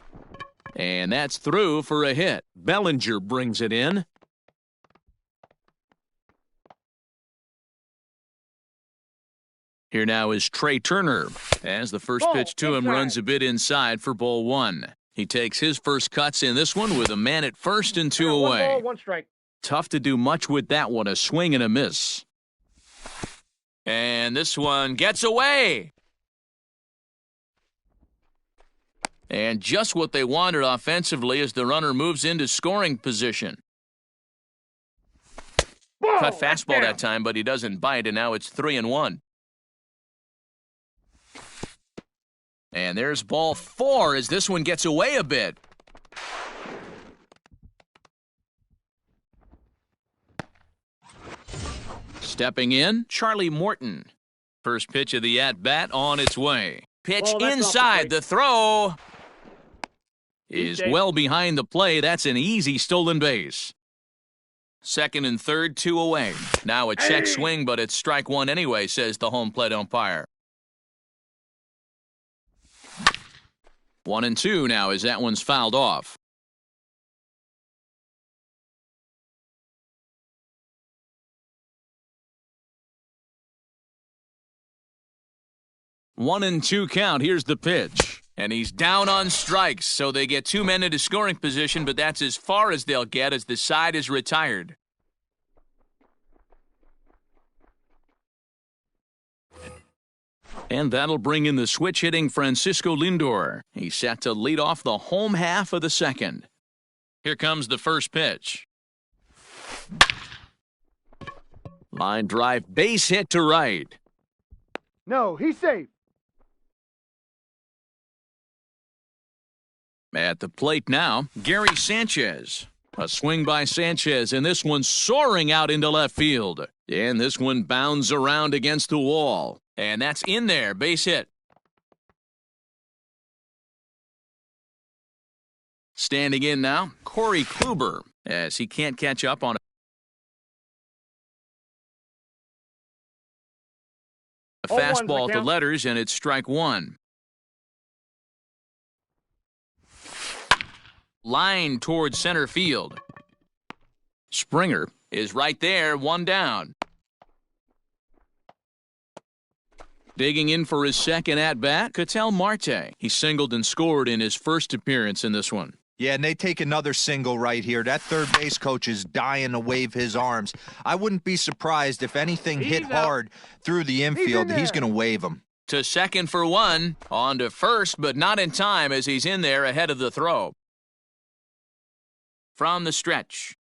And that's through for a hit. Bellinger brings it in. Here now is Trey Turner, as the first pitch to him runs a bit inside for ball 1. He takes his first cuts in this one with a man at first and 2 away. 1 ball, 1 strike. Tough to do much with that one, a swing and a miss. And this one gets away. And just what they wanted offensively as the runner moves into scoring position. Cut fastball that time, but he doesn't bite, and now it's 3-1. And there's ball 4 as this one gets away a bit. Stepping in, Charlie Morton. First pitch of the at-bat on its way. Pitch inside, the throw is well behind the play. That's an easy stolen base. Second and third, 2 away. Now a check swing, but it's strike 1 anyway, says the home plate umpire. 1-2 now as that one's fouled off. One and 2 count. Here's the pitch. And he's down on strikes, so they get 2 men into scoring position, but that's as far as they'll get as the side is retired. And that'll bring in the switch-hitting Francisco Lindor. He's set to lead off the home half of the second. Here comes the first pitch. Line drive, base hit to right. No, he's safe. At the plate now, Gary Sanchez. A swing by Sanchez, and this one's soaring out into left field. And this one bounds around against the wall. And that's in there, base hit. Standing in now, Corey Kluber, as he can't catch up on a fastball to letters, and it's strike 1. Line towards center field. Springer is right there, 1 down. Digging in for his second at-bat, Ketel Marte. He singled and scored in his first appearance in this one. Yeah, and they take another single right here. That third base coach is dying to wave his arms. I wouldn't be surprised if anything hit hard through the infield. He's going to wave them. To second for 1. On to first, but not in time as he's in there ahead of the throw. From the stretch.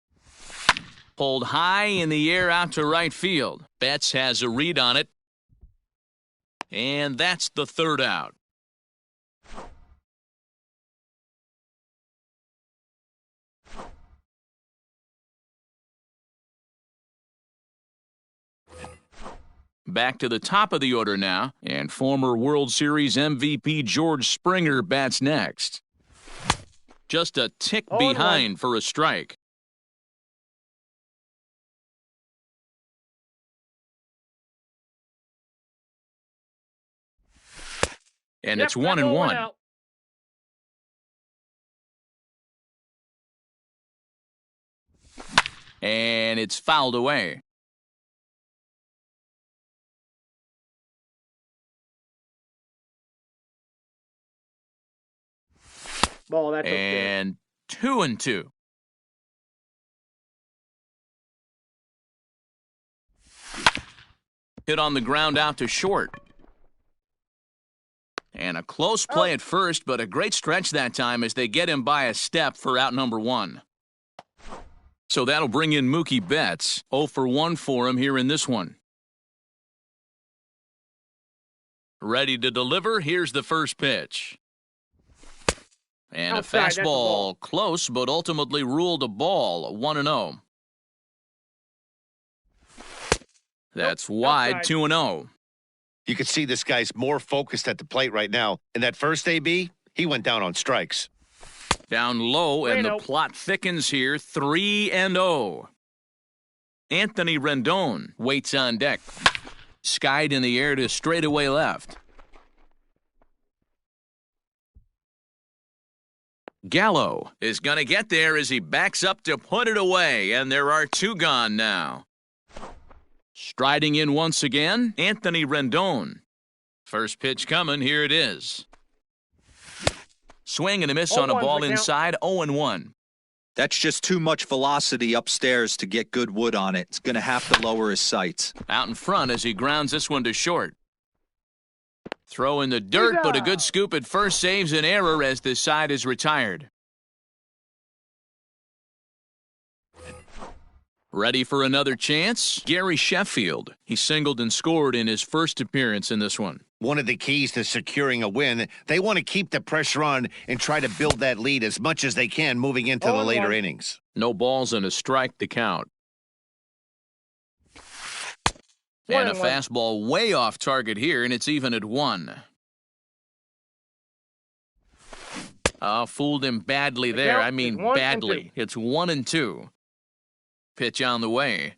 Pulled high in the air out to right field. Betts has a read on it. And that's the third out. Back to the top of the order now, and former World Series MVP George Springer bats next. Just a tick behind for a strike. And it's 1-1. And it's fouled away. Ball, that's and 2-2. Hit on the ground out to short. And a close play at first, but a great stretch that time as they get him by a step for out number 1. So that'll bring in Mookie Betts. 0 for 1 for him here in this one. Ready to deliver. Here's the first pitch. And Outside, a fastball, close, but ultimately ruled a ball. 1-0. That's wide. Outside. 2-0. You can see this guy's more focused at the plate right now. In that first AB, he went down on strikes. Down low, and the 3-0. plot thickens here. 3-0. Anthony Rendon waits on deck. Skied in the air to straightaway left. Gallo is going to get there as he backs up to put it away, and there are 2 gone now. Striding in once again, Anthony Rendon. First pitch coming, here it is. Swing and a miss on a 0-1's ball the count. inside, 0-1. That's just too much velocity upstairs to get good wood on it. It's going to have to lower his sights. Out in front as he grounds this one to short. Throw in the dirt, but a good scoop at first saves an error as the side is retired. Ready for another chance? Gary Sheffield. He singled and scored in his first appearance in this one. One of the keys to securing a win, they want to keep the pressure on and try to build that lead as much as they can moving into the 0-1. later innings. No balls and a strike to count. And a 1-1. fastball way off target here, and it's even at 1. Fooled him badly there. count I is mean 1-2. badly. It's 1-2. Pitch on the way.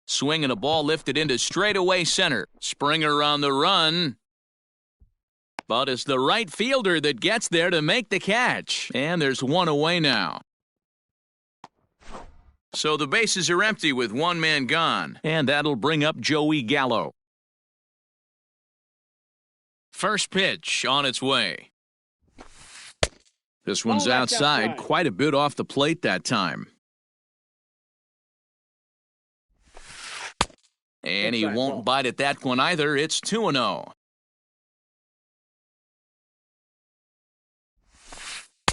Swing and a ball lifted into straightaway center. Springer on the run. But it's the right fielder that gets there to make the catch. And there's 1 away now. So the bases are empty with 1 man gone. And that'll bring up Joey Gallo. First pitch on its way. This one's Ball that's outside, quite a bit off the plate that time. And he Inside won't ball. bite at that one either. It's 2-0.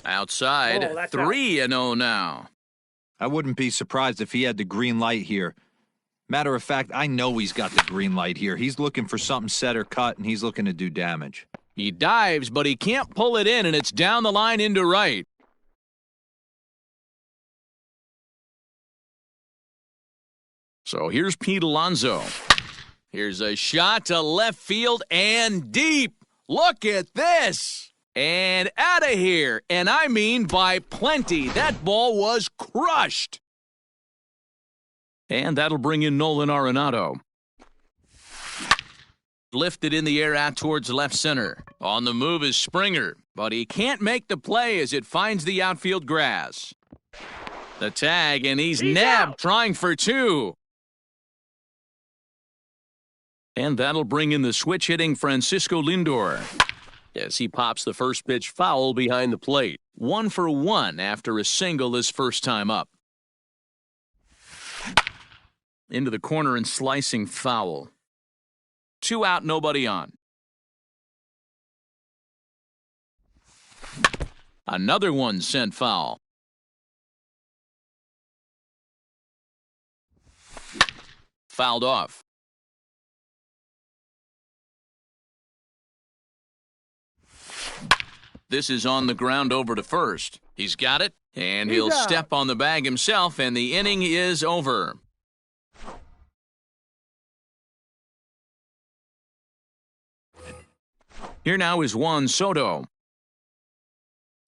Outside, Ball, that's out. 3-0 now. I wouldn't be surprised if he had the green light here. Matter of fact, I know he's got the green light here. He's looking for something set or cut, and he's looking to do damage. He dives, but he can't pull it in, and it's down the line into right. So here's Pete Alonso. Here's a shot to left field and deep. Look at this. And out of here. And I mean by plenty. That ball was crushed. And that'll bring in Nolan Arenado. Lifted in the air out towards left center. On the move is Springer, but he can't make the play as it finds the outfield grass. The tag, and he's nabbed, out. trying for 2. And that'll bring in the switch-hitting Francisco Lindor as he pops the first pitch foul behind the plate. 1 for 1 after a single his first time up. Into the corner and slicing foul. 2 out, nobody on. Another one sent foul. Fouled off. This is on the ground over to first. He's got it, and he'll He's out. step on the bag himself, and the inning is over. Here now is Juan Soto.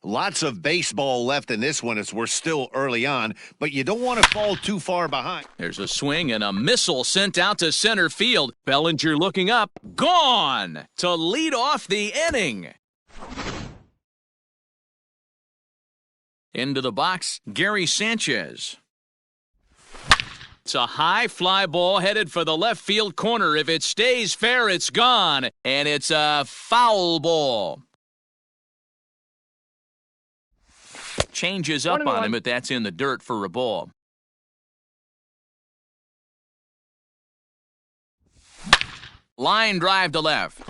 Lots of baseball left in this one as we're still early on, but you don't want to fall too far behind. There's a swing and a missile sent out to center field. Bellinger looking up. Gone to lead off the inning. Into the box, Gary Sanchez. It's a high fly ball headed for the left field corner. If it stays fair, it's gone. And it's a foul ball. Changes up on him, but that's in the dirt for a ball. Line drive to left.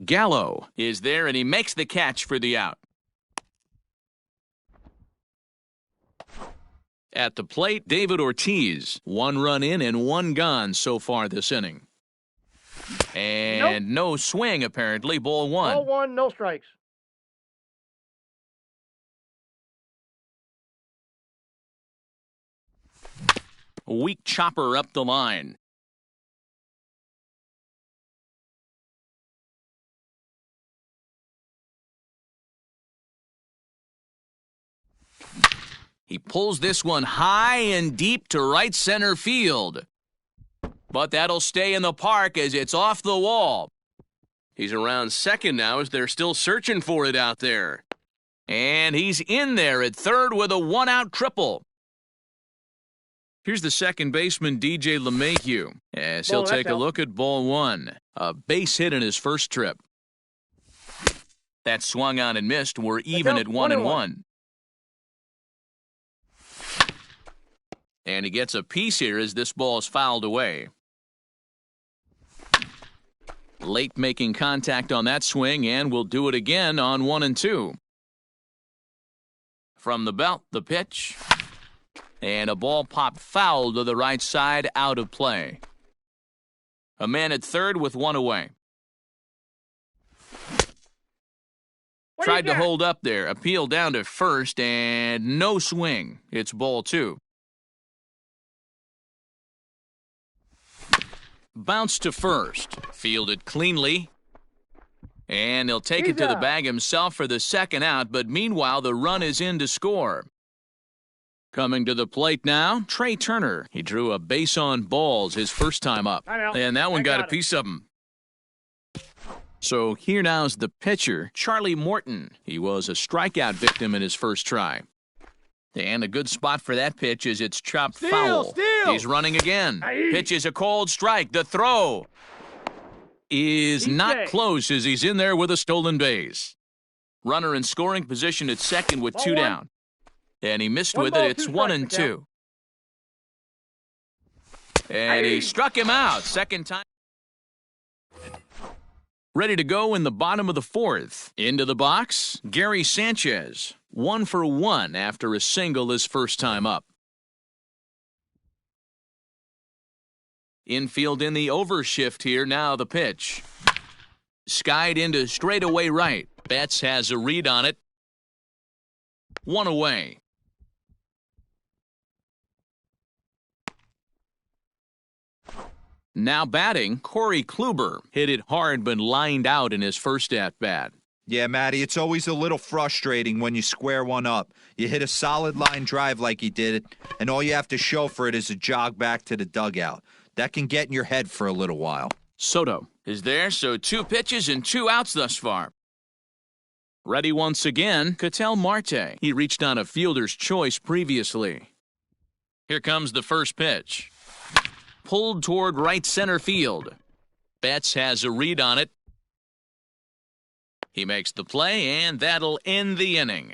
Gallo is there, and he makes the catch for the out. At the plate, David Ortiz. 1 run in and 1 gone so far this inning. And no swing, apparently. Ball 1. Ball 1, no strikes. Weak chopper up the line. He pulls this one high and deep to right center field. But that'll stay in the park as it's off the wall. He's around second now as they're still searching for it out there. And he's in there at third with a 1-out triple. Here's the second baseman, DJ LeMahieu, as he'll take a look at ball 1. A base hit in his first trip. That swung on and missed. We're even at 1-1. And he gets a piece here as this ball is fouled away. Late making contact on that swing, and will do it again on 1-2. From the belt, the pitch. And a ball popped foul to the right side, out of play. A man at third with 1 away. Tried to hold up there. Appeal down to first, and no swing. It's ball 2. Bounce to first. Fielded cleanly. And he'll take it to the bag himself for the second out, but meanwhile the run is in to score. Coming to the plate now, Trey Turner. He drew a base on balls his first time up. And that one got a piece of him. So here now's the pitcher, Charlie Morton. He was a strikeout victim in his first try. And a good spot for that pitch is it's chopped foul. He's running again. Pitch is a cold strike. The throw is not close as he's in there with a stolen base. Runner in scoring position at second with 2 down. And he missed with it. It's 1-2. And he struck him out. Second time. Ready to go in the bottom of the 4th. Into the box, Gary Sanchez. 1 for 1 after a single his first time up. Infield in the overshift here. Now the pitch. Skied into straightaway right. Betts has a read on it. 1 away. Now batting, Corey Kluber. Hit it hard but lined out in his first at-bat. Yeah, Matty, it's always a little frustrating when you square one up. You hit a solid line drive like he did, and all you have to show for it is a jog back to the dugout. That can get in your head for a little while. Soto is there, so 2 pitches and 2 outs thus far. Ready once again, Ketel Marte. He reached on a fielder's choice previously. Here comes the first pitch. Pulled toward right center field. Betts has a read on it. He makes the play, and that'll end the inning.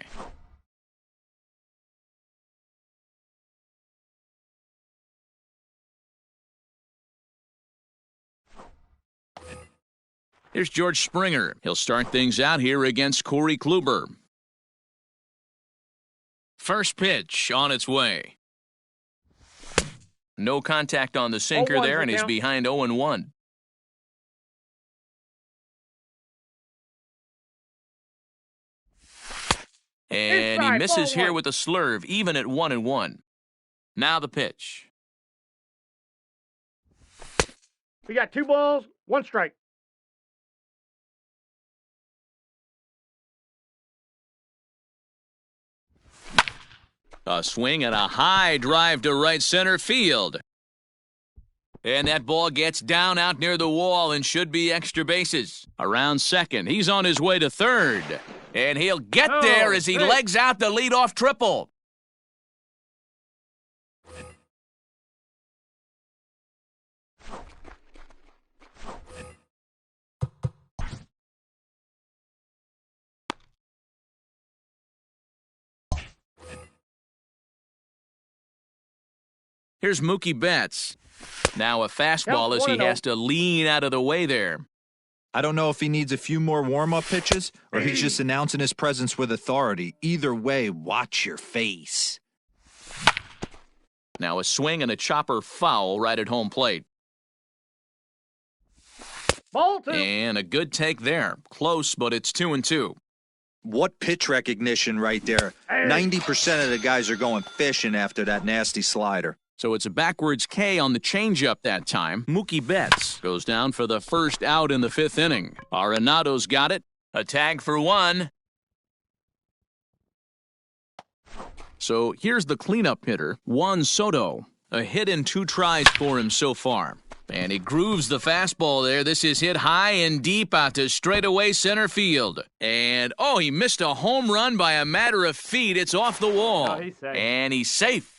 Here's George Springer. He'll start things out here against Corey Kluber. First pitch on its way. No contact on the sinker there, and he's behind 0-1. And he misses here with a slurve, even at 1-1. Now the pitch. We got 2 balls, 1 strike. A swing and a high drive to right center field. And that ball gets down out near the wall and should be extra bases. Around second, he's on his way to third. And he'll get there as he legs out the leadoff triple. Here's Mookie Betts. Now a fastball as he has to lean out of the way there. I don't know if he needs a few more warm-up pitches or he's just announcing his presence with authority. Either way, watch your face. Now a swing and a chopper foul right at home plate. Ball 2. And a good take there. Close, but it's 2-2. What pitch recognition right there. 90% of the guys are going fishing after that nasty slider. So it's a backwards K on the changeup that time. Mookie Betts goes down for the first out in the 5th inning. Arenado's got it. A tag for 1. So here's the cleanup hitter, Juan Soto. A hit and 2 tries for him so far. And he grooves the fastball there. This is hit high and deep out to straightaway center field. And, oh, he missed a home run by a matter of feet. It's off the wall. Oh, he's safe. And he's safe.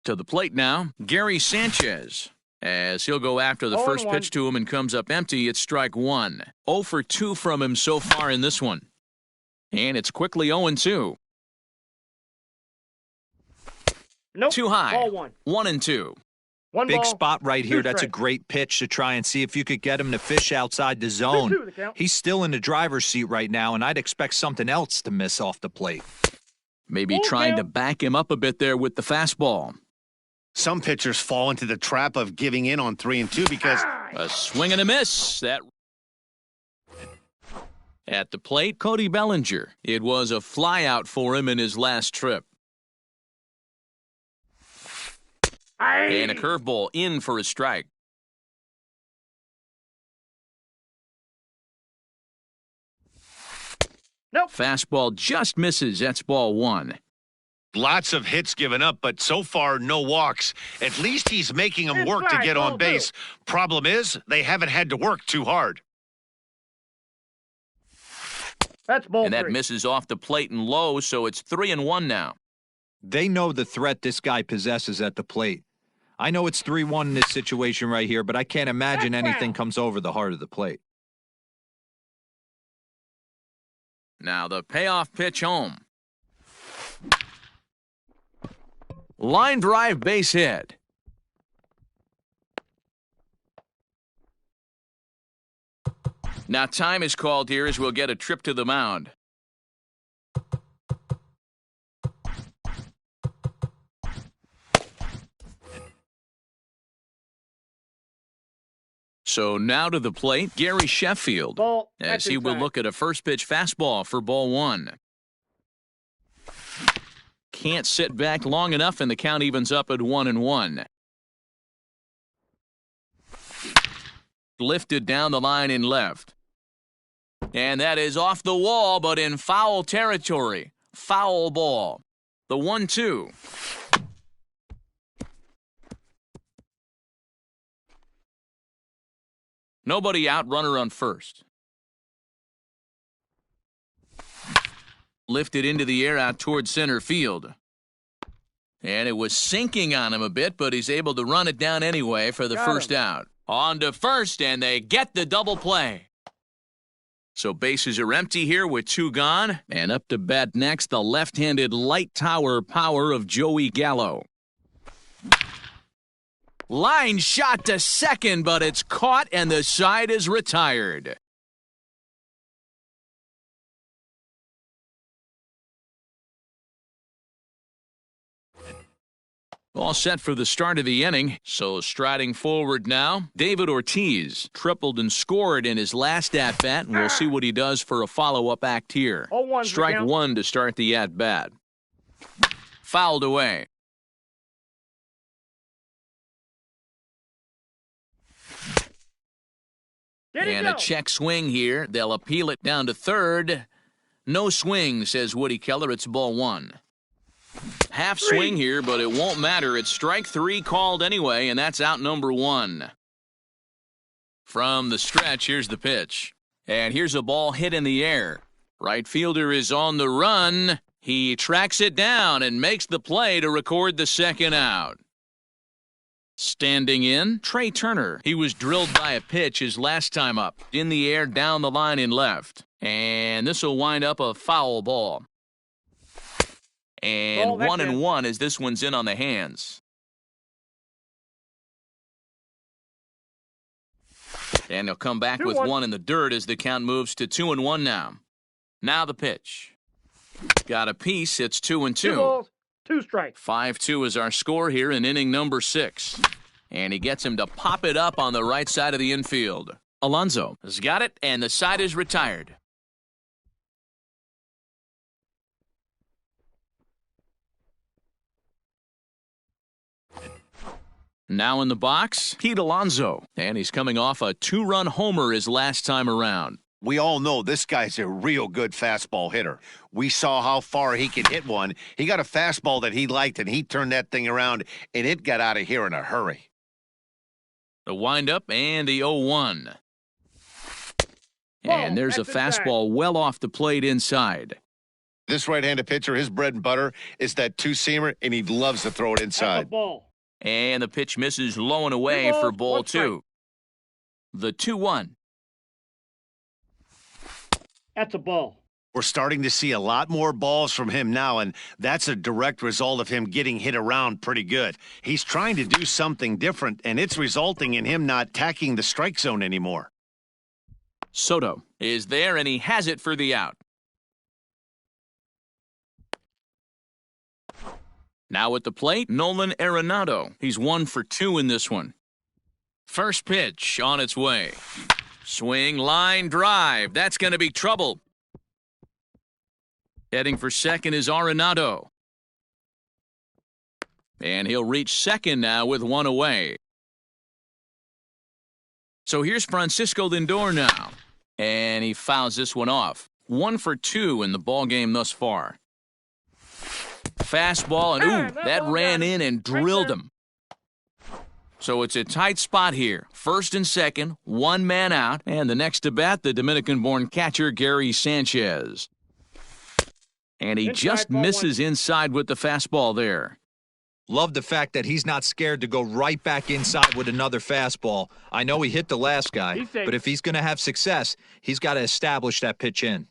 To the plate now, Gary Sanchez. As he'll go after the first pitch to him and comes up empty, it's strike 1. 0 for 2 from him so far in this one. And it's quickly 0-2. Nope. Too high. Ball 1. 1-2. One Big ball, spot right here. 2 That's a strikes. great pitch to try and see if you could get him to fish outside the zone. 2-2 the count. He's still in the driver's seat right now, and I'd expect something else to miss off the plate. Maybe Full trying to count. back him up a bit there with the fastball. Some pitchers fall into the trap of giving in on 3 and 2 because A swing and a miss. That at the plate, Cody Bellinger. It was a flyout for him in his last trip. And a curveball in for a strike. Nope. Fastball just misses. That's ball 1. lots of hits given up, but so far no walks. At least he's making them work to get on base. Problem is, they haven't had to work too hard. That's ball And that 3. misses off the plate and low, so it's 3-1 now. They know the threat this guy possesses at the plate. I know it's 3-1 in this situation right here, but I can't imagine anything comes over the heart of the plate. Now the payoff pitch home. Line drive base hit. Now time is called here as we'll get a trip to the mound. So now to the plate, Gary Sheffield, Ball. as That's he will inside. look at a first pitch fastball for ball 1. Can't sit back long enough, and the count evens up at 1-1. Lifted down the line in left. And that is off the wall, but in foul territory. Foul ball. The 1-2. Nobody out, runner on first. Lifted into the air out toward center field. And it was sinking on him a bit, but he's able to run it down anyway for the first out. On to first, and they get the double play. So bases are empty here with 2 gone. And up to bat next, the left-handed light tower power of Joey Gallo. Line shot to second, but it's caught and the side is retired. All set for the start of the inning. So striding forward now, David Ortiz tripled and scored in his last at-bat, and we'll see what he does for a follow-up act here. 0-1 Strike count. 1 to start the at-bat. Fouled away. And a check swing here. They'll appeal it down to third. No swing, says Woody Keller. It's ball 1. Half swing here, but it won't matter. It's strike 3 called anyway, and that's out number 1. From the stretch, here's the pitch. And here's a ball hit in the air. Right fielder is on the run. He tracks it down and makes the play to record the second out. Standing in, Trey Turner. He was drilled by a pitch his last time up. In the air, down the line in left. And this will wind up a foul ball. And Ball, that's 1-1 as this one's in on the hands. And he'll come back with 2-1. one in the dirt as the count moves to 2-1 now. Now the pitch. Got a piece. It's 2-2. 2 balls, 2 strikes. 5-2 is our score here in inning number 6. And he gets him to pop it up on the right side of the infield. Alonso has got it, and the side is retired. Now in the box, Pete Alonso. And he's coming off a 2-run homer his last time around. We all know this guy's a real good fastball hitter. We saw how far he could hit one. He got a fastball that he liked, and he turned that thing around, and it got out of here in a hurry. The windup and the 0-1. And there's a fastball well off the plate inside. This right-handed pitcher, his bread and butter is that two-seamer, and he loves to throw it That's inside. a ball. And the pitch misses low and away 2 balls, for ball 1 strike. 2. The 2-1. That's a ball. We're starting to see a lot more balls from him now, and that's a direct result of him getting hit around pretty good. He's trying to do something different, and it's resulting in him not tacking the strike zone anymore. Soto is there, and he has it for the out. Now at the plate, Nolan Arenado. He's 1 for 2 in this one. First pitch on its way. Swing, line, drive. That's going to be trouble. Heading for second is Arenado. And he'll reach second now with 1 away. So here's Francisco Lindor now. And he fouls this one off. 1 for 2 in the ballgame thus far. Fastball, and ooh, that ran in and drilled him. So it's a tight spot here. First and second, 1 man out, and the next to bat, the Dominican-born catcher Gary Sanchez. And he just misses inside with the fastball there. Love the fact that he's not scared to go right back inside with another fastball. I know he hit the last guy, but if he's going to have success, he's got to establish that pitch in.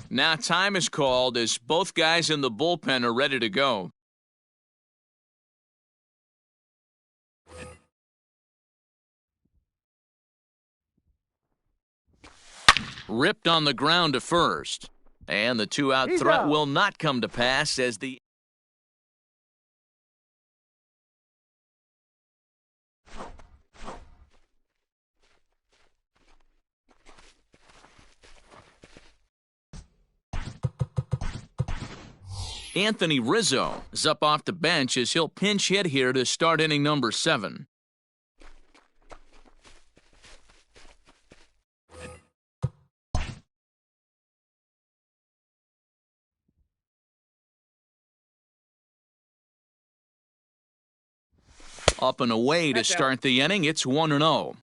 Now time is called as both guys in the bullpen are ready to go. Ripped on the ground to first. And the 2-out threat will not come to pass as the Anthony Rizzo is up off the bench as he'll pinch hit here to start inning number 7. Up and away to start the inning. It's 1-0.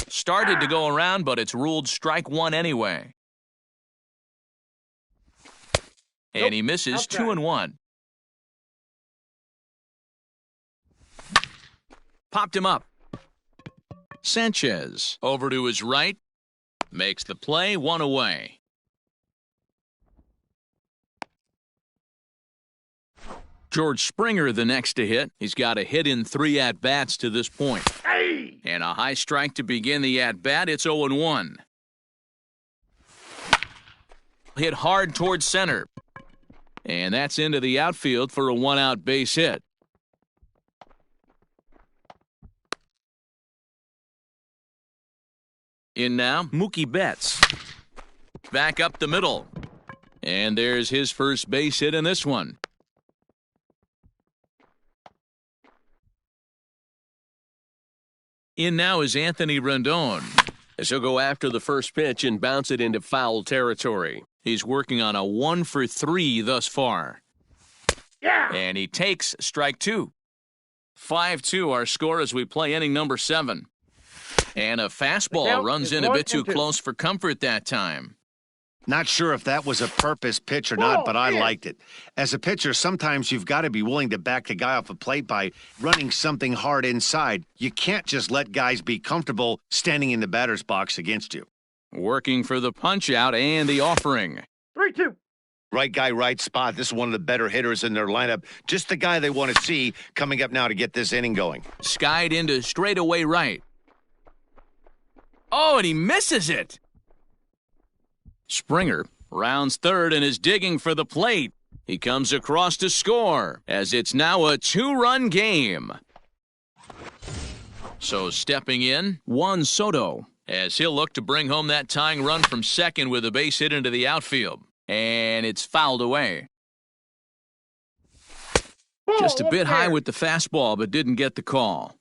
Started to go around, but it's ruled strike 1 anyway. And he misses 2-1. Popped him up. Sanchez over to his right. Makes the play, 1 away. George Springer the next to hit. He's got a hit in 3 at-bats to this point. Hey! And a high strike to begin the at-bat. It's 0-1. Hit hard towards center. And that's into the outfield for a 1-out base hit. In now, Mookie Betts. Back up the middle. And there's his first base hit in this one. In now is Anthony Rendon, as he'll go after the first pitch and bounce it into foul territory. He's working on a 1 for 3 thus far. Yeah! And he takes strike 2. 5-2 our score as we play inning number 7. And a fastball runs in a bit too close for comfort that time. Not sure if that was a purpose pitch or not, but I liked it. As a pitcher, sometimes you've got to be willing to back the guy off a plate by running something hard inside. You can't just let guys be comfortable standing in the batter's box against you. Working for the punch-out and the offering. 3-2. Right guy, right spot. This is one of the better hitters in their lineup. Just the guy they want to see coming up now to get this inning going. Skied into straightaway right. Oh, and he misses it. Springer rounds third and is digging for the plate. He comes across to score, as it's now a 2-run game. So stepping in, Juan Soto, as he'll look to bring home that tying run from second with a base hit into the outfield. And it's fouled away. Just a bit high with the fastball, but didn't get the call.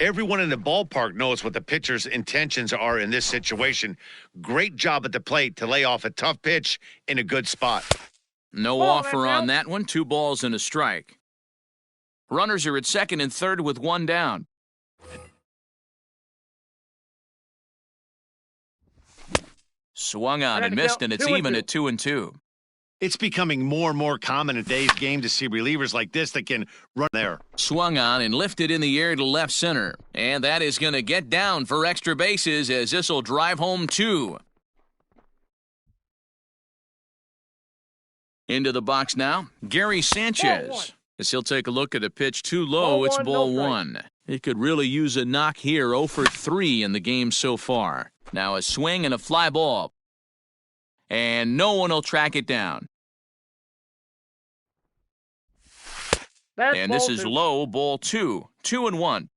Everyone in the ballpark knows what the pitcher's intentions are in this situation. Great job at the plate to lay off a tough pitch in a good spot. No offer on that one. 2 balls and a strike. Runners are at second and third with 1 down. Swung on and missed, and it's even at 2-2. It's becoming more and more common in today's game to see relievers like this that can run there. Swung on and lifted in the air to left center. And that is going to get down for extra bases, as this will drive home 2. Into the box now, Gary Sanchez. As he'll take a look at a pitch too low, it's ball 1. He could really use a knock here, 0 for 3 in the game so far. Now a swing and a fly ball. And no one will track it down. And this is low, ball 2. 2-1.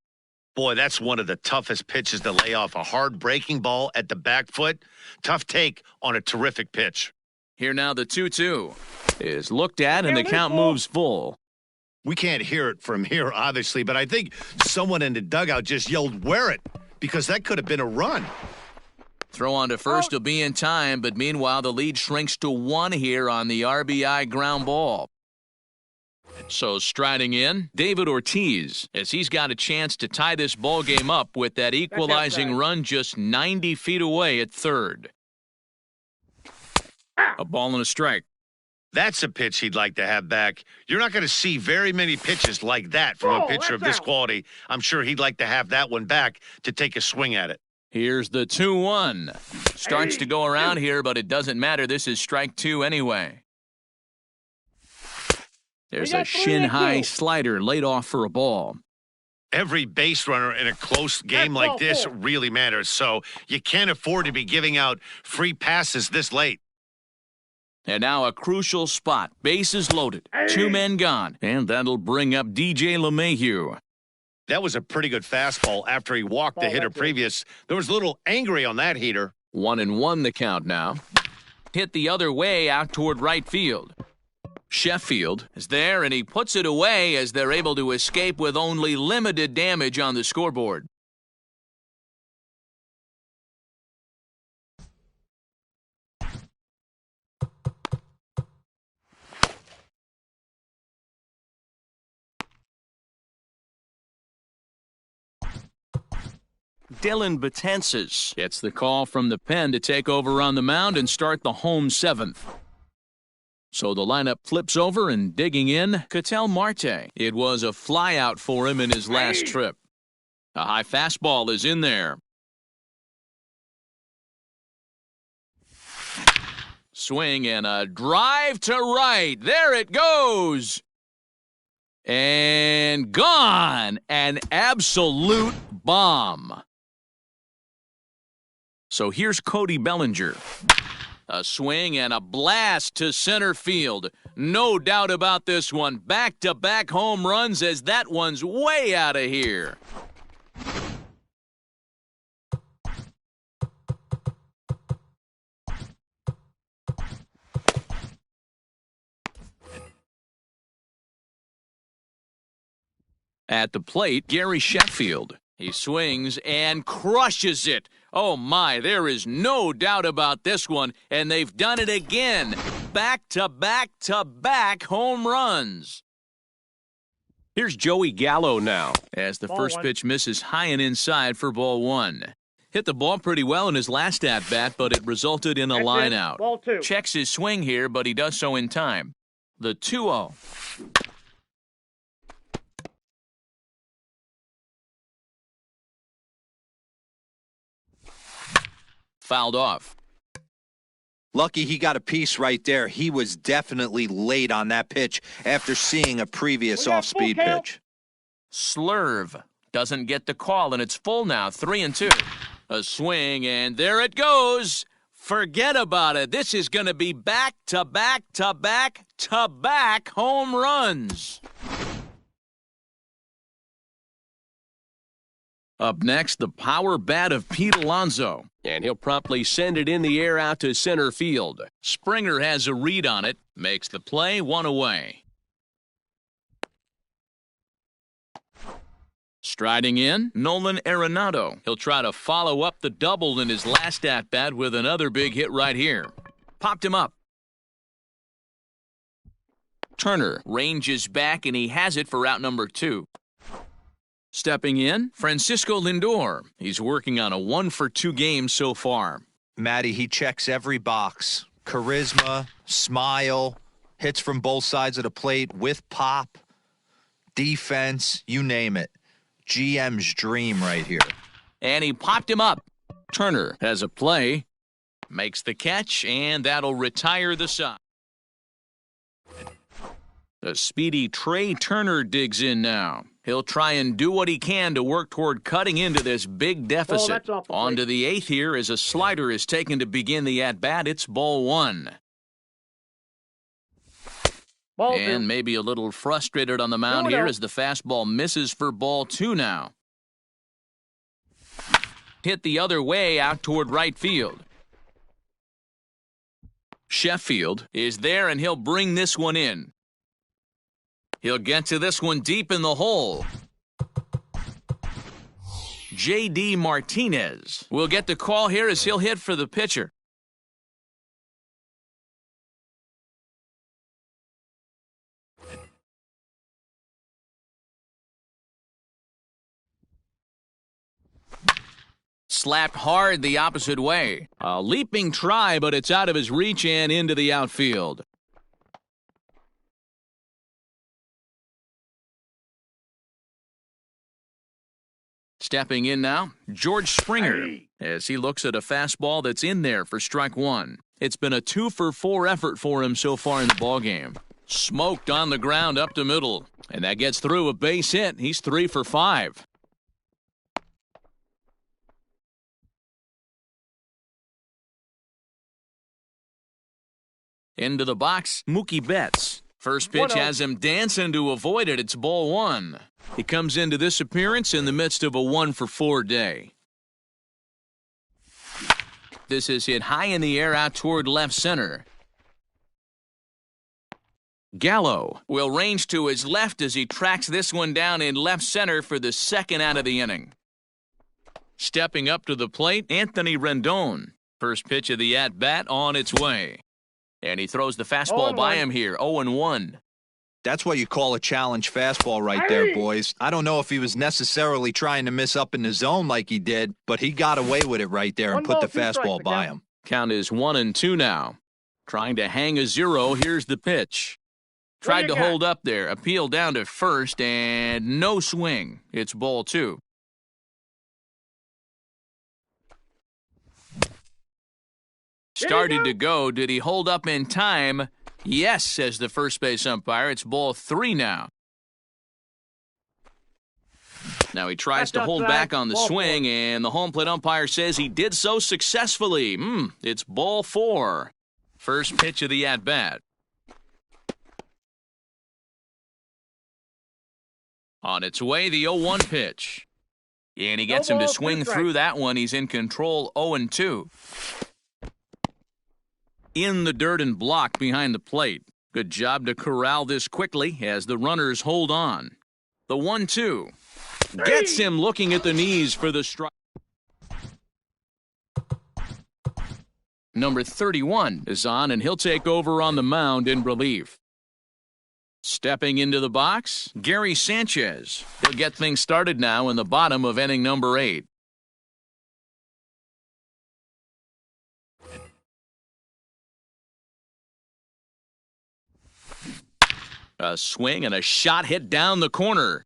Boy, that's one of the toughest pitches to lay off. A hard breaking ball at the back foot. Tough take on a terrific pitch. Here now the 2-2 is looked at, and the count moves full. We can't hear it from here, obviously, but I think someone in the dugout just yelled, "Wear it," because that could have been a run. Throw on to first will be in time, but meanwhile the lead shrinks to 1 here on the RBI ground ball. So striding in, David Ortiz, as he's got a chance to tie this ball game up with that equalizing run just 90 feet away at third. A ball and a strike. That's a pitch he'd like to have back. You're not going to see very many pitches like that from a pitcher of this quality. I'm sure he'd like to have that one back to take a swing at it. Here's the 2-1. Starts to go around here, but it doesn't matter. This is strike 2 anyway. There's a shin-high slider laid off for a ball. Every base runner in a close game like this really matters, so you can't afford to be giving out free passes this late. And now a crucial spot. Bases loaded. 2 men gone. And that'll bring up DJ LeMahieu. That was a pretty good fastball after he walked the hitter previous. There was a little angry on that heater. 1-1 the count now. Hit the other way out toward right field. Sheffield is there, and he puts it away as they're able to escape with only limited damage on the scoreboard. Dylan Betances gets the call from the pen to take over on the mound and start the home 7th. So the lineup flips over, and digging in, Ketel Marte. It was a flyout for him in his last trip. A high fastball is in there. Swing and a drive to right. There it goes. And gone. An absolute bomb. So here's Cody Bellinger. A swing and a blast to center field. No doubt about this one. Back-to-back home runs, as that one's way out of here. At the plate, Gary Sheffield. He swings and crushes it. Oh my, there is no doubt about this one, and they've done it again. Back-to-back-to-back home runs. Here's Joey Gallo now, as the first pitch misses high and inside for ball 1. Hit the ball pretty well in his last at-bat, but it resulted in a That's line it. out. Ball 2. Checks his swing here, but he does so in time. The 2-0. Fouled off. Lucky he got a piece right there. He was definitely late on that pitch after seeing a previous We got off-speed full count. pitch. Slurve doesn't get the call, and it's full now, 3-2. A swing, and there it goes. Forget about it. This is going to be back-to-back-to-back-to-back home runs. Up next, the power bat of Pete Alonso. And he'll promptly send it in the air out to center field. Springer has a read on it, makes the play, 1 away. Striding in, Nolan Arenado. He'll try to follow up the double in his last at-bat with another big hit right here. Popped him up. Turner ranges back, and he has it for out number 2. Stepping in, Francisco Lindor. He's working on a 1-for-2 game so far. Matty, he checks every box. Charisma, smile, hits from both sides of the plate with pop, defense, you name it. GM's dream right here. And he popped him up. Turner has a play, makes the catch, and that'll retire the side. The speedy Trey Turner digs in now. He'll try and do what he can to work toward cutting into this big deficit. that's off the On plate. to the 8th here as a slider is taken to begin the at-bat. It's ball 1. Ball And 2. maybe a little frustrated on the mound 2-0. here as the fastball misses for ball 2 now. Hit the other way out toward right field. Sheffield is there, and he'll bring this one in. He'll get to this one deep in the hole. J.D. Martinez will get the call here as he'll hit for the pitcher. Slapped hard the opposite way. A leaping try, but it's out of his reach and into the outfield. Stepping in now, George Springer, as he looks at a fastball that's in there for strike 1. It's been a 2-for-4 effort for him so far in the ballgame. Smoked on the ground up the middle, and that gets through a base hit. He's 3 for 5. Into the box, Mookie Betts. First pitch 1-0. has him dancing to avoid it. It's ball 1. He comes into this appearance in the midst of a 1-for-4 day. This is hit high in the air out toward left center. Gallo will range to his left as he tracks this one down in left center for the second out of the inning. Stepping up to the plate, Anthony Rendon. First pitch of the at-bat on its way. And he throws the fastball by 0-1. him here, 0-1. That's what you call a challenge fastball right there, boys. I don't know if he was necessarily trying to miss up in the zone like he did, but he got away with it right there and 1 put ball, the 2 strikes, fastball by McCown. him. Count is 1-2 now. Trying to hang a 0. Here's the pitch. Tried to got? hold up there. Appeal down to first, and no swing. It's ball 2. Started to go. Did he hold up in time? Yes, says the first base umpire. It's ball 3 now. Now he tries That's to hold outside. back on the Ball swing, 4. and the home plate umpire says he did so successfully. It's ball 4. First pitch of the at-bat. On its way, the 0-1 pitch. And he gets him to ball, 2 swing strikes. through that one. He's in control, 0-2. In the dirt and block behind the plate. Good job to corral this quickly as the runners hold on. The 1-2 gets him looking at the knees for the strike. Number 31 is on, and he'll take over on the mound in relief. Stepping into the box, Gary Sanchez. He'll get things started now in the bottom of inning number 8. A swing and a shot hit down the corner.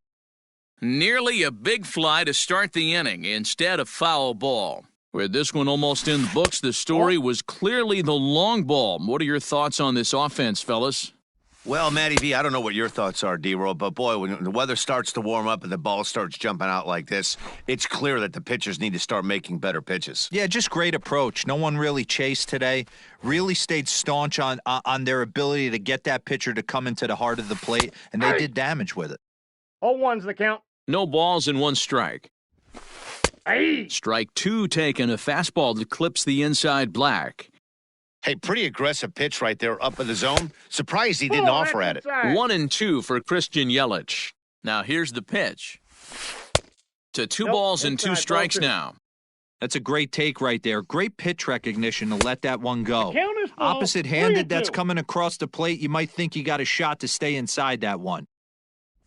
Nearly a big fly to start the inning, instead of foul ball. With this one almost in the books, the story was clearly the long ball. What are your thoughts on this offense, fellas? Well, Matty V, I don't know what your thoughts are, D-Roll, but boy, when the weather starts to warm up and the ball starts jumping out like this, it's clear that the pitchers need to start making better pitches. Yeah, just great approach. No one really chased today. Really stayed staunch on their ability to get that pitcher to come into the heart of the plate, and they did damage with it. 0-1's the count. No balls and one strike. Hey. Strike two taken, a fastball that clips the inside black. Hey, pretty aggressive pitch right there up in the zone. Surprised he didn't offer at it. 1-2 for Christian Yelich. Now here's the pitch. To two balls and two strikes now. That's a great take right there. Great pitch recognition to let that one go. Count is ball, Opposite-handed, that's 3-2. coming across the plate. You might think you got a shot to stay inside that one.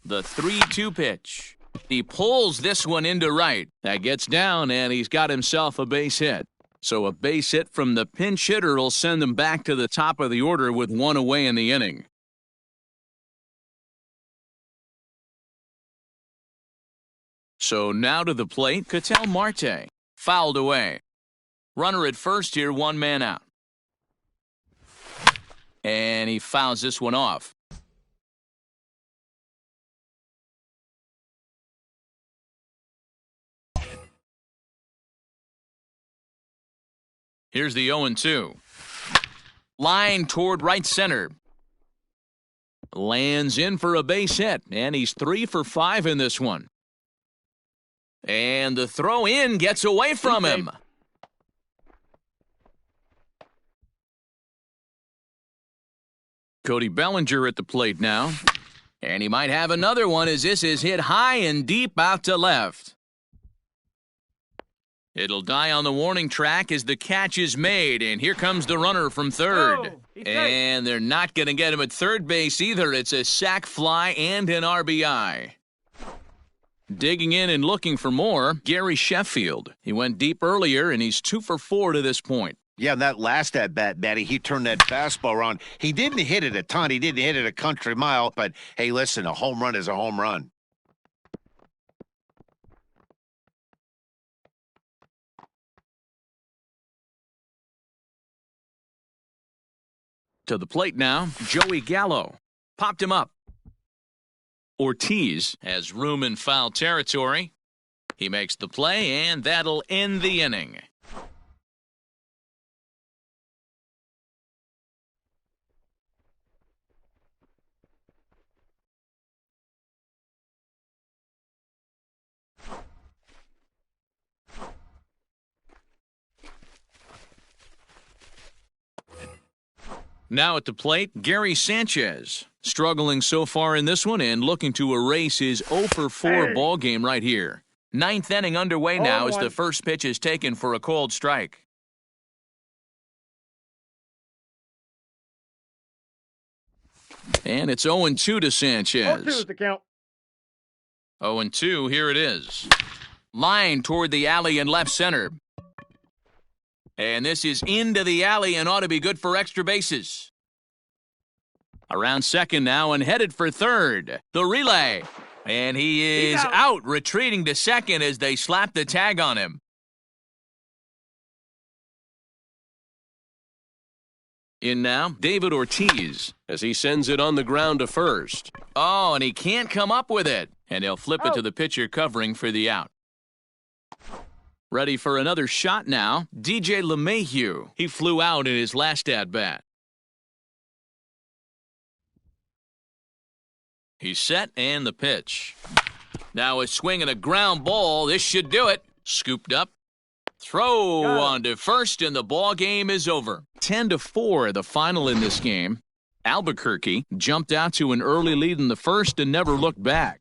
The 3-2 pitch. He pulls this one into right. That gets down, and he's got himself a base hit. So a base hit from the pinch hitter will send them back to the top of the order with one away in the inning. So now to the plate, Ketel Marte. Fouled away. Runner at first here, one man out. And he fouls this one off. Here's the 0-2. Line toward right center. Lands in for a base hit, and he's 3 for 5 in this one. And the throw in gets away from him. Cody Bellinger at the plate now. And he might have another one as this is hit high and deep out to left. It'll die on the warning track as the catch is made, and here comes the runner from third. And they're not going to get him at third base either. It's a sac fly and an RBI. Digging in and looking for more, Gary Sheffield. He went deep earlier, and he's 2 for 4 to this point. Yeah, that last at-bat, Matty, he turned that fastball around. He didn't hit it a ton. He didn't hit it a country mile. But, hey, listen, a home run is a home run. To the plate now, Joey Gallo. Popped him up. Ortiz has room in foul territory. He makes the play, and that'll end the inning. Now at the plate, Gary Sanchez. Struggling so far in this one and looking to erase his 0 for 4 ball game right here. 9th inning underway now as the first pitch is taken for a called strike. And it's 0-2 to Sanchez. 0-2 is the count. 0-2, here it is. Line toward the alley in left center. And this is into the alley and ought to be good for extra bases. Around second now and headed for third. The relay. And he is out, retreating to second as they slap the tag on him. In now, David Ortiz, as he sends it on the ground to first. Oh, and he can't come up with it. And he'll flip it to the pitcher covering for the out. Ready for another shot now, DJ LeMahieu. He flew out in his last at-bat. He's set and the pitch. Now a swing and a ground ball. This should do it. Scooped up. Throw on to first, and the ball game is over. 10-4, the final in this game. Albuquerque jumped out to an early lead in the first and never looked back.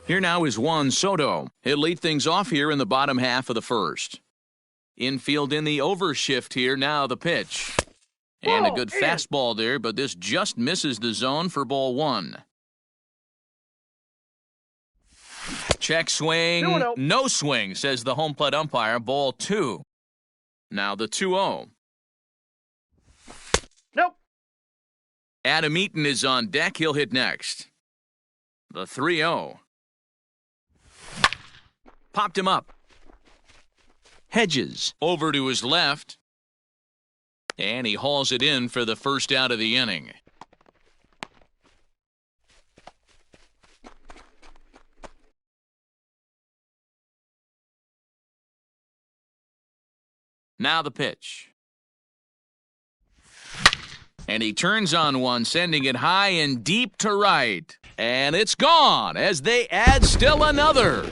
Here now is Juan Soto. He'll lead things off here in the bottom half of the first. Infield in the overshift here. Now the pitch. And a good fastball there, but this just misses the zone for ball one. Check swing. 2-0. No swing, says the home plate umpire. Ball two. Now the 2-0. Nope. Adam Eaton is on deck. He'll hit next. The 3-0. Popped him up. Hedges over to his left. And he hauls it in for the first out of the inning. Now the pitch. And he turns on one, sending it high and deep to right. And it's gone as they add still another.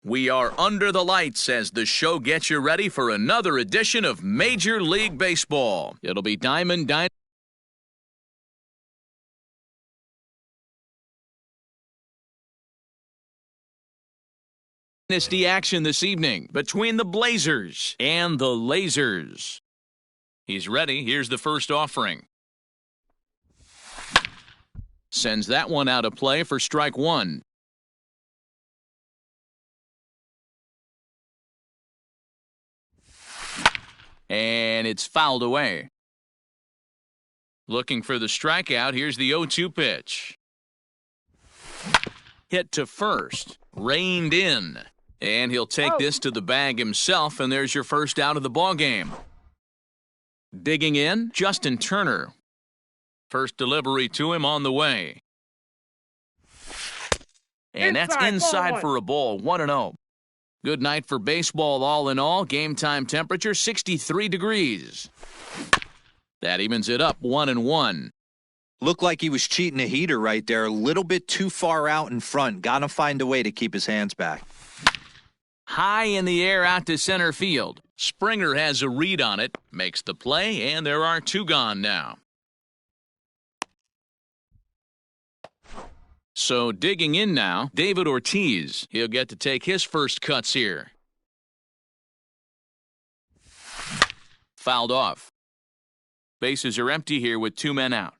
We are under the lights as the show gets you ready for another edition of Major League Baseball. It'll be Diamond Dynasty action this evening between the Blazers and the Lasers. He's ready. Here's the first offering. Sends that one out of play for strike one. And it's fouled away. Looking for the strikeout. Here's the 0-2 pitch. Hit to first. Reined in. And he'll take this to the bag himself, and there's your first out of the ballgame. Digging in, Justin Turner. First delivery to him on the way. And that's inside for a ball, 1-0. Good night for baseball all in all. Game time temperature, 63 degrees. That evens it up, 1-1. Looked like he was cheating a heater right there. A little bit too far out in front. Got to find a way to keep his hands back. High in the air out to center field. Springer has a read on it, makes the play, and there are two gone now. So digging in now, David Ortiz. He'll get to take his first cuts here. Fouled off. Bases are empty here with two men out.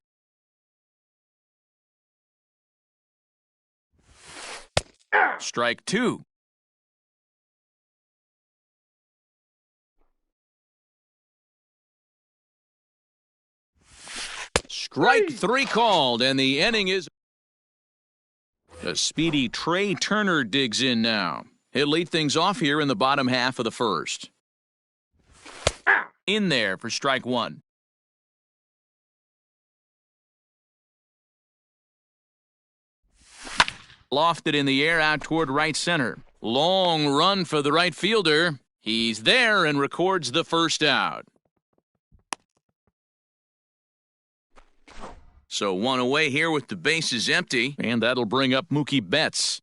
Strike two. Strike three called, and the inning is... A speedy Trey Turner digs in now. He'll lead things off here in the bottom half of the first. In there for strike one. Lofted in the air out toward right center. Long run for the right fielder. He's there and records the first out. So one away here with the bases empty, and that'll bring up Mookie Betts.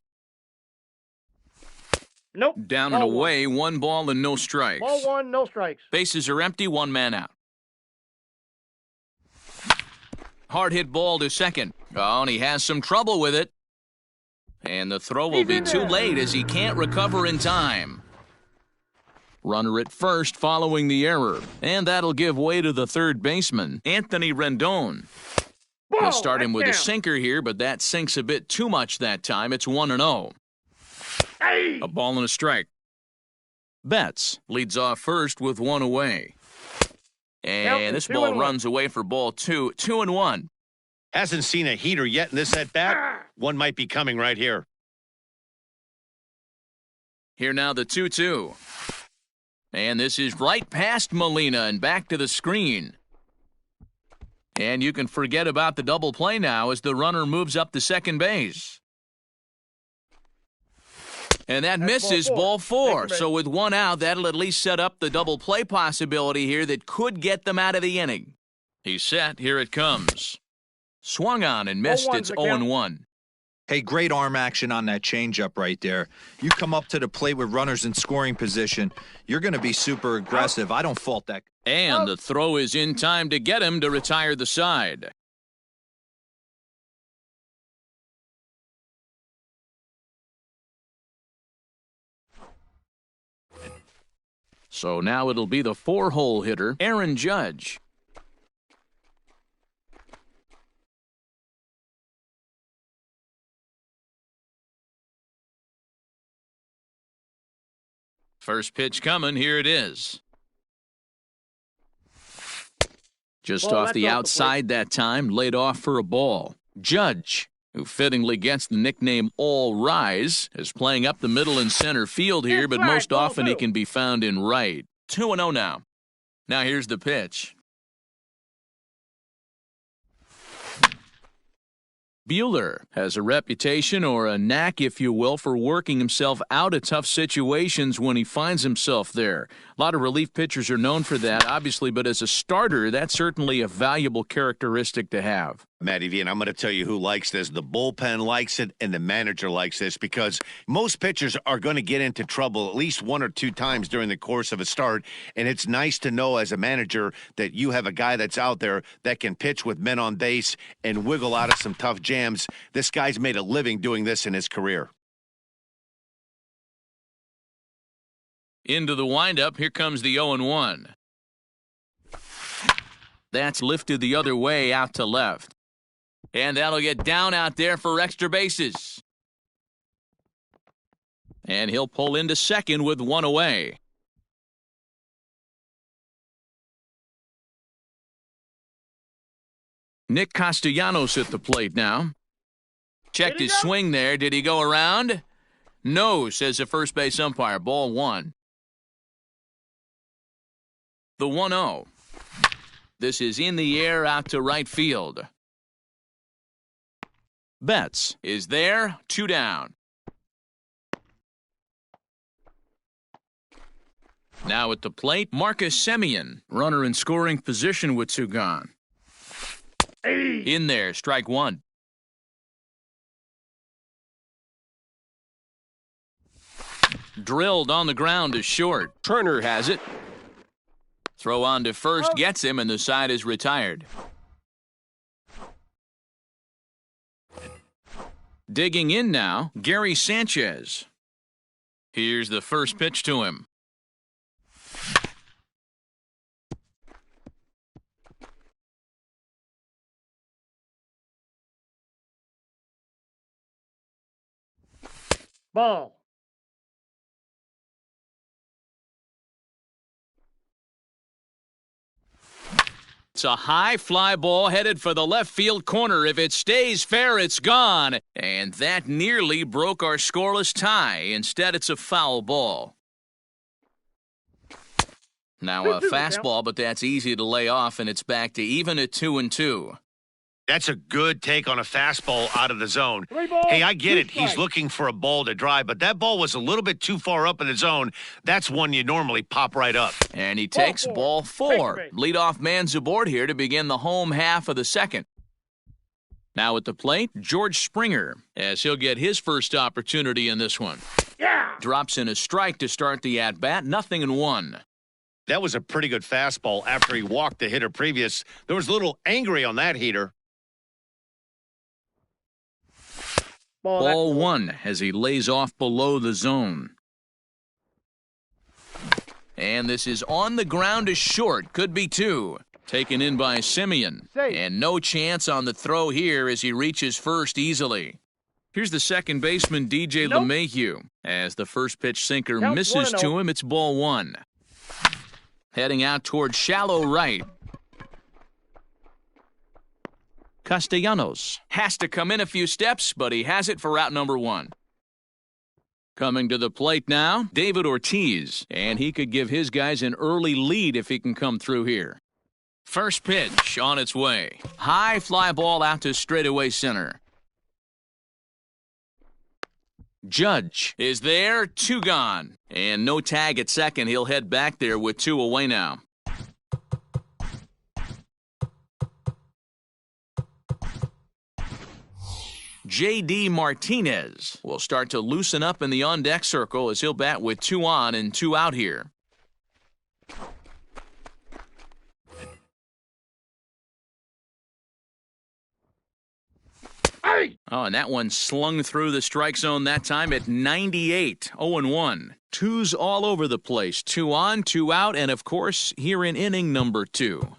Nope. Down and away, 1 ball and no strikes. Ball one, no strikes. Bases are empty, 1 man out. Hard hit ball to second. Oh, and he has some trouble with it. And the throw will be too late as he can't recover in time. Runner at first following the error, and that'll give way to the third baseman, Anthony Rendon. He'll start him with a sinker here, but that sinks a bit too much that time. It's 1-0. A ball and a strike. Betts leads off first with 1 away. And this ball runs away for ball 2. 2-1. Hasn't seen a heater yet in this at-bat. One might be coming right here. Here now the 2-2. And this is right past Molina and back to the screen. And you can forget about the double play now as the runner moves up to second base. And that misses ball four. So with 1 out, that'll at least set up the double play possibility here that could get them out of the inning. He's set. Here it comes. Swung on and missed. It's 0-1. Hey, great arm action on that changeup right there. You come up to the plate with runners in scoring position, you're going to be super aggressive. I don't fault that. And the throw is in time to get him to retire the side. So now it'll be the 4-hole hitter, Aaron Judge. First pitch coming, here it is. Just off the outside that time, laid off for a ball. Judge, who fittingly gets the nickname All Rise, is playing up the middle and center field here, but most often he can be found in right. 2-0 now. Now here's the pitch. Buehler has a reputation, or a knack, if you will, for working himself out of tough situations when he finds himself there. A lot of relief pitchers are known for that, obviously, but as a starter, that's certainly a valuable characteristic to have. Matty V, and I'm going to tell you who likes this. The bullpen likes it, and the manager likes this because most pitchers are going to get into trouble at least one or two times during the course of a start, and it's nice to know as a manager that you have a guy that's out there that can pitch with men on base and wiggle out of some tough jams. This guy's made a living doing this in his career. Into the windup, here comes the 0-1. That's lifted the other way out to left. And that'll get down out there for extra bases. And he'll pull into second with one away. Nick Castellanos at the plate now. Checked his swing there. Did he go around? No, says the first base umpire. Ball one. The 1-0. This is in the air out to right field. Betts is there, 2 down. Now at the plate, Marcus Semien, runner in scoring position with 2 gone. In there, strike 1. Drilled on the ground to short. Turner has it. Throw on to first, gets him, and the side is retired. Digging in now, Gary Sanchez. Here's the first pitch to him. Ball. It's a high fly ball headed for the left field corner. If it stays fair, it's gone. And that nearly broke our scoreless tie. Instead, it's a foul ball. Now a fastball, but that's easy to lay off, and it's back to even at 2-2. That's a good take on a fastball out of the zone. Balls, Hey, I get it. strikes. He's looking for a ball to drive, but that ball was a little bit too far up in the zone. That's one you normally pop right up. And he takes ball 4. Base. Leadoff man's aboard here to begin the home half of the second. Now at the plate, George Springer, as he'll get his first opportunity in this one. Yeah. Drops in a strike to start the at-bat, 0-1. That was a pretty good fastball after he walked the hitter previous. There was a little angry on that heater. Ball 1 as he lays off below the zone. And this is on the ground to short. Could be 2. Taken in by Semien. And no chance on the throw here as he reaches first easily. Here's the second baseman, DJ LeMahieu. As the first pitch sinker misses to him, it's ball 1. Heading out toward shallow right. Castellanos has to come in a few steps, but he has it for out number 1. Coming to the plate now, David Ortiz, and he could give his guys an early lead if he can come through here. First pitch on its way. High fly ball out to straightaway center. Judge is there, 2 gone. And no tag at second. He'll head back there with 2 away now. J.D. Martinez will start to loosen up in the on-deck circle as he'll bat with 2 on and 2 out here. Oh, and that one slung through the strike zone that time at 98, 0-1. 2s all over the place, 2 on, 2 out, and of course, here in inning number 2.